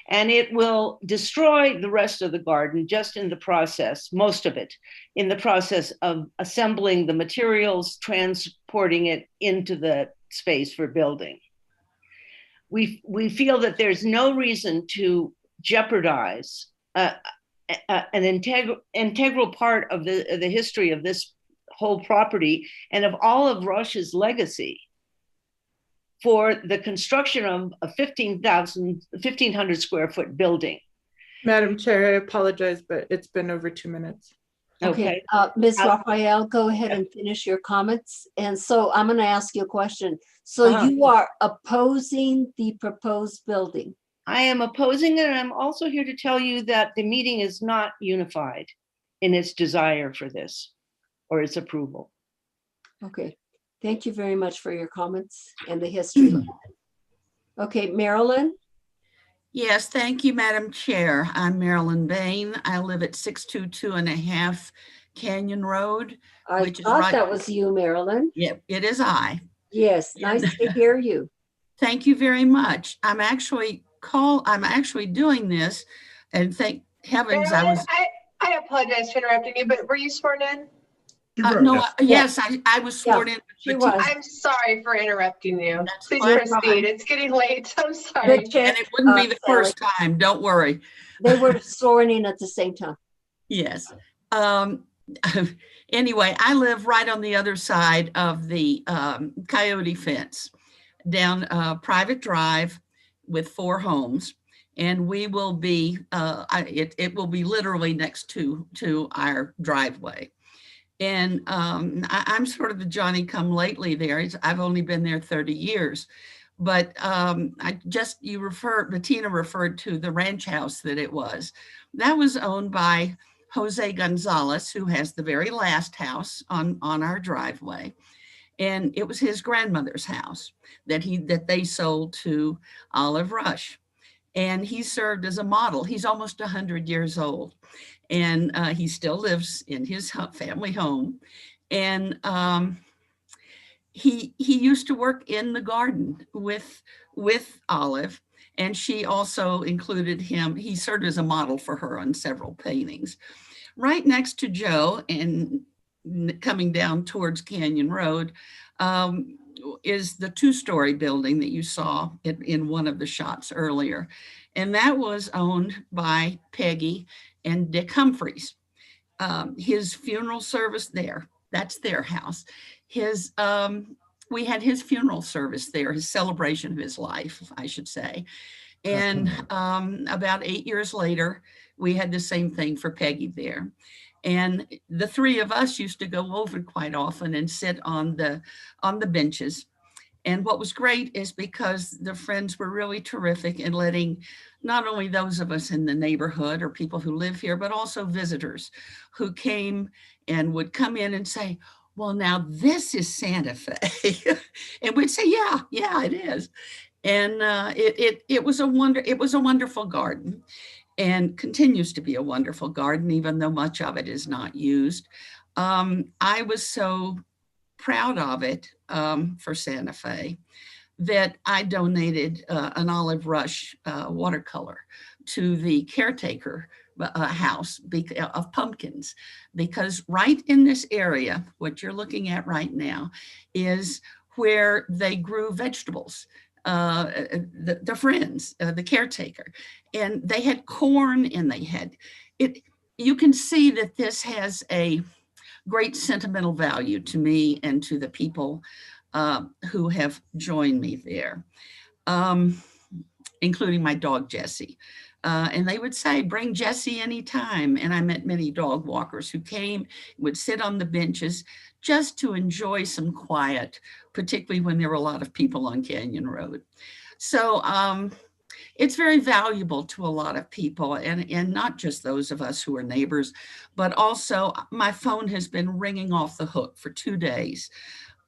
And it will destroy the rest of the garden just in the process, most of it, in the process of assembling the materials, transporting it into the space for building. We feel that there's no reason to jeopardize an integral part of the history of this whole property and of Olive Rush's legacy for the construction of a 1,500 square foot building. Madam Chair, I apologize, but it's been over 2 minutes. Okay, Ms. Raphael, go ahead and finish your comments. And so I'm going to ask you a question. So you are opposing the proposed building? I am opposing it, and I'm also here to tell you that the meeting is not unified in its desire for this or its approval. Okay, thank you very much for your comments and the history. Okay, Marilyn? Yes, thank you, Madam Chair. I'm Marilyn Bain. I live at 622.5 Canyon Road, I which is thought right. that was you, Marilyn. Yeah, it is I. Yes, nice to hear you. Thank you very much. I'm actually doing this, and thank heavens Marilyn, I apologize for interrupting you, but were you sworn in? no, yes, I was sworn in. She was. I'm sorry for interrupting you. Please fine. proceed. It's getting late. I'm sorry. Good check, And it wouldn't be the Sally. first time, don't worry. They were sworn in at the same time. Yes. Anyway, I live right on the other side of the Coyote fence, down a private drive with 4 homes. And we will be, it will be literally next to our driveway. And I'm sort of the Johnny come lately there. I've only been there 30 years. But Bettina referred to the ranch house that it was. That was owned by Jose Gonzalez, who has the very last house on our driveway. And it was his grandmother's house that they sold to Olive Rush. And he served as a model. He's almost 100 years old. And he still lives in his family home. And he used to work in the garden with Olive. And she also included him. He served as a model for her on several paintings. Right next to Joe and coming down towards Canyon Road is the 2-story building that you saw in one of the shots earlier. And that was owned by Peggy and Dick Humphreys. His funeral service there, that's their house. We had his funeral service there, his celebration of his life, I should say. And about 8 years later, we had the same thing for Peggy there. And the 3 of us used to go over quite often and sit on the benches. And what was great is because the friends were really terrific in letting not only those of us in the neighborhood or people who live here, but also visitors who came and would come in and say, well, now this is Santa Fe. And we'd say, yeah, it is. And it was a wonderful garden, and continues to be a wonderful garden, even though much of it is not used. I was so proud of it for Santa Fe that I donated an Olive Rush watercolor to the caretaker house of pumpkins, because right in this area, what you're looking at right now is where they grew vegetables. The friends, the caretaker, and they had corn, and they had it. You can see that this has a great sentimental value to me and to the people who have joined me there, including my dog, Jessie. And they would say, bring Jessie anytime. And I met many dog walkers who came, would sit on the benches just to enjoy some quiet, particularly when there were a lot of people on Canyon Road. So it's very valuable to a lot of people, and not just those of us who are neighbors, but also my phone has been ringing off the hook for 2 days,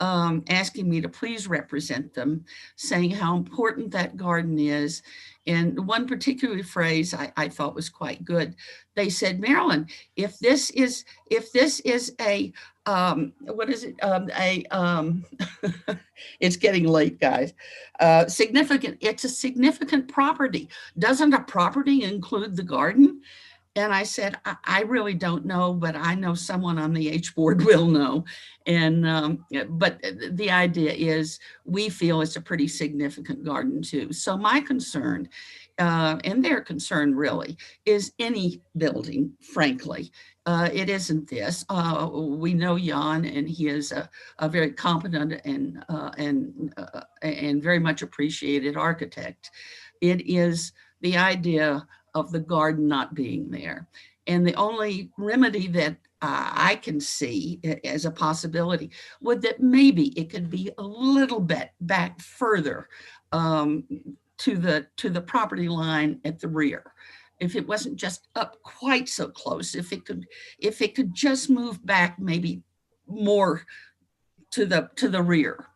asking me to please represent them, saying how important that garden is. And one particular phrase I thought was quite good. They said, Marilyn, if this is a, what is it? It's getting late, guys. It's a significant property. Doesn't a property include the garden? And I said, I really don't know, but I know someone on the H board will know. And but the idea is we feel it's a pretty significant garden too. So my concern, and their concern really, is any building, frankly. It isn't this. We know Jan, and he is a very competent and very much appreciated architect. It is the idea of the garden not being there. And the only remedy that I can see as a possibility would that maybe it could be a little bit back further to the property line at the rear. If it wasn't just up quite so close, if it could just move back maybe more to the rear,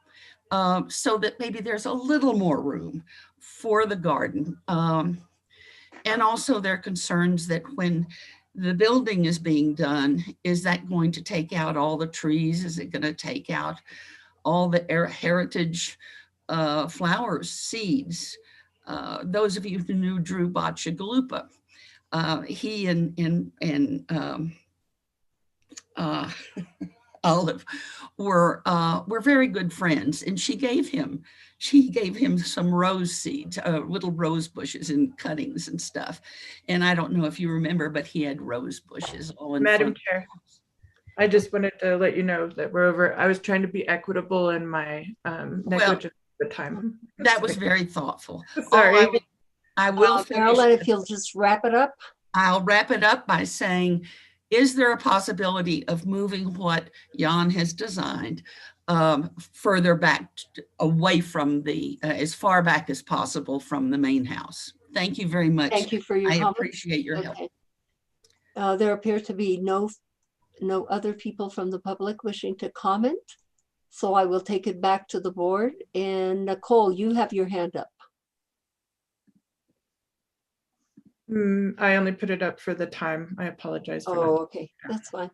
so that maybe there's a little more room for the garden. And also there are concerns that when the building is being done, is that going to take out all the trees? Is it going to take out all the heritage flowers, seeds? Those of you who knew Drew Bacigalupa, he and Olive were very good friends, and she gave him some rose seeds, little rose bushes and cuttings and stuff. And I don't know if you remember, but he had rose bushes all in Madam front. Chair, I just wanted to let you know that we're over. I was trying to be equitable in my negligence at the time. That was very thoughtful. Sorry. I will finish. Marilyn, if you'll just wrap it up. I'll wrap it up by saying, is there a possibility of moving what Jan has designed further back, away from the, as far back as possible from the main house? Thank you very much. Thank you for your I comments. appreciate your help. There appear to be no other people from the public wishing to comment. So I will take it back to the board. And Nicole, you have your hand up. I only put it up for the time. I apologize for that. Oh, okay, that's fine.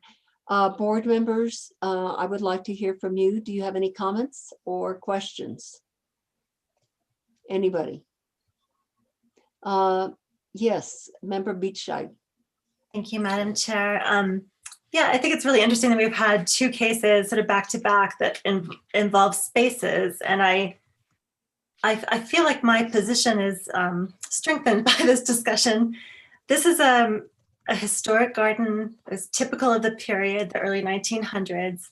Board members, I would like to hear from you. Do you have any comments or questions? Anybody? Yes, Member Beachside. Thank you, Madam Chair. Yeah, I think it's really interesting that we've had two cases sort of back to back that involve spaces, and I feel like my position is strengthened by this discussion. This is a historic garden. It's typical of the period, the early 1900s.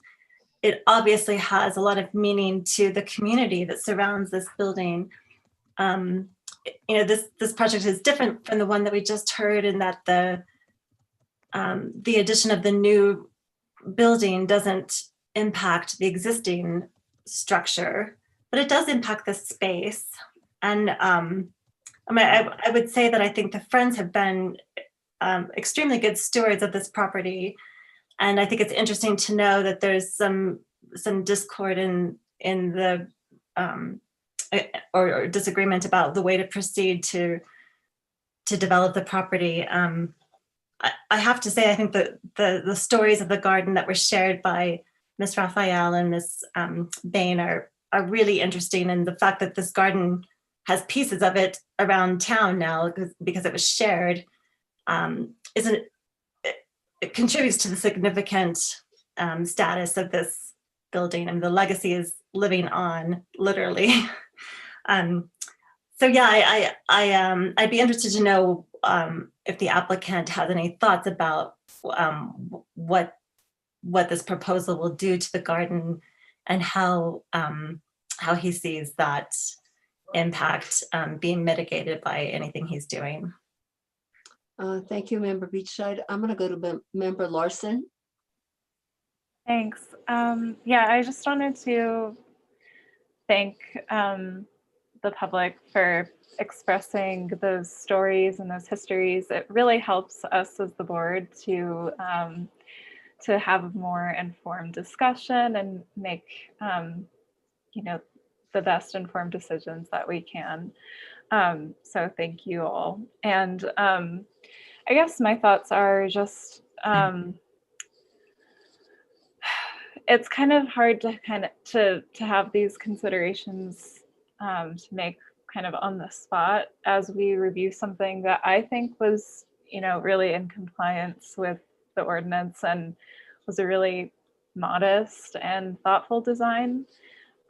It obviously has a lot of meaning to the community that surrounds this building. You know, this project is different from the one that we just heard in that the addition of the new building doesn't impact the existing structure, but it does impact the space. And I mean, I would say that I think the Friends have been extremely good stewards of this property. And I think it's interesting to know that there's some discord in the, or disagreement about the way to proceed to develop the property. I have to say, I think that the stories of the garden that were shared by Ms. Raphael and Ms. Bain are really interesting. And the fact that this garden has pieces of it around town now because it was shared, it contributes to the significant status of this building, and the legacy is living on, literally. So yeah, I'd be interested to know if the applicant has any thoughts about what this proposal will do to the garden and how he sees that impact being mitigated by anything he's doing. Thank you, Member Beachside. I'm going to go to Member Larson. Thanks. Yeah, I just wanted to thank the public for expressing those stories and those histories. It really helps us as the board to have a more informed discussion and make you know, the best informed decisions that we can. So thank you all. And I guess my thoughts are just it's kind of hard to have these considerations to make kind of on the spot as we review something that I think was, you know, really in compliance with the ordinance and was a really modest and thoughtful design.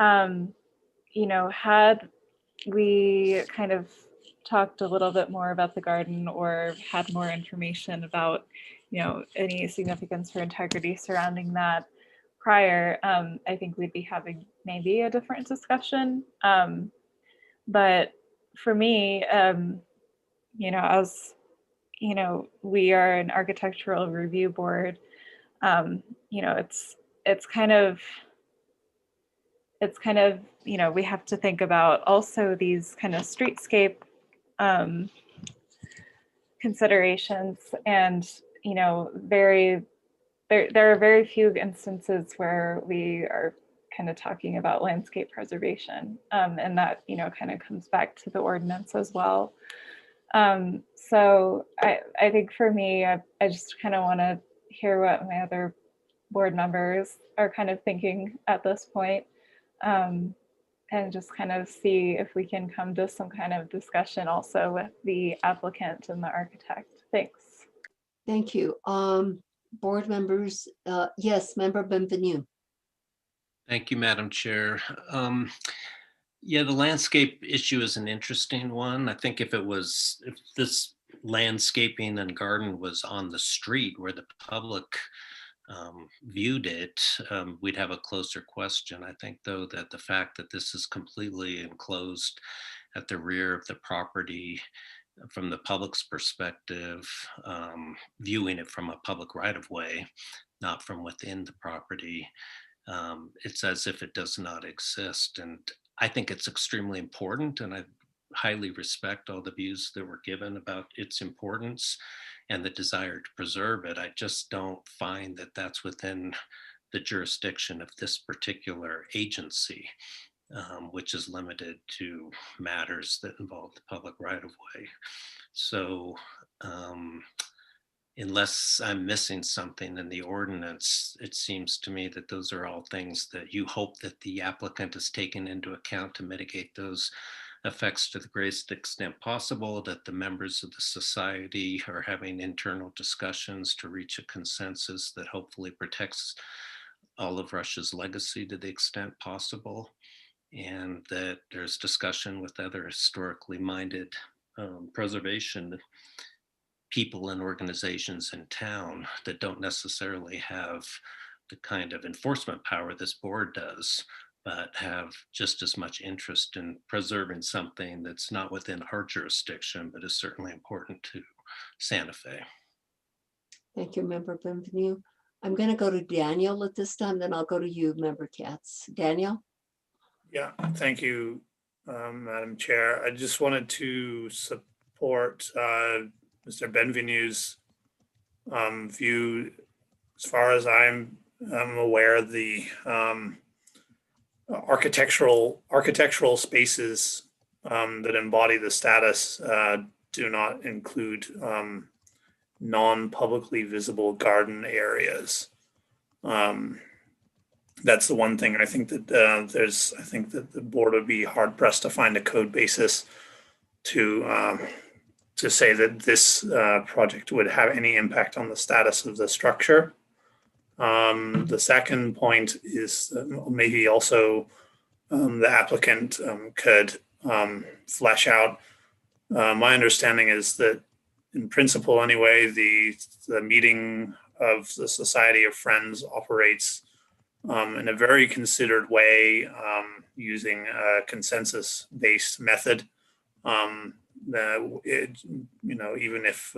You know, had we kind of talked a little bit more about the garden or had more information about, you know, any significance for integrity surrounding that prior, I think we'd be having maybe a different discussion. But for me, you know, as you know, we are an architectural review board. You know, it's kind of, it's kind of, you know, we have to think about also these kind of streetscape considerations, and, you know, there are very few instances where we are kind of talking about landscape preservation, and that, you know, kind of comes back to the ordinance as well. So I think for me, I just kind of want to hear what my other board members are kind of thinking at this point, and just kind of see if we can come to some kind of discussion also with the applicant and the architect. Thanks. Thank you. Board members, yes, Member Benvenue. Thank you, Madam Chair. Yeah, the landscape issue is an interesting one. I think if this landscaping and garden was on the street where the public viewed it, we'd have a closer question. I think, though, that the fact that this is completely enclosed at the rear of the property from the public's perspective, viewing it from a public right-of-way, not from within the property, it's as if it does not exist. And I think it's extremely important, and I highly respect all the views that were given about its importance and the desire to preserve it. I just don't find that that's within the jurisdiction of this particular agency, which is limited to matters that involve the public right-of-way. So unless I'm missing something in the ordinance, it seems to me that those are all things that you hope that the applicant has taken into account to mitigate those effects to the greatest extent possible, that the members of the society are having internal discussions to reach a consensus that hopefully protects Olive Rush's legacy to the extent possible, and that there's discussion with other historically minded preservation people and organizations in town that don't necessarily have the kind of enforcement power this board does, but have just as much interest in preserving something that's not within our jurisdiction, but is certainly important to Santa Fe. Thank you, Member Benvenue. I'm going to go to Daniel at this time, then I'll go to you, Member Katz. Daniel? Yeah, thank you, Madam Chair. I just wanted to support Mr. Benvenue's view. As far as I'm aware, the architectural spaces that embody the status do not include non-publicly visible garden areas. That's the one thing I think that I think that the board would be hard pressed to find a code basis to say that this project would have any impact on the status of the structure. The second point is maybe also the applicant could flesh out. My understanding is that in principle anyway, the meeting of the Society of Friends operates in a very considered way, using a consensus-based method. Even if,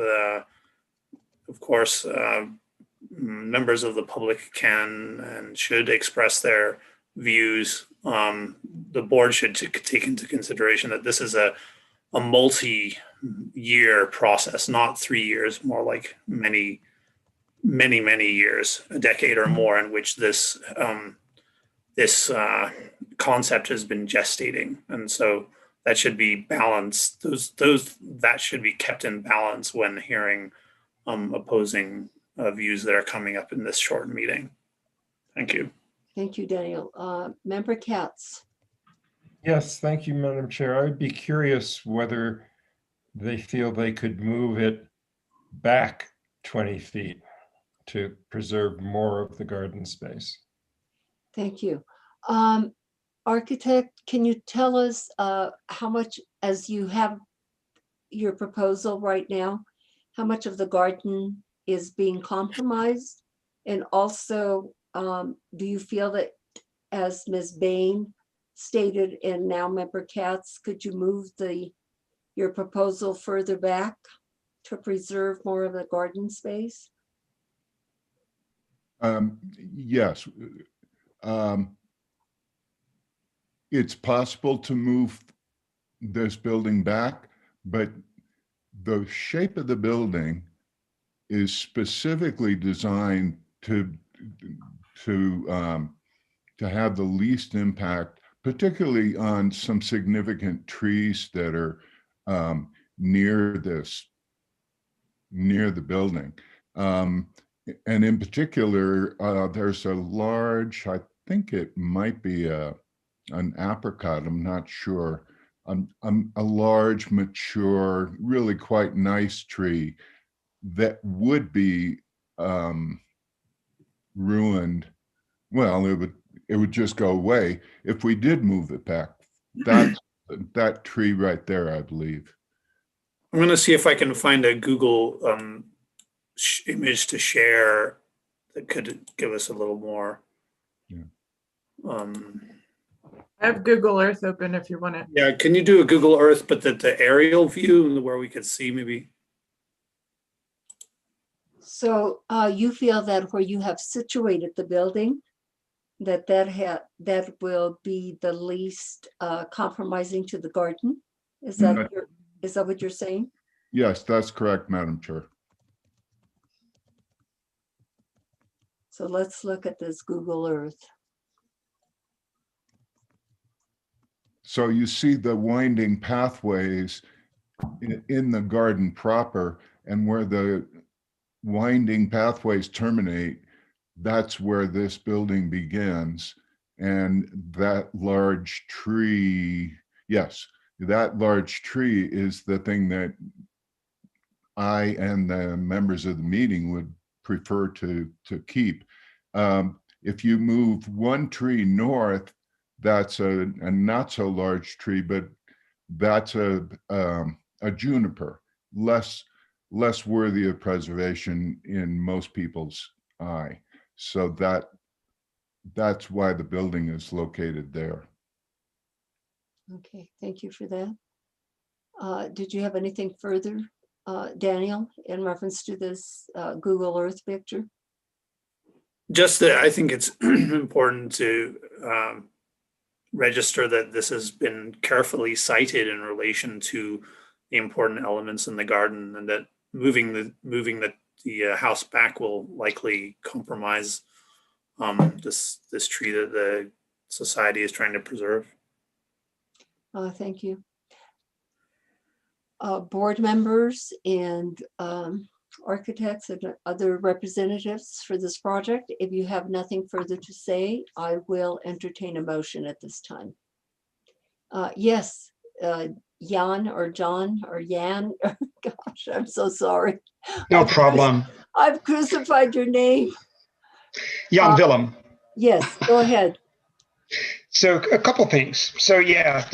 of course, members of the public can and should express their views, the board should take into consideration that this is a multi-year process, not 3 years, more like many years, a decade or more, in which this concept has been gestating. And so that should be balanced. That should be kept in balance when hearing opposing views that are coming up in this short meeting. Thank you. Thank you, Daniel. Member Katz. Yes, thank you, Madam Chair. I would be curious whether they feel they could move it back 20 feet to preserve more of the garden space. Thank you. Architect, can you tell us how much, as you have your proposal right now, how much of the garden is being compromised? And also, do you feel that, as Ms. Bain stated, and now Member Katz, could you move your proposal further back to preserve more of the garden space? Yes. it's possible to move this building back, but the shape of the building is specifically designed to have the least impact, particularly on some significant trees that are near the building. And in particular, there's a large, I think it might be an apricot, I'm not sure, a large, mature, really quite nice tree that would be ruined. Well, it would just go away if we did move it back. That's that tree right there, I believe. I'm going to see if I can find a Google image to share that could give us a little more. Yeah. I have Google Earth open if you want it. Yeah, can you do a Google Earth, but the aerial view where we could see maybe? So you feel that where you have situated the building, that will be the least compromising to the garden? Is that what you're saying? Yes, that's correct, Madam Chair. So let's look at this Google Earth. So you see the winding pathways in the garden proper, and where the winding pathways terminate, that's where this building begins. And that large tree, yes, that large tree is the thing that I and the members of the meeting would prefer to keep. If you move one tree north, that's a not so large tree, but that's a juniper, less worthy of preservation in most people's eye. So that's why the building is located there. Okay, thank you for that. Did you have anything further, Daniel, in reference to this Google Earth picture? Just that I think it's important to register that this has been carefully cited in relation to the important elements in the garden, and that moving the house back will likely compromise this tree that the society is trying to preserve. Thank you. Board members and architects and other representatives for this project, if you have nothing further to say, I will entertain a motion at this time. Yes, Jan or John or Jan. Gosh, I'm so sorry. No problem. I've crucified your name. Jan Willem. Yes, go ahead. So a couple things. So yeah,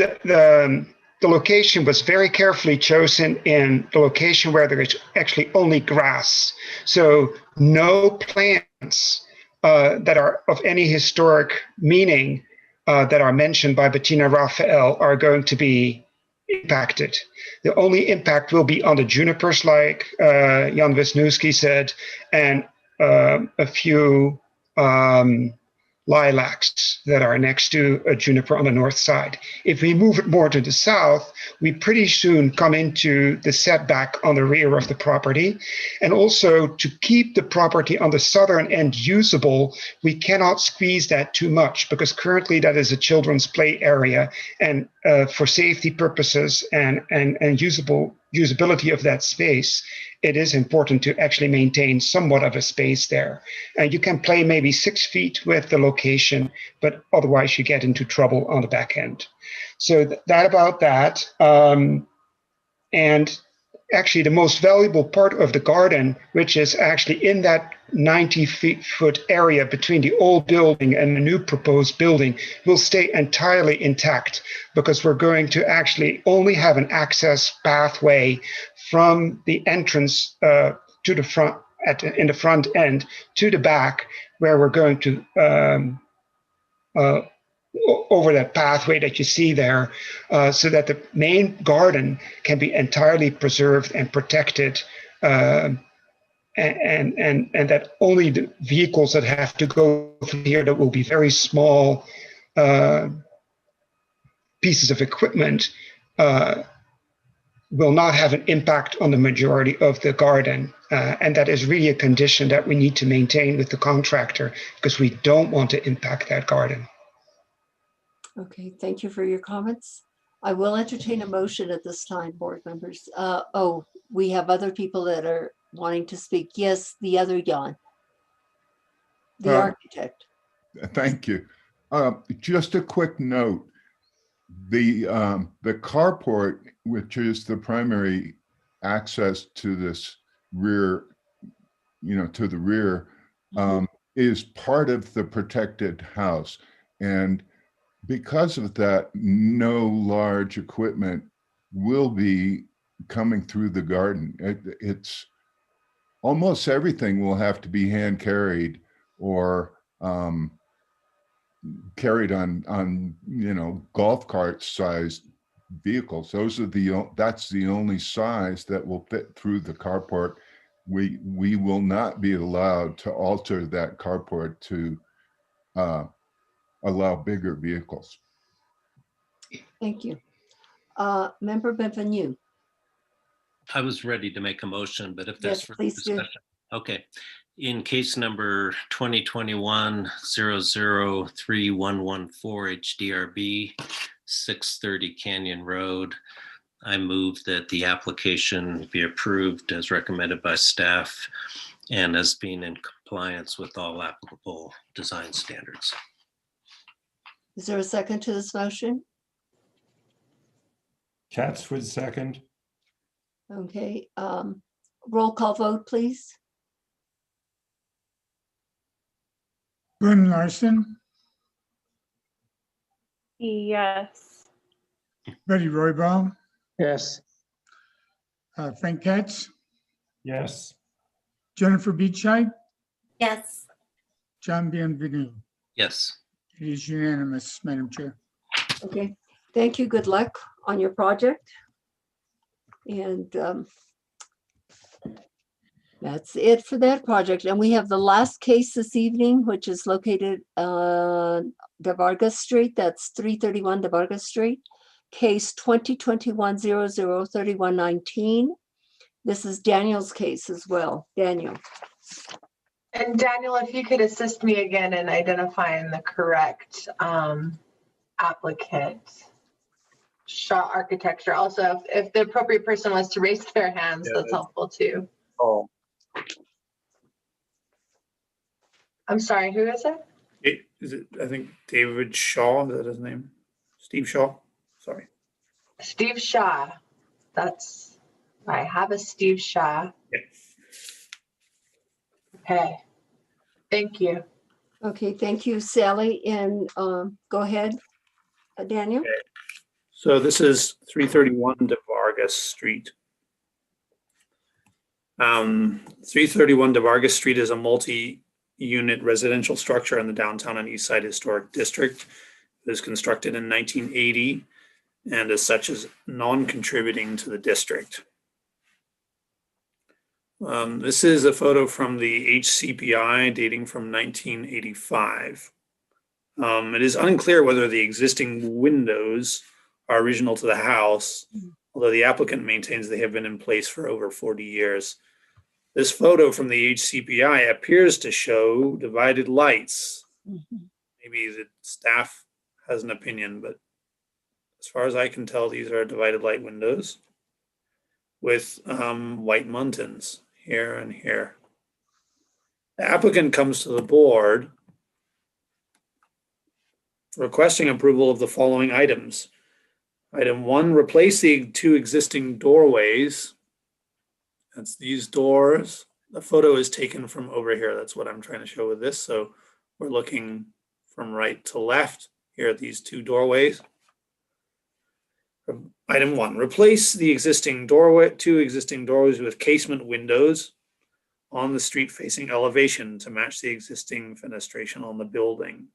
the location was very carefully chosen in the location where there is actually only grass. So no plants that are of any historic meaning that are mentioned by Bettina Raphael are going to be impacted. The only impact will be on the junipers, like Jan Wisniewski said, and a few lilacs that are next to a juniper on the north side. If we move it more to the south, we pretty soon come into the setback on the rear of the property. And also, to keep the property on the southern end usable, we cannot squeeze that too much, because currently that is a children's play area, and for safety purposes and usability of that space, it is important to actually maintain somewhat of a space there. And you can play maybe 6 feet with the location, but otherwise you get into trouble on the back end. So that about that. And actually the most valuable part of the garden, which is actually in that 90-foot area between the old building and the new proposed building, will stay entirely intact, because we're going to actually only have an access pathway from the entrance to the front, in the front end, to the back, where we're going to over that pathway that you see there, so that the main garden can be entirely preserved and protected, and that only the vehicles that have to go through here, that will be very small pieces of equipment will not have an impact on the majority of the garden. And that is really a condition that we need to maintain with the contractor because we don't want to impact that garden. Okay, thank you for your comments. I will entertain a motion at this time, board members. Oh, we have other people that are wanting to speak. Yes, the other Jan, the architect. Thank you. Just a quick note. The carport, which is the primary access to this rear, to the rear, is part of the protected house. And because of that, no large equipment will be coming through the garden. It's almost everything will have to be hand carried or carried on golf cart sized vehicles. That's the only size that will fit through the carport. We will not be allowed to alter that carport to allow bigger vehicles. Thank you. Member Benvenu. I was ready to make a motion, but if there's Yes, further please do. discussion. Okay. In case number 2021-003114 HDRB 630 Canyon Road, I move that the application be approved as recommended by staff and as being in compliance with all applicable design standards. Is there a second to this motion? Katz would second. Okay, roll call vote, please. Glenn Larson, Yes. Betty Roybal, Yes. Frank Katz, Yes. Jennifer Beachide, Yes. John Bienvenu. Yes. It is unanimous, Madam Chair. Okay, thank you. Good luck on your project. And that's it for that project. And we have the last case this evening, which is located on De Vargas Street. That's 331 De Vargas Street. Case 2021-003119. This is Daniel's case as well. Daniel. And Daniel, if you could assist me again in identifying the correct applicant. Shaw Architecture. Also, if the appropriate person wants to raise their hands, that's helpful too. Oh, I'm sorry, who is it? is it, I think David Shaw, is that his name? Steve Shaw, sorry. Steve Shaw. I have a Steve Shaw. Yeah. Okay, thank you. Okay, thank you, Sally. And go ahead, Daniel. Okay. So this is 331 De Vargas Street. 331 De Vargas Street is a multi-unit residential structure in the downtown and east side historic district. It was constructed in 1980 and as such is non-contributing to the district. This is a photo from the HCPI dating from 1985. It is unclear whether the existing windows are original to the house, although the applicant maintains they have been in place for over 40 years. This photo from the HCPI appears to show divided lights. Maybe the staff has an opinion, but as far as I can tell, these are divided light windows with white muntins here and here. The applicant comes to the board requesting approval of the following items. Item 1, replace the 2 existing doorways. That's these doors. The photo is taken from over here. That's what I'm trying to show with this. So we're looking from right to left. Here are these 2 doorways. Item 1, replace the existing 2 existing doorways with casement windows on the street facing elevation to match the existing fenestration on the building.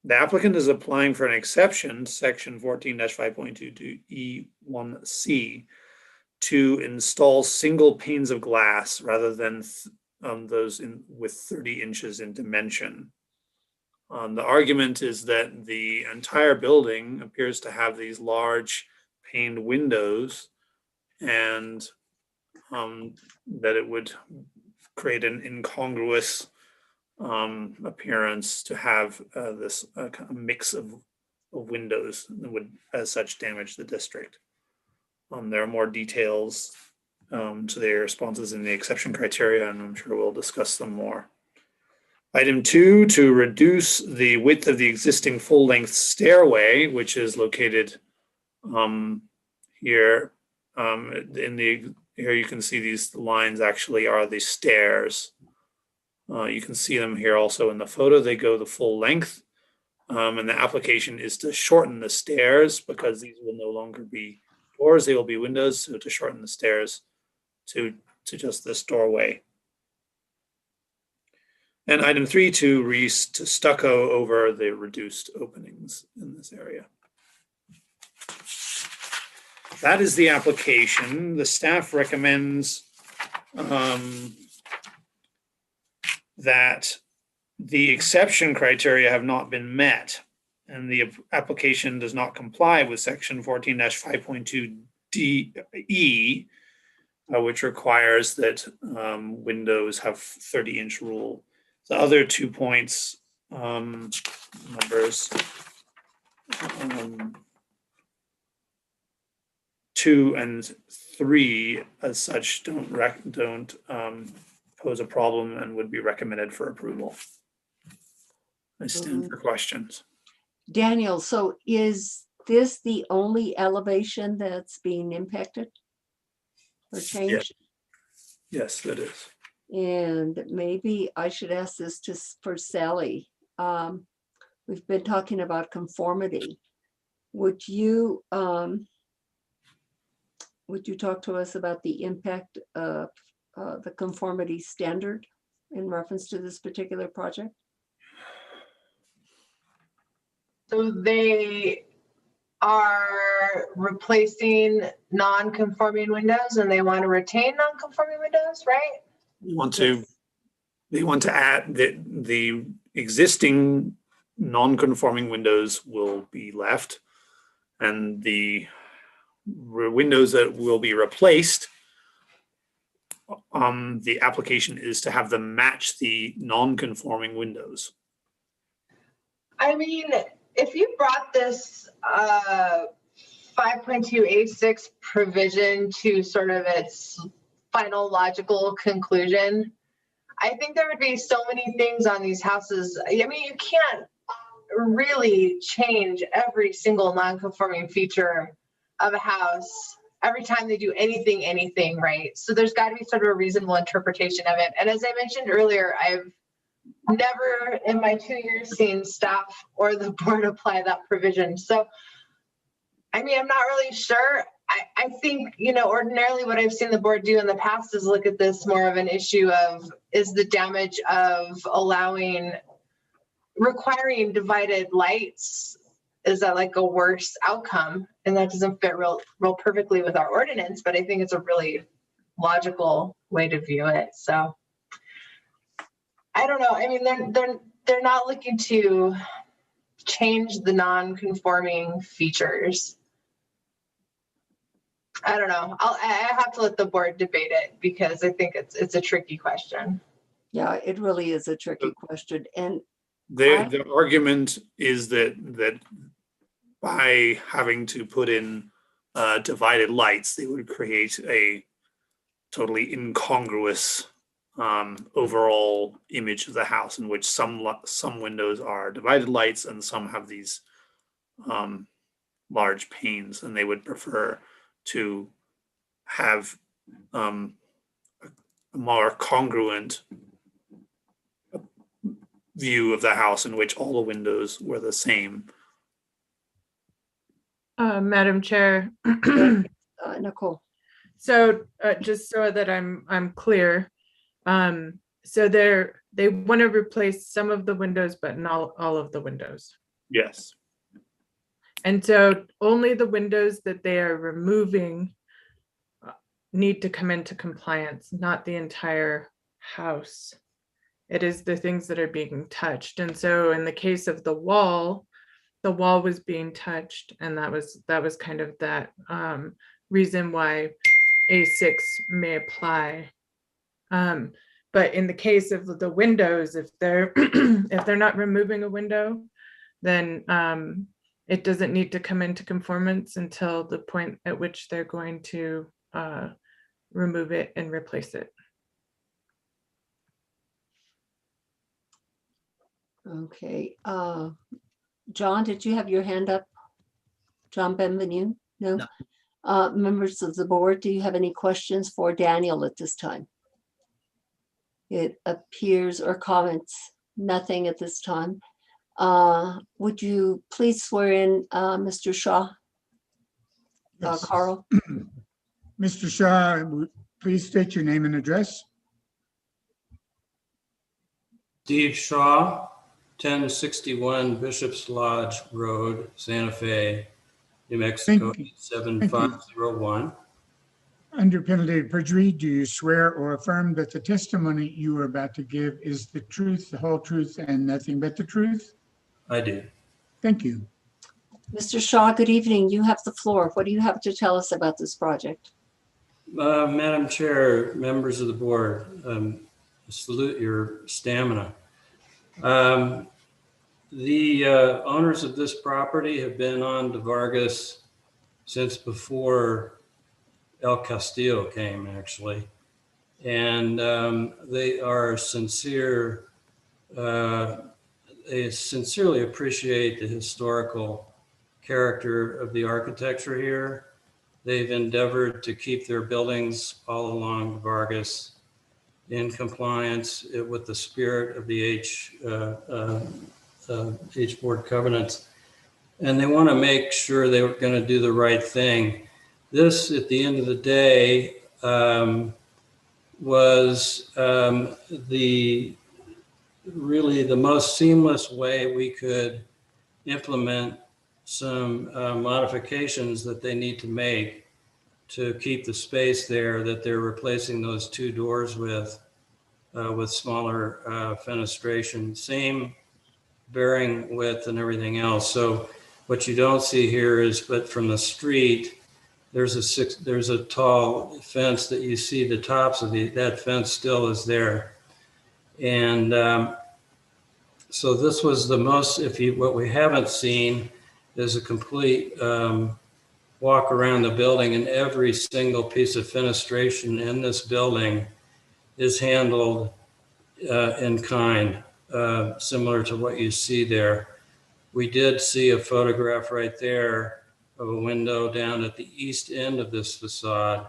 The applicant is applying for an exception, section 14-5.22 E1C, to install single panes of glass rather than those with 30 inches in dimension The argument is that the entire building appears to have these large paned windows, and that it would create an incongruous appearance to have this kind of mix of windows that would as such damage the district. There are more details to their responses in the exception criteria, and I'm sure we'll discuss them more. Item 2, to reduce the width of the existing full-length stairway, which is located here. Here you can see these lines actually are the stairs. You can see them here also in the photo. They go the full length, and the application is to shorten the stairs because these will no longer be doors, they will be windows. So to shorten the stairs to just this doorway. And item 3, to stucco over the reduced openings in this area. That is the application. The staff recommends that the exception criteria have not been met, and the application does not comply with section 14-5.2 which requires that windows have 30-inch rule. The other 2 points, numbers 2 and 3, as such, don't pose a problem and would be recommended for approval. I stand for questions. Daniel, so is this the only elevation that's being impacted or changed? Yes, it is. And maybe I should ask this for Sally. We've been talking about conformity. Would you talk to us about the impact of the conformity standard in reference to this particular project? So they are replacing non-conforming windows and they want to retain non-conforming windows, right? They want to add that the existing non-conforming windows will be left, and the windows that will be replaced, the application is to have them match the non-conforming windows. I mean, if you brought this 5.2A6 provision to sort of its final logical conclusion, I think there would be so many things on these houses. I mean, you can't really change every single non-conforming feature of a house every time they do anything, right? So there's got to be sort of a reasonable interpretation of it. And as I mentioned earlier, I've never in my 2 years seen staff or the board apply that provision. So, I mean, I'm not really sure. I think, ordinarily what I've seen the board do in the past is look at this more of an issue of, is the damage of requiring divided lights, is that like a worse outcome? And that doesn't fit real perfectly with our ordinance, but I think it's a really logical way to view it. So I don't know. I mean, they're not looking to change the non-conforming features. I don't know. I have to let the board debate it because I think it's a tricky question. Yeah, it really is a tricky question. And the argument is that by having to put in divided lights, they would create a totally incongruous overall image of the house, in which some windows are divided lights and some have these large panes, and they would prefer to have a more congruent view of the house in which all the windows were the same. Madam Chair. Nicole. So just so that I'm clear, so they want to replace some of the windows, but not all of the windows. Yes. And so only the windows that they are removing need to come into compliance, not the entire house. It is the things that are being touched. And so in the case of the wall was being touched, and that was kind of that reason why A6 may apply. But in the case of the windows, if they're if they're not removing a window, then it doesn't need to come into conformance until the point at which they're going to remove it and replace it. Okay. John, did you have your hand up? John Benvenu? No? Members of the board, do you have any questions for Daniel at this time? It appears, or comments? Nothing at this time. Would you please swear in Mr. Shaw? Yes. Carl? Mr. Shaw, please state your name and address. Steve Shaw, 1061 Bishop's Lodge Road, Santa Fe, New Mexico, 7501. Under penalty of perjury, do you swear or affirm that the testimony you are about to give is the truth, the whole truth, and nothing but the truth? I do. Thank you. Mr. Shaw, good evening. You have the floor. What do you have to tell us about this project? Madam Chair, members of the board, salute your stamina. The owners of this property have been on to Vargas since before El Castillo came, actually. And they are sincere, they sincerely appreciate the historical character of the architecture here. They've endeavored to keep their buildings all along Vargas in compliance with the spirit of the H board covenants. And they want to make sure they were going to do the right thing. This, at the end of the day, was really the most seamless way we could implement some modifications that they need to make to keep the space there that they're replacing those two doors with smaller fenestration, same bearing width and everything else. So what you don't see here is, but from the street, there's a tall fence that you see the tops of that fence still is there. And so this was the most, what we haven't seen is a complete walk around the building, and every single piece of fenestration in this building is handled in kind, similar to what you see there. We did see a photograph right there of a window down at the east end of this facade.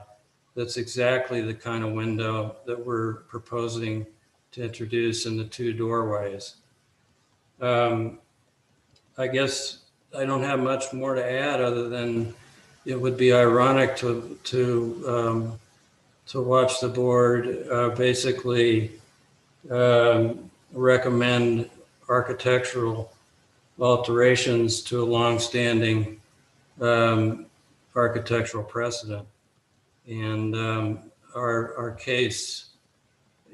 That's exactly the kind of window that we're proposing to introduce in the two doorways. I guess I don't have much more to add other than it would be ironic to watch the board basically recommend architectural alterations to a longstanding architectural precedent. And our case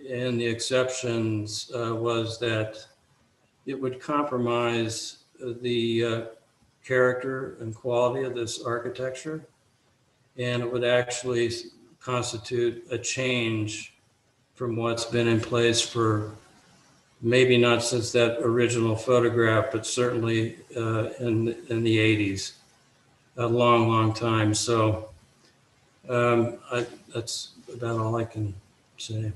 in the exceptions was that it would compromise the character and quality of this architecture, and it would actually constitute a change from what's been in place for maybe not since that original photograph, but certainly in the 80s, a long, long time. So that's about all I can say.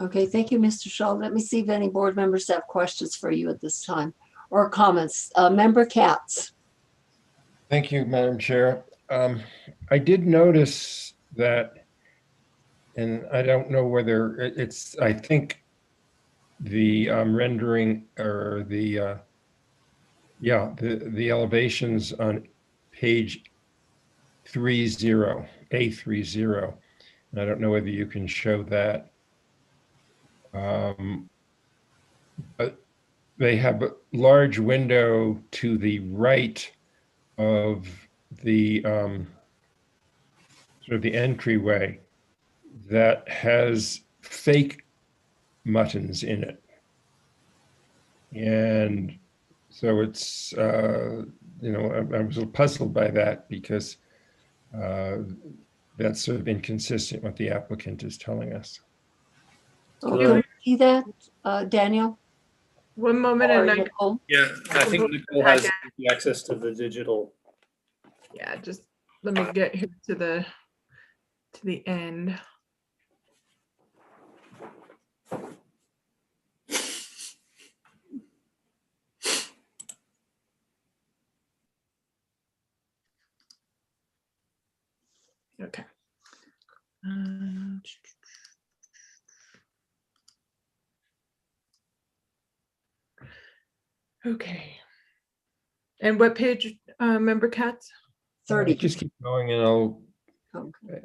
Okay, thank you, Mr. Shaw. Let me see if any board members have questions for you at this time or comments. Member Katz. Thank you, Madam Chair. I did notice that, and I don't know whether it's, I think the rendering or the elevations on page 30, A30, and I don't know whether you can show that. But they have a large window to the right of the sort of the entryway that has fake muttons in it. And so it's, you know, I was a little puzzled by that because that's sort of inconsistent with what the applicant is telling us. Oh, can we see that, Daniel? One moment Or and I. Nicole? Yeah, I think Nicole has access to the digital. Yeah, just let me get here to the end. Okay. Okay. And what page, member Katz? 30. Just keep going and I'll, Okay.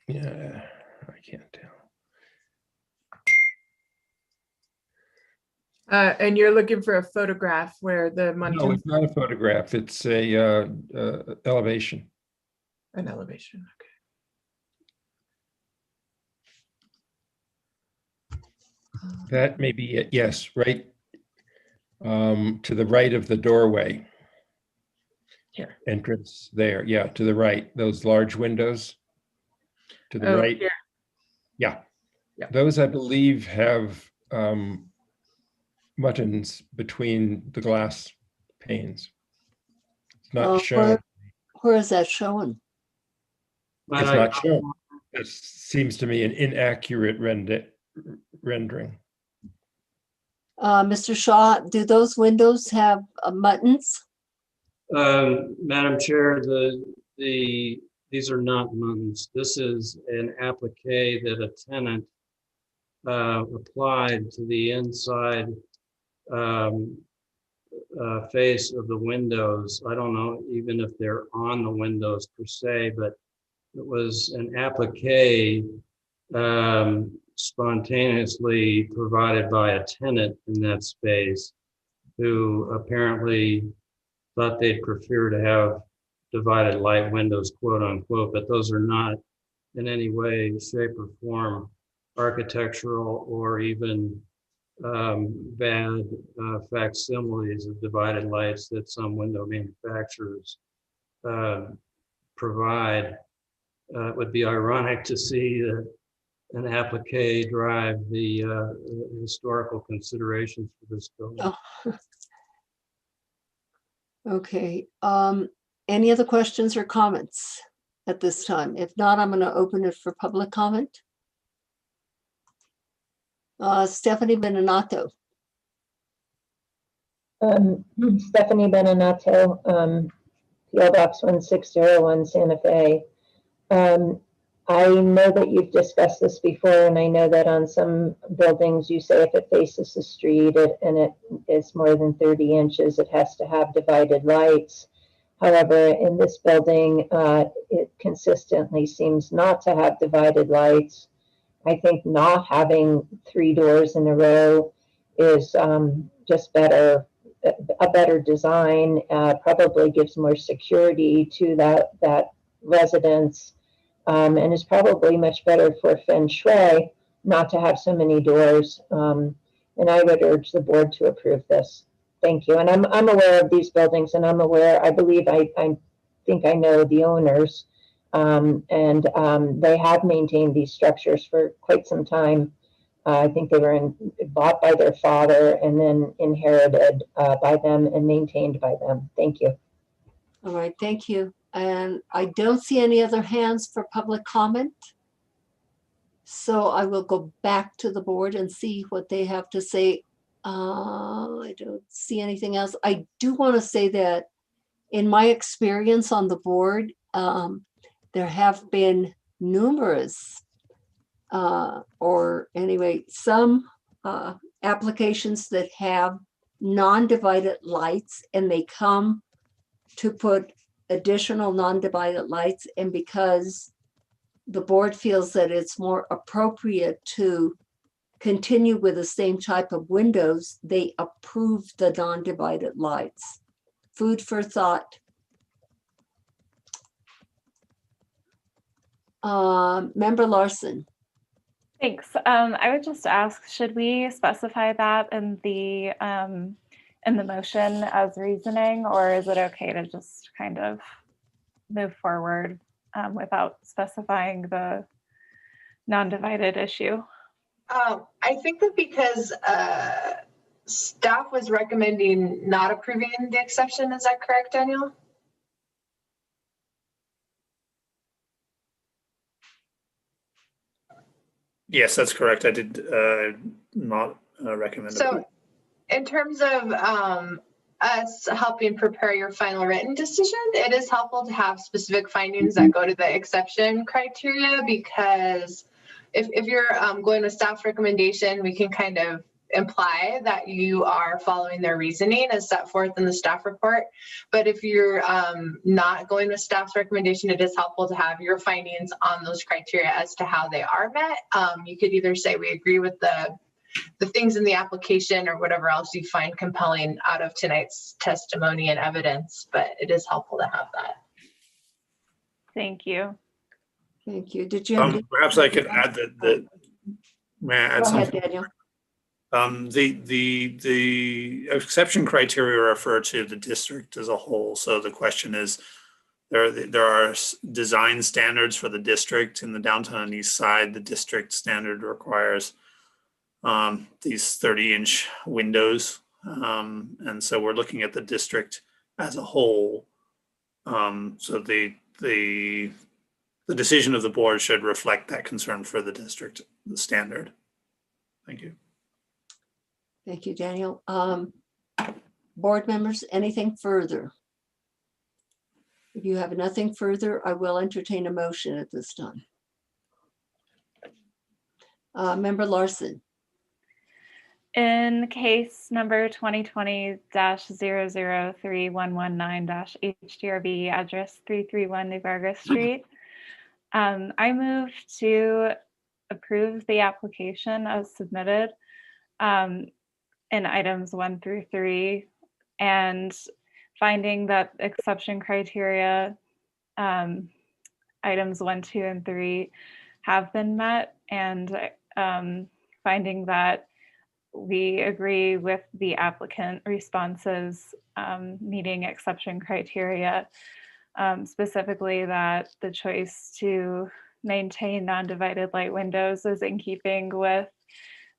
yeah, I can't tell. And you're looking for a photograph where the money. No, it's not a photograph. It's a elevation. An elevation, okay. That may be it. Yes, right. To the right of the doorway. Here. Entrance there. Yeah, to the right. Those large windows. To the right. Here. Yeah. Yeah. Those, I believe, have buttons between the glass panes. It's not shown. Where is that showing? It's not shown. It seems to me an inaccurate rendering. Mr. Shaw, do those windows have buttons? Madam Chair, these are not buttons. This is an applique that a tenant applied to the inside face of the windows. I don't know even if they're on the windows per se, but it was an applique spontaneously provided by a tenant in that space who apparently thought they'd prefer to have divided light windows, quote unquote, but those are not in any way, shape, or form architectural or even bad facsimiles of divided lights that some window manufacturers provide. It would be ironic to see that an applique drive the historical considerations for this building. Oh. Okay. Any other questions or comments at this time? If not, I'm going to open it for public comment. Stephanie Benenato. Stephanie Benenato, PO Box 1601, Santa Fe. I know that you've discussed this before, and I know that on some buildings you say if it faces the street and it is more than 30 inches, it has to have divided lights. However, in this building, it consistently seems not to have divided lights. I think not having 3 doors in a row is just better, a better design, probably gives more security to that residence. And is probably much better for feng shui not to have so many doors. And I would urge the board to approve this. Thank you. And I'm aware of these buildings, and I'm aware, I believe, I think I know the owners, and they have maintained these structures for quite some time. I think they were bought by their father and then inherited by them and maintained by them. Thank you. All right, thank you. And I don't see any other hands for public comment. So I will go back to the board and see what they have to say. I don't see anything else. I do want to say that in my experience on the board, there have been numerous, or anyway, some applications that have non-divided lights, and they come to put additional non-divided lights, and because the board feels that it's more appropriate to continue with the same type of windows, they approve the non-divided lights. Food for thought. Member Larson. Thanks. I would just ask, should we specify that in the motion as reasoning, or is it okay to just kind of move forward without specifying the non-divided issue? I think that because staff was recommending not approving the exception, is that correct, Daniel? Yes, that's correct. I did not recommend. So in terms of us helping prepare your final written decision, it is helpful to have specific findings that go to the exception criteria, because if you're going with staff's recommendation, we can kind of imply that you are following their reasoning as set forth in the staff report. But if you're not going with staff's recommendation, it is helpful to have your findings on those criteria as to how they are met. You could either say we agree with the things in the application or whatever else you find compelling out of tonight's testimony and evidence, but it is helpful to have that. Thank you. Thank you. Did you have any? Perhaps I could add that may I add Go ahead, something? Daniel. The exception criteria refer to the district as a whole. So the question is, there are design standards for the district. In the downtown and east side, the district standard requires these 30-inch windows. And so we're looking at the district as a whole. So the decision of the board should reflect that concern for the district, the standard. Thank you. Thank you, Daniel. Board members, anything further? If you have nothing further, I will entertain a motion at this time. Member Larson. In case number 2020-003119-HDRB, address 331 New Vargas Street, I move to approve the application as submitted in items 1 through 3, and finding that exception criteria items 1, 2, and 3 have been met, and finding that we agree with the applicant responses meeting exception criteria, specifically that the choice to maintain non-divided light windows is in keeping with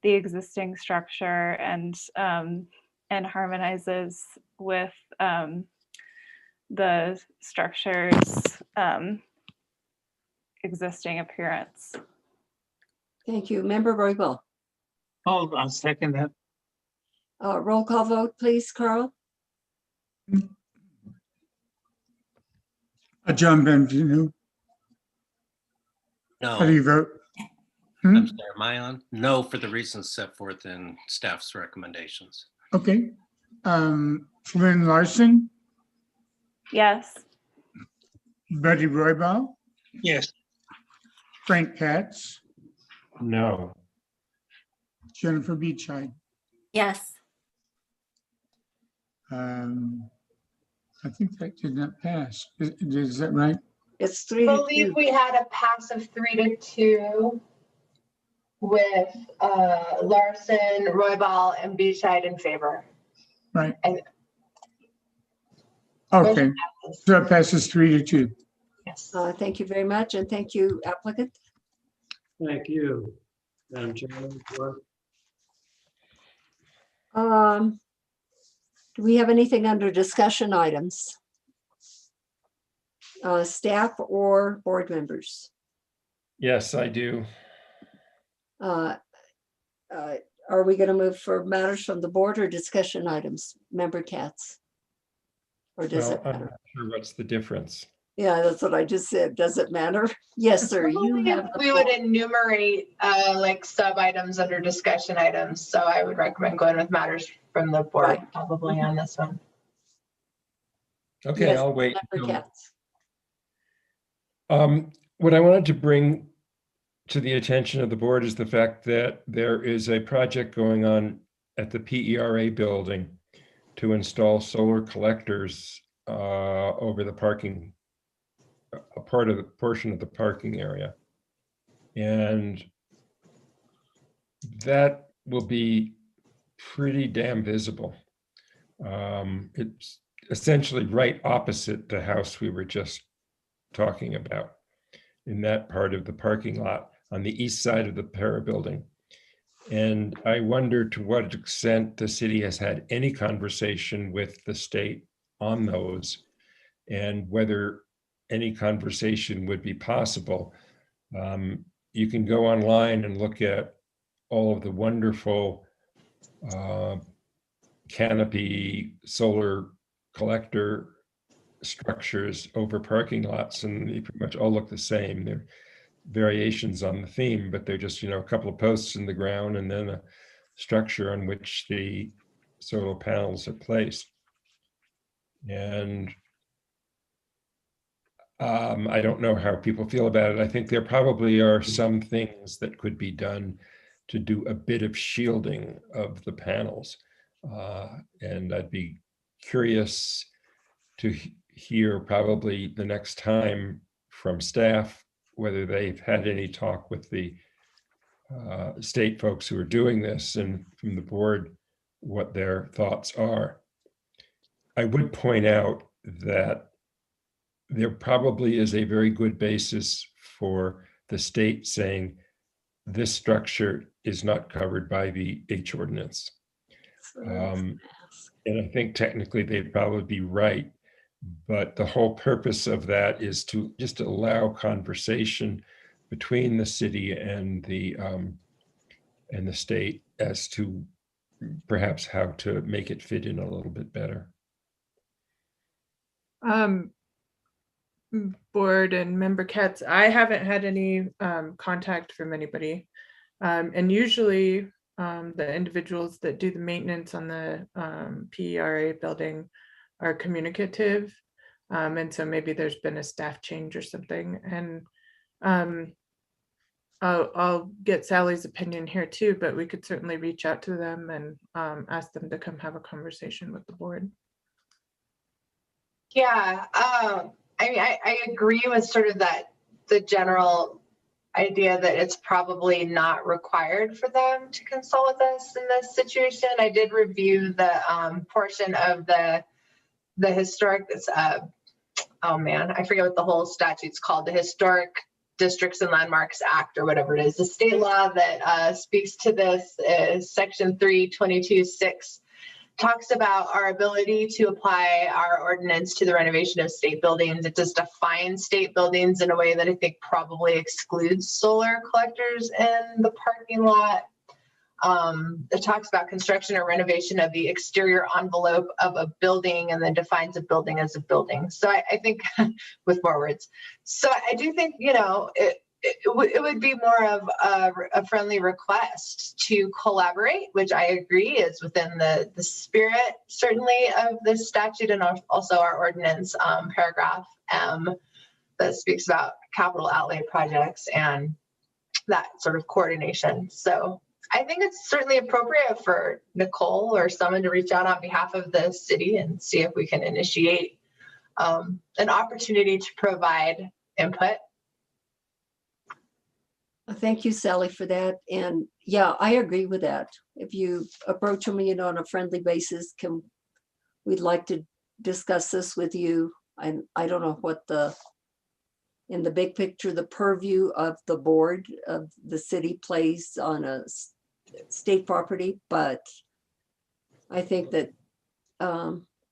the existing structure and harmonizes with the structure's existing appearance. Thank you. Member Roybal. I'll second that. Roll call vote, please, Carl. John Benvenu, No. how do you vote? I'm sorry, am I on? No, for the reasons set forth in staff's recommendations. Okay. Flynn Larson, Yes. Buddy Roybal, Yes. Frank Katz, No. Jennifer Beachide. Yes. I think that did not pass. Is that right? It's I 3 to believe 2. we had a pass of 3-2 with Larson, Roybal, and Beachide in favor. Right. And Okay. So it passes 3-2. yes. Thank you very much, and thank you, applicant. Thank you, Madam Chairman. Do we have anything under discussion items? Staff or board members? Yes, I do. Are we going to move for matters from the board or discussion items, Member Katz? Or does Well, it I'm matter? not sure what's the difference. Yeah, that's what I just said. Does it matter? Yes, sir. You Probably have the we would enumerate like sub items under discussion items. So I would recommend going with matters from the board Right. probably on this one. Okay, Yes, I'll wait. Member until- Katz. What I wanted to bring to the attention of the board is the fact that there is a project going on at the PERA building to install solar collectors over the parking, a portion of the parking area. And that will be pretty damn visible. It's essentially right opposite the house we were just talking about, in that part of the parking lot on the east side of the Para building. And I wonder to what extent the city has had any conversation with the state on those, and whether any conversation would be possible. You can go online and look at all of the wonderful canopy solar collector structures over parking lots, and they pretty much all look the same. They're variations on the theme, but they're just, a couple of posts in the ground and then a structure on which the solar panels are placed. And I don't know how people feel about it. I think there probably are some things that could be done to do a bit of shielding of the panels. And I'd be curious to hear probably the next time from staff whether they've had any talk with the state folks who are doing this, and from the board what their thoughts are. I would point out that there probably is a very good basis for the state saying this structure is not covered by the H ordinance. And I think technically they'd probably be right, but the whole purpose of that is to just allow conversation between the city and the state as to perhaps how to make it fit in a little bit better. Board and member Katz, I haven't had any contact from anybody. And usually the individuals that do the maintenance on the PERA building are communicative. And so maybe there's been a staff change or something. And I'll get Sally's opinion here too, but we could certainly reach out to them and ask them to come have a conversation with the board. Yeah, I mean, I agree with sort of the general idea that it's probably not required for them to consult with us in this situation. I did review the portion of the historic, oh man, I forget what the whole statute's called, the Historic Districts and Landmarks Act or whatever it is. The state law that speaks to this is Section 322(6). Talks about our ability to apply our ordinance to the renovation of state buildings. It does define state buildings in a way that I think probably excludes solar collectors in the parking lot. It talks about construction or renovation of the exterior envelope of a building and then defines a building as a building. So I think with more words. So I do think, it would be more of a friendly request to collaborate, which I agree is within the spirit, certainly, of this statute and also our ordinance paragraph M that speaks about capital outlay projects and that sort of coordination. So I think it's certainly appropriate for Nicole or someone to reach out on behalf of the city and see if we can initiate an opportunity to provide input. Thank you, Sally, for that. And yeah, I agree with that. If you approach me on a friendly basis, we'd like to discuss this with you. I don't know what in the big picture, the purview of the board of the city plays on a state property, but I think that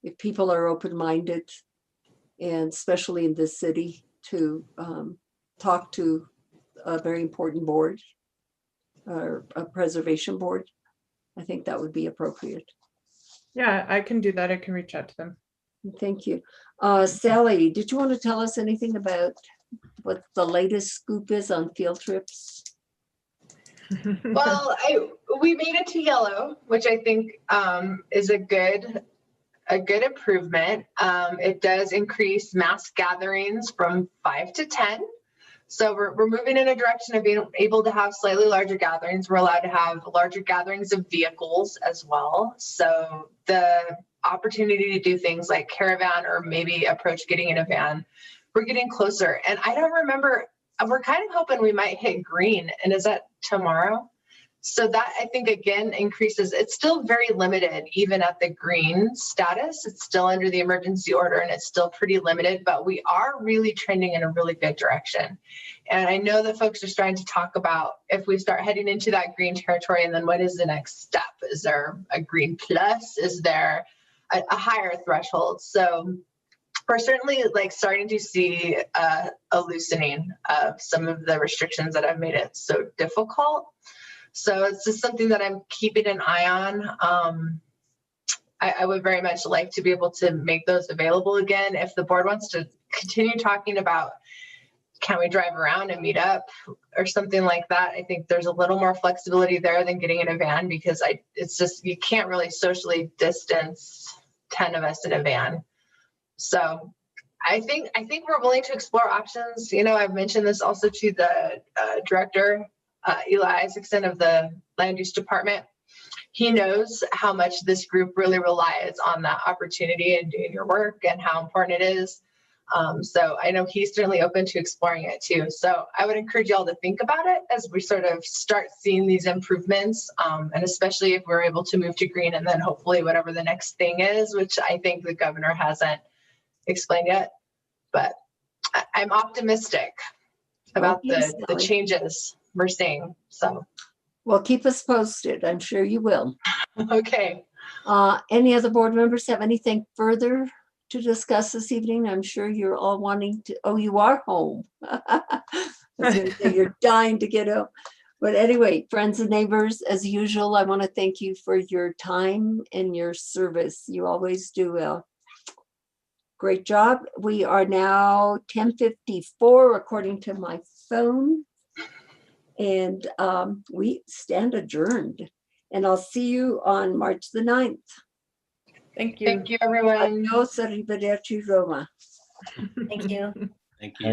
if people are open-minded, and especially in this city, to talk to a very important board or a preservation board, I think that would be appropriate. Yeah, I can do that. I can reach out to them. Thank you. Sally, did you want to tell us anything about what the latest scoop is on field trips? Well, we made it to yellow, which I think is a good improvement. It does increase mass gatherings from 5 to 10. So we're moving in a direction of being able to have slightly larger gatherings. We're allowed to have larger gatherings of vehicles as well. So the opportunity to do things like caravan or maybe approach getting in a van, we're getting closer. And I don't remember, we're kind of hoping we might hit green. And is that tomorrow? So that, I think, again, increases. It's still very limited, even at the green status. It's still under the emergency order and it's still pretty limited, but we are really trending in a really good direction. And I know that folks are starting to talk about if we start heading into that green territory, and then what is the next step? Is there a green plus? Is there a higher threshold? So we're certainly like starting to see a loosening of some of the restrictions that have made it so difficult. So it's just something that I'm keeping an eye on. I would very much like to be able to make those available again. If the board wants to continue talking about, can we drive around and meet up or something like that? I think there's a little more flexibility there than getting in a van, because it's just, you can't really socially distance 10 of us in a van. So I think we're willing to explore options. You know, I've mentioned this also to the director, Eli Isaacson of the Land Use Department. He knows how much this group really relies on that opportunity and doing your work and how important it is. So I know he's certainly open to exploring it too. So I would encourage y'all to think about it as we sort of start seeing these improvements, and especially if we're able to move to green, and then hopefully whatever the next thing is, which I think the governor hasn't explained yet. But I'm optimistic about the changes we're seeing. So, well, keep us posted. I'm sure you will. Okay. Any other board members have anything further to discuss this evening? I'm sure you're all wanting to, oh, you are home. I was gonna say you're dying to get home. But anyway, friends and neighbors, as usual, I want to thank you for your time and your service. You always do a great job. We are now 10:54 according to my phone. And we stand adjourned. And I'll see you on March the 9th. Thank you, everyone. Adios, arrivederci, Roma. Thank you. Thank you.